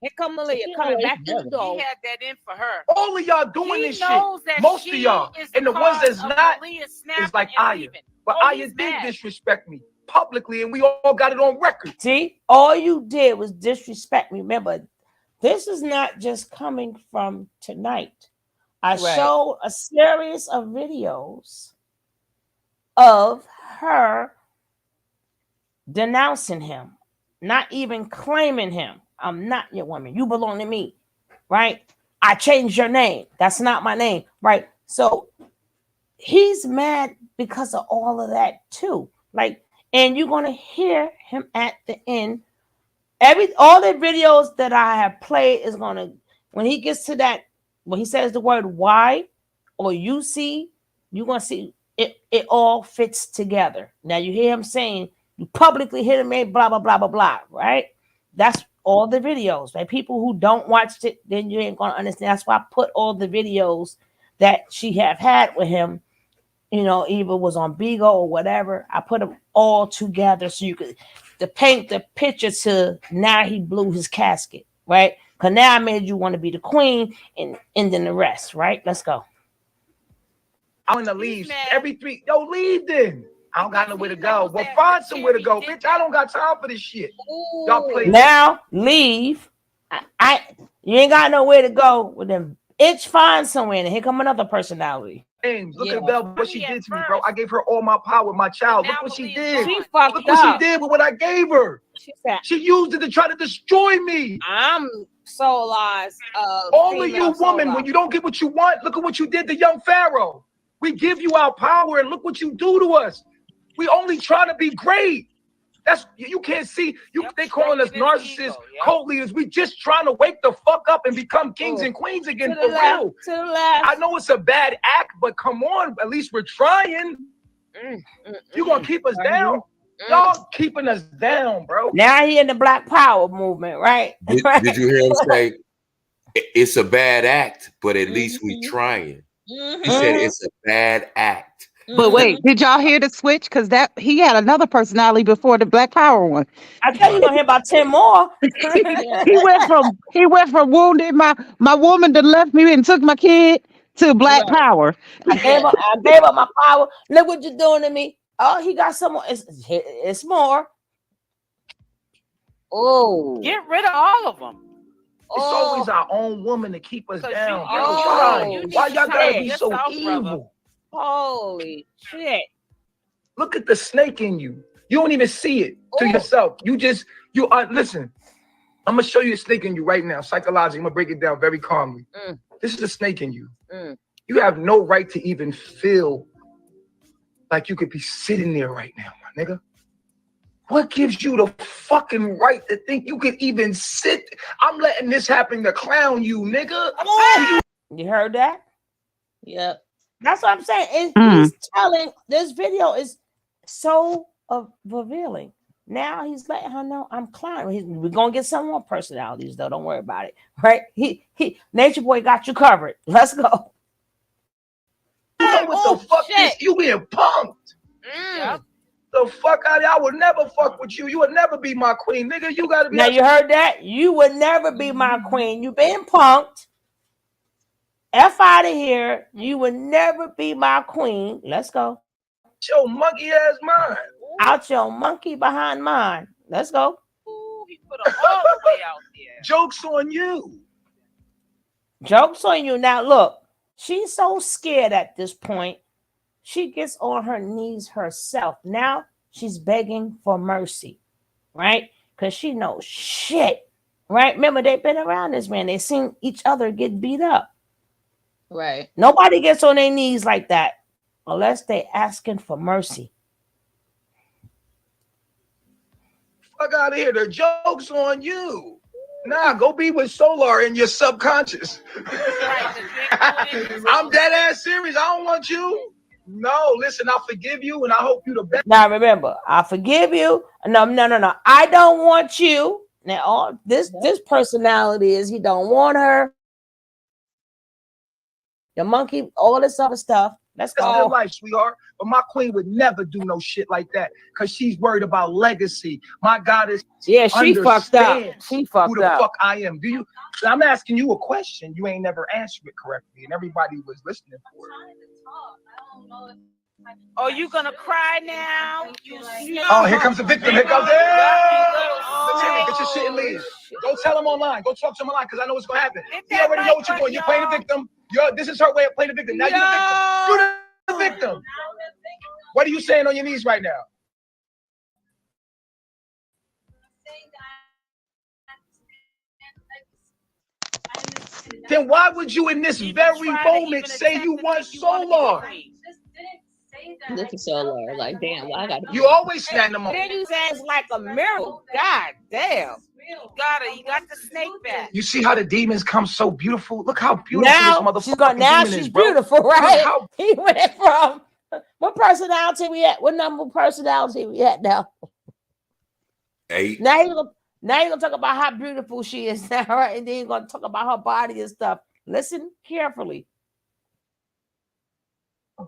Here come Malia coming back to the door. He had that in for her. All of y'all doing He this shit. knows that Most she of y'all. is And the ones that's cause of not Malia is snapping like and Aya. leaving. But Oh, Aya he's did mad. disrespect me publicly, and we all got it on record. See, all you did was disrespect me. Remember, this is not just coming from tonight. I showed a series of videos of her denouncing him, not even claiming him. I'm not your woman. You belong to me, right? I changed your name. That's not my name, right? So he's mad because of all of that too. Like, and you're gonna hear him at the end. All the videos that I have played is gonna, when he gets to that, when he says the word why or you see, you're gonna see it all fits together. Now you hear him saying, you publicly hit him, blah blah blah blah blah, right? That's all the videos, right? People who don't watch it, then you ain't gonna understand. That's why I put all the videos that she have had with him, you know, either was on Bigo or whatever. I put them all together so you could to paint the picture to now he blew his casket, right? Because now I made you want to be the queen and then the rest, right? Let's go. I'm gonna leave every 3. Yo, leave then. I don't got nowhere to go. Well, find somewhere to go, bitch. I don't got time for this shit. Y'all play now. Leave. You ain't got nowhere to go with them. Itch, find somewhere. And here come another personality. Look at Belle, what she did to me, bro. I gave her all my power, my child. Look what she did. She fucked Look what up. she did with what I gave her. She said, she used it to try to destroy me. I'm soul eyes. All of you women, when you don't get what you want, look at what you did to young Pharaoh. We give you our power and look what you do to us. We only trying to be great. That's you can't see. They calling us narcissists, cult leaders. We just trying to wake the fuck up and become kings and queens again for real. To the left. I know it's a bad act, but come on, at least we're trying. You gonna keep us down? Y'all keeping us down, bro. Now he in the Black Power movement, right? Did you hear him say it's a bad act, but at least we trying? He said it's a bad act. But wait, did y'all hear the switch? Because that he had another personality before the Black Power one. I tell you, you're gonna hear about 10 more. he went from wounded my woman that left me and took my kid to Black Power. I gave up my power. Look what you're doing to me. Oh, he got some more. It's more. Oh, Get rid of all of them. It's always our own woman to keep us down. you Why? need Why to y'all gotta save be so yourself, evil? brother. holy shit. Look at the snake in you. You don't even see it to yourself. You are listen. I'm gonna show you a snake in you right now. Psychologically, I'm gonna break it down very calmly. This is a snake in you. You have no right to even feel like you could be sitting there right now, my nigga. What gives you the fucking right to think you could even sit? I'm letting this happen to clown you, nigga. You heard that? Yep. That's what I'm saying. He's telling this video is so revealing. Now he's letting her know I'm clowning. We're gonna get some more personalities though. Don't worry about it. Right? He Nature Boy got you covered. Let's go. You know what the fuck is you being punked? Yep. The fuck out of here. I would never fuck with you. You would never be my queen, nigga. You gotta be. Now you heard that? You would never be my queen. You been punked. F out of here. You would never be my queen. Let's go. Your monkey ass mind. Out your monkey behind mine. Let's go. Ooh, he put them all the way out there. Joke's on you. Joke's on you. Now look, she's so scared at this point. She gets on her knees herself. Now she's begging for mercy, right? Because she knows shit, right? Remember, they've been around this man. They've seen each other get beat up. Right. Nobody gets on their knees like that unless they're asking for mercy. Fuck out of here. The joke's on you. Nah, go be with Solar in your subconscious. I'm dead ass serious. I don't want you. No, listen, I forgive you and I hope you the best. Now remember, I forgive you. No. I don't want you. Now all this personality is he don't want her. The monkey, all this other stuff. That's good life, sweetheart. But my queen would never do no shit like that because she's worried about legacy. My goddess, she fucked up. She fucked who the up. fuck I am. Do you? I'm asking you a question. You ain't never answered it correctly, and everybody was listening for it. Oh, you gonna cry now? Oh, here comes the victim. Here comes it. Get your shit and leave. Go tell him online. Go talk to him online because I know what's gonna happen. He already know what you're doing. You're playing the victim. This is her way of playing the victim. Now you're the victim. What are you saying on your knees right now? Then why would you in this very moment say you want Solar? Look at Solar. Like, damn, why I gotta You always stand them up. Then you say it's like a miracle. God damn. You got the snake back. You see how the demons come so beautiful? Look how beautiful Now this she's motherfucker she's beautiful, right? He went from what personality we at? What number personality we at now? 8. Now you're gonna talk about how beautiful she is now, right? And then you're gonna talk about her body and stuff. Listen carefully.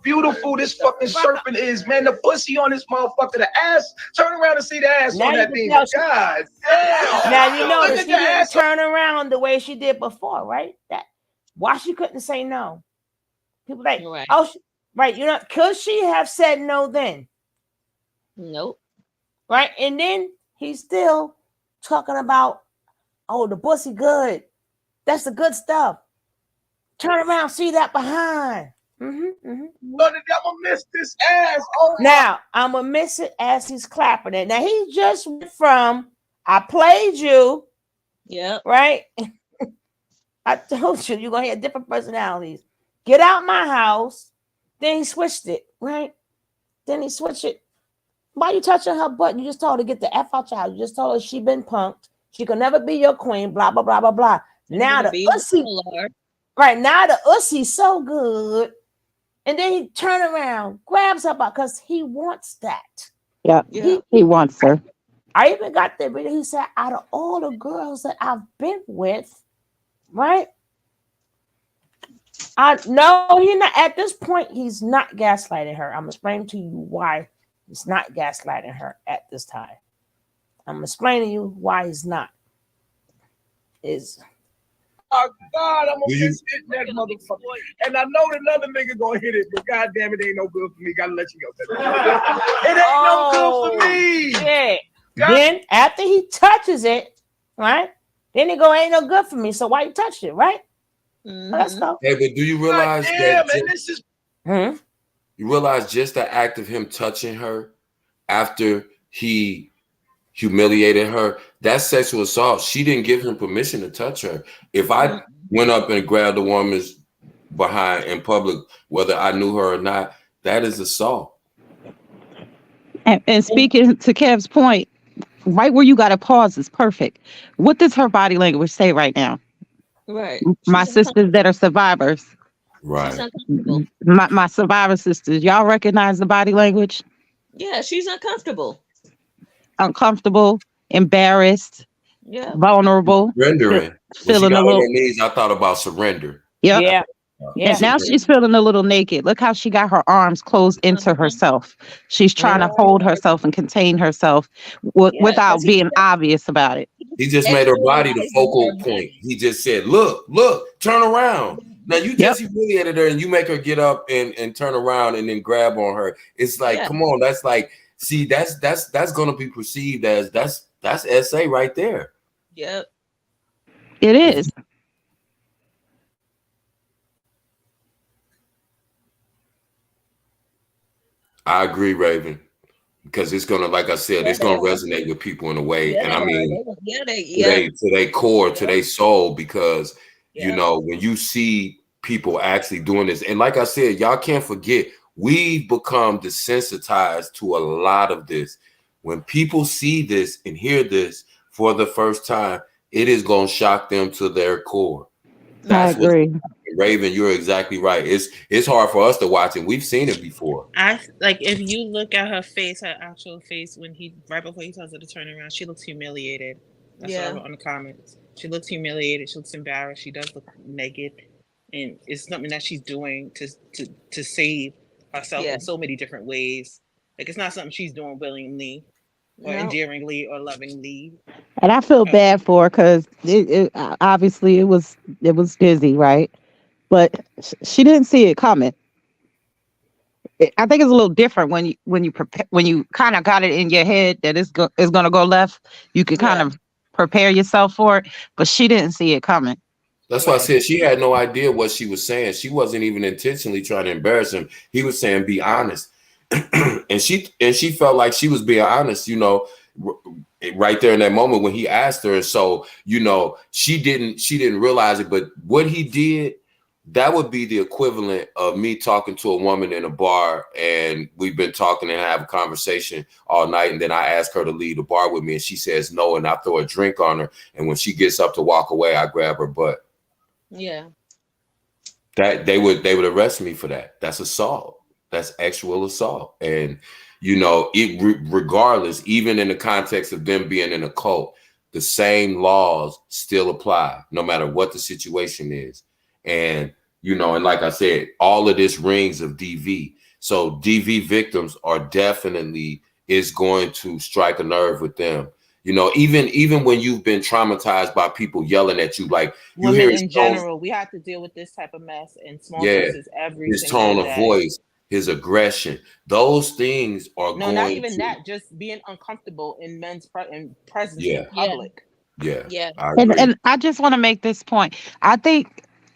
Beautiful this fucking serpent is, man. The pussy on this motherfucker, the ass. Turn around and see the ass Now on that you demon. can God damn. Now you Look notice at she the didn't ass. turn around the way she did before, right? That why she couldn't say no. People like, right, you know, could she have said no then? Nope. Right, and then he's still talking about, oh, the pussy good. That's the good stuff. Turn around, see that behind. I'm gonna miss this ass. Oh, now I'm gonna miss it as he's clapping it. Now he just went from I played you, right. I told you you're gonna have different personalities. Get out my house. Then he switched it, right? Then he switched it. Why you touching her butt? You just told her to get the F out your house. You just told her she been punked. She could never be your queen. Blah blah blah blah blah. Now the ussy, right now the ussy's so good. And then he turn around, grabs her because he wants that. Yeah, he wants her. I even got the video. He said, out of all the girls that I've been with, right? No, he not at this point, he's not gaslighting her. I'm explaining to you why he's not gaslighting her at this time. I'm explaining to you why he's not. Oh God, I'm gonna miss hitting that motherfucker. And I know another nigga gonna hit it, but God damn it, ain't no good for me. Gotta let you go. It ain't no good for me. Yeah. Then after he touches it, right? Then he go, ain't no good for me. So why you touched it, right? Let's go. Hey, but do you realize Damn, that? man, this is. You realize just the act of him touching her after he humiliated her, that's sexual assault. She didn't give him permission to touch her. If I went up and grabbed a woman's behind in public, whether I knew her or not, that is assault. And speaking to Kev's point, right where you got to pause is perfect. What does her body language say right now? Right. My sisters that are survivors. Right. She's uncomfortable. My survivor sisters, y'all recognize the body language? Yeah, she's uncomfortable. Uncomfortable, embarrassed, Yeah. vulnerable, Surrendering. When she feeling got a on little. her knees, I thought about surrender. Yep. Yeah. And now she's feeling a little naked. Look how she got her arms closed into herself. She's trying to hold herself and contain herself without being obvious about it. He just made her body the focal point. He just said, look, turn around. Now you just humiliated her and you make her get up and turn around and then grab on her. It's like, come on, that's like, see, that's gonna be perceived as that's SA right there. Yep. It is. I agree, Raven, because it's gonna, like I said, it's gonna resonate with people in a way, and I mean, to their core, to their soul, because you know when you see people actually doing this, and like I said, y'all can't forget we've become desensitized to a lot of this. When people see this and hear this for the first time, it is gonna shock them to their core. That's I agree. Raven, you're exactly right. It's hard for us to watch, and we've seen it before. Like if you look at her face, her actual face, when he right before he tells her to turn around, she looks humiliated. That's what I wrote on the comments. She looks humiliated. She looks embarrassed. She does look naked, and it's something that she's doing to save herself in so many different ways. Like it's not something she's doing willingly or endearingly or lovingly. And I feel bad for her because obviously it was dizzy, right? But she didn't see it coming. I think it's a little different when you prepare, when you kind of got it in your head that it's going to go left. You can kind of prepare yourself for it, but she didn't see it coming. That's why I said she had no idea what she was saying. She wasn't even intentionally trying to embarrass him. He was saying, "Be honest," and she felt like she was being honest. You know, right there in that moment when he asked her. So you know, she didn't realize it, but what he did. That would be the equivalent of me talking to a woman in a bar and we've been talking and have a conversation all night. And then I ask her to leave the bar with me and she says no. And I throw a drink on her. And when she gets up to walk away, I grab her butt. Yeah. That they would arrest me for that. That's assault. That's actual assault. And, you know, regardless, even in the context of them being in a cult, the same laws still apply no matter what the situation is. And, you know, and like I said, all of this rings of DV. So DV victims are definitely is going to strike a nerve with them. You know, even when you've been traumatized by people yelling at you, like you Women hear in general, we have to deal with this type of mess in small doses every his single tone day. of voice, his aggression, those things are No, going not even to, that. Just being uncomfortable in men's presence in public. Yeah. I And agree. I just want to make this point.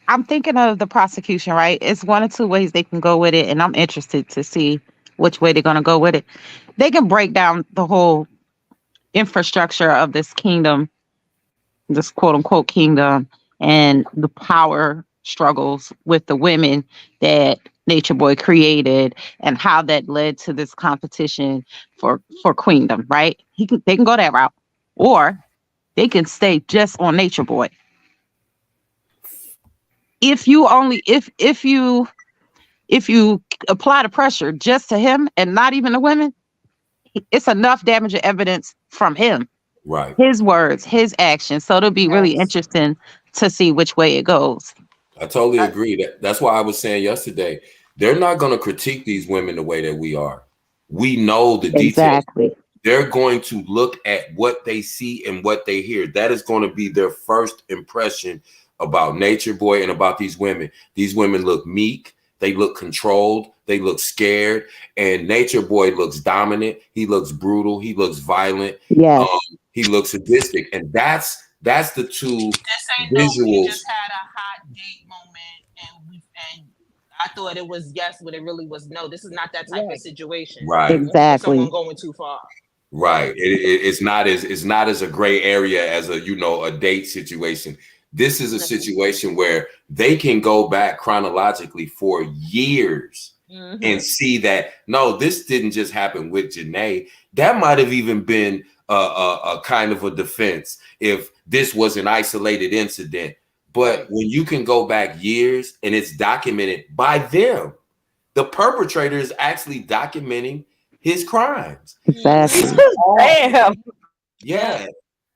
I'm thinking of the prosecution, right? It's one or two ways they can go with it, and I'm interested to see which way they're going to go with it. They can break down the whole infrastructure of this kingdom, this quote unquote kingdom, and the power struggles with the women that Nature Boy created and how that led to this competition for queendom, right? They can go that route. Or they can stay just on Nature Boy. If you if you apply the pressure just to him and not even the women, it's enough damaging evidence from him. Right. His words, his actions. So it'll be really interesting to see which way it goes. I totally agree. That's why I was saying yesterday, they're not going to critique these women the way that we are. We know the details. Exactly. They're going to look at what they see and what they hear. That is going to be their first impression about Nature Boy and about these women. These women look meek. They look controlled. They look scared. And Nature Boy looks dominant. He looks brutal. He looks violent. Yes. He looks sadistic. And that's the two visuals. Just had a hot date moment, and I thought it was yes, but it really was no. This is not that type of situation. Right. Exactly. Someone going too far. Right. It's not as a gray area as a date situation. This is a situation where they can go back chronologically for years and see that no, this didn't just happen with Janae. That might have even been a kind of a defense if this was an isolated incident. But when you can go back years and it's documented by them, the perpetrator is actually documenting his crimes. Exactly. Damn. Yeah.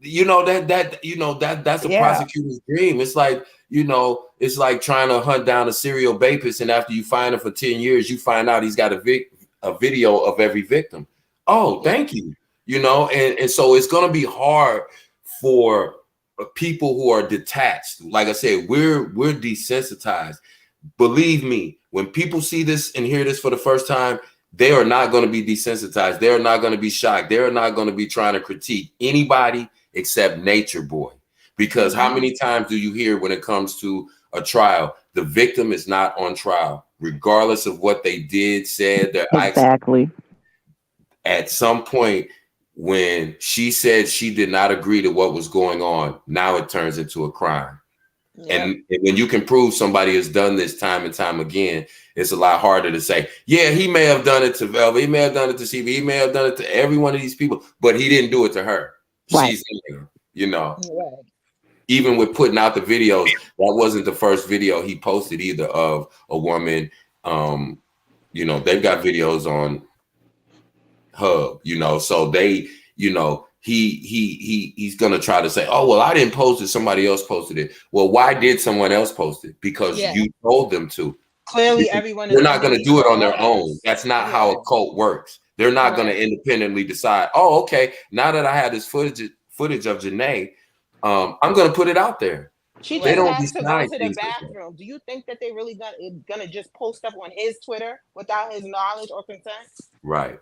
That's a prosecutor's dream. It's like, it's like trying to hunt down a serial rapist, and after you find him for 10 years, you find out he's got a video of every victim. Oh, thank you. And so it's going to be hard for people who are detached. Like I said, we're desensitized. Believe me, when people see this and hear this for the first time, they are not going to be desensitized. They're not going to be shocked. They're not going to be trying to critique anybody except Nature Boy. Because how many times do you hear when it comes to a trial, the victim is not on trial, regardless of what they did, said, their exactly. At some point, when she said she did not agree to what was going on, now it turns into a crime. And when you can prove somebody has done this time and time again, it's a lot harder to say, yeah, he may have done it to Velvet, he may have done it to CB, he may have done it to every one of these people, but he didn't do it to her. Right. She's in there, Even with putting out the videos, that wasn't the first video he posted either of a woman. They've got videos on Hub, so they, he's gonna try to say, oh well, I didn't post it, somebody else posted it. Well, why did someone else post it? Because you told them to. Clearly everyone they're not going to do it on their own. That's not how a cult works. They're not going to independently decide, oh, okay, now that I have this footage of Janae, I'm going to put it out there. She just asked to go to the bathroom. Do you think that they really gonna just post up on his Twitter without his knowledge or consent? Right.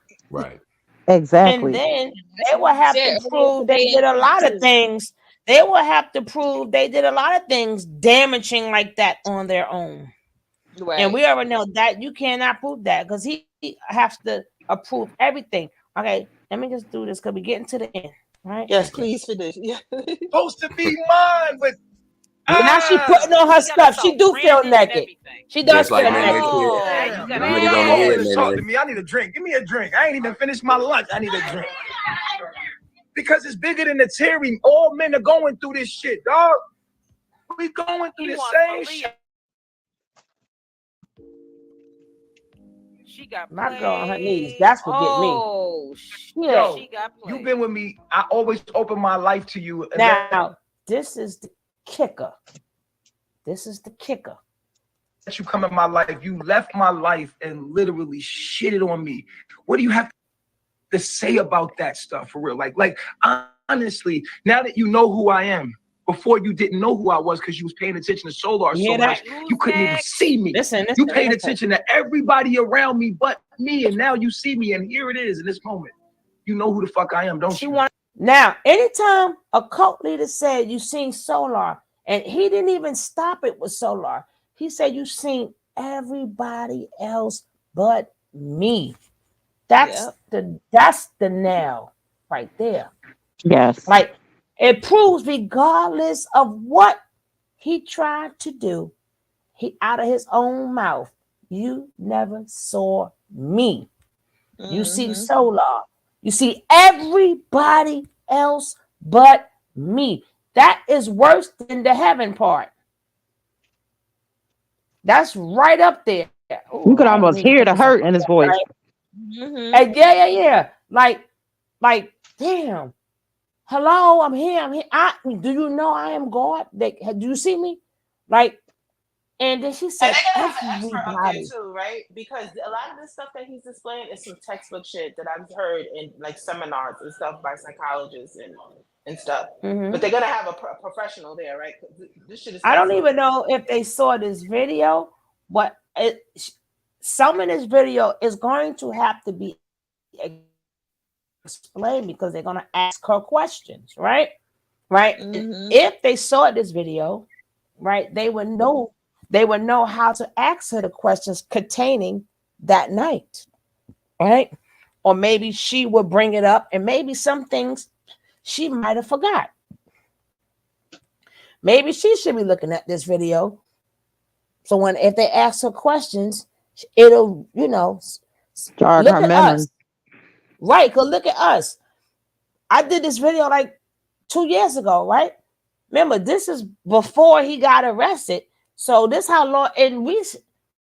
Exactly. And then they will have to prove they did a lot of things. They will have to prove they did a lot of things damaging like that on their own. Right. And we already know that you cannot prove that because he has to approve everything. Okay, let me just do this because we're getting to the end. Right? Yes, please finish. Yeah. Supposed to be mine, but now she putting on her stuff. She do feel naked. She does feel naked. Talk to me. I need a drink. Give me a drink. I ain't even finished my lunch. I need a drink. Because it's bigger than the Terry. All men are going through this shit, dog. We going through the same shit. She got my girl on her knees. That's what get me. Oh shit! Yo, She got played. You've been with me. I always open my life to you. Now, this is the kicker. This is the kicker. That you come in my life, you left my life and literally shitted on me. What do you have to say about that stuff for real? Like honestly, now that you know who I am, before you didn't know who I was because you was paying attention to Solar so much, you couldn't even see me. Listen, you paid attention to everybody around me but me, and now you see me, and here it is in this moment. You know who the fuck I am, don't you? Now, anytime a cult leader said you seen Solar, and he didn't even stop it with Solar, he said you seen everybody else but me. That's the nail right there. Yes. Like it proves regardless of what he tried to do, he out of his own mouth, you never saw me. You see Solar. You see everybody else but me. That is worse than the heaven part. That's right up there. Ooh, You could I almost need to hear put the this on. hurt in his voice. Right? Mm-hmm. And yeah. Like, damn. Hello, I'm here. Do you know I am God? Do you see me? Like, and then she And said, they're gonna have an expert up there everybody. too, right? Because a lot of this stuff that he's displaying is some textbook shit that I've heard in like seminars and stuff by psychologists and stuff. Mhm. But they're gonna have a professional there, right? 'Cause this shit is I don't textbook. even know if they saw this video, but some of this video is going to have to be explained because they're going to ask her questions, right? Right. Mm-hmm. If they saw this video, right, they would know how to ask her the questions containing that night, right? Or maybe she would bring it up, and maybe some things she might have forgot. Maybe she should be looking at this video. So if they ask her questions, it'll, Jog look her at memory. us. Right, because look at us. I did this video like 2 years ago, right? Remember, this is before he got arrested. So this how long, and we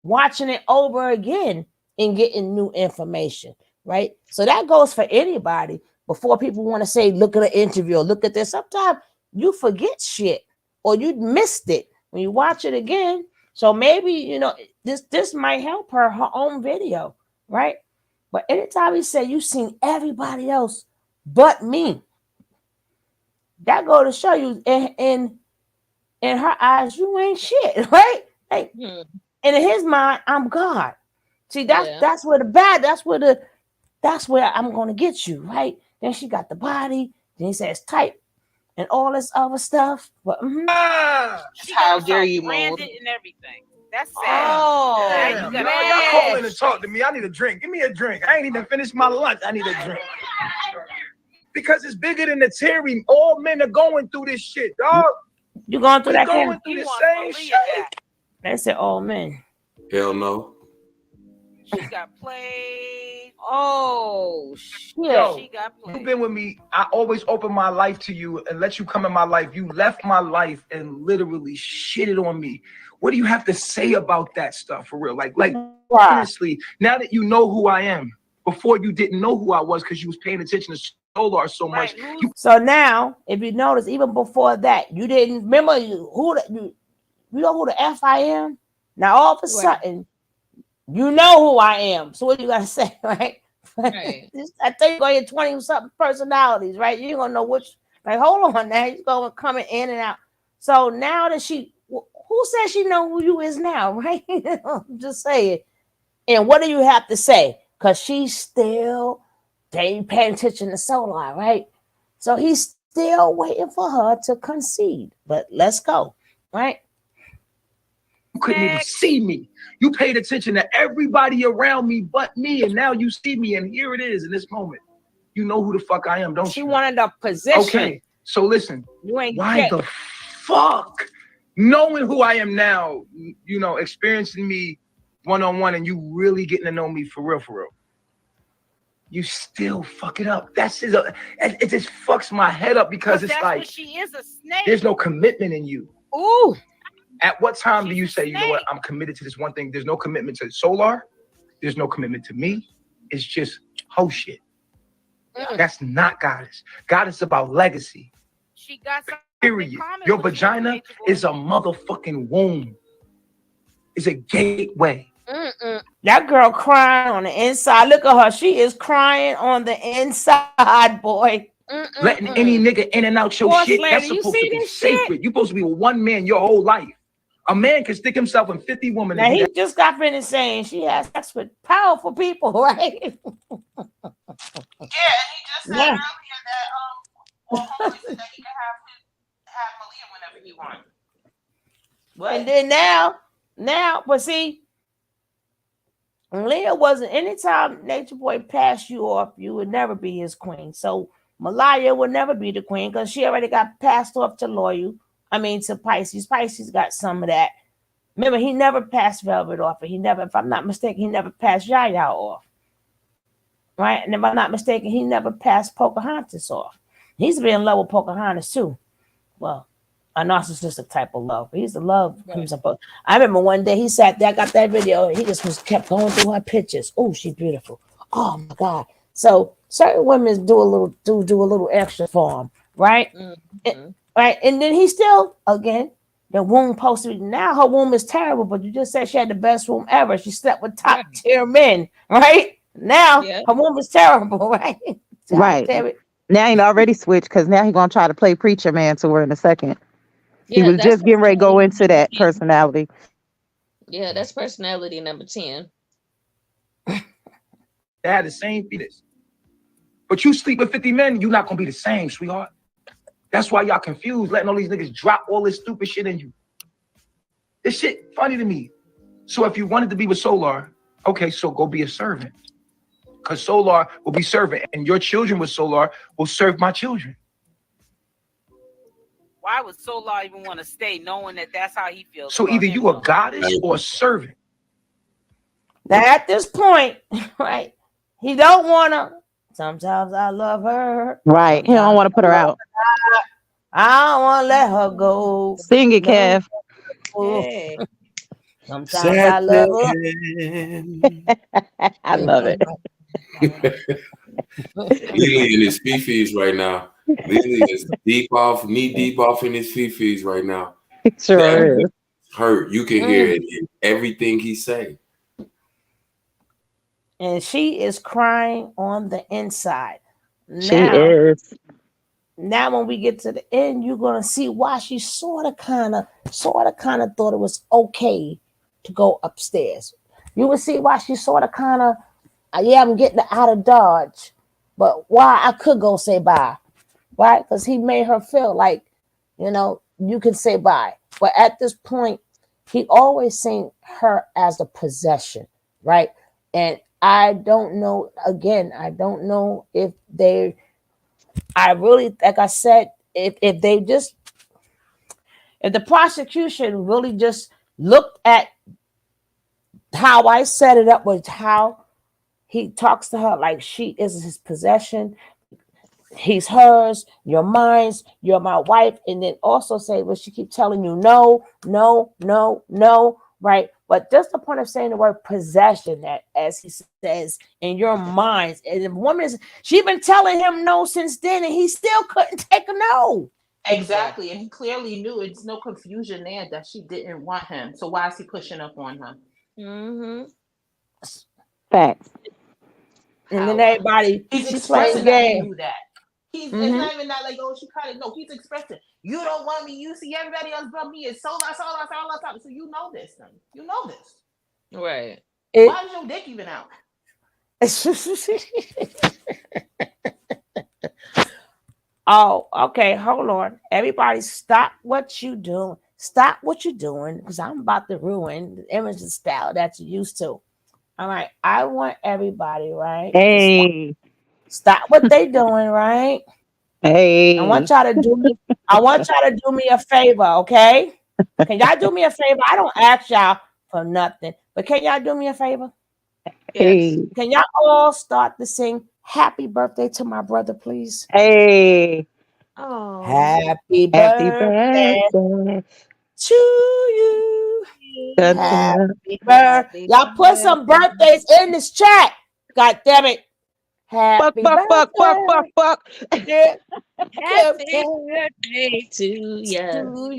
watching it over again and getting new information, right? So that goes for anybody. Before people want to say, look at an interview, or look at this. Sometimes you forget shit or you missed it when you watch it again. So maybe, this might help her own video, right? But anytime he said you've seen everybody else but me, that go to show you in her eyes, you ain't shit, right? Like, Hmm. and in his mind, I'm God. See, Yeah. that's where I'm gonna get you, right? Then she got the body, then he says type and all this other stuff. But She How got dare herself you, mold? branded and everything. That's sad. Oh, Now Damn, you got y'all calling to talk to me. I need a drink. Give me a drink. I ain't even finished my lunch. I need a drink. Because it's bigger than the Terry. All men are going through this shit, dog. You going through We that? going through You the want same Malia shit. back. They said all men. Hell no. She got played. Oh shit. Yo, She got you've played. been with me. I always open my life to you and let you come in my life. You left my life and literally shitted on me. What do you have to say about that stuff for real? Like honestly, now that you know who I am, before you didn't know who I was because you was paying attention to Solar so much. So now, if you notice, even before that, you didn't remember you know who the F I am. Now all of a sudden, you know who I am. So what do you gotta say, right? Right. I think you're gonna get 20-something personalities, right? You're gonna know which. Like, hold on, now you're going coming in and out. So now that who says she know who you is now, right? I'm just saying. And what do you have to say? Because she's still ain't paying attention to Solar, right? So he's still waiting for her to concede. But let's go, right? You couldn't even see me. You paid attention to everybody around me but me, and now you see me, and here it is in this moment. You know who the fuck I am, don't She you? wanted a position. Okay, so listen. You ain't why shit. the fuck? Knowing who I am now, experiencing me one-on-one, and you really getting to know me for real, you still fuck it up. It just fucks my head up because it's that's like what she is, a snake. there's no commitment in you. Ooh. At what time do you say, you know what, I'm committed to this one thing? There's no commitment to Solar. There's no commitment to me. It's just hoe shit. That's not goddess. Goddess about legacy. She got something Period. Your vagina is a motherfucking womb. It's a gateway. That girl crying on the inside. Look at her. She is crying on the inside, boy. Letting any nigga in and out your Boss shit, lady, that's you supposed see to be this shit? sacred. You're supposed to be with one man your whole life. A man can stick himself in 50 women. Now he just got finished saying she has sex with powerful people, right? Yeah, and he just said earlier that all homeboy said that he can have Malia whenever he wants. What? And then now, but see, Leah wasn't. Anytime Natureboy passed you off, you would never be his queen. So Malia would never be the queen because she already got passed off to Pisces. Pisces got some of that. Remember, he never passed Velvet off, and if I'm not mistaken, he never passed Yaya off. Right? And if I'm not mistaken, he never passed Pocahontas off. He's been in love with Pocahontas too. Well, a narcissistic type of love. He's the love comes up. I remember one day he sat there, got that video, he just was kept going through her pictures. Oh, she's beautiful. Oh my God. So certain women do a little extra for him, right? Right. And then he still again, the womb posted now her womb is terrible, but you just said she had the best womb ever. She slept with top tier men, right? Now her womb is terrible, right? Right. Now he already switched because now he's gonna try to play preacher man to her in a second. He was that's just getting ready to go into that personality. Yeah, that's personality number 10. They had the same fetus. But you sleep with 50 men, you're not gonna be the same, sweetheart. That's why y'all confused, letting all these niggas drop all this stupid shit in you. This shit funny to me. So if you wanted to be with Solar, okay, so go be a servant. Because Solar will be servant, and your children with Solar will serve my children. Why would Solar even want to stay, knowing that that's how he feels? So either you a goddess or a servant. Now at this point, right? He don't wanna. Sometimes I love her. Right. He don't want to put her out. I don't want to let her go. Sing it, Kev. Hey. Sometimes I love her. I love it. Lily in his fifis right now. Lily is knee deep off in his fifis right now. Sure is. Hurt. You can hear it in everything he say. And she is crying on the inside. She is. Now, when we get to the end, you're gonna see why she sort of kind of thought it was okay to go upstairs. You will see why she sort of kind of, yeah, I'm getting out of Dodge, but why I could go say bye, right? Because he made her feel like, you can say bye. But at this point, he always seen her as a possession, right? And I don't know, again, I don't know if I really, like I said, if the prosecution really just looked at how I set it up with how he talks to her like she is his possession, he's hers, you're mine, you're my wife, and then also say, well, she keep telling you no, right? But just the point of saying the word possession, that as he says, in your minds, and the woman she been telling him no since then, and he still couldn't take a no. Exactly, and he clearly knew it's no confusion there that she didn't want him. So why is he pushing up on her? Facts. And then everybody, he's she's expressing playing that he game. knew that. It's not even that like, oh, she kind of, no, he's expressing, you don't want me, you see everybody else but me, it's so. So you know this then. You know this. Right. Why is your dick even out? Oh, okay, hold on. Everybody stop what you doing. Stop what you're doing, because I'm about to ruin the image and style that you're used to. All right. I want everybody, right? Hey. Stop what they doing, right? Hey. I want y'all to do me a favor, okay? Can y'all do me a favor? I don't ask y'all for nothing, but can y'all do me a favor? Hey. Can y'all all start to sing happy birthday to my brother, please? Hey. Oh. Happy Happy birthday birthday to you. Happy birthday. Y'all put some birthdays in this chat. God damn it. Happy birthday. Fuck. Yeah. Happy birthday to you. Hey,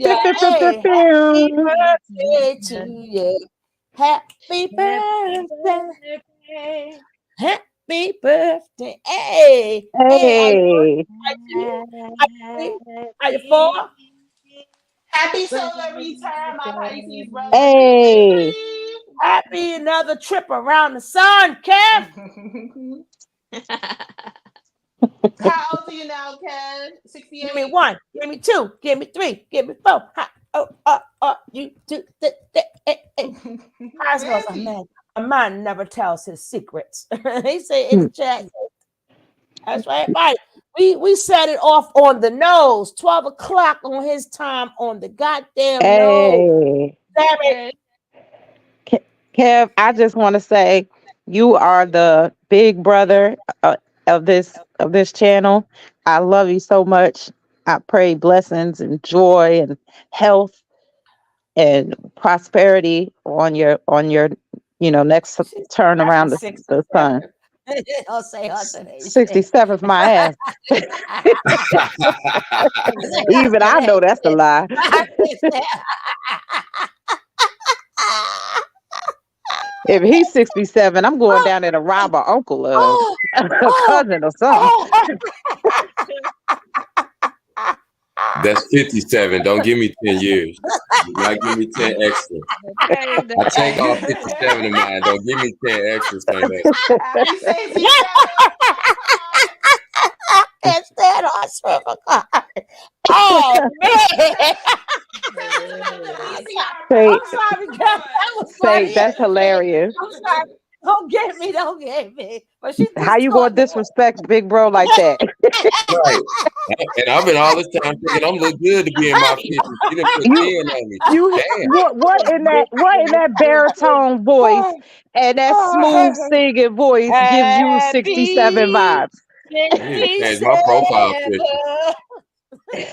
happy birthday to you. Happy birthday. Happy birthday. Hey. Hey. Are you for? Happy solar return, my Pisces brother. Hey. Happy another trip around the sun, Kev. How old are you now, Kev? 68? Give me 1, give me 2, give me 3, give me 4. You do. A man never tells his secrets. He say in the chat. That's right, everybody. We set it off on the nose. 12 o'clock on his time on the goddamn nose. Damn it. Kev, I just want to say you are the big brother of this channel. I love you so much. I pray blessings and joy and health and prosperity on your next turn around the sun. I'll say her today. 67's my ass. Even I know that's a lie. If he's 67, I'm going down there to rob an uncle or a cousin or something. That's 57. Don't give me 10 years. Do not give me 10 extra. I take all 57 of mine. Don't give me 10 extras on that. Instead on silver card. Oh man. I'm sorry, guys. That was funny. That's hilarious. I'm sorry. Don't get me. But she just How you gonna disrespect big bro like that? Right. And I've been all this time thinking I'm look good to be in my 50s. You done put 10 on me. Damn. What in that baritone voice and that smooth singing voice gives you 67 vibes? I need to change my profile picture.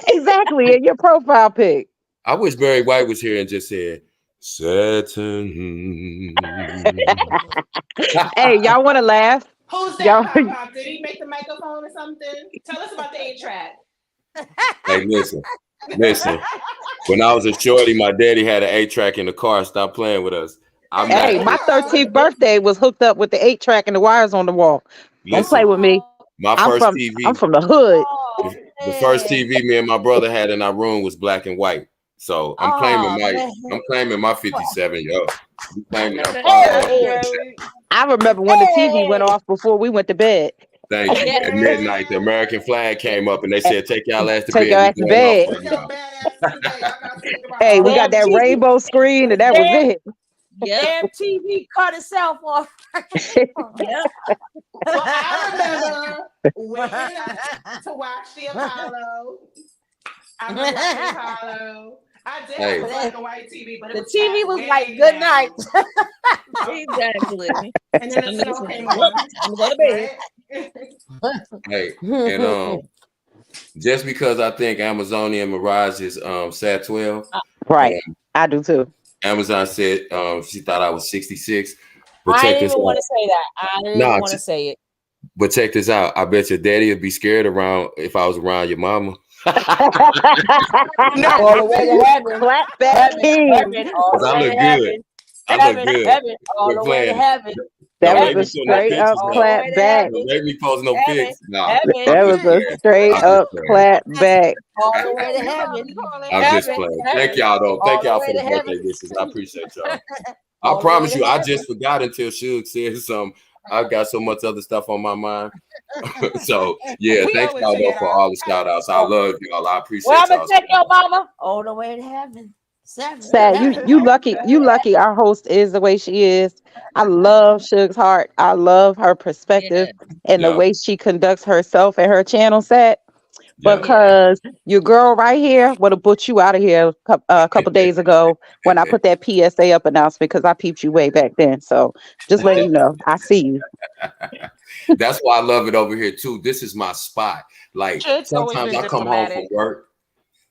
Exactly, in your profile pic. I wish Barry White was here and just said, Saturn. Hey, y'all want to laugh? Who's Y'all- that? Pop? Did he make the microphone or something? Tell us about the 8-track. Hey, listen. When I was a shorty, my daddy had an 8-track in the car. Stop playing with us. Hey, my 13th birthday was hooked up with the 8-track and the wires on the wall. Don't play with me. My I'm first from, TV. I'm from the hood. The first TV me and my brother had in our room was black and white. So I'm claiming my 57, yo. I'm claiming I remember when the TV went off before we went to bed. Thank you. At midnight, the American flag came up and they said, take y'all ass to Take bed. your ass to bed. Hey, we got that rainbow screen and that was it. The damn TV cut itself off. Well, I remember waking up to watch the Apollo. I remember watching the Apollo. I did have a black and white TV, but the TV was like, good night. Exactly. And then the snow came on. I'm going to bed. Hey, and just because I think Amazonian Mirage is Sat 12. Right. I do too. Amazon said she thought I was 66. But I check didn't this even out. want to say that. I didn't even want to say it. But check this out. I bet your daddy would be scared around if I was around your mama. All the way to heaven. Clap back. All the I way look to heaven. good. I look good. Heaven. All the way to heaven. That was a straight up clap back. Don't make me post no pics. Nah, That was a straight up clap back. All the way to heaven. I'm just playing. Thank y'all though. Thank y'all for the birthday wishes. I appreciate y'all. I promise you, I just forgot until Suge said something. I got so much other stuff on my mind. So yeah, thank y'all though for all the shout outs. I love y'all. I appreciate Well, I'm y'all. gonna take your mama all the way to heaven. Sad, you lucky. Our host is the way she is. I love Suge's heart. I love her perspective and the way she conducts herself and her channel set. Because your girl right here would have put you out of here a couple days ago when I put that PSA up announcement because I peeped you way back then. So just letting you know, I see you. That's why I love it over here too. This is my spot. Like sometimes I come home from work,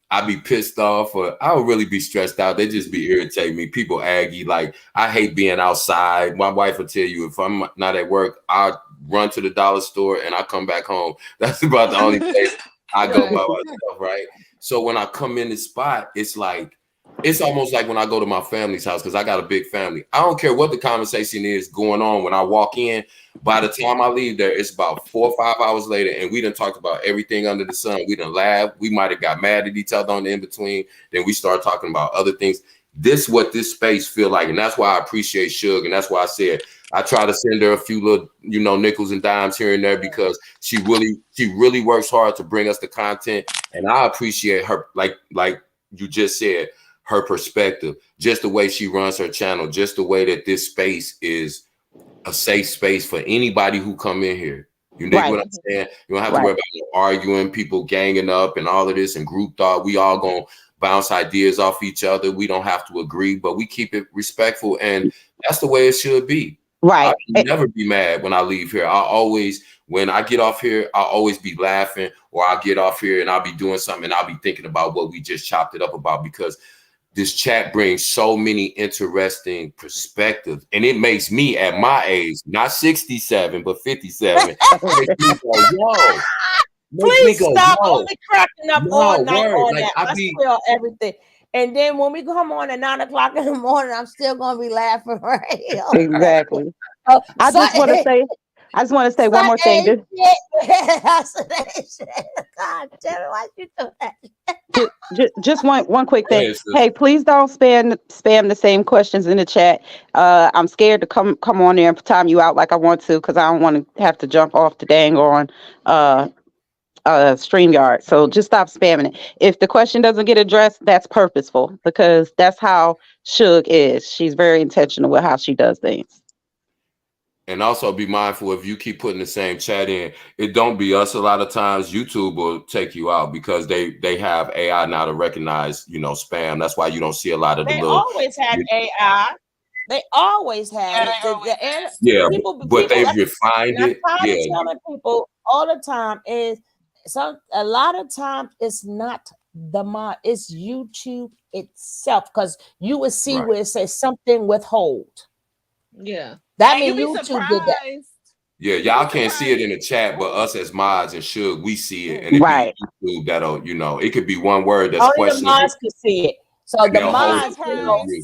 I be pissed off or I don't really be stressed out. They just be irritating me. People aggy. Like I hate being outside. My wife will tell you if I'm not at work, I run to the dollar store and I come back home. That's about the only place I go by myself, right? So when I come in this spot, it's like, it's almost like when I go to my family's house because I got a big family. I don't care what the conversation is going on when I walk in. By the time I leave there, it's about 4 or 5 hours later, and we done talked about everything under the sun. We done laughed. We might have got mad at each other on the in-between. Then we start talking about other things. This is what this space feel like, and that's why I appreciate Suge, and that's why I said I try to send her a few little, nickels and dimes here and there because she really works hard to bring us the content, and I appreciate her, like you just said, her perspective, just the way she runs her channel, just the way that this space is a safe space for anybody who come in here. You know what I'm saying? You don't have to worry about arguing, people ganging up and all of this and group thought. We all gonna bounce ideas off each other. We don't have to agree, but we keep it respectful, and that's the way it should be. Right. never be mad when I leave here. When I get off here, I'll always be laughing, or I'll get off here and I'll be doing something and I'll be thinking about what we just chopped it up about, because this chat brings so many interesting perspectives, and it makes me at my age, not 67, but 57, makes me go, yo. Please stop only cracking up all No, night word. on Like, that. I swear everything. And then when we come on at 9 o'clock in the morning, I'm still gonna be laughing right here. Exactly. Oh, I just want to say one more thing. God damn it, why you do that? Just one quick Go thing. ahead, sis. Hey, please don't spam the same questions in the chat. I'm scared to come on there and time you out like I want to, because I don't want to have to jump off the dang on StreamYard. So just stop spamming it. If the question doesn't get addressed, that's purposeful, because that's how Suge is. She's very intentional with how she does things. And also be mindful, if you keep putting the same chat in, it don't be us. A lot of times YouTube will take you out, because they have AI now to recognize, spam. That's why you don't see a lot of the They little. always had AI. They always had it. Yeah, People but they've refined and I'm it. tired Yeah, of telling people all the time is a lot of times it's not the mod, it's YouTube itself, because you would see Right. where it says something withhold. Yeah. That And means you'd be YouTube did that. surprised. Yeah, y'all can't see it in the chat, but us as mods and Suge, we see it, and it Right. be YouTube that'll, it could be one word that's Only the questionable. mods could see it. So the They'll hold it mods, for review.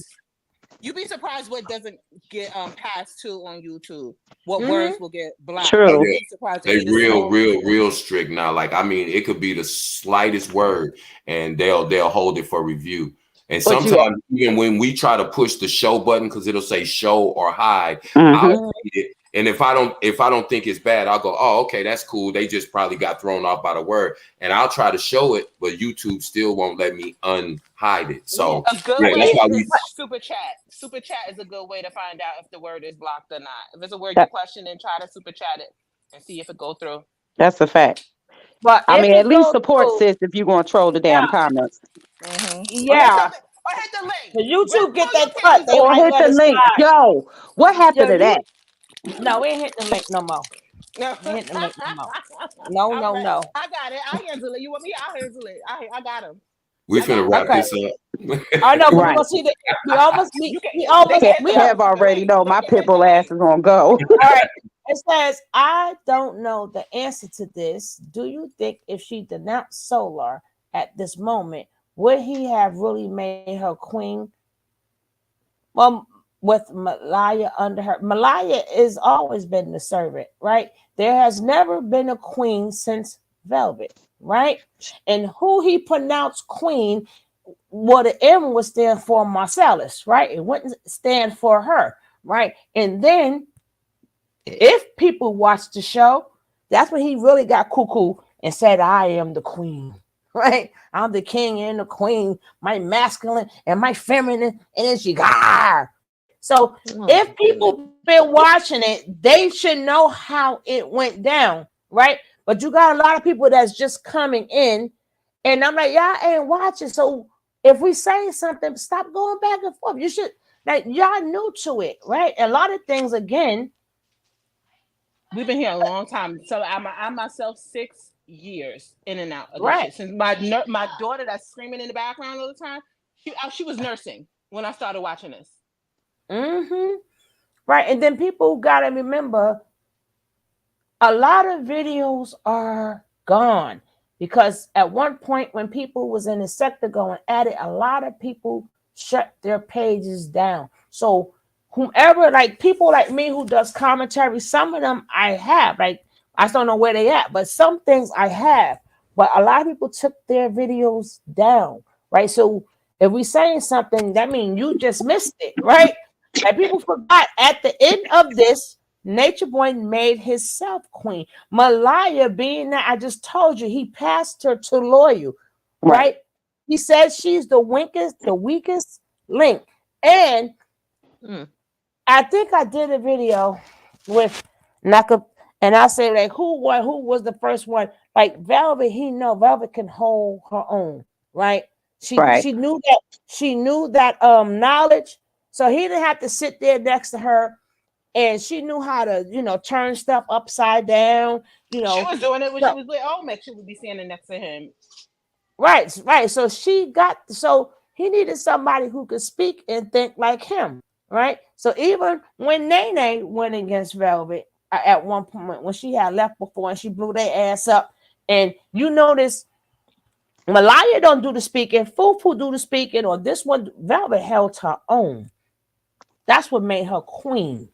You'd be surprised what doesn't get passed to on YouTube. What words will get blocked. True. You'd be surprised to They see the small- real strict now. Like, I mean, it could be the slightest word, and they'll hold it for review. And But sometimes even when we try to push the show button, because it'll say show or hide, Mhm. I'll read it. And if I don't think it's bad, I'll go, oh, okay, that's cool. They just probably got thrown off by the word, and I'll try to show it, but YouTube still won't let me unhide it. So a good yeah, way that's why we. super chat. Super chat is a good way to find out if the word is blocked or not. If it's a word That- you question, then try to super chat it and see if it go through. That's a fact. But I if mean, it at least goes support through, sis if you're going to troll the damn comments. yeah. Or hit the link. The YouTube get that cut, they Or might hit let the it link. slide. Yo, what happened to that? No, we ain't hitting the link no more. We ain't hitting the link no more. No. I got it. I handle it. You want me? I'll handle it. I got him. We finna wrap this up. I know, but Right. we're gonna see that we almost we Kev already know my pitbull ass is gonna go. All right. It says, I don't know the answer to this. Do you think if she denounced Solar at this moment, would he have really made her queen? Well, with Malia under her, Malia has always been the servant, right? There has never been a queen since Velvet, right? And who he pronounced queen, well, the M would stand for Marcellus, right? It wouldn't stand for her, right? And then if people watch the show, that's when he really got cuckoo and said, I am the queen, right? I'm the king and the queen, my masculine and my feminine energy. So if people been watching it, they should know how it went down, right? But you got a lot of people that's just coming in, and I'm like, y'all ain't watching. So if we say something, stop going back and forth. You should, like, y'all new to it, right? A lot of things, again, we've been here a long time. So I myself 6 years in and out of this right. shit. Since my daughter that's screaming in the background all the time, she was nursing when I started watching this. Right. And then people got to remember, a lot of videos are gone, because at one point when people was in the sector going at it, a lot of people shut their pages down. So whomever, like people like me who does commentary, some of them I have, like, I just don't know where they at, but some things I have, but a lot of people took their videos down, right? So if we saying something, that means you just missed it, right? And people forgot at the end of this, Natureboy made himself queen. Malia, being that I just told you, he passed her to Loyal, right? He said she's the weakest link. And I think I did a video with Naka, and I said, like, who was the first one? Like Velvet, Velvet can hold her own, right? She knew that knowledge, so he didn't have to sit there next to her and she knew how to, turn stuff upside down. She was doing it when she So, was with Olmec. She would be standing next to him. right. So he needed somebody who could speak and think like him, right? So even when Nene went against Velvet at one point when she had left before and she blew their ass up, and you notice Malia don't do the speaking, Fufu do the speaking, or this one Velvet held her own. That's what made her queen.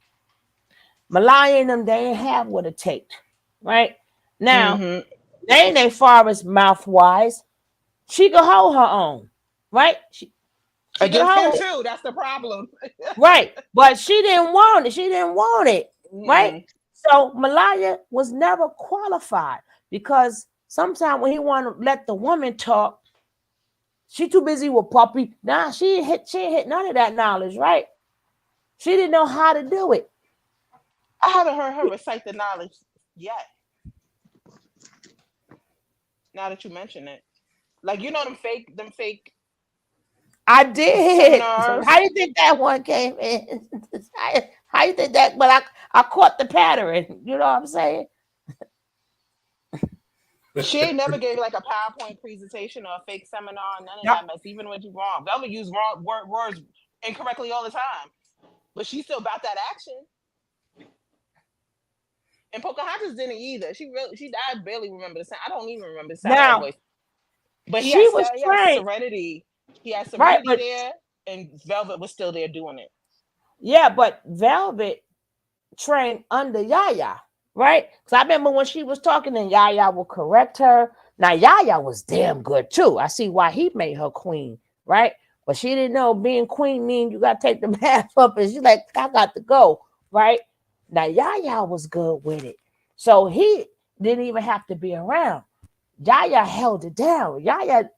Malia and them, they ain't have what it takes, right? Now, Nene far as mouth wise, she could hold her own, right? She could Against him hold it. too. That's the problem. Right. But she didn't want it. She didn't want it. Right. So Malia was never qualified because sometimes when he want to let the woman talk, she too busy with puppy. Nah, she ain't hit none of that knowledge, right? She didn't know how to do it. I haven't heard her recite the knowledge yet. Now that you mention it. Like them fake I did. seminars. How do you think that one came in? How you think that? But I caught the pattern. You know what I'm saying? She ain't never gave like a PowerPoint presentation or a fake seminar, none of that mess, even when she's wrong. Velvet use words incorrectly all the time. But she's still about that action. And Pocahontas didn't either. I barely remember the sound. I don't even remember the sound of her voice. But he had serenity. He had serenity there, and Velvet was still there doing it. Yeah, but Velvet trained under Yaya, right? Because I remember when she was talking and Yaya would correct her. Now, Yaya was damn good too. I see why he made her queen, right? But she didn't know being queen mean you got to take the mask up, and she's like, I got to go, right? Now, Yaya was good with it. So he didn't even have to be around. Yaya held it down. Yaya,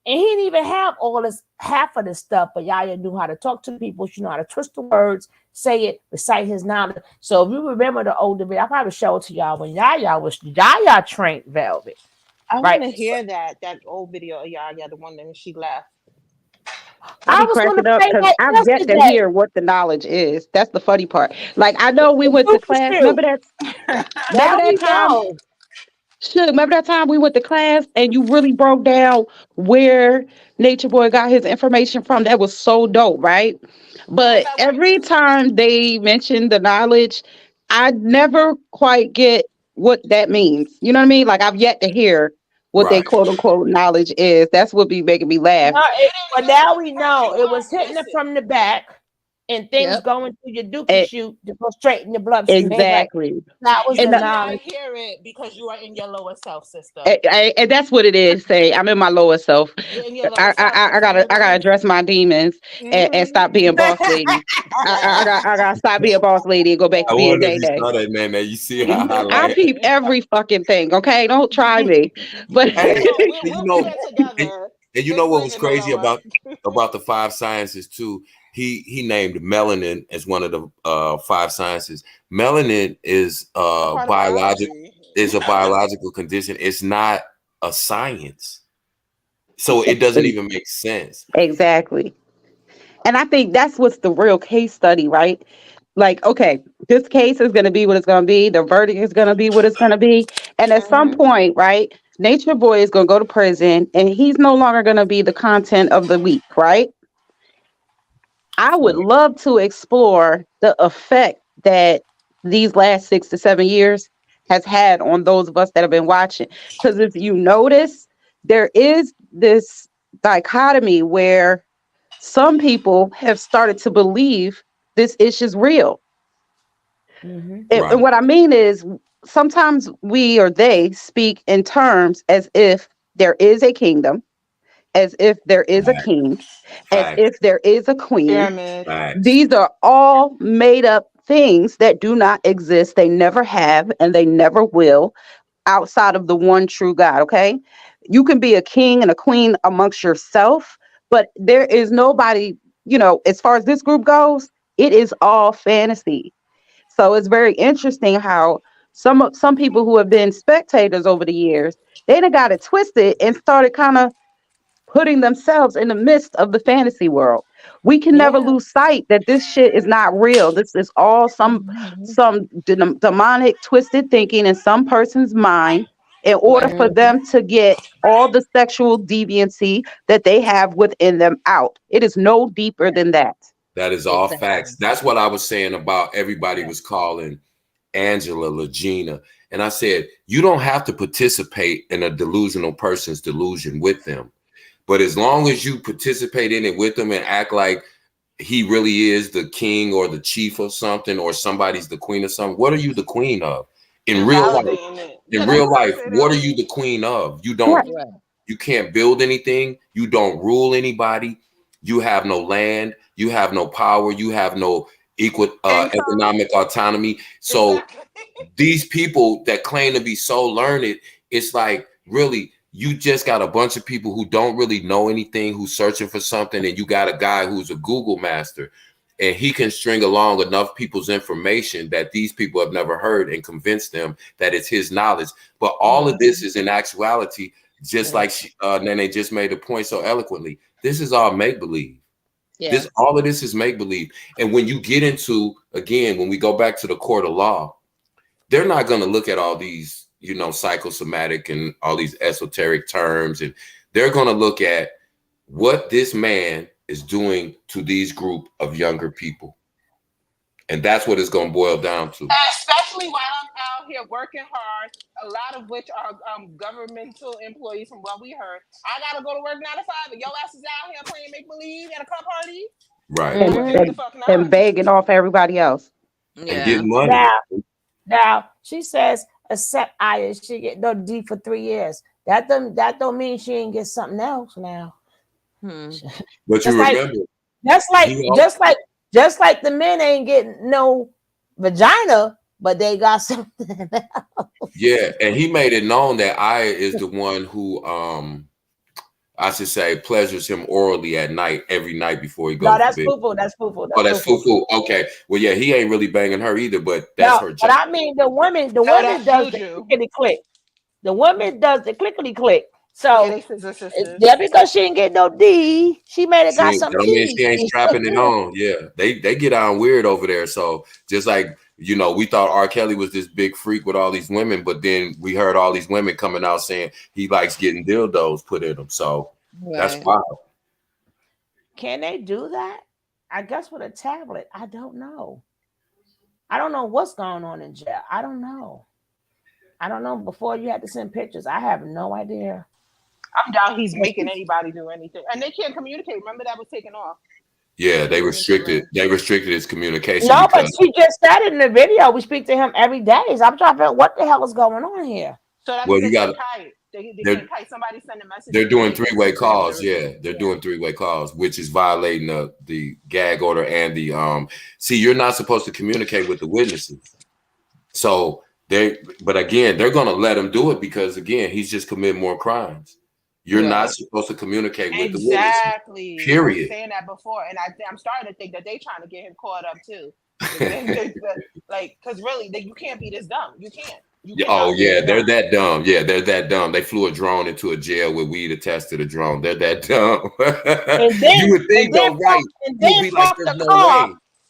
and he didn't even have all this, half of this stuff, but Yaya knew how to talk to people. She knew how to twist the words, say it, recite his knowledge. So if you remember the older video, I'll probably show it to y'all when Yaya trained Velvet. I want to hear that old video of Yaya, the one that she left. I was cracking up because I've yet to hear what the knowledge is. That's the funny part. Like I know we went to class. Remember that? Remember that time? Shoot, remember that time we went to class and you really broke down where Nature Boy got his information from? That was so dope, right? But every time they mention the knowledge, I never quite get what that means. You know what I mean? Like I've yet to hear what they quote unquote knowledge is. That's what be making me laugh. But now we know it was hitting it from the back and things going through your dookie chute to go straight in your bloodstream. Exactly. That was you the knowledge. Not hear it because you are in your lower self, sister. And that's what it is. Say I'm in my lower self. I gotta address my demons and stop being boss lady. I gotta stop being boss lady and go back to I being wonder if Day you Day. saw that, man. You see how I I like peep every fucking thing. Okay, don't try me. But and you know what was crazy about the 5 sciences too? He named melanin as one of the 5 sciences. Melanin is a biological condition. It's not a science. So it doesn't even make sense. Exactly. And I think that's what's the real case study, right? Like, okay, this case is going to be what it's going to be. The verdict is going to be what it's going to be. And at some point, right, Nature Boy is going to go to prison and he's no longer going to be the content of the week, right? I would love to explore the effect that these last 6 to 7 years has had on those of us that have been watching. Because if you notice, there is this dichotomy where some people have started to believe this issue's real. And what I mean is sometimes we or they speak in terms as if there is a kingdom, as if there is a king, as if there is a queen. These are all made up things that do not exist. They never have and they never will outside of the one true God, okay? You can be a king and a queen amongst yourself, but there is nobody, as far as this group goes, it is all fantasy. So it's very interesting how some people who have been spectators over the years, they done got it twisted and started kind of putting themselves in the midst of the fantasy world, we can never lose sight that this shit is not real. This is all some demonic twisted thinking in some person's mind in order for them to get all the sexual deviancy that they have within them out. It is no deeper than that. That is all facts. That's what I was saying about everybody was calling Angela Legina. And I said, you don't have to participate in a delusional person's delusion with them. But as long as you participate in it with them and act like he really is the king or the chief of something, or somebody's the queen of something, what are you the queen of? In real life, what are you the queen of? You don't, you can't build anything. You don't rule anybody. You have no land. You have no power. You have no equal economic autonomy. So these people that claim to be so learned, it's like, really, you just got a bunch of people who don't really know anything, who's searching for something, and you got a guy who's a Google master, and he can string along enough people's information that these people have never heard and convince them that it's his knowledge. But all of this is in actuality, just like Nene just made the point so eloquently, this is all make-believe. This, all of this is make-believe. And when you get into, again, when we go back to the court of law, they're not going to look at all these, you know, psychosomatic and all these esoteric terms, and they're going to look at what this man is doing to these group of younger people. And that's what it's going to boil down to. Especially while I'm out here working hard, a lot of which are governmental employees from what we heard. I got to go to work 9 to 5, and your ass is out here playing make-believe at a club party. Right. And begging off everybody else. And getting money. Now she says, except Aya, she get no D for 3 years. That don't mean she ain't get something else now. But you remember, just like the men ain't getting no vagina, but they got something else. Yeah, and he made it known that Aya is the one who I should say pleasures him orally at night, every night before he goes to bed. That's Fufu. Oh, that's Fufu. Okay. Well, yeah, he ain't really banging her either, but that's her job. But I mean, the woman does the clickety click. The woman does the clickety click. So yeah, because she didn't get no D, she made it got some. I mean, she ain't strapping it on. Yeah, they get on weird over there. So just like, you know, we thought R. Kelly was this big freak with all these women, but then we heard all these women coming out saying he likes getting dildos put in him. So that's wild. Can they do that? I guess with a tablet. I don't know. I don't know what's going on in jail. I don't know. Before you had to send pictures. I have no idea. I'm down. He's making anybody do anything, and they can't communicate. Remember that was taken off. Yeah, they restricted his communication. No, but she just said it in the video. We speak to him every day. So I'm trying to figure out what the hell is going on here. So that means they can't kite. Somebody send a message. They're doing three-way calls. Yeah, they're doing three-way calls, which is violating the gag order and the See, you're not supposed to communicate with the witnesses. So but again, they're going to let him do it because again, he's just committing more crimes. You're not supposed to communicate with the witness. Exactly. Period. I was saying that before, and I'm starting to think that they're trying to get him caught up too. Like, because really, you can't be this dumb. You can't. Oh yeah, they're that dumb. Yeah, they're that dumb. They flew a drone into a jail with weed attached to the drone. They're that dumb. You would think though, right? And then parked the car.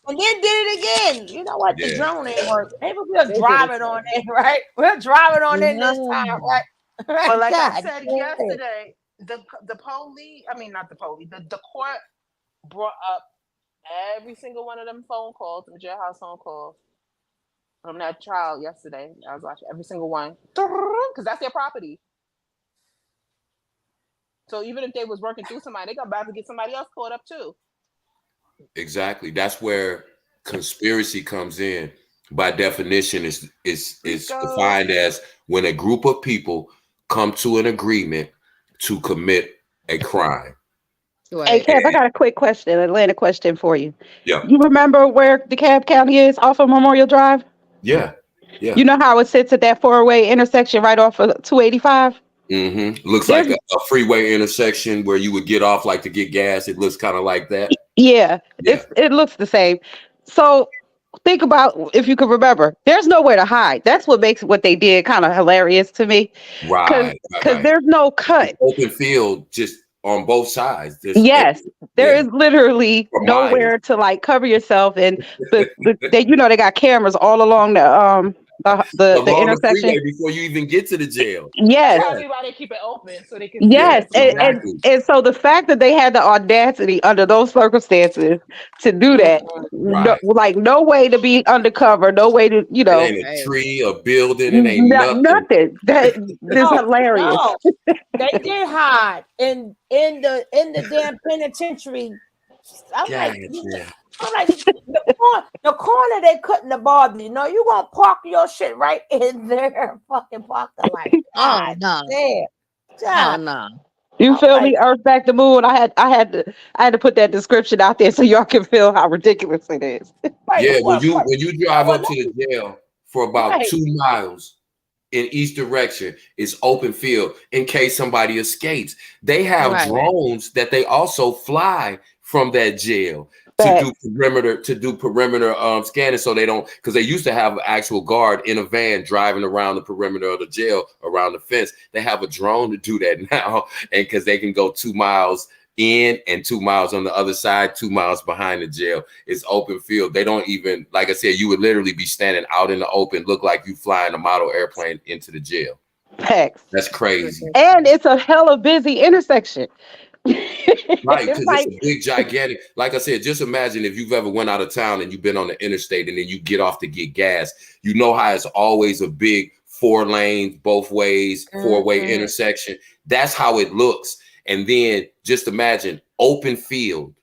And then did it again. You know what? The drone ain't work. Maybe we'll drive it on it, right? We'll drive it on in this time, right? But like I said yesterday, the police, I mean not the police, the court brought up every single one of them phone calls, the jailhouse phone calls from that child yesterday. I was watching every single one because that's their property. So even if they was working through somebody, they got about to get somebody else caught up too. Exactly. That's where conspiracy comes in. By definition, is defined as when a group of people come to an agreement to commit a crime. Hey, Kev, I got a quick question, Atlanta question for you. Yeah. You remember where DeKalb County is off of Memorial Drive? Yeah. Yeah. You know how it sits at that four-way intersection right off of 285? Mm-hmm. Looks like a freeway intersection where you would get off like to get gas. It looks kind of like that. Yeah. It looks the same. So think about, if you can remember, there's nowhere to hide. That's what makes what they did kind of hilarious to me. Right. Because there's no cut. Open field just on both sides. Yes, there is literally For nowhere to like cover yourself, and they they got cameras all along the along the intersection. freeway before you even get to the jail. Yes. That's probably why they keep it open so they can see Yes, Yes, everything. exactly. and so the fact that they had the audacity under those circumstances to do that, no, Right. like no way to be undercover, no way to It ain't a tree, a building, it ain't not, nothing. nothing. That is hilarious. No, they did hide in the damn penitentiary. I'm like, Gotcha. I'm like the corner they couldn't have bothered you. No, you gonna park your shit right in their fucking parking lot. Oh God no. damn. Oh God. no. You I'm feel like, me? Earth back the moon. I had to put that description out there so y'all can feel how ridiculous it is. Yeah, when what? you drive up to the jail for about Right. 2 miles in each direction, it's open field in case somebody escapes. They have Right. drones that they also fly from that jail to Facts. do perimeter scanning, so they don't, because they used to have an actual guard in a van driving around the perimeter of the jail around the fence. They have a drone to do that now, and because they can go 2 miles in and 2 miles on the other side, 2 miles behind the jail. It's open field. They don't even, like I said, you would literally be standing out in the open, look like you flying a model airplane into the jail. Facts. That's crazy. And it's a hella busy intersection. Right, It's because like it's a big, gigantic. Like I said, just imagine if you've ever went out of town and you've been on the interstate and then you get off to get gas. You know how it's always a big 4 lanes, both ways, 4-way intersection. That's how it looks. And then just imagine open field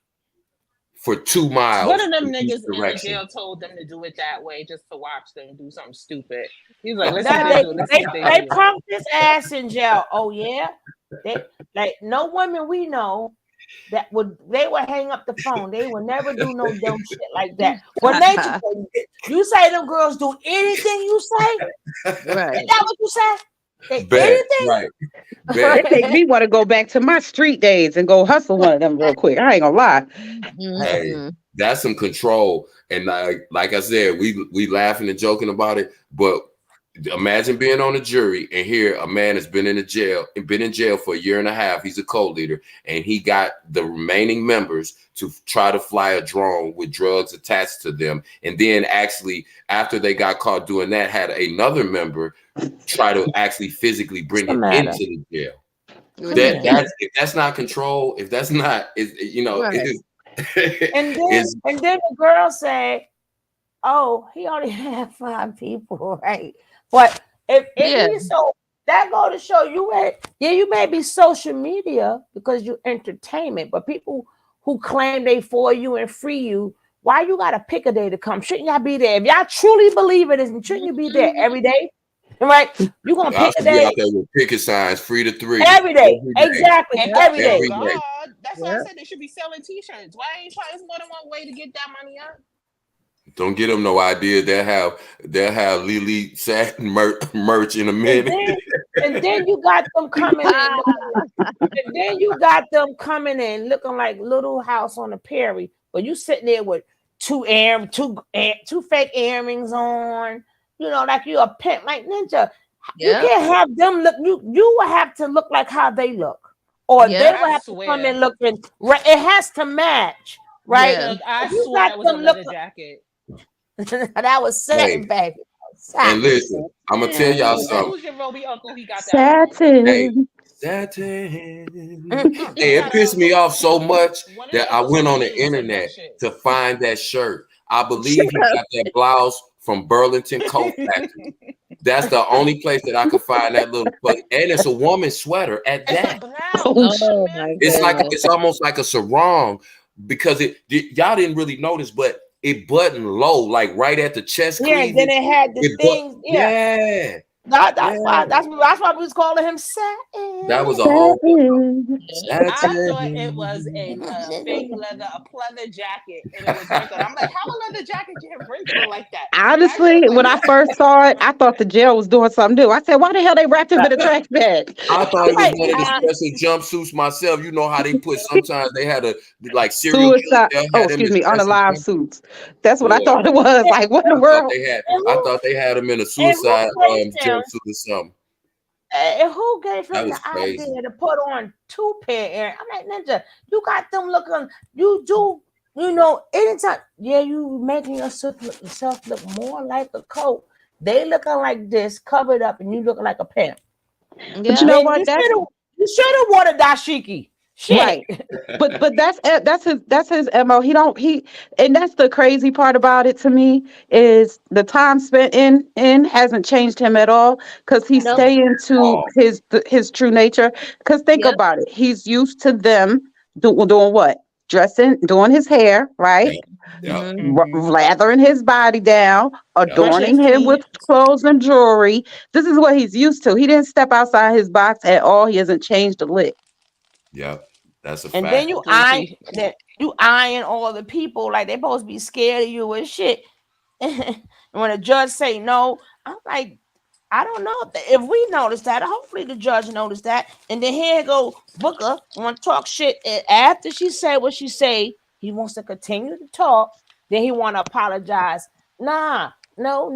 for 2 miles. One of them in each niggas in the direction. jail told them to do it that way just to watch them do something stupid. He's like, let's see Now what they do. Let's see what they they do. punked his ass in jail. Oh yeah, they like no women we know that would hang up the phone. They would never do no dumb shit like that. Well, nature, you say them girls do anything you say. Right. Is that what you say? Bet, Anything? right. it make me want to go back to my street days and go hustle one of them real quick. I ain't gonna lie. Hey, that's some control. And like I said, we laughing and joking about it, but imagine being on a jury and here a man has been in jail for 1.5 years. He's a co-leader, and he got the remaining members to try to fly a drone with drugs attached to them. And then actually, after they got caught doing that, had another member try to actually physically bring it into the jail. If that's not control, if that's not, Right. And then the girl say, "Oh, he only had 5 people, right?" But if he's so, that go to show you, you may be social media because you entertainment, but people who claim they for you and free you, why you gotta pick a day to come? Shouldn't y'all be there? If y'all truly believe it, shouldn't you be there every day? Right? You gonna I pick a should be day out there with picket signs, free to 3. every day. Exactly. And Every day. Every day. God, that's why I said they should be selling t-shirts. Why ain't there's more than one way to get that money up? Don't get them no idea. They'll have Lily Satin merch in a minute. And then you got them coming in. And then you got them coming in looking like Little House on the Prairie, but you sitting there with two fake earrings on. You know, like you a pimp, like Ninja. You can't have them look. You will have to look like how they look, or they will have to come in looking. Right, it has to match, right? Yeah. I You swear got that was a them leather looking- jacket. that was satin, baby. And listen, I'm gonna tell y'all something. Who's your Roby uncle? He got that. Satin. Hey, satin. Hey, it pissed me off so much that I went on the internet to find that shirt. I believe he got that blouse from Burlington Coat Factory. That's the only place that I could find that little and it's a woman's sweater at that. Oh my It's almost like a sarong because y'all didn't really notice, but it buttoned low, like right at the chest. Yeah, and then it had the things. Yeah. That's why we was calling him Satin. That was a whole. I thought it was a fake leather, a pleather jacket, and it was wrinkled. I'm like, how a leather jacket get wrinkled like that? Honestly, when I first saw it, I thought the jail was doing something new. I said, "Why the hell they wrapped him in a trash bag?" I thought it was one of the special jumpsuits myself. You know how they put, sometimes they had a like serial Suicide. killer. Oh, excuse me, unalive suits. That's what I thought it was. Like, what in the world? I thought they had him in a suicide jumpsuit or something. Who gave That him the was crazy. idea to put on 2 pair earrings? I'm like, Ninja, you got them looking, you do, anytime, you making yourself look more like a coat. They looking like this, covered up, and you looking like a pimp. But you know Then what? you should have worn a dashiki. Shit. Right. But that's his MO. And that's the crazy part about it to me is the time spent in hasn't changed him at all because he's Nope. staying to his true nature. Because think Yep. about it, he's used to them doing what? Dressing, doing his hair, right? Yep. Lathering his body down, Brushing adorning his him teeth. with clothes and jewelry. This is what he's used to. He didn't step outside his box at all. He hasn't changed a lick. Yep. That's a And then fact. you eyeing all the people like they supposed to be scared of you and shit. And when a judge say no, I'm like, I don't know if we noticed that. Hopefully the judge noticed that. And then here go Booker want to talk shit. And after she said what she say, he wants to continue to talk. Then he want to apologize. Nah, no.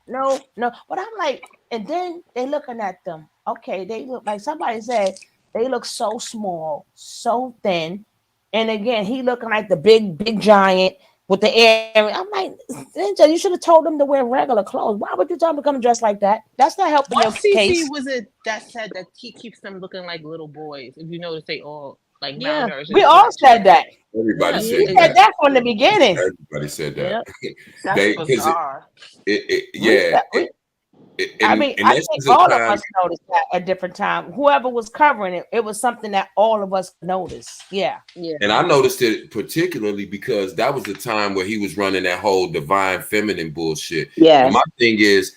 But I'm like, and then they looking at them. Okay, they look like somebody said they look so small, so thin. And again, he looking like the big giant with the air. I'm like, Ninja, you should have told them to wear regular clothes. Why would you tell them to come dressed like that? That's not helping What your CC case. was it that said that he keeps them looking like little boys? If you notice, they all like Yeah, malnourished. we all said that. Everybody Yeah, said we said that. that from the beginning. Everybody said that. Yep. That's bizarre. Yeah. I And mean, I this think is a all of time. us noticed that at different times. Whoever was covering it, it was something that all of us noticed. Yeah. And I noticed it particularly because that was the time where he was running that whole divine feminine bullshit. Yes. And my thing is,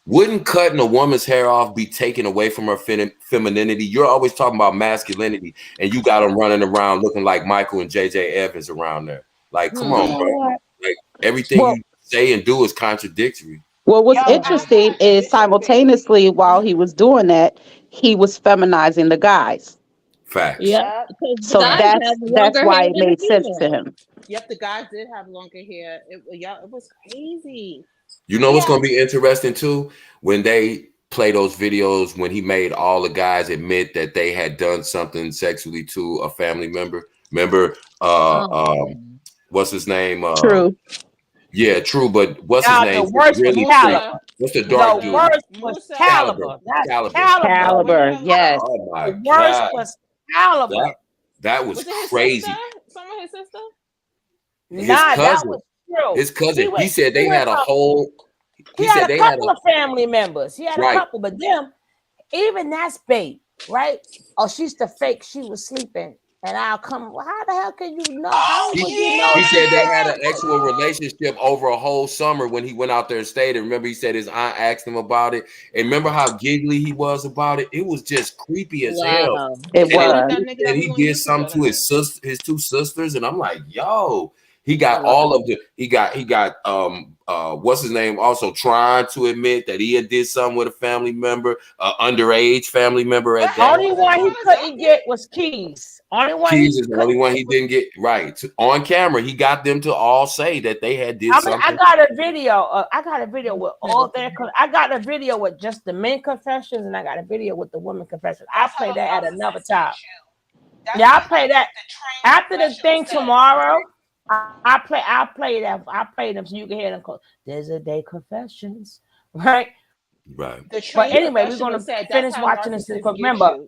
wouldn't cutting a woman's hair off be taken away from her femininity? You're always talking about masculinity, and you got them running around looking like Michael and JJ Evans around there. Like, come on, bro. Like everything you say and do is contradictory. Well, what's interesting is simultaneously while he was doing that, he was feminizing the guys. Facts. Yeah, because the So guys have that's longer why hair it than the made sense to females. him. Yep, the guys did have longer hair. It was crazy. You know what's gonna be interesting too? When they play those videos when he made all the guys admit that they had done something sexually to a family member. Remember what's his name? True. Yeah, true, but what's his Nah, name? the worst was Really Caliber. What's the dark The dude? worst was Caliber. That's Caliber. Caliber, yes. Oh my The worst God. was Caliber. That was his crazy. sister? Some of his sister? His Nah, that cousin. was true. His cousin. He said he they went had a from- whole. He had a couple of family members. He had a Right. couple, but them, even that's bait, right? Oh, she's the fake. She was sleeping, and I'll come. Well, how the hell can you know? How would you know? He said they had an actual relationship over a whole summer when he went out there and stayed. And remember, he said his aunt asked him about it. And remember how giggly he was about it? It was just creepy as hell. Wow. It was. And he did something to his two sisters, and I'm like, yo. He got all of the. He got what's his name? Also trying to admit that he had did something with a family member, underage family member at that. Only one he couldn't get was Keys. Only one Keys he is the only one he didn't get right on camera. He got them to all say that they had did something. I got a video. I got a video with all their. I got a video with just the men confessions, and I got a video with the women confessions. I'll play that at another time. Yeah, I'll play that after the thing tomorrow. I'll play that. I'll play them so you can hear them. There's a day confessions, right? Right. But anyway, we're gonna finish watching this. Remember,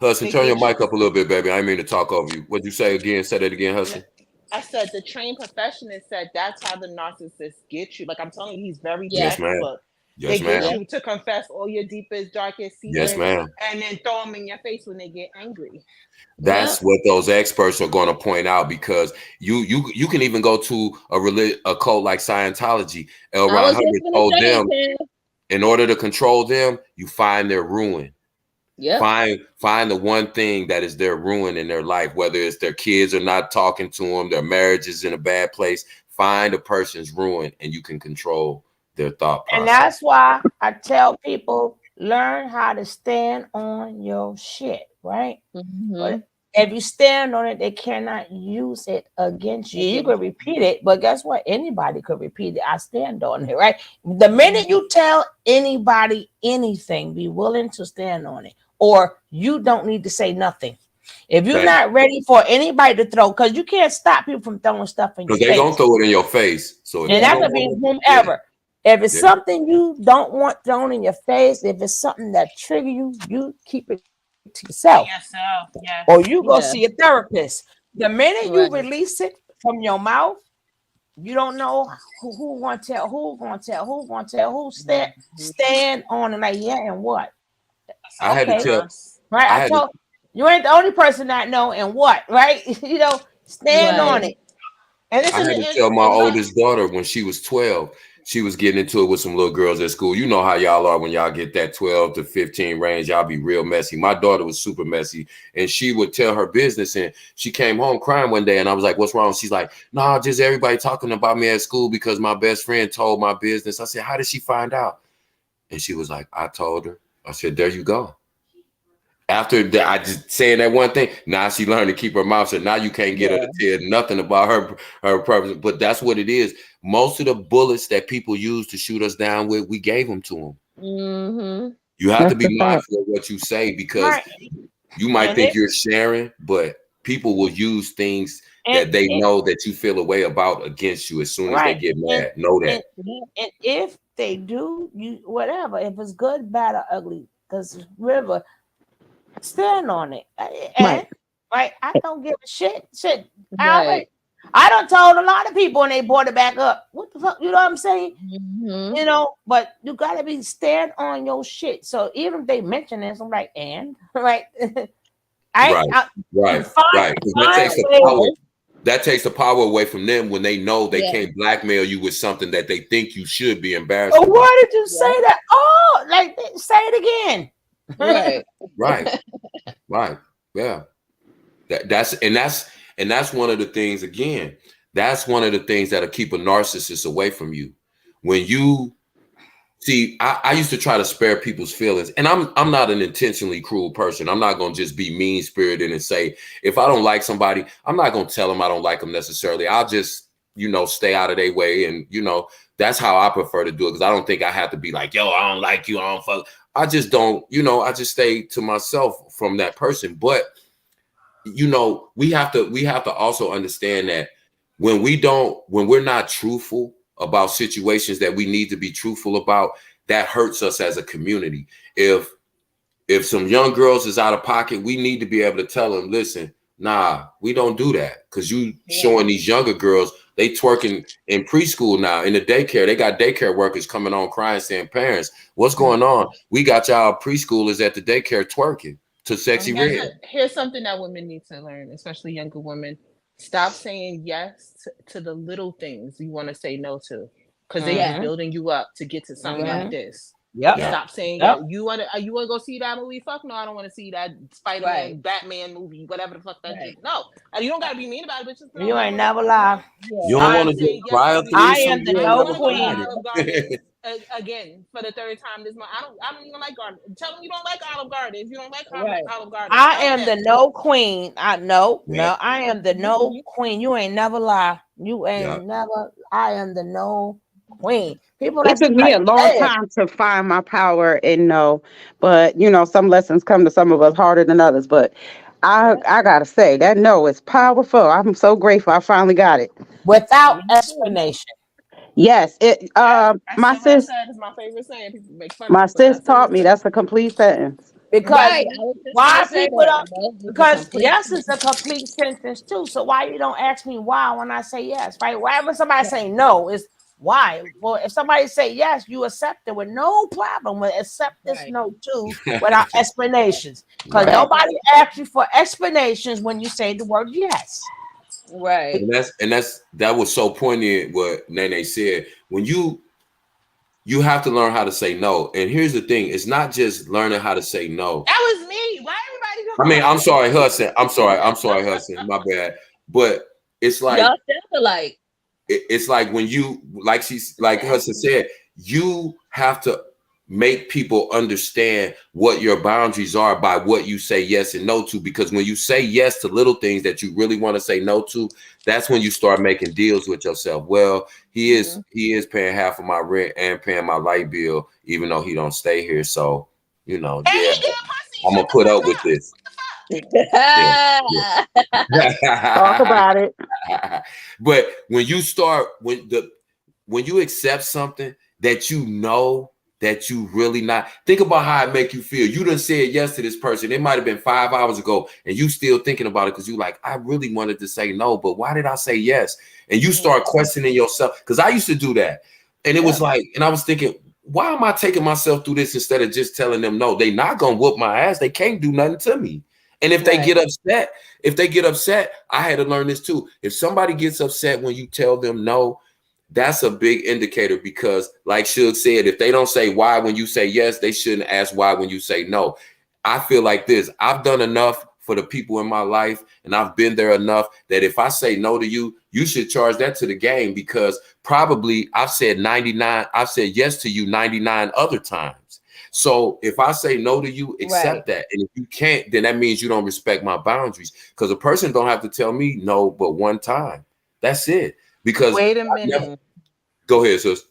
Hudson, turn your mic up a little bit, baby. I didn't mean to talk over you. What'd you say again? Say that again, Hudson. I said the trained professionist said that's how the narcissist gets you. Like I'm telling you, he's very Yes, ma'am. textbook. Yes, They ma'am. get you to confess all your deepest, darkest secrets. Yes, ma'am. And then throw them in your face when they get angry. That's what those experts are going to point out because you can even go to a cult like Scientology. L. Ron Hubbard told them in order to control them, you find their ruin. Yep. Find the one thing that is their ruin in their life, whether it's their kids are not talking to them, their marriage is in a bad place. Find a person's ruin, and you can control their thought process. and that's why I tell people learn how to stand on your shit, right? Mhm. If you stand on it, they cannot use it against you. You could repeat it, but guess what? Anybody could repeat it. I stand on it, right? The minute you tell anybody anything, be willing to stand on it, or you don't need to say nothing. If you're not ready for anybody to throw, because you can't stop people from throwing stuff in your Because they're gonna face. throw it in your face. So if And you that don't could be want whomever. If it's Yeah. something you don't want thrown in your face, if it's something that trigger you, you keep it to yourself. Yes. Or you go Yeah. see a therapist. The minute you Right. release it from your mouth, you don't know who gonna tell, who gonna tell, who gonna tell, who stand on it like, yeah, and what? I had to Okay. tell Right. I I had to told you ain't the only person that know and what, right? You know, stand Right. on it. And I had to tell my oldest daughter when she was 12, she was getting into it with some little girls at school. You know how y'all are when y'all get that 12 to 15 range, y'all be real messy. My daughter was super messy, and she would tell her business, and she came home crying one day, and I was like, what's wrong? She's like, nah, just everybody talking about me at school because my best friend told my business. I said, how did she find out? And she was like, I told her. I said, there you go. After that, I just saying that one thing. Now she learned to keep her mouth shut. Now you can't get her to tell nothing about her purpose. But that's what it is. Most of the bullets that people use to shoot us down with, we gave them to them. Mm-hmm. You have That's to be the fact. mindful of what you say because Right. you might And think it, you're sharing, but people will use things and that they it, know that you feel a way about against you as soon as they right. get And, mad. Know that. and if they do, you whatever, if it's good, bad, or ugly, because River, stand on it. And Right. right, I don't give a shit. Shit. Right. I done told a lot of people and they brought it back up. What the fuck? You know what I'm saying? Mm-hmm. You know, but you gotta be stand on your shit. So even if they mention this, I'm like, and right. Right. You find 'Cause that find takes the ways. power. That takes the power away from them when they know they Yeah. can't blackmail you with something that they think you should be embarrassed Oh, about. why did you say that? Oh, like say it again. Right. Right. Yeah. That's one of the things again. That's one of the things that'll keep a narcissist away from you. When you see, I used to try to spare people's feelings, and I'm not an intentionally cruel person. I'm not gonna just be mean spirited and say if I don't like somebody, I'm not gonna tell them I don't like them necessarily. I'll just stay out of their way, and that's how I prefer to do it because I don't think I have to be like, yo, I don't like you, I don't fuck. I just don't, I just stay to myself from that person. But we have to also understand that when we're not truthful about situations that we need to be truthful about, that hurts us as a community. If some young girls is out of pocket, we need to be able to tell them, listen, nah, we don't do that. Because you showing these younger girls, they twerking in preschool now, in the daycare. They got daycare workers coming on crying, saying, parents, what's going on? We got y'all preschoolers at the daycare twerking to Sexy Red. Here's something that women need to learn, especially younger women. Stop saying yes to the little things you want to say no to, because they be building you up to get to something like this. Yep. Stop saying Yep. you want to go see that movie. Fuck no, I don't want to see that Spider-Man, Batman movie, whatever the fuck that is. No, you don't gotta be mean about it, bitches. You ain't never lie. You don't want to just cry up to me. I am the no queen. Again, for the third time this month. I don't even like Garden. Tell them you don't like Olive Garden. If you don't like Olive Garden, I am the no queen. I Yeah. I am the no queen. You ain't never lie. You ain't Yeah. never. I am the no queen. People It like took me a long time to find my power and know, but some lessons come to some of us harder than others. But I gotta say that no is powerful. I'm so grateful I finally got it. Without explanation. Yes, my sis is my favorite saying. People make fun of my me, but sis taught me that's a complete sentence. Because why people don't? Because Because yes is a complete sentence too. So why you don't ask me why when I say yes, right? Why when somebody say no is why? Well, if somebody say yes, you accept it with no problem. With accept this no too without explanations. Because nobody asks you for explanations when you say the word yes. Right. And that was so poignant what Nene said. When you have to learn how to say no. And here's the thing, it's not just learning how to say no. That was me. Why everybody I mean, I'm sorry, Hudson. I'm sorry, Hudson. My bad. But it's like y'all sound alike. It's like when you like Hudson said, you have to make people understand what your boundaries are by what you say yes and no to. Because when you say yes to little things that you really want to say no to, that's when you start making deals with yourself. Well, he is paying half of my rent and paying my light bill, even though he don't stay here. So, you know, yeah, I'm gonna put up with this. Yeah. Talk about it. But when you start, when you accept something that you know that you really not, think about how it make you feel. You done said yes to this person. It might have been 5 hours ago, and you still thinking about it because you like, I really wanted to say no, but why did I say yes? And you start questioning yourself. Because I used to do that, and it was like, and I was thinking, why am I taking myself through this instead of just telling them no? They not gonna whoop my ass. They can't do nothing to me. And if they get upset, I had to learn this too. If somebody gets upset when you tell them no, that's a big indicator, because like Suge said, if they don't say why when you say yes, they shouldn't ask why when you say no. I feel like this. I've done enough for the people in my life, and I've been there enough that if I say no to you, you should charge that to the game, because probably I've said yes to you 99 other times. So if I say no to you, accept that. And if you can't, then that means you don't respect my boundaries, because a person don't have to tell me no but one time. That's it. Because wait a minute. Go ahead, sis.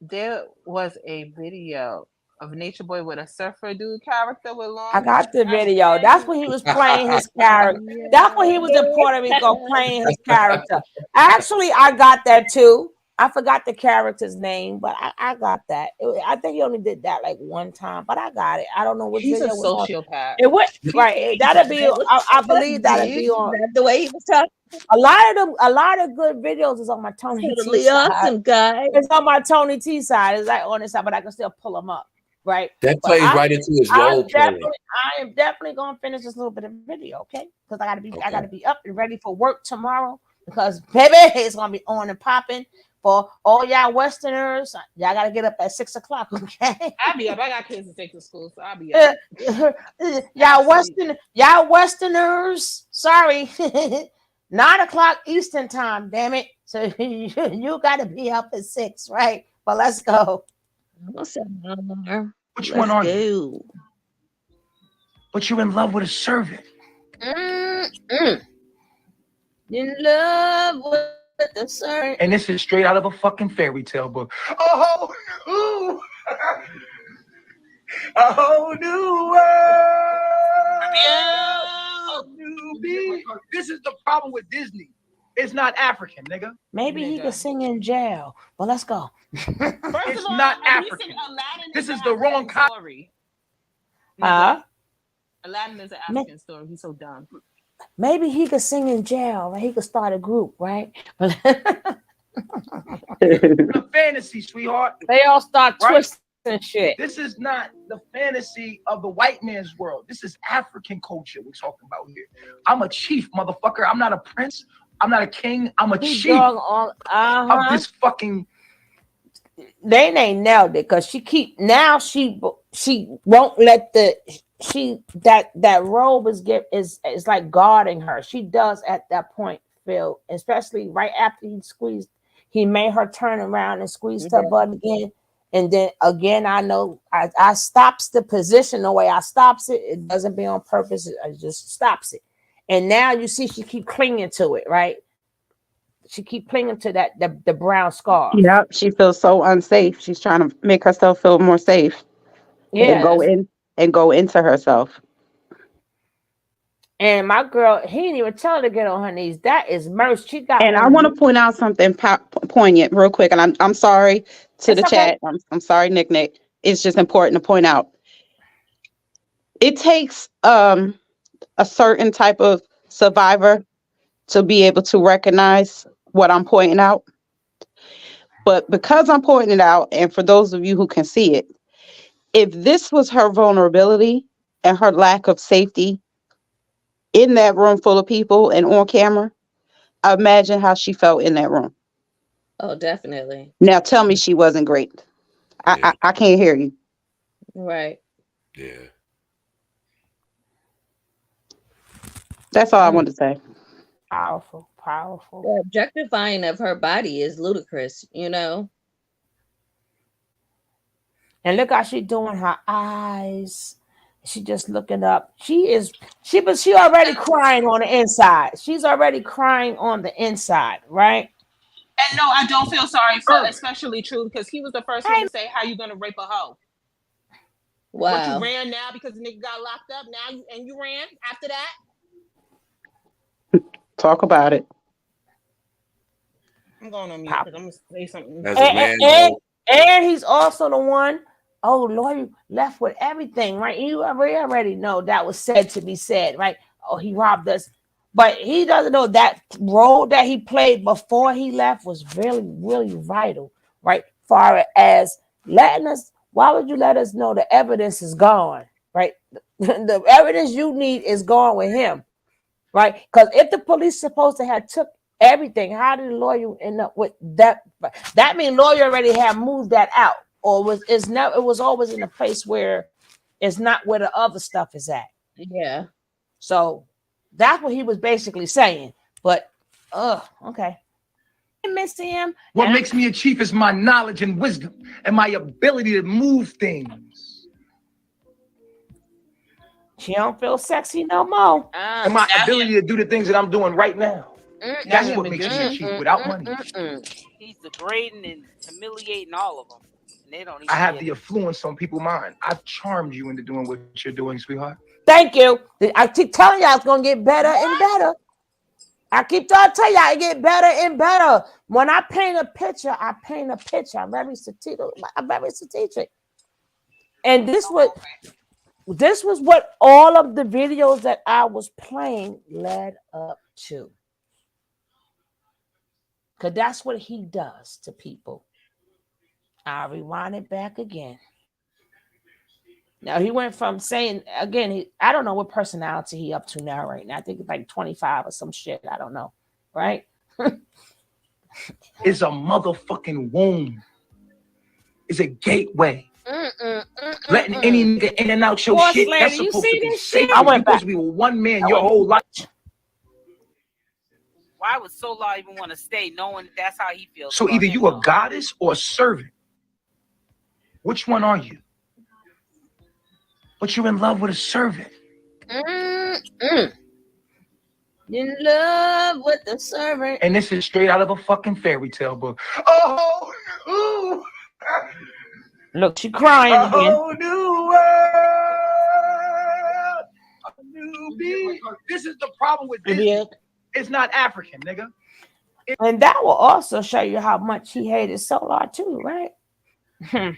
There was a video of Nature Boy with a surfer dude character with long. I got the video. That's when he was playing his character. That's when he was in Puerto Rico playing his character. Actually, I got that too. I forgot the character's name, but I got that. I think he only did that like one time, but I got it. I don't know what He's a video was on. sociopath. It went right. That'll be. I believe that'll be on. The way he was talking. A lot of good videos is on my Tony Totally T side. awesome guy. It's on my Tony T side. It's like on this side, but I can still pull them up. Right. That But plays right into his role playing. I am definitely gonna finish this little bit of video, okay? Because I gotta be up and ready for work tomorrow. Because baby, it's gonna be on and popping for all y'all Westerners. Y'all gotta get up at 6 o'clock, okay? I'll be up. I got kids to take to school, so I'll be up. y'all Westerners, sorry. 9 o'clock Eastern time, damn it. So you gotta be up at 6, right? But let's go. Which one are you? But you're in love with a servant. In love with the servant. And this is straight out of a fucking fairy tale book. Oh, no. A whole new world. This is the problem with Disney. It's not African, nigga. Maybe he could sing in jail. Well, let's go. It's not African. This is the wrong story. Aladdin is an African story. He's so dumb. Maybe he could sing in jail, right? He could start a group, right? The fantasy, sweetheart. They all start twisting shit. This is not the fantasy of the white man's world. This is African culture we're talking about here. I'm a chief, motherfucker. I'm not a prince. I'm not a king. I'm a chief of this fucking. They ain't nailed it because she won't let that robe is like guarding her. She does at that point feel, especially right after he made her turn around and squeezed her butt again. And then again, I know I stops the position the way I stops it. It doesn't be on purpose. It just stops it. And now you see she keep clinging to it, right? She keep clinging to the brown scarf. Yep, she feels so unsafe. She's trying to make herself feel more safe. Yeah, and go into herself. And my girl, he didn't even tell her to get on her knees. That is mercy. She got. And I want to point out something poignant real quick. And I'm sorry to the chat. I'm sorry, Nick. It's just important to point out. It takes a certain type of survivor to be able to recognize what I'm pointing out. But because I'm pointing it out, and for those of you who can see it, if this was her vulnerability and her lack of safety in that room full of people and on camera, imagine how she felt in that room. Oh, definitely. Now tell me she wasn't great. I can't hear you. Right. Yeah. That's all I wanted to say. Powerful. The objectifying of her body is ludicrous, you know. And look how she doing her eyes. She just looking up. She already crying on the inside. She's already crying on the inside, right? And no, I don't feel sorry for especially True because he was the first one to say, "How you gonna rape a hoe? What you Wow. ran now because the nigga got locked up now and you ran after that?" Talk about it. I'm going on mute because I'm gonna say something. As a man, And he's also the one. Oh, Lord, left with everything, right? You already know that was said to be said, right? Oh, he robbed us. But he doesn't know that role that he played before he left was really, really vital, right? Far as letting us, why would you let us know the evidence is gone, right? The evidence you need is gone with him, right? Because if the police supposed to have took everything, how did the lawyer end up with that? That means lawyer already had moved that out, or it was always in a place where it's not where the other stuff is at. Yeah. So that's what he was basically saying. But okay. Miss him. What makes me a chief is my knowledge and wisdom and my ability to move things. She don't feel sexy no more. And my ability to do the things that I'm doing right now. That's what makes me a chief without money. He's degrading and humiliating all of them. And they don't even I have get the influence on people's mind. I've charmed you into doing what you're doing, sweetheart. Thank you. I keep telling y'all it's gonna get better and better. I keep trying to tell y'all it get better and better. When I paint a picture, I paint a picture. I'm very strategic. And this was what all of the videos that I was playing led up to. Because that's what he does to people. I'll rewind it back again. Now he went from saying again, I don't know what personality he up to now right now. I think it's like 25 or some shit. I don't know. Right? It's a motherfucking womb. It's a gateway. Letting any nigga in and out your shit. That's supposed to be safe. I went supposed to be with one man your whole life. Why would Solar even want to stay knowing that's how he feels? So either you a goddess or a servant. Which one are you? But you're in love with a servant. In love with the servant. And this is straight out of a fucking fairy tale book. Oh, ooh. Look, she crying a again. whole new world. A new being. This is the problem with this. It's not African, nigga. And that will also show you how much he hated Solar too, right? That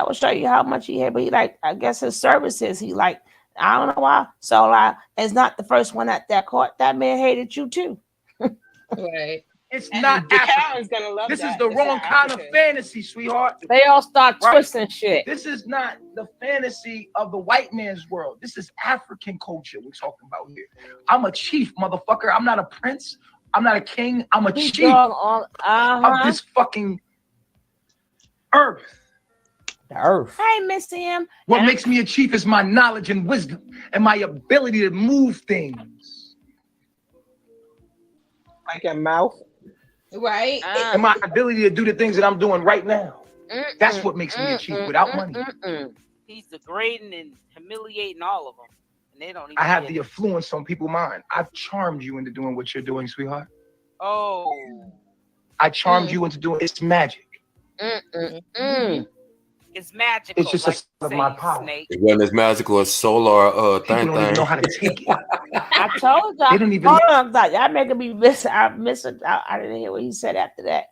will show you how much he hated. But he like, I guess his services, he like, I don't know why. Solar is not the first one at that court. That man hated you too. Right. It's not African. Gonna love this that. is the wrong kind of fantasy, sweetheart. They all start twisting shit. This is not the fantasy of the white man's world. This is African culture we're talking about here. I'm a chief, motherfucker. I'm not a prince. I'm not a king. I'm a chief of this fucking earth. The earth. I miss him. What makes me a chief is my knowledge and wisdom and my ability to move things. Like a mouth. Right. And my ability to do the things that I'm doing right now. That's what makes me a chief without money. He's degrading and humiliating all of them. And they don't even I have get the it. influence on people's mind. I've charmed you into doing what you're doing, sweetheart. Oh. I charmed you into doing it's magic. It's magical. It's just a sign of my power. Snake. It wasn't as magical as Solar People don't even know how to take it. I told y'all. They don't even Hold on, y'all making me miss. I didn't hear what he said after that.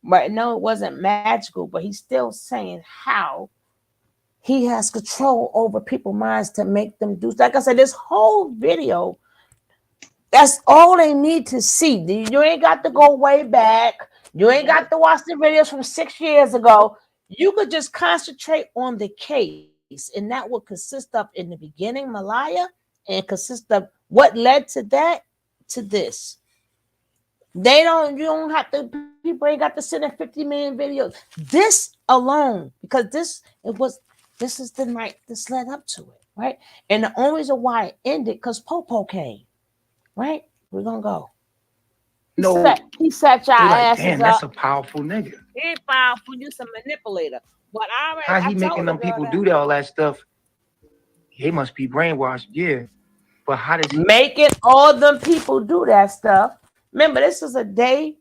But no, it wasn't magical. But he's still saying how he has control over people's minds to make them do. Like I said, this whole video. That's all they need to see. You ain't got to go way back. You ain't got to watch the videos from 6 years ago. You could just concentrate on the case, and that will consist of in the beginning, Malia, and consist of what led to that to this. You don't have to, people ain't got to send in 50 million videos. This alone, because this is the night this led up to it, right? And the only reason why it ended because Popo came, right? We're gonna go. He set y'all They're like, asses damn, up. that's a powerful nigga. He ain't powerful, you some manipulator. But How he I making told the them girl people that. do that, all that stuff? He must be I told the girl brainwashed. that. Yeah, but how does he? Making all them people do that stuff. Remember, this is a day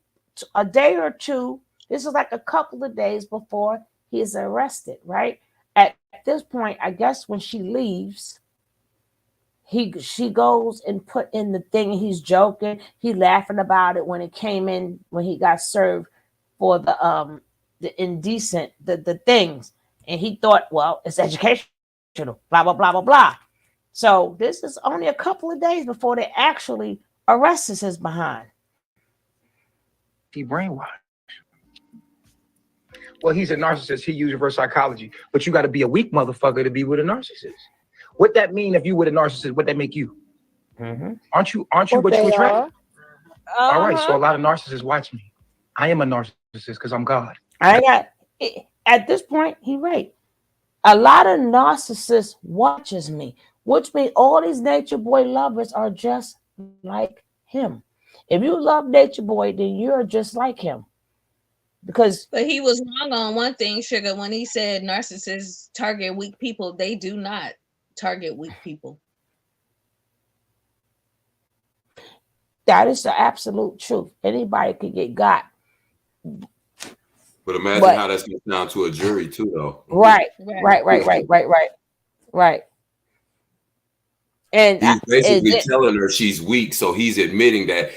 or two. This is like a couple of days before he's arrested, right? At this point, I guess when she leaves, she goes and put in the thing. He's joking. He laughing about it when it came in when he got served for the indecent the things, and he thought, well, it's educational. Blah blah blah blah blah. So this is only a couple of days before they actually arrested his behind. He brainwashed. Well, he's a narcissist. He used reverse psychology, but you got to be a weak motherfucker to be with a narcissist. What that mean if you with a narcissist? What that make you? Aren't you what you attract? All right, so a lot of narcissists watch me. I am a narcissist because I'm God. I got at this point. He right. A lot of narcissists watches me, which means all these nature boy lovers are just like him. If you love nature boy, then you're just like him. Because But he was wrong on one thing, Sugar, when he said narcissists target weak people. They do not target weak people. that is the absolute truth. Anybody could get got. But imagine how that's going to sound to a jury too, though. Right. And he's basically telling her she's weak, so he's admitting that.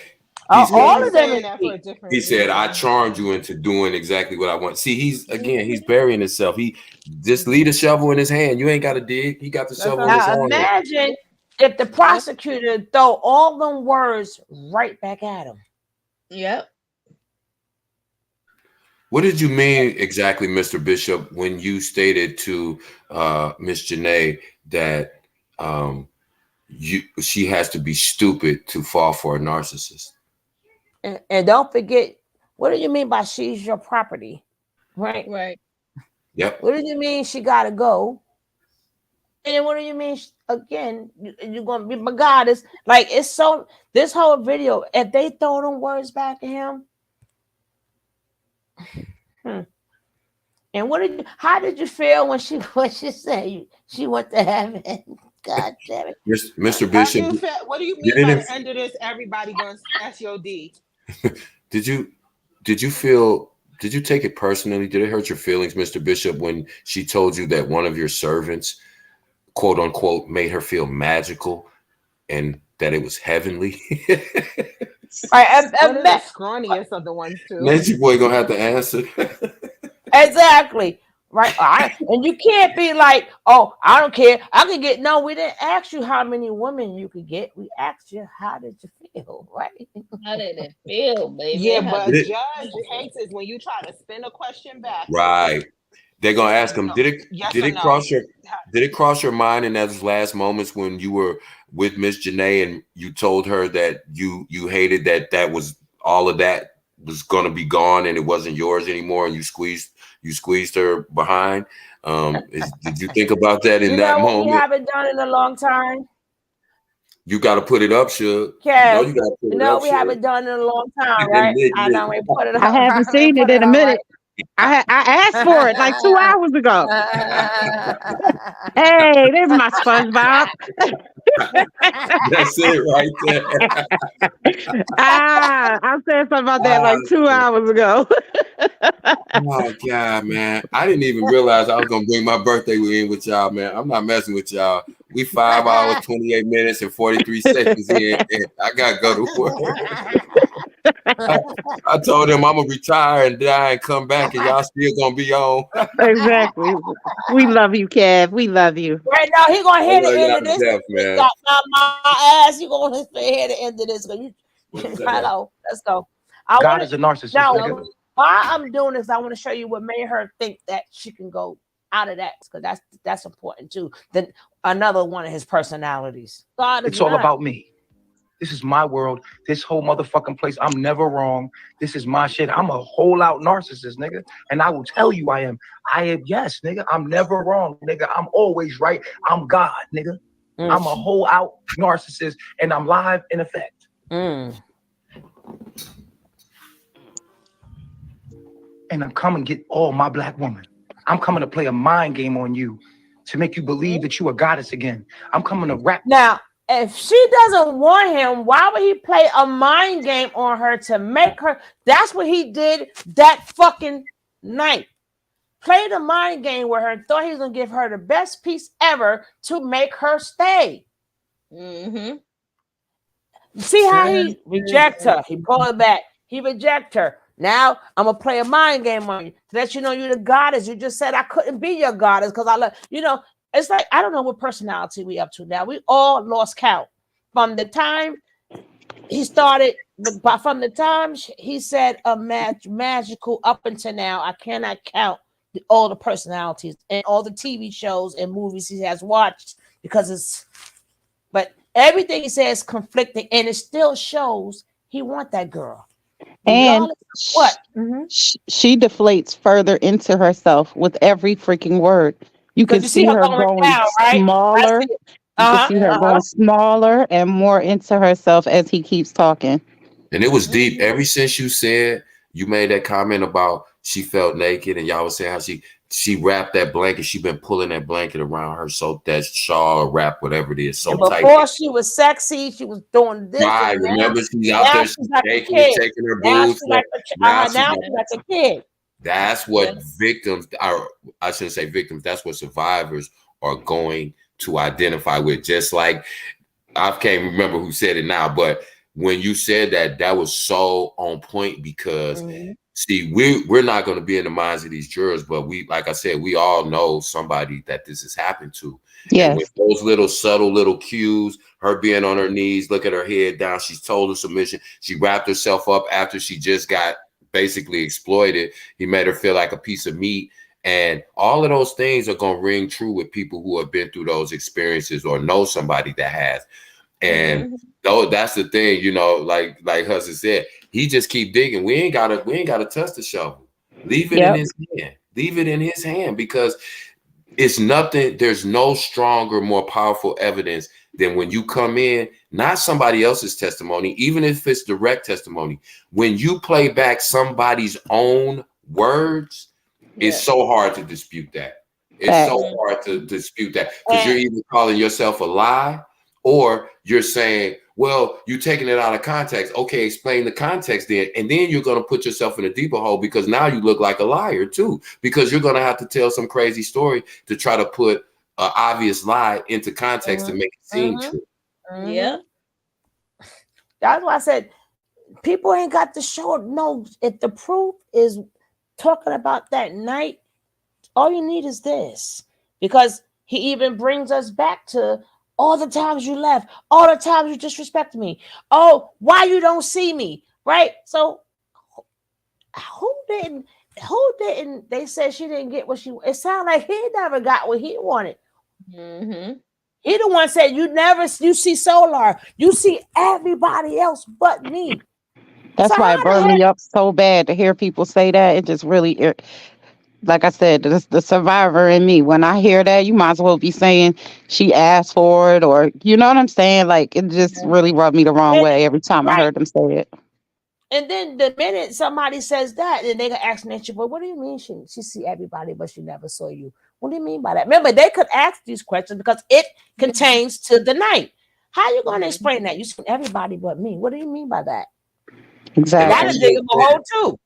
All of them is weak. He said, "I charmed you into doing exactly what I want." See, he's burying himself. He just leave a shovel in his hand. You ain't got to dig. He got the shovel in his Now hand. imagine if the prosecutor throw all them words right back at him. Yep. What did you mean exactly, Mr. Bishop, when you stated to Miss Janae that she has to be stupid to fall for a narcissist? And don't forget, what do you mean by she's your property? Right. Yep. What do you mean she got to go? And what do you mean, again, you're going to be my goddess? Like, it's so, this whole video, if they throw them words back at him, and how did you feel when she said she went to heaven? God damn it. Mr. Bishop. What do you mean by the end of this, everybody going SOD? Did you take it personally? Did it hurt your feelings, Mr. Bishop, when she told you that one of your servants, quote unquote, made her feel magical and that it was heavenly? One of the scrawniest of the ones too. Nancy boy gonna have to answer. Exactly. Right. And you can't be like, oh, I don't care. I could get. No, we didn't ask you how many women you could get. We asked you, how did you feel? Right. How did it feel, baby? Yeah, but Judge hates it when you try to spin a question back. Right. They're gonna ask him, did it cross your mind in those last moments when you were with Miss Janae and you told her that you hated that was all of that was gonna be gone and it wasn't yours anymore, and you squeezed her behind? Did you think about that in that moment? We haven't done in a long time. You got to put it up, Shug. Yeah. You got to put it No, up, we Shug. haven't done it in a long time, right? I know we put it up. I haven't seen it in a minute. I asked for it like 2 hours ago. Hey, there's my SpongeBob. That's it right there. I said something about that like 2 hours ago. Oh God, man. I didn't even realize I was gonna bring my birthday in with y'all, man. I'm not messing with y'all. We 5 hours, 28 minutes, and 43 seconds in, and I gotta go to work. I told them I'm gonna retire and die and come back, and y'all still gonna be on. Exactly. We love you, Kev. We love you. Right now, he gonna hear the end of this. Death, man. Got my ass. He gonna hear the end of this. Hello, let's go. God is a narcissist. Now, why I'm doing this, I want to show you what made her think that she can go out of that, because that's important too. Then another one of his personalities. God is it's all about me. This is my world. This whole motherfucking place. I'm never wrong. This is my shit. I'm a whole out narcissist, nigga. And I will tell you I am. Yes, nigga. I'm never wrong, nigga. I'm always right. I'm God, nigga. I'm a whole out narcissist, and I'm live in effect. And I'm coming to get all my black woman. I'm coming to play a mind game on you to make you believe that you a goddess again. I'm coming to rap. Now, if she doesn't want him, why would he play a mind game on her to make her? That's what he did that fucking night. Played a mind game with her, thought he was gonna give her the best piece ever to make her stay. Mm-hmm. See how he rejects her. He pull it back. He reject her. Now I'm gonna play a mind game on you to let you know you're the goddess. You just said I couldn't be your goddess because I love you know. It's like I don't know what personality we up to now. We all lost count from the time he started, but from the time he said a magical up until now, I cannot count all the personalities and all the TV shows and movies he has watched because it's. But everything he says is conflicting, and it still shows he want that girl. And What? she deflates further into herself with every freaking word. You can You see see her her going going down, right? smaller. You can see her going smaller and more into herself as he keeps talking. And it was deep. Ever since you said you made that comment about she felt naked, and y'all was saying how she wrapped that blanket. She been pulling that blanket around her so that shawl or wrap, whatever it is, so tight. Before she was sexy, she was doing this. Right. And now, Remember, she's out there like shaking and taking her boobs. Now she's like a kid. That's what victims are. I shouldn't say victims. That's what survivors are going to identify with. Just like I can't remember who said it now, but when you said that, that was so on point because see, we're not going to be in the minds of these jurors, but we, like I said, we all know somebody that this has happened to. Yes. And with those little subtle little cues, her being on her knees, look at her head down, she's told her submission. She wrapped herself up after she just got basically exploited. He made her feel like a piece of meat. And all of those things are going to ring true with people who have been through those experiences or know somebody that has. And that's the thing, you know, like Hudson said, he just keep digging. We ain't gotta touch the shovel. Leave it in his hand. Leave it in his hand because it's nothing. There's no stronger, more powerful evidence than when you come in, not somebody else's testimony, even if it's direct testimony. When you play back somebody's own words, it's so hard to dispute that. It's so hard to dispute that because you're either calling yourself a lie or you're saying, well, you're taking it out of context. Okay, explain the context then. And then you're going to put yourself in a deeper hole because now you look like a liar too, because you're going to have to tell some crazy story to try to put an obvious lie into context to make it seem true. Yeah. That's why I said people ain't got to show it. No, if the proof is talking about that night, all you need is this. Because he even brings us back to all the times you left, all the times you disrespected me. Oh, why you don't see me, right? So who didn't? They said she didn't get what she. It sounded like he never got what he wanted. He the one said you see Solar, you see everybody else but me. That's why it burned me up so bad to hear people say that. It just really, like I said, the survivor in me. When I hear that, you might as well be saying she asked for it, or you know what I'm saying? Like it just really rubbed me the wrong way every time I heard them say it. And then the minute somebody says that, then they can ask Natureboy, what do you mean she see everybody, but she never saw you? What do you mean by that? Remember, they could ask these questions because it contains to the night. How are you going to explain that? You seen everybody but me. What do you mean by that? Exactly. That'll dig them a hole too.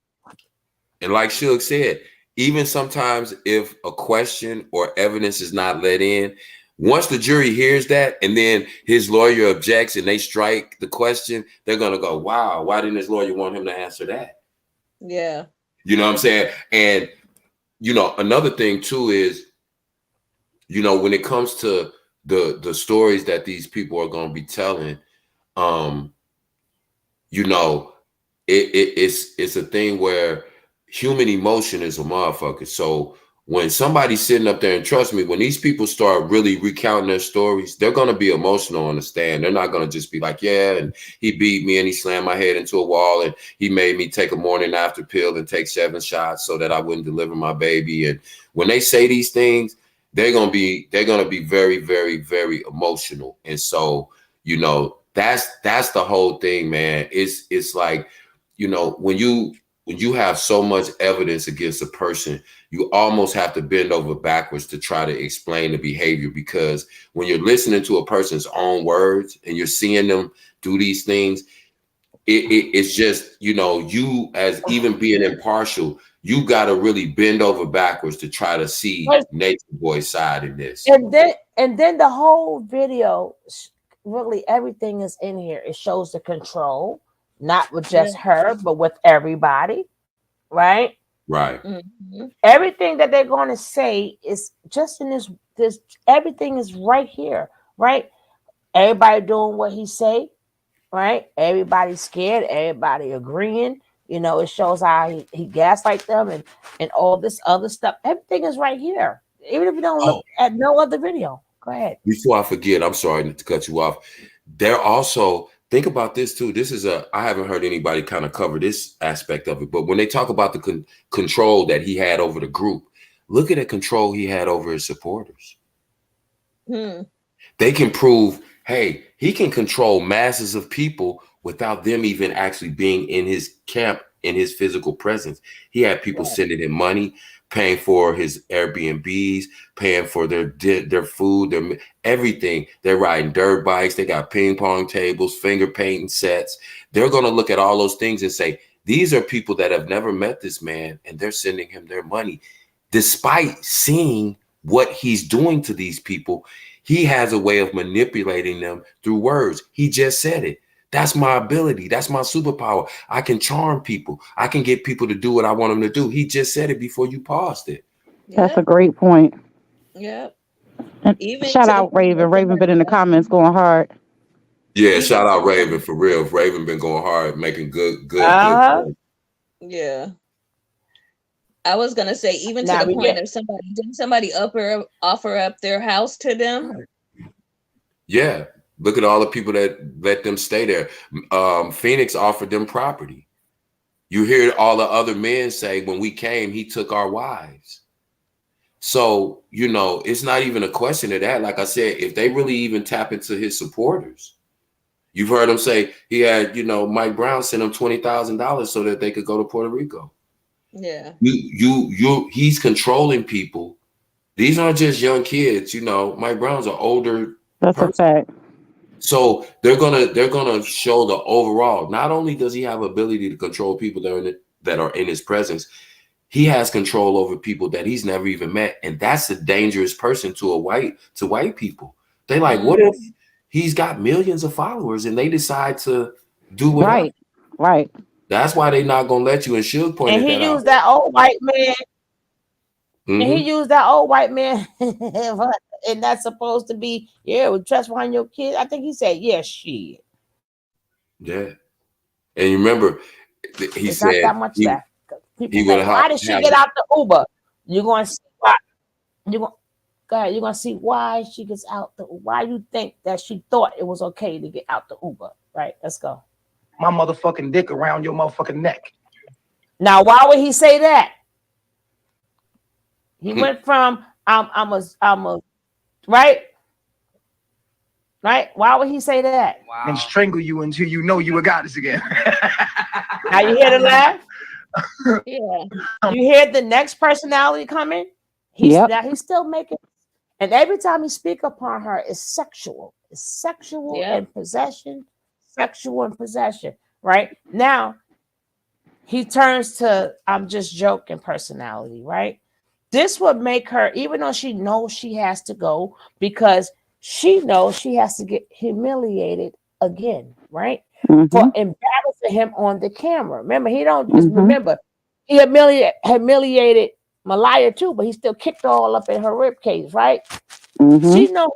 And like Suge said, even sometimes if a question or evidence is not let in, once the jury hears that and then his lawyer objects and they strike the question, they're going to go, wow, why didn't his lawyer want him to answer that? Yeah. You know what I'm saying? And, you know, another thing too is, you know, when it comes to the stories that these people are going to be telling, you know, it's a thing where human emotion is a motherfucker. So when somebody's sitting up there, and trust me, when these people start really recounting their stories, they're going to be emotional on the stand. They're not going to just be like, yeah, and he beat me and he slammed my head into a wall and he made me take a morning after pill and take 7 shots so that I wouldn't deliver my baby. And when they say these things, they're going to be very, very, very emotional. And so, you know, that's the whole thing, man. It's like, you know, when you when you have so much evidence against a person, you almost have to bend over backwards to try to explain the behavior, because when you're listening to a person's own words and you're seeing them do these things, it's just, you know, you as even being impartial, you got to really bend over backwards to try to see Natureboy's side in this. And then the whole video, really everything is in here. It shows the control, not with just her, but with everybody, right? Right. Everything that they're going to say is just in this. Everything is right here, right? Everybody doing what he say, right? Everybody scared, everybody agreeing. You know, it shows how he gaslight them and all this other stuff. Everything is right here. Even if you don't look at no other video. Go ahead. Before I forget, I'm sorry to cut you off. They're also, think about this too. This is I haven't heard anybody kind of cover this aspect of it, but when they talk about the control that he had over the group, look at the control he had over his supporters. They can prove, hey, he can control masses of people without them even actually being in his camp, in his physical presence. He had people sending him money, paying for his Airbnbs, paying for their food, their everything. They're riding dirt bikes. They got ping pong tables, finger painting sets. They're going to look at all those things and say, these are people that have never met this man, and they're sending him their money. Despite seeing what he's doing to these people, he has a way of manipulating them through words. He just said it. That's my ability. That's my superpower. I can charm people. I can get people to do what I want them to do. He just said it before you paused it. That's a great point. Yep. And Even shout to the out point Raven. that Raven been in the comments going hard. Yeah, Even shout to out the Raven point. for real. Raven been going hard, making good points. Yeah. I was gonna say, even to Now the we point get of somebody offer up their house to them. Yeah. Look at all the people that let them stay there. Phoenix offered them property. You hear all the other men say, when we came, he took our wives. So, you know, it's not even a question of that. Like I said, if they really even tap into his supporters, you've heard him say he had, you know, Mike Brown sent him $20,000 so that they could go to Puerto Rico. Yeah. He's controlling people. These aren't just young kids, you know. Mike Brown's an older That's a fact. So they're gonna show the overall. Not only does he have ability to control people that are in his presence, he has control over people that he's never even met, and that's a dangerous person to white people. They like, what if he's got millions of followers and they decide to do whatever? Right. That's why they're not gonna let you. And Suge and pointed he that out. used that old white man. And he Mm-hmm. used that old white man, and that's supposed to be, we trust behind your kid. I think he said, shit. Yeah, and you remember he It's not said that much left. People he say, would why did she get out the Uber? You're going to see why. Go ahead. You're going to see why she gets out the Uber. Why you think that she thought it was okay to get out the Uber? Right. Let's go. My motherfucking dick around your motherfucking neck. Now, why would he say that? He went from I'm a right. Right? Why would he say that? Wow. And strangle you until you know you were goddess again. Now you hear the laugh? Yeah. You hear the next personality coming? Now he's still making, and every time he speak upon her, it's sexual. It's sexual and possession, right? Now he turns to I'm just joking personality, right? This would make her, even though she knows she has to go, because she knows she has to get humiliated again, right? For embarrassing him on the camera. Remember, he don't just remember he humiliated Malia too, but he still kicked all up in her rib cage, right? She knows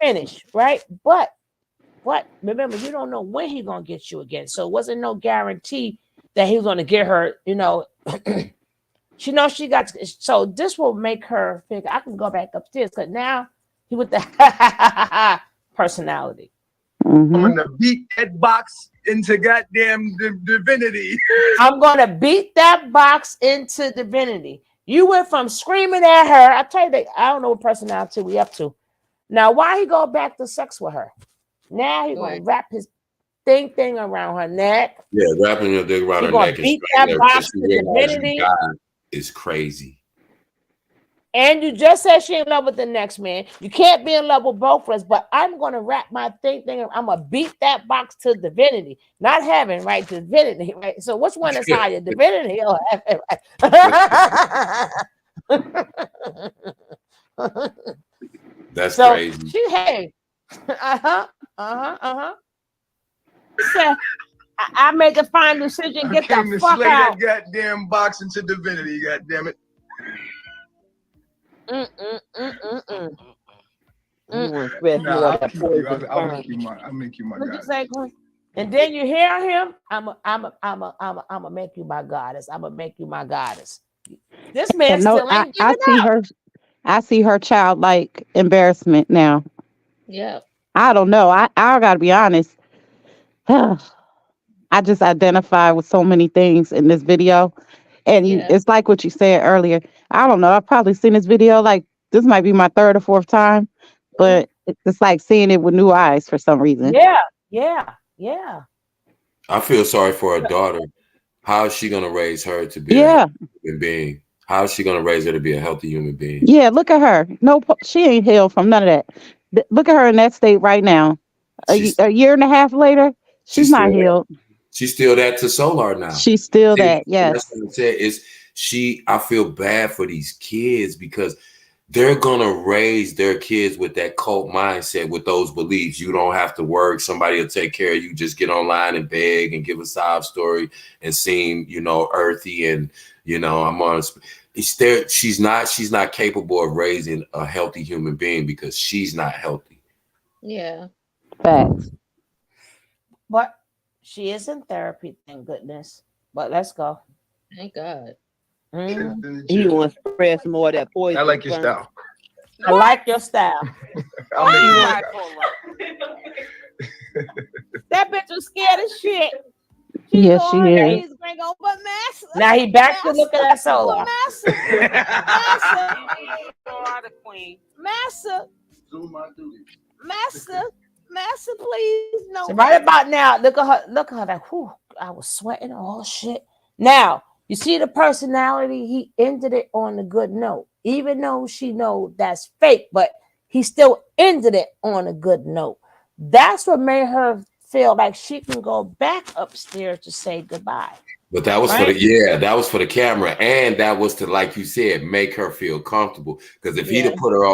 finished, right? But remember, you don't know when he's gonna get you again. So it wasn't no guarantee that he was gonna get her, you know. She knows she got so this will make her think I can go back upstairs because now he with the personality. I'm gonna beat that box into goddamn divinity. I'm gonna beat that box into divinity. You went from screaming at her. I tell you that I don't know what personality we up to. Now, why he go back to sex with her? Now he's gonna wrap his thing around her neck. Yeah, wrapping your dick around She her gonna neck and beat strangling that her box because she to realized divinity. God is crazy. And you just said she in love with the next man. You can't be in love with both of us, but I'm gonna wrap my thing. I'm gonna beat that box to divinity, not heaven, right? Divinity, right? So which one is higher, divinity or heaven? Right? That's So crazy. she, hey, said, I made the final decision. I Get came the to fuck slay out. that goddamn box into divinity. Goddamn it. You want to spread more Nah, of that poison I'll sperm. make you my. I'll make you my What you goddess. say, Queen? And then you hear him. I'm a make you my goddess. I'm gonna make you my goddess. This man And no, still ain't I giving see up. her. I see her childlike embarrassment now. Yeah. I don't know. I gotta be honest. I just identify with so many things in this video, and Yeah. it's like what you said earlier. I don't know. I've probably seen this video like this might be my third or fourth time, but it's like seeing it with new eyes for some reason. Yeah. I feel sorry for her daughter. How is she gonna raise her to be a Yeah, healthy human being? How is she gonna raise her to be a healthy human being? yeah. Look at her. No, she ain't healed from none of that. Look at her in that state right now. A year and a half later, she's She's not still healed. she's still that to Solar now. She's still See, that. that's Yes. what I said. Is I feel bad for these kids because they're gonna raise their kids with that cult mindset, with those beliefs. You don't have to work; somebody will take care of you. Just get online and beg and give a sob story and seem, earthy and I'm on. It's there. She's not capable of raising a healthy human being because she's not healthy. Yeah. Facts. But she is in therapy, thank goodness. But let's go. Thank God. He want to spread some more of that poison I like your sperm. style. I like your style. I'll make you my That bitch was scared as shit. Yes, she is. He's going to go, but Massa. Now he back to look at that Solar. Massa. Do my duty. Massa, please. No. So right about now, look at her like, whew, I was sweating all shit. Now, you see the personality, he ended it on a good note. Even though she know that's fake, but he still ended it on a good note. That's what made her feel like she can go back upstairs to say goodbye. But that was that was for the camera, and that was to, like you said, make her feel comfortable. Because if he'd have put her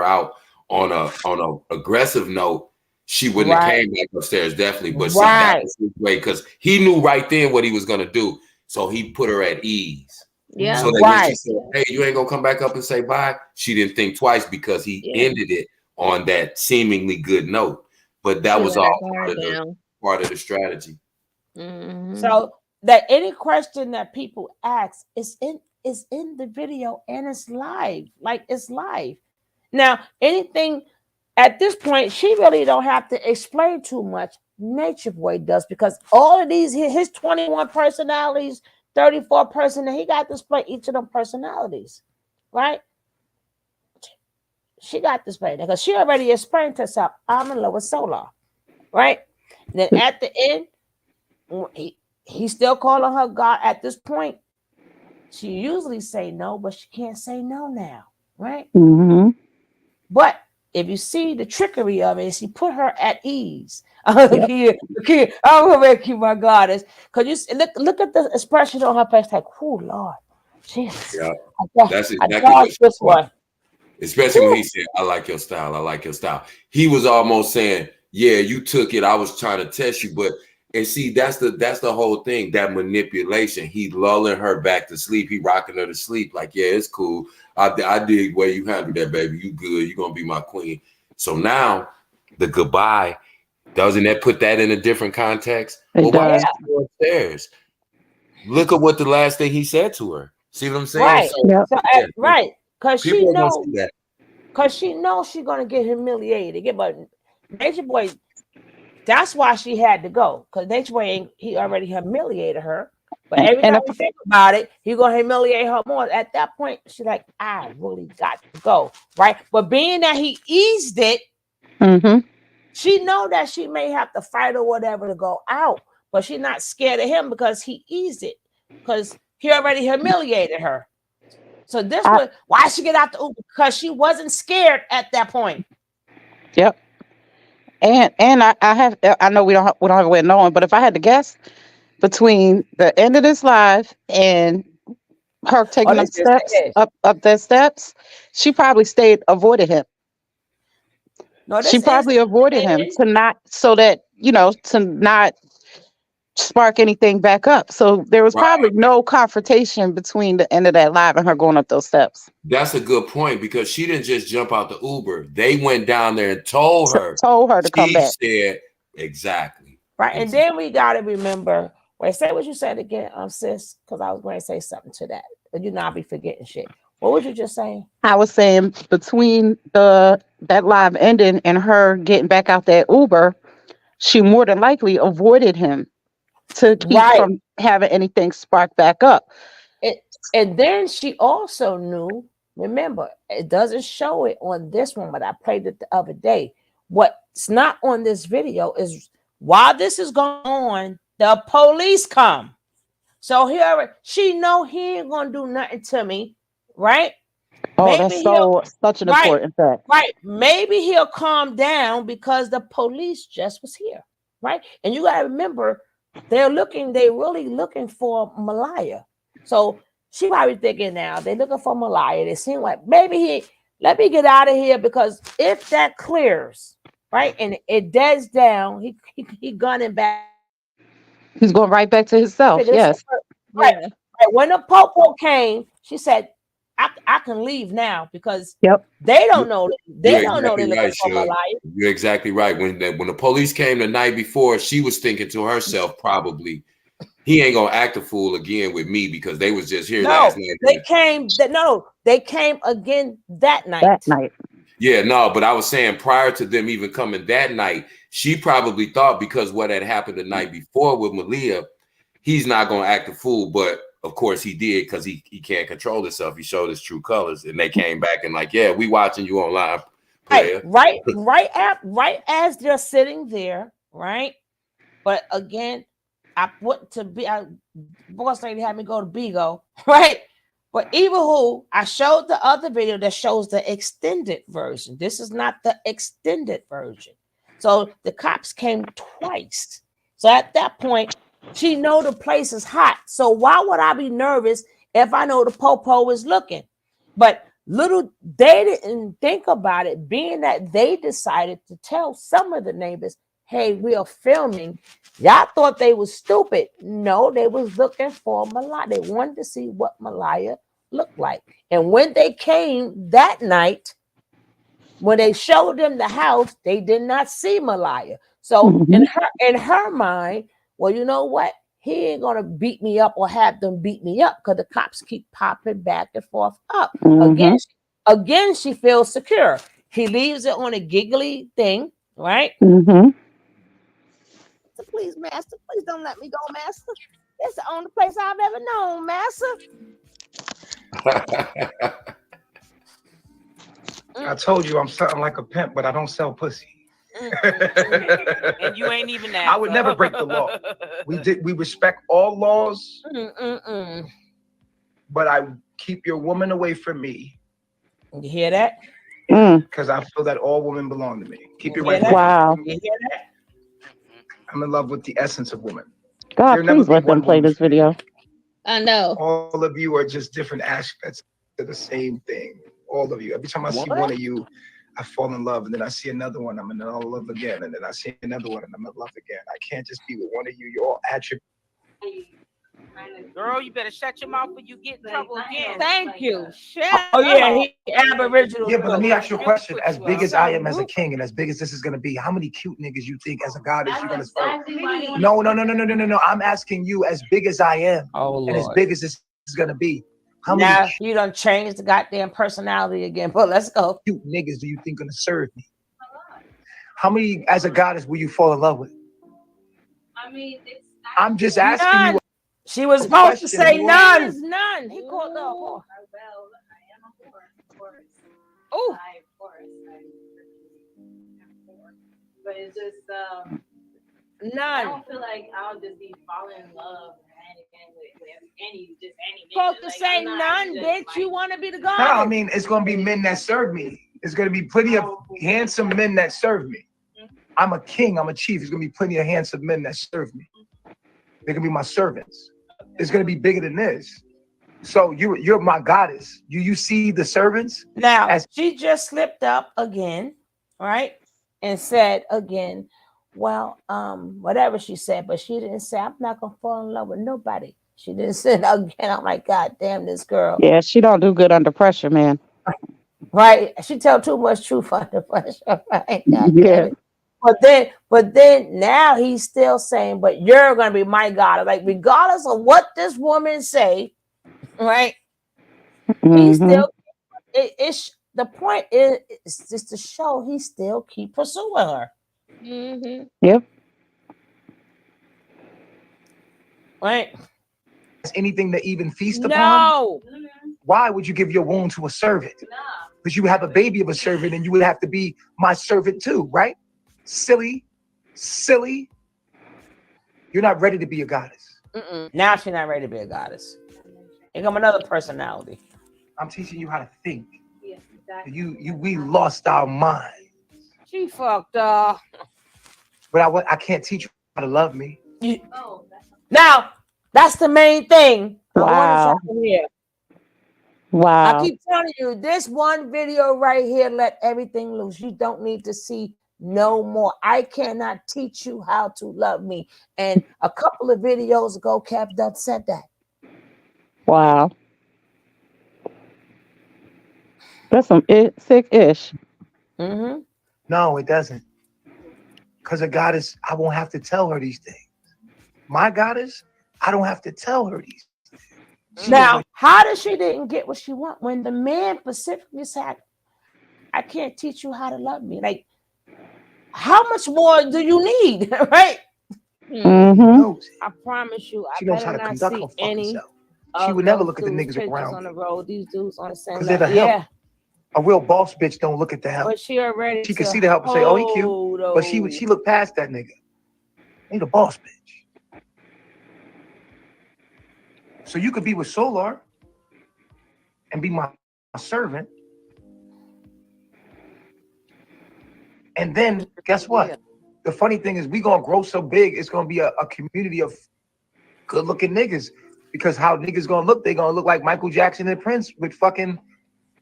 out on a aggressive note, she wouldn't have came back upstairs, definitely. But see, that was his way because he knew right then what he was gonna do, so he put her at ease. Yeah. So that when she said, "Hey, you ain't gonna come back up and say bye," she didn't think twice because he ended it on that seemingly good note. But that was all part of the strategy. Mm-hmm. So that any question that people ask is in the video and it's live. Like it's live. Now, anything at this point, she really don't have to explain too much. Natureboy does, because all of these, his 21 personalities, 34 personalities, he got to display each of them personalities, right? She got this play because she already explained to herself, I'm in love with Solar, right? And then at the end, he's still calling her God. At this point, she usually say no, but she can't say no now, right? Mm-hmm. But if you see the trickery of it, she put her at ease. Okay, I'm gonna make you my goddess. Cause you look at the expression on her face, like, oh Lord, Jesus. Yeah, that's I exactly what she this one. Especially when he said, "I like your style. I like your style." He was almost saying, "Yeah, you took it. I was trying to test you." But and see, that's the whole thing. That manipulation. He lulling her back to sleep. He rocking her to sleep. Like, yeah, it's cool. I dig the way you handled that, baby. You good. You gonna be my queen. So now the goodbye, doesn't that put that in a different context? It does. Why go upstairs? Look at what the last thing he said to her. See what I'm saying? Right. So, right. Because she people are gonna knows. see that. Because she knows she's gonna get humiliated. But Natureboy, that's why she had to go. Because Natureboy he already humiliated her. But every time we think about it, he's gonna humiliate her more. At that point, she's like, I really got to go. Right. But being that he eased it, She know that she may have to fight or whatever to go out, but she's not scared of him because he eased it, because he already humiliated her. So this was why she get out the Uber, because she wasn't scared at that point. Yep. And I know we don't have a way of knowing, but if I had to guess between the end of this live and her taking them steps up their steps, she probably avoided him. No, She probably avoided him to not to not spark anything back up. So there was probably no confrontation between the end of that live and her going up those steps. That's a good point, because she didn't just jump out the Uber. They went down there and told her to come back. Said exactly. Right. And then we got to remember, wait, say what you said again, sis, because I was going to say something to that. And you not be forgetting shit. What was you just saying? I was saying between that live ending and her getting back out that Uber, she more than likely avoided him to keep from having anything spark back up. And then she also knew, remember, it doesn't show it on this one, but I played it the other day. What's not on this video is while this is going on, the police come. So here, she know he ain't gonna do nothing to me, right? Oh, that's such an important fact. Right. Maybe he'll calm down because the police just was here, right? And you gotta remember, they're really looking for Malia. So she probably thinking now they're looking for Malia. They seem like maybe let me get out of here, because if that clears, right, and it deads down, he gunning back. He's going right back to himself. Yes. Right. Right. When the popo came, she said, I can leave now, because they don't know. They don't know they're looking for Malia. You're exactly right. When the police came the night before, she was thinking to herself, probably, he ain't gonna act a fool again with me, because they was just here last night. They came again that night. Yeah, no, but I was saying prior to them even coming that night, she probably thought, because what had happened the night before with Malia, he's not gonna act a fool. But of course he did, because he can't control himself. He showed his true colors, and they came back and like, yeah, we watching you online, player. Right as they're sitting there, right? But again, I went to boss lady had me go to Bigo, right? But even who, I showed the other video that shows the extended version. This is not the extended version. So the cops came twice. So at that point, she know the place is hot. So why would I be nervous if I know the popo is looking? But they didn't think about it, being that they decided to tell some of the neighbors, hey, we are filming. Y'all thought they was stupid. No, they was looking for Malia. They wanted to see what Malia looked like. And when they came that night, when they showed them the house, they did not see Malia. So in her mind, well, you know what? He ain't gonna beat me up or have them beat me up, because the cops keep popping back and forth up. Again, she feels secure. He leaves it on a giggly thing, right? So please, master, please don't let me go, master. That's the only place I've ever known, master. I told you I'm something like a pimp, but I don't sell pussy. And you ain't even that. I would never break the law. We respect all laws, but I keep your woman away from me. You hear that? Because I feel that all women belong to me. Keep your wife away from me. You hear that? I'm in love with the essence of woman. God, please let them play this video. I know. All of you are just different aspects of the same thing. All of you. Every time I see one of you, I fall in love, and then I see another one, I'm in love again, and then I see another one, and I'm in love again. I can't just be with one of you. You're all attributes. Girl, you better shut your mouth when you get in trouble again. Thank you. Oh yeah, he Aboriginal. Yeah, but let me ask you a question. As big as I am as a king, and as big as this is gonna be, how many cute niggas you think as a goddess you're gonna spell? No. I'm asking you, as big as I am, and as big as this is gonna be, how many you done changed the goddamn personality again? But let's go. Cute niggas do you think gonna serve me? How many as a goddess will you fall in love with? I mean, I'm just asking you. She was supposed to say none. None. He called the whore. Well, I am a whore, of course. Oh. Of course. but it's just I None. don't feel like I'll just be falling in love hand in hand with any Supposed to Like, say I'm not none, just, bitch. like, You want to be the No, I goddess. mean, it's going to be men that serve me. There's going to be plenty of handsome men that serve me. I'm a king. I'm a chief. There's going to be plenty of handsome men that serve me. They're going to be my servants. It's going to be bigger than this. So you're my goddess. You see the servants? Now, she just slipped up again, right? And said again, well, whatever she said, but she didn't say, I'm not going to fall in love with nobody. She didn't say it again. I'm like, God damn this girl. Yeah, she don't do good under pressure, man. Right? She tell too much truth under pressure, right? God damn Yeah. it. But then now he's still saying, but you're gonna be my God. Like, regardless of what this woman say, right? He still it's the point is it's just to show he still keep pursuing her. Yep. Right? Anything to even feast upon? No. Why would you give your wound to a servant? Because you have a baby of a servant and you would have to be my servant too, right? Silly. You're not ready to be a goddess. Now she's not ready to be a goddess. Here come another personality. I'm teaching you how to think. Yeah, exactly. We lost our mind. She fucked up. But I can't teach you how to love me. Now, that's the main thing. I Wow. want to hear. Wow. I keep telling you, this one video right here, let everything loose. You don't need to see no more. I cannot teach you how to love me. And a couple of videos ago, Cap Dot said that. Wow. That's some sick-ish. No, it doesn't. Because a goddess, I won't have to tell her these things. My goddess, I don't have to tell her these things. Now, how does she didn't get what she want when the man specifically said, I can't teach you how to love me? Like, how much more do you need? Right? I promise you, I She knows how better to not conduct see her fucking any self. of She would never those look at the dudes' niggas pictures around on me. the road. These dudes on the same Because they're the level. help. Yeah, A real boss bitch don't look at the help. but she already She can see the help and say, oh, he cute. But she looked past that nigga. Ain't a boss bitch. So you could be with Solar and be my servant. And then guess what? The funny thing is we gonna grow so big, it's gonna be a community of good looking niggas. Because how niggas gonna look, they gonna look like Michael Jackson and Prince with fucking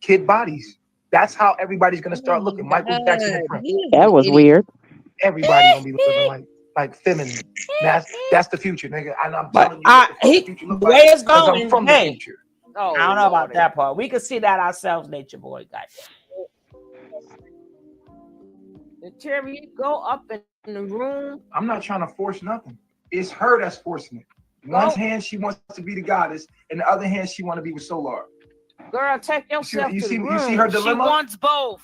kid bodies. That's how everybody's gonna start looking. Michael Jackson and Prince. That was weird. Everybody gonna be looking like feminine. That's the future, nigga. And I'm But telling you what the future the look way like, it's 'cause I'm going, from the hey, future. Oh, I don't know about that part. We can see that ourselves, Nature Boy, guys. the Terry go up in the room. I'm not trying to force nothing. It's her that's forcing it. One hand she wants to be the goddess, and the other hand she want to be with Solar. Girl, take yourself You to see the room. her She dilemma? wants both,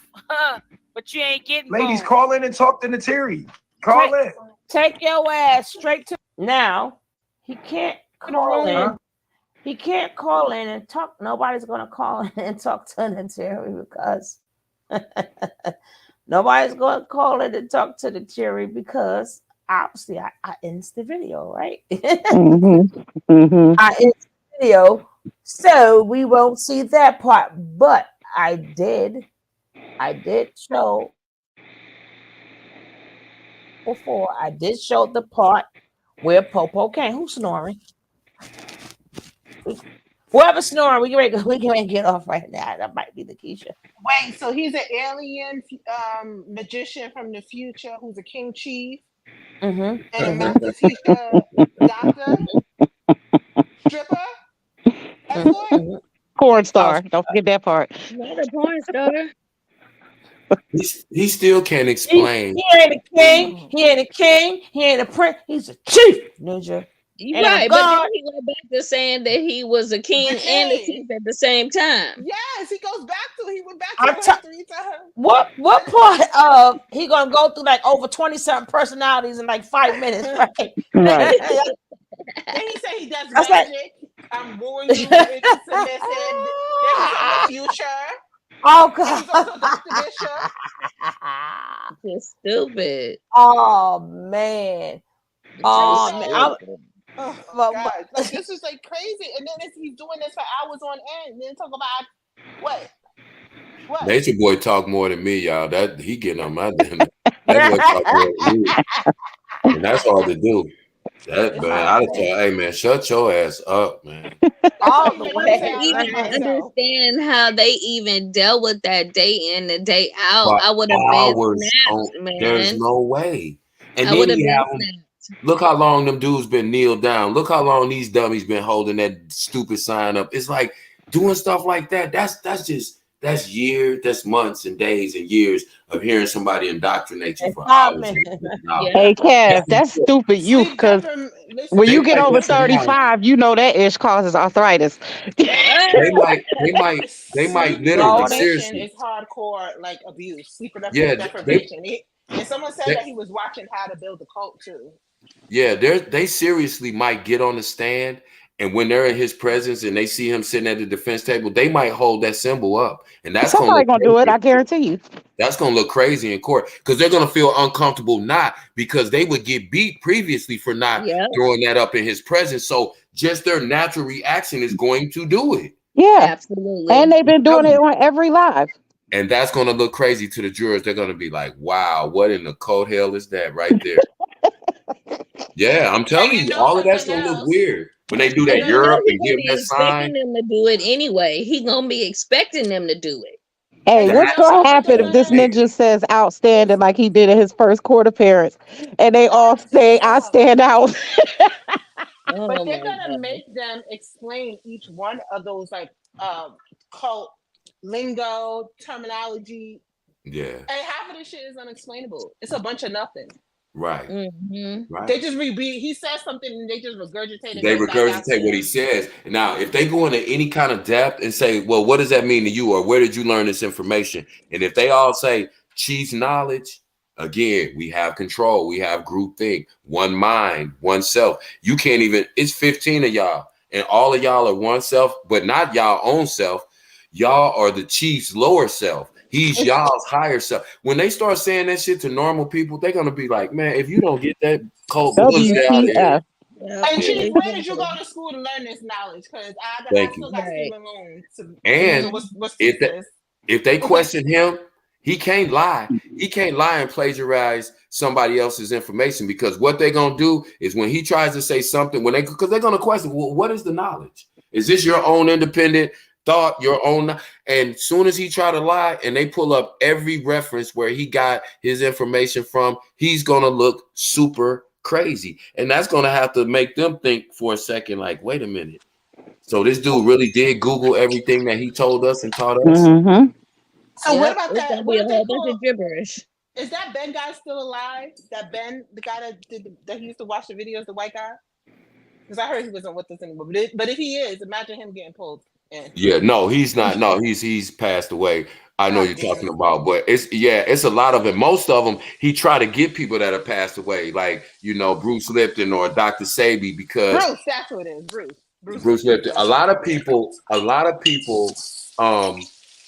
but you ain't getting Ladies, both. call in and talk to Nateri. Call in. Take your ass straight to Now, he can't call in. Huh? He can't call in and talk. Nobody's gonna call in and talk to Nateri because nobody's gonna call in and talk to Nateri because obviously I ends the video, right? I ends the video, so we won't see that part. But I did show before. I did show the part where Popo came. Who's snoring? Whoever's snoring, we can get off right now. That might be the Keisha. Wait, so he's an alien magician from the future who's a king chief and a master teacher, doctor, stripper, escort? Porn star. Don't forget that part. Not a porn star. He still can't explain. He ain't a king. He ain't a king. He ain't a prince. He's a chief ninja. You're right, but then he went back to saying that he was a king and a chief at the same time. Yes, he went back to her 3 times. What part of he gonna go through like over 20-something personalities in like 5 minutes, right? Right. Then he said he does That's like- magic. I'm wooing you into submission. Then he's from the future. Oh And he's also God. Dr. Bishop. Just stupid. Oh man. Just Oh man. stupid. Oh But- God, like this is like crazy. And then he's doing this for hours on end. And then talk about what? Nature Boy talk more than me, y'all. That he getting on my damn. That boy talk more than me, and that's hard to do. That man, I tell, hey man, shut your ass up, man. all the I way. don't even understand how they even dealt with that day in and day out. For I would have been hours, snapped, there's man. no way. And I then would have he been have them. snapped. Look how long them dudes been kneeled down. Look how long these dummies been holding that stupid sign up. It's like doing stuff like that. That's years, that's months and days and years of hearing somebody indoctrinate you for hours. Hey, Kev, that's stupid youth, because when you get over 35, you know that ish causes arthritis. They might Sleep literally, deprivation seriously. is hardcore, like abuse. Sleep Yeah, deprivation. And someone said they- that he was watching How to Build a Cult too. Yeah, they seriously might get on the stand, and when they're in his presence and they see him sitting at the defense table, they might hold that symbol up, and that's Somebody gonna do it, I guarantee you. That's gonna look crazy in court because they're gonna feel uncomfortable not because they would get beat previously for not throwing that up in his presence. So just their natural reaction is going to do it, Yeah, absolutely. And they've been doing it on every live. and that's gonna look crazy to the jurors. They're gonna be like, "Wow, what in the cold hell is that right there?" Yeah, I'm telling you, all of that's gonna look weird when they do And that you know Europe he and gonna give be that sign. expecting them to do it anyway. He gonna be expecting them to do it. Hey, what's gonna happen if this ninja says outstanding like he did in his first court appearance, and they all say I stand out? But they're gonna make them explain each one of those like cult lingo, terminology, Yeah, and half of this shit is unexplainable. It's a bunch of nothing. right. Mm-hmm. Right. They just he says something and they just regurgitate it. They right back out regurgitate to what he says. Now, if they go into any kind of depth and say, well, what does that mean to you? Or where did you learn this information? And if they all say chief knowledge, again, we have control. We have groupthink, one mind, one self. You can't even, it's 15 of y'all. And all of y'all are one self, but not y'all own self. Y'all are the chief's lower self. He's y'all's higher self. When they start saying that shit to normal people, they're gonna be like, man, if you don't get that cult bullshit out of here. And Chief, where did you go to school to learn this knowledge? Because I Thank still you. got student loans. And what's if they question him, he can't lie. He can't lie and plagiarize somebody else's information, because what they're gonna do is when he tries to say something, because they're gonna question, well, what is the knowledge? Is this your own independent thought, your own? And soon as he try to lie and they pull up every reference where he got his information from, he's gonna look super crazy. And that's gonna have to make them think for a second, like, wait a minute. So this dude really did Google everything that he told us and taught us. Mm-hmm. So what about It's that? gonna What be a if they whole pull? bunch of gibberish. Is that Ben guy still alive? That Ben, the guy that he used to watch the videos, the white guy? Because I heard he wasn't with us anymore. But if he is, imagine him getting pulled in. Yeah, no, he's not. No, he's passed away. I know you're talking about, but it's a lot of it. Most of them, he tried to get people that have passed away, like Bruce Lipton or Dr. Sabi, because Bruce, that's what it is. Bruce Lipton. A lot of people,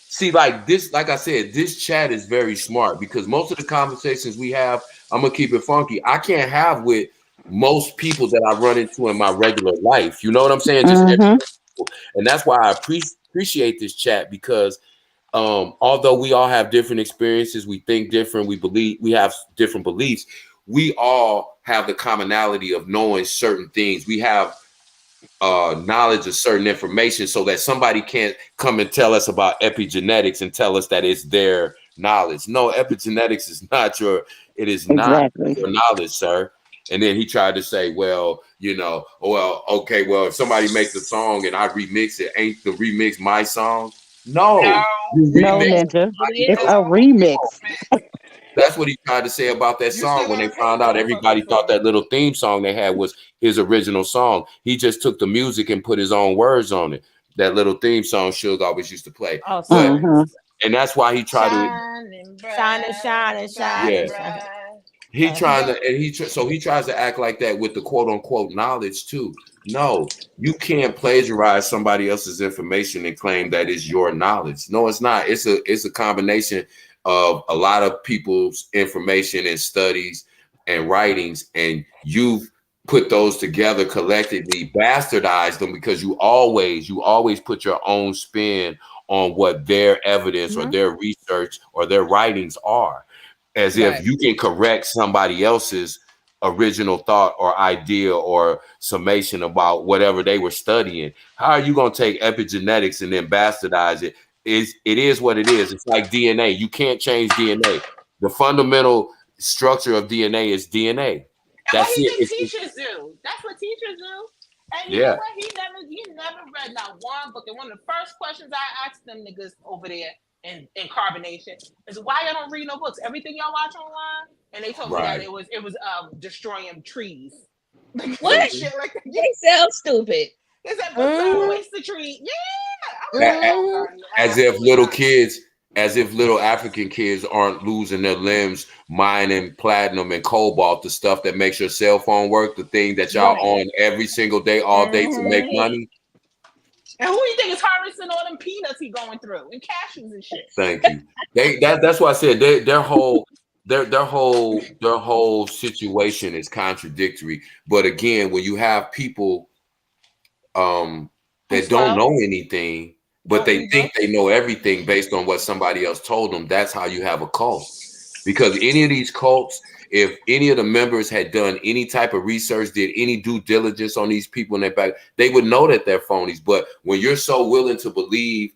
see, like this, like I said, this chat is very smart, because most of the conversations we have, I'm gonna keep it funky, I can't have with most people that I run into in my regular life. You know what I'm saying? Just everyday people. And that's why I appreciate this chat, because although we all have different experiences, we think different, we have different beliefs, we all have the commonality of knowing certain things. We have knowledge of certain information, so that somebody can't come and tell us about epigenetics and tell us that it's their knowledge. No, epigenetics is not your knowledge, sir. And then he tried to say, well, okay, well, if somebody makes a song and I remix it, ain't the remix my song? No, No, Ninja. It's a remix. That's what he tried to say about that song when they found out everybody thought that little theme song they had was his original song. He just took the music and put his own words on it. That little theme song Suge always used to play. And that's why he tried to Shining. He trying to, and he tries to act like that with the quote unquote knowledge too. No, you can't plagiarize somebody else's information and claim that is your knowledge. No, it's not. It's a combination of a lot of people's information and studies and writings, and you've put those together collectively, bastardized them because you always put your own spin on what their evidence or their research or their writings are, as if you can correct somebody else's original thought or idea or summation about whatever they were studying. How are you going to take epigenetics and then bastardize it? It is what it is. It's like DNA. You can't change DNA. The fundamental structure of DNA is DNA. And That's what do you it. think teachers do? That's what teachers do. And you Yeah. know what? He never read not one book. And one of the first questions I asked them niggas over there in carbonation is why y'all don't read no books. Everything y'all watch online, and they told me that it was destroying trees. What? Shit like that. They sound stupid. They said books are a waste of trees. Yeah. As if little kids, as if little African kids aren't losing their limbs mining platinum and cobalt, the stuff that makes your cell phone work, the thing that y'all on every single day, all day to make money. And who do you think is harvesting all them peanuts he going through and cashews and shit? Thank you. That's why I said their whole situation is contradictory. But again, when you have people that don't know anything, but they think they know everything based on what somebody else told them, that's how you have a cult. Because any of these cults, if any of the members had done any type of research, did any due diligence on these people in their back, they would know that they're phonies. But when you're so willing to believe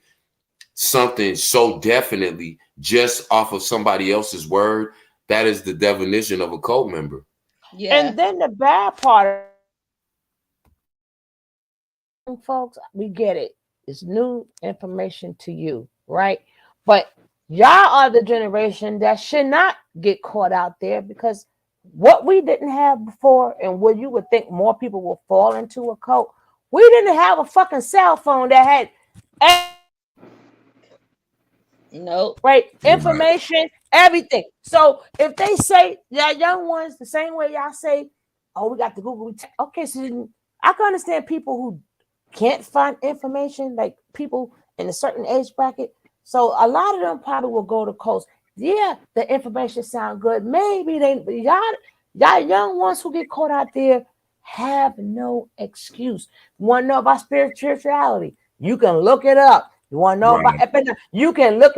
something so definitely just off of somebody else's word, that is the definition of a cult member. Yeah. And then the bad part, folks, we get it. It's new information to you, right? But y'all are the generation that should not get caught out there, because what we didn't have before, and what you would think more people will fall into a cult, we didn't have a fucking cell phone that had right information, everything. So if they say, yeah, young ones, the same way y'all say, oh, we got the Google. Okay, so I can understand people who can't find information, like people in a certain age bracket. So a lot of them probably will go to cults. Yeah, the information sound good. Maybe y'all young ones who get caught out there have no excuse. You want to know about spirituality? You can look it up. You want to know about you can look,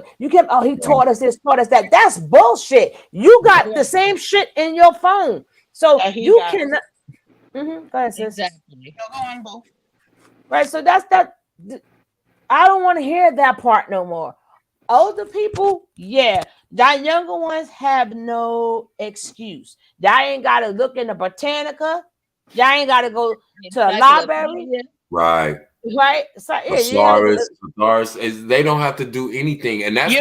oh, he taught us this, taught us that. That's bullshit. You got the same shit in your phone. So you cannot. Go ahead, sis. Exactly. Go on, boo. Right. So that's that. I don't want to hear that part no more. Older people, yeah. Y'all younger ones have no excuse. Y'all ain't got to look in the Botanica. Y'all ain't got to go to a library. Right. Right. So they don't have to do anything. And that's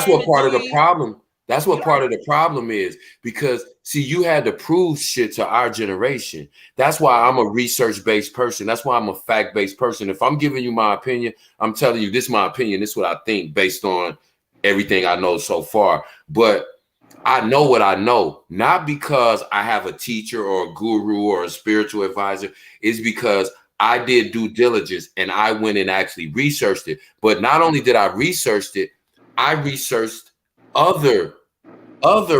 what part of the problem. That's what part of the problem is, because see, you had to prove shit to our generation. That's why I'm a research-based person. That's why I'm a fact-based person. If I'm giving you my opinion, I'm telling you this is my opinion. This is what I think based on everything I know so far. But I know what I know, not because I have a teacher or a guru or a spiritual advisor. It's because I did due diligence and I went and actually researched it. But not only did I research it, I researched other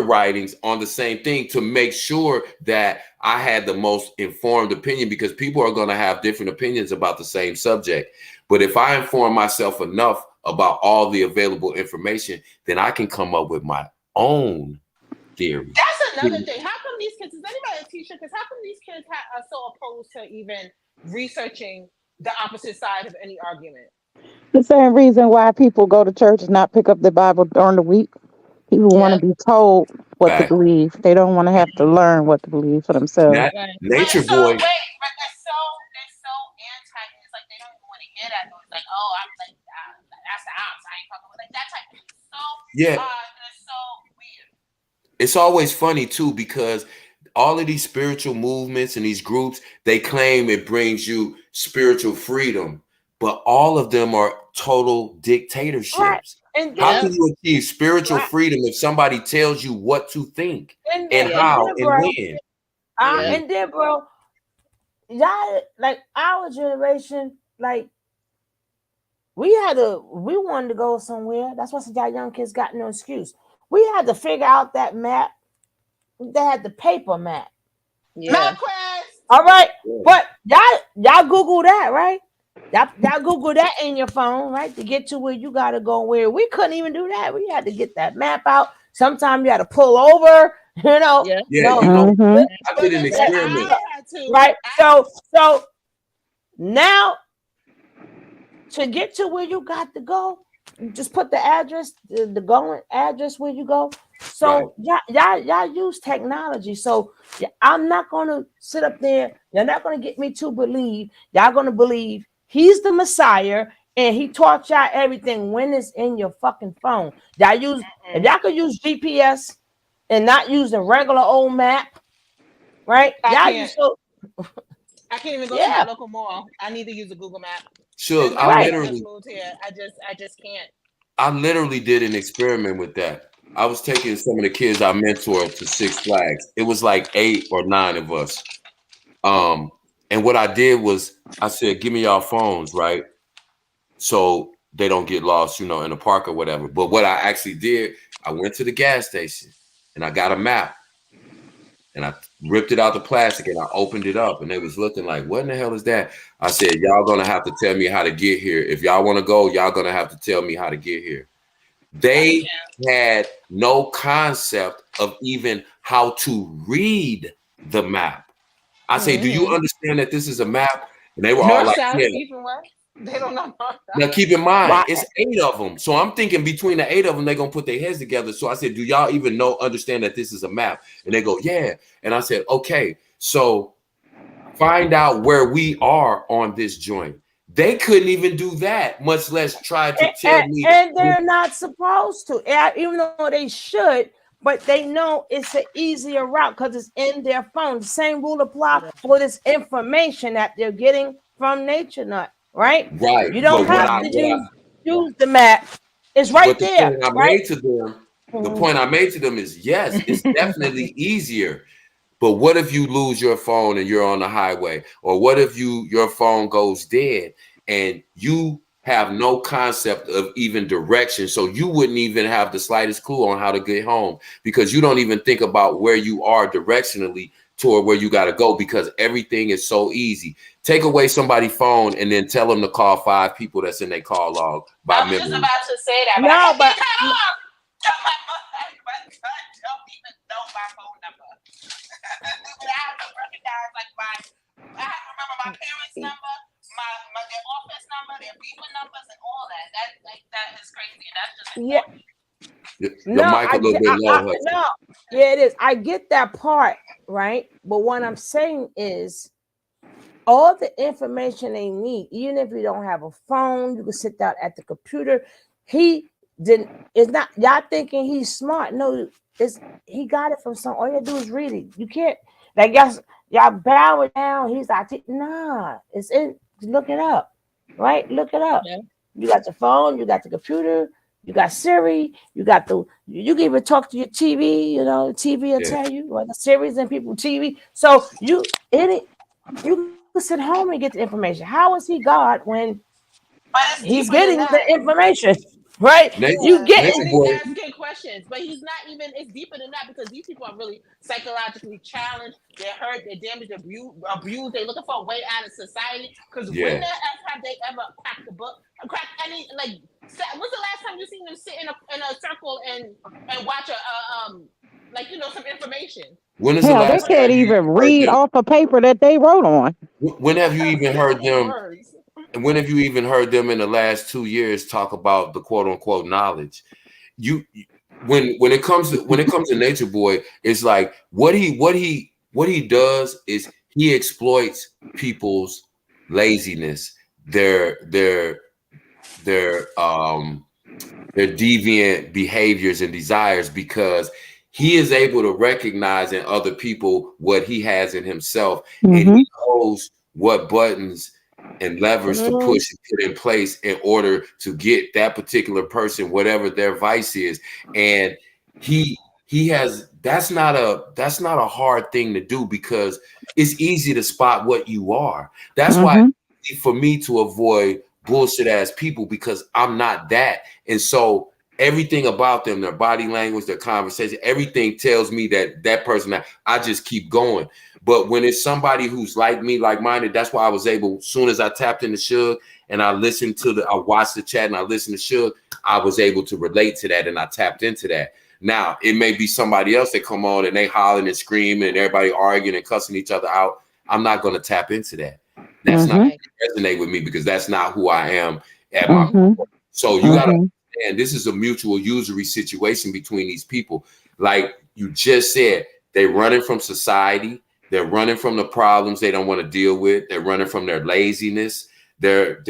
writings on the same thing to make sure that I had the most informed opinion, because people are going to have different opinions about the same subject. But if I inform myself enough about all the available information, then I can come up with my own theory. That's another thing. How come these kids, is anybody a teacher? Because how come these kids are so opposed to even researching the opposite side of any argument? The same reason why people go to church and not pick up the Bible during the week. People want to be told what to believe. They don't want to have to learn what to believe for themselves. Natureboy. But they're so anti. It's like they don't even want to hear that. It's like, oh, I'm like, that's the ops. I ain't fucking with like that type of thing. It's so weird. It's always funny too, because all of these spiritual movements and these groups, they claim it brings you spiritual freedom, but all of them are total dictatorships. Right. How can you achieve spiritual freedom if somebody tells you what to think and how and when? And then, bro, y'all, like our generation, like we wanted to go somewhere. That's why some y'all young kids got no excuse. We had to figure out that map. They had the paper map. Yeah. All right, but y'all Google that, right? Y'all Google that in your phone, right? To get to where you gotta go. Where we couldn't even do that. We had to get that map out. Sometimes you had to pull over. You know, Yeah. Yeah, no, you know, Mhm. I did an experiment. right? So now to get to where you got to go, you just put the address, the going address where you go. Right. So y'all use technology. So I'm not gonna sit up there. You're not gonna get me to believe. Y'all gonna believe he's the Messiah and he taught y'all everything when it's in your fucking phone. Y'all use if y'all could use GPS and not use the regular old map, right? I Y'all can't. use so I can't even go to my yeah, local mall. I need to use a Google map. Sure, And my kids right. just moved here. I just can't. I literally did an experiment with that. I was taking some of the kids I mentored to Six Flags. It was like 8 or 9 of us. And what I did was I said, give me y'all phones, right? So they don't get lost, you know, in the park or whatever. But what I actually did, I went to the gas station and I got a map and I ripped it out the plastic and I opened it up and they was looking like, what in the hell is that? I said, y'all gonna have to tell me how to get here. If y'all want to go, y'all gonna have to tell me how to get here. They had no concept of even how to read the map. I say, do you understand that this is a map? And they were all North, like, south, yeah. east, and west. They don't know north, Now south. keep in mind, Why? it's 8 of them. So I'm thinking between the 8 of them, they're gonna put their heads together. So I said, do y'all even understand that this is a map? And they go, yeah. And I said, okay, so find out where we are on this joint. They couldn't even do that, much less try to tell me. And they're not supposed to, even though they should, but they know it's an easier route because it's in their phone. The same rule applies for this information that they're getting from Nature Nut, right? Right. You don't But have to use the map. It's right but the there, point I right? made to them, the Mhm. point I made to them is yes, it's definitely easier. But what if you lose your phone and you're on the highway? Or what if your phone goes dead and you have no concept of even direction? So you wouldn't even have the slightest clue on how to get home because you don't even think about where you are directionally toward where you got to go because everything is so easy. Take away somebody's phone and then tell them to call 5 people that's in their call log by I was just memory. about to say that, but I No, can't but get cut off. Tell my son don't even know my phone number. But I have to recognize I have to remember my parents' number, my their office number, their beeper numbers, and all that. That is crazy, and that's just yeah, important. Your no, mic a little bit low, Hudson. no, yeah, it is. I get that part, right? But what I'm saying is all the information they need, even if you don't have a phone, you can sit down at the computer. He didn't, it's not y'all thinking he's smart. No, it's he got it from some. All you do is read it. You can't like y'all bow it down. He's like, nah, it's in look it up, right? Look it up. Yeah. You got the phone, you got the computer, you got Siri, you can even talk to your TV, TV will Yeah. tell you what the Siri's and people TV. So you can sit home and get the information. How is he God when But it's he's deeper than getting the that. information? Right? You Yeah, getting and he's Natureboy, asking questions, but he's not even. It's deeper than that because these people are really psychologically challenged. They're hurt. They're damaged. Abused. They're looking for a way out of society. Because when yeah. the F have they ever cracked the book? Cracked any like? When's the last time you seen them sit in a circle and watch some information? When is the Hell, they last can't time you even heard read them? off a paper that they wrote on. When have you even heard them? Words. And when have you even heard them in the last 2 years talk about the quote unquote knowledge? When it comes to Nature Boy, it's like what he does is he exploits people's laziness, their deviant behaviors and desires because he is able to recognize in other people what he has in himself and Mm-hmm. he knows what buttons and levers to push and put in place in order to get that particular person whatever their vice is and he has that's not a hard thing to do because it's easy to spot what you are. That's why it's easy for me to avoid bullshit ass people because I'm not that. And so everything about them, their body language, their conversation, everything tells me that person, I just keep going. But when it's somebody who's like me, like-minded, that's why I was able, as soon as I tapped into Suge and I watched the chat and I listened to Suge, I was able to relate to that and I tapped into that. Now, it may be somebody else that come on and they hollering and screaming and everybody arguing and cussing each other out. I'm not going to tap into that. That's not going to resonate with me because that's not who I am at my core. So you got to understand, this is a mutual usury situation between these people. Like you just said, they're running from society. They're running from the problems they don't want to deal with. They're running from their laziness. They're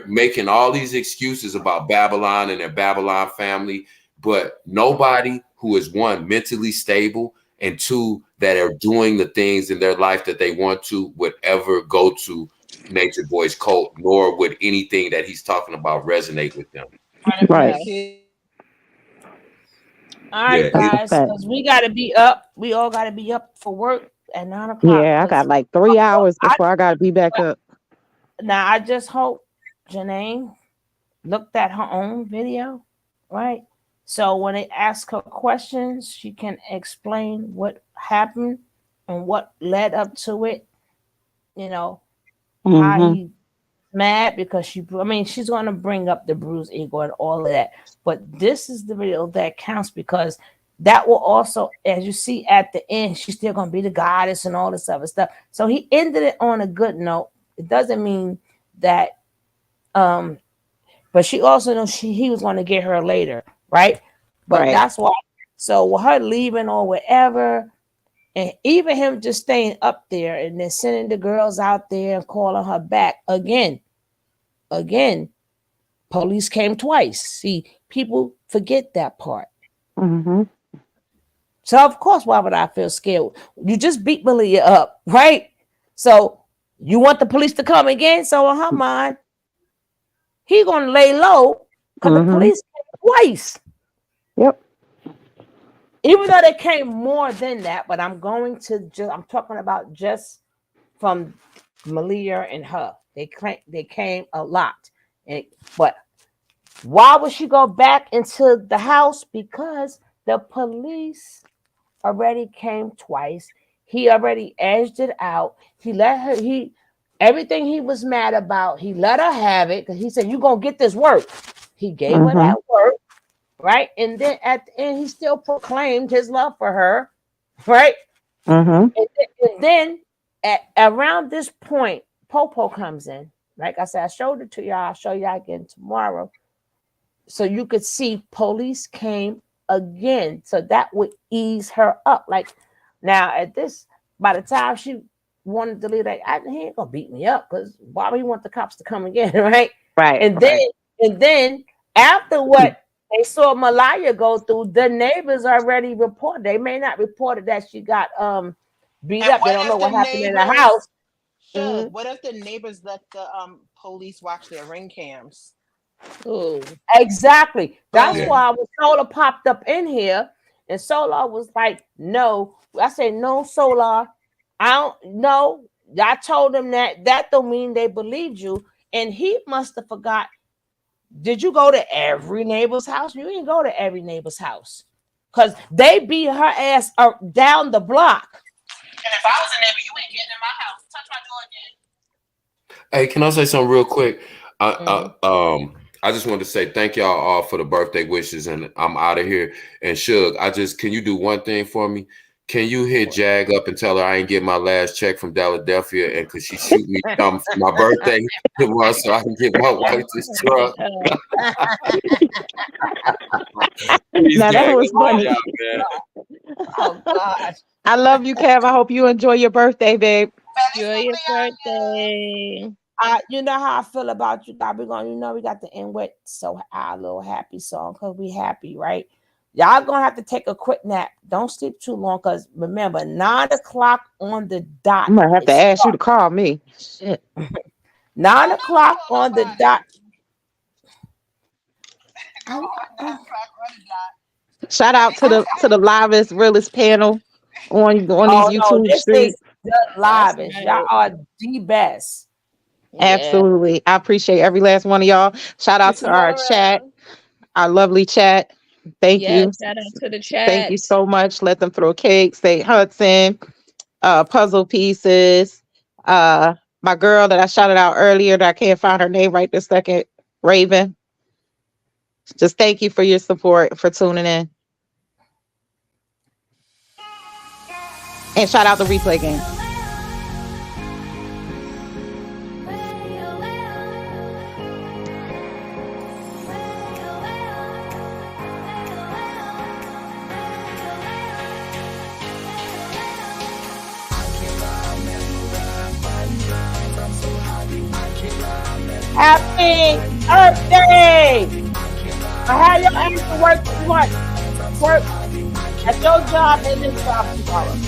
making all these excuses about Babylon and their Babylon family. But nobody who is, one, mentally stable, and two, that are doing the things in their life that they want to would ever go to Nature Boy's cult, nor would anything that he's talking about resonate with them. Right. All right, guys, because we got to be up. We all got to be up for work at 9 o'clock. Yeah, I got like 3 hours before I got to be back up. Now, I just hope Janae looked at her own video, right? So when they ask her questions, she can explain what happened and what led up to it. You know, how he mad because she's going to bring up the bruised ego and all of that. But this is the video that counts because that will also, as you see at the end, she's still going to be the goddess and all this other stuff. So he ended it on a good note. It doesn't mean that, but she also knows he was going to get her later, right? But that's why. So with her leaving or whatever, and even him just staying up there and then sending the girls out there and calling her back again, police came twice. See, people forget that part. So of course, why would I feel scared? You just beat Malia up, right? So you want the police to come again? So in her mind, he gonna lay low because the police came twice. Yep. Even though they came more than that, but I'm talking about just from Malia and her. They came a lot. But why would she go back into the house? Because the police already came twice. He already edged it out. He let her, everything he was mad about, he let her have it because he said, "You're going to get this work." He gave her that work, right? And then at the end, he still proclaimed his love for her, right? And then at around this point, Popo comes in. Like I said, I showed it to y'all. I'll show y'all again tomorrow. So you could see police came again. So that would ease her up. Like now by the time she wanted to leave, like, he ain't gonna beat me up because why would he want the cops to come again, right? Right. And then after what they saw Malia go through, the neighbors already reported. They may not reported that she got beat up. They don't know what happened in the house. What if the neighbors let the police watch their ring cams? Ooh. Exactly. That's why when Solar popped up in here, and Solar was like, "No." I said, "No, Solar. I don't know." I told him that don't mean they believed you, and he must have forgot. Did you go to every neighbor's house? You didn't go to every neighbor's house because they beat her ass down the block. And if I was a neighbor, you ain't getting in my house. Touch my door again. Hey, can I say something real quick? I just wanted to say thank y'all all for the birthday wishes, and I'm out of here. And Suge, can you do one thing for me? Can you hit Jag up and tell her I ain't get my last check from Philadelphia, and could she shoot me something for my birthday tomorrow so I can get my wife this truck? Now that was funny. Oh gosh. I love you, Kev. I hope you enjoy your birthday, babe. Enjoy your birthday. You know how I feel about you guys. We got the end with our little happy song because we happy, right? Y'all gonna have to take a quick nap. Don't sleep too long because remember, 9 o'clock on the dot. I'm gonna have to ask you to call me. Shit. 9 o'clock on the dot. Shout out to the livest, realest panel on these Oh no, YouTube this streets. is the That's livest. Y'all are the best. Yeah. Absolutely. I appreciate every last one of y'all. Shout out to our chat, our lovely chat. Thank Yeah, you. shout out to the Thank you chat. so much. Let them throw cakes. Say Hudson, puzzle pieces. My girl that I shouted out earlier that I can't find her name right this second, Raven. Just thank you for your support, for tuning in. And shout out the replay game. Happy birthday! I had your ass to work too much. Work at your job and this job tomorrow.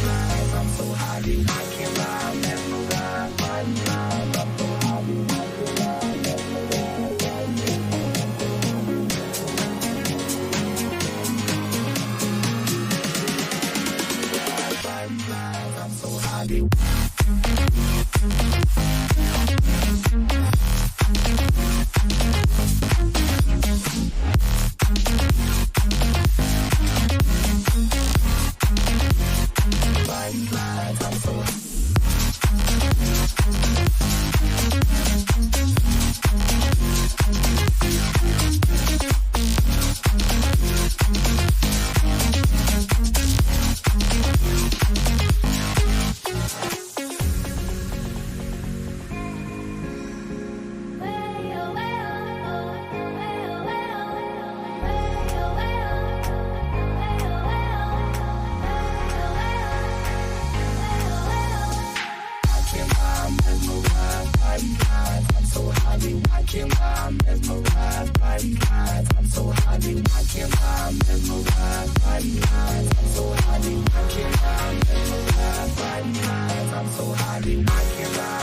I'm so happy, I can't lie.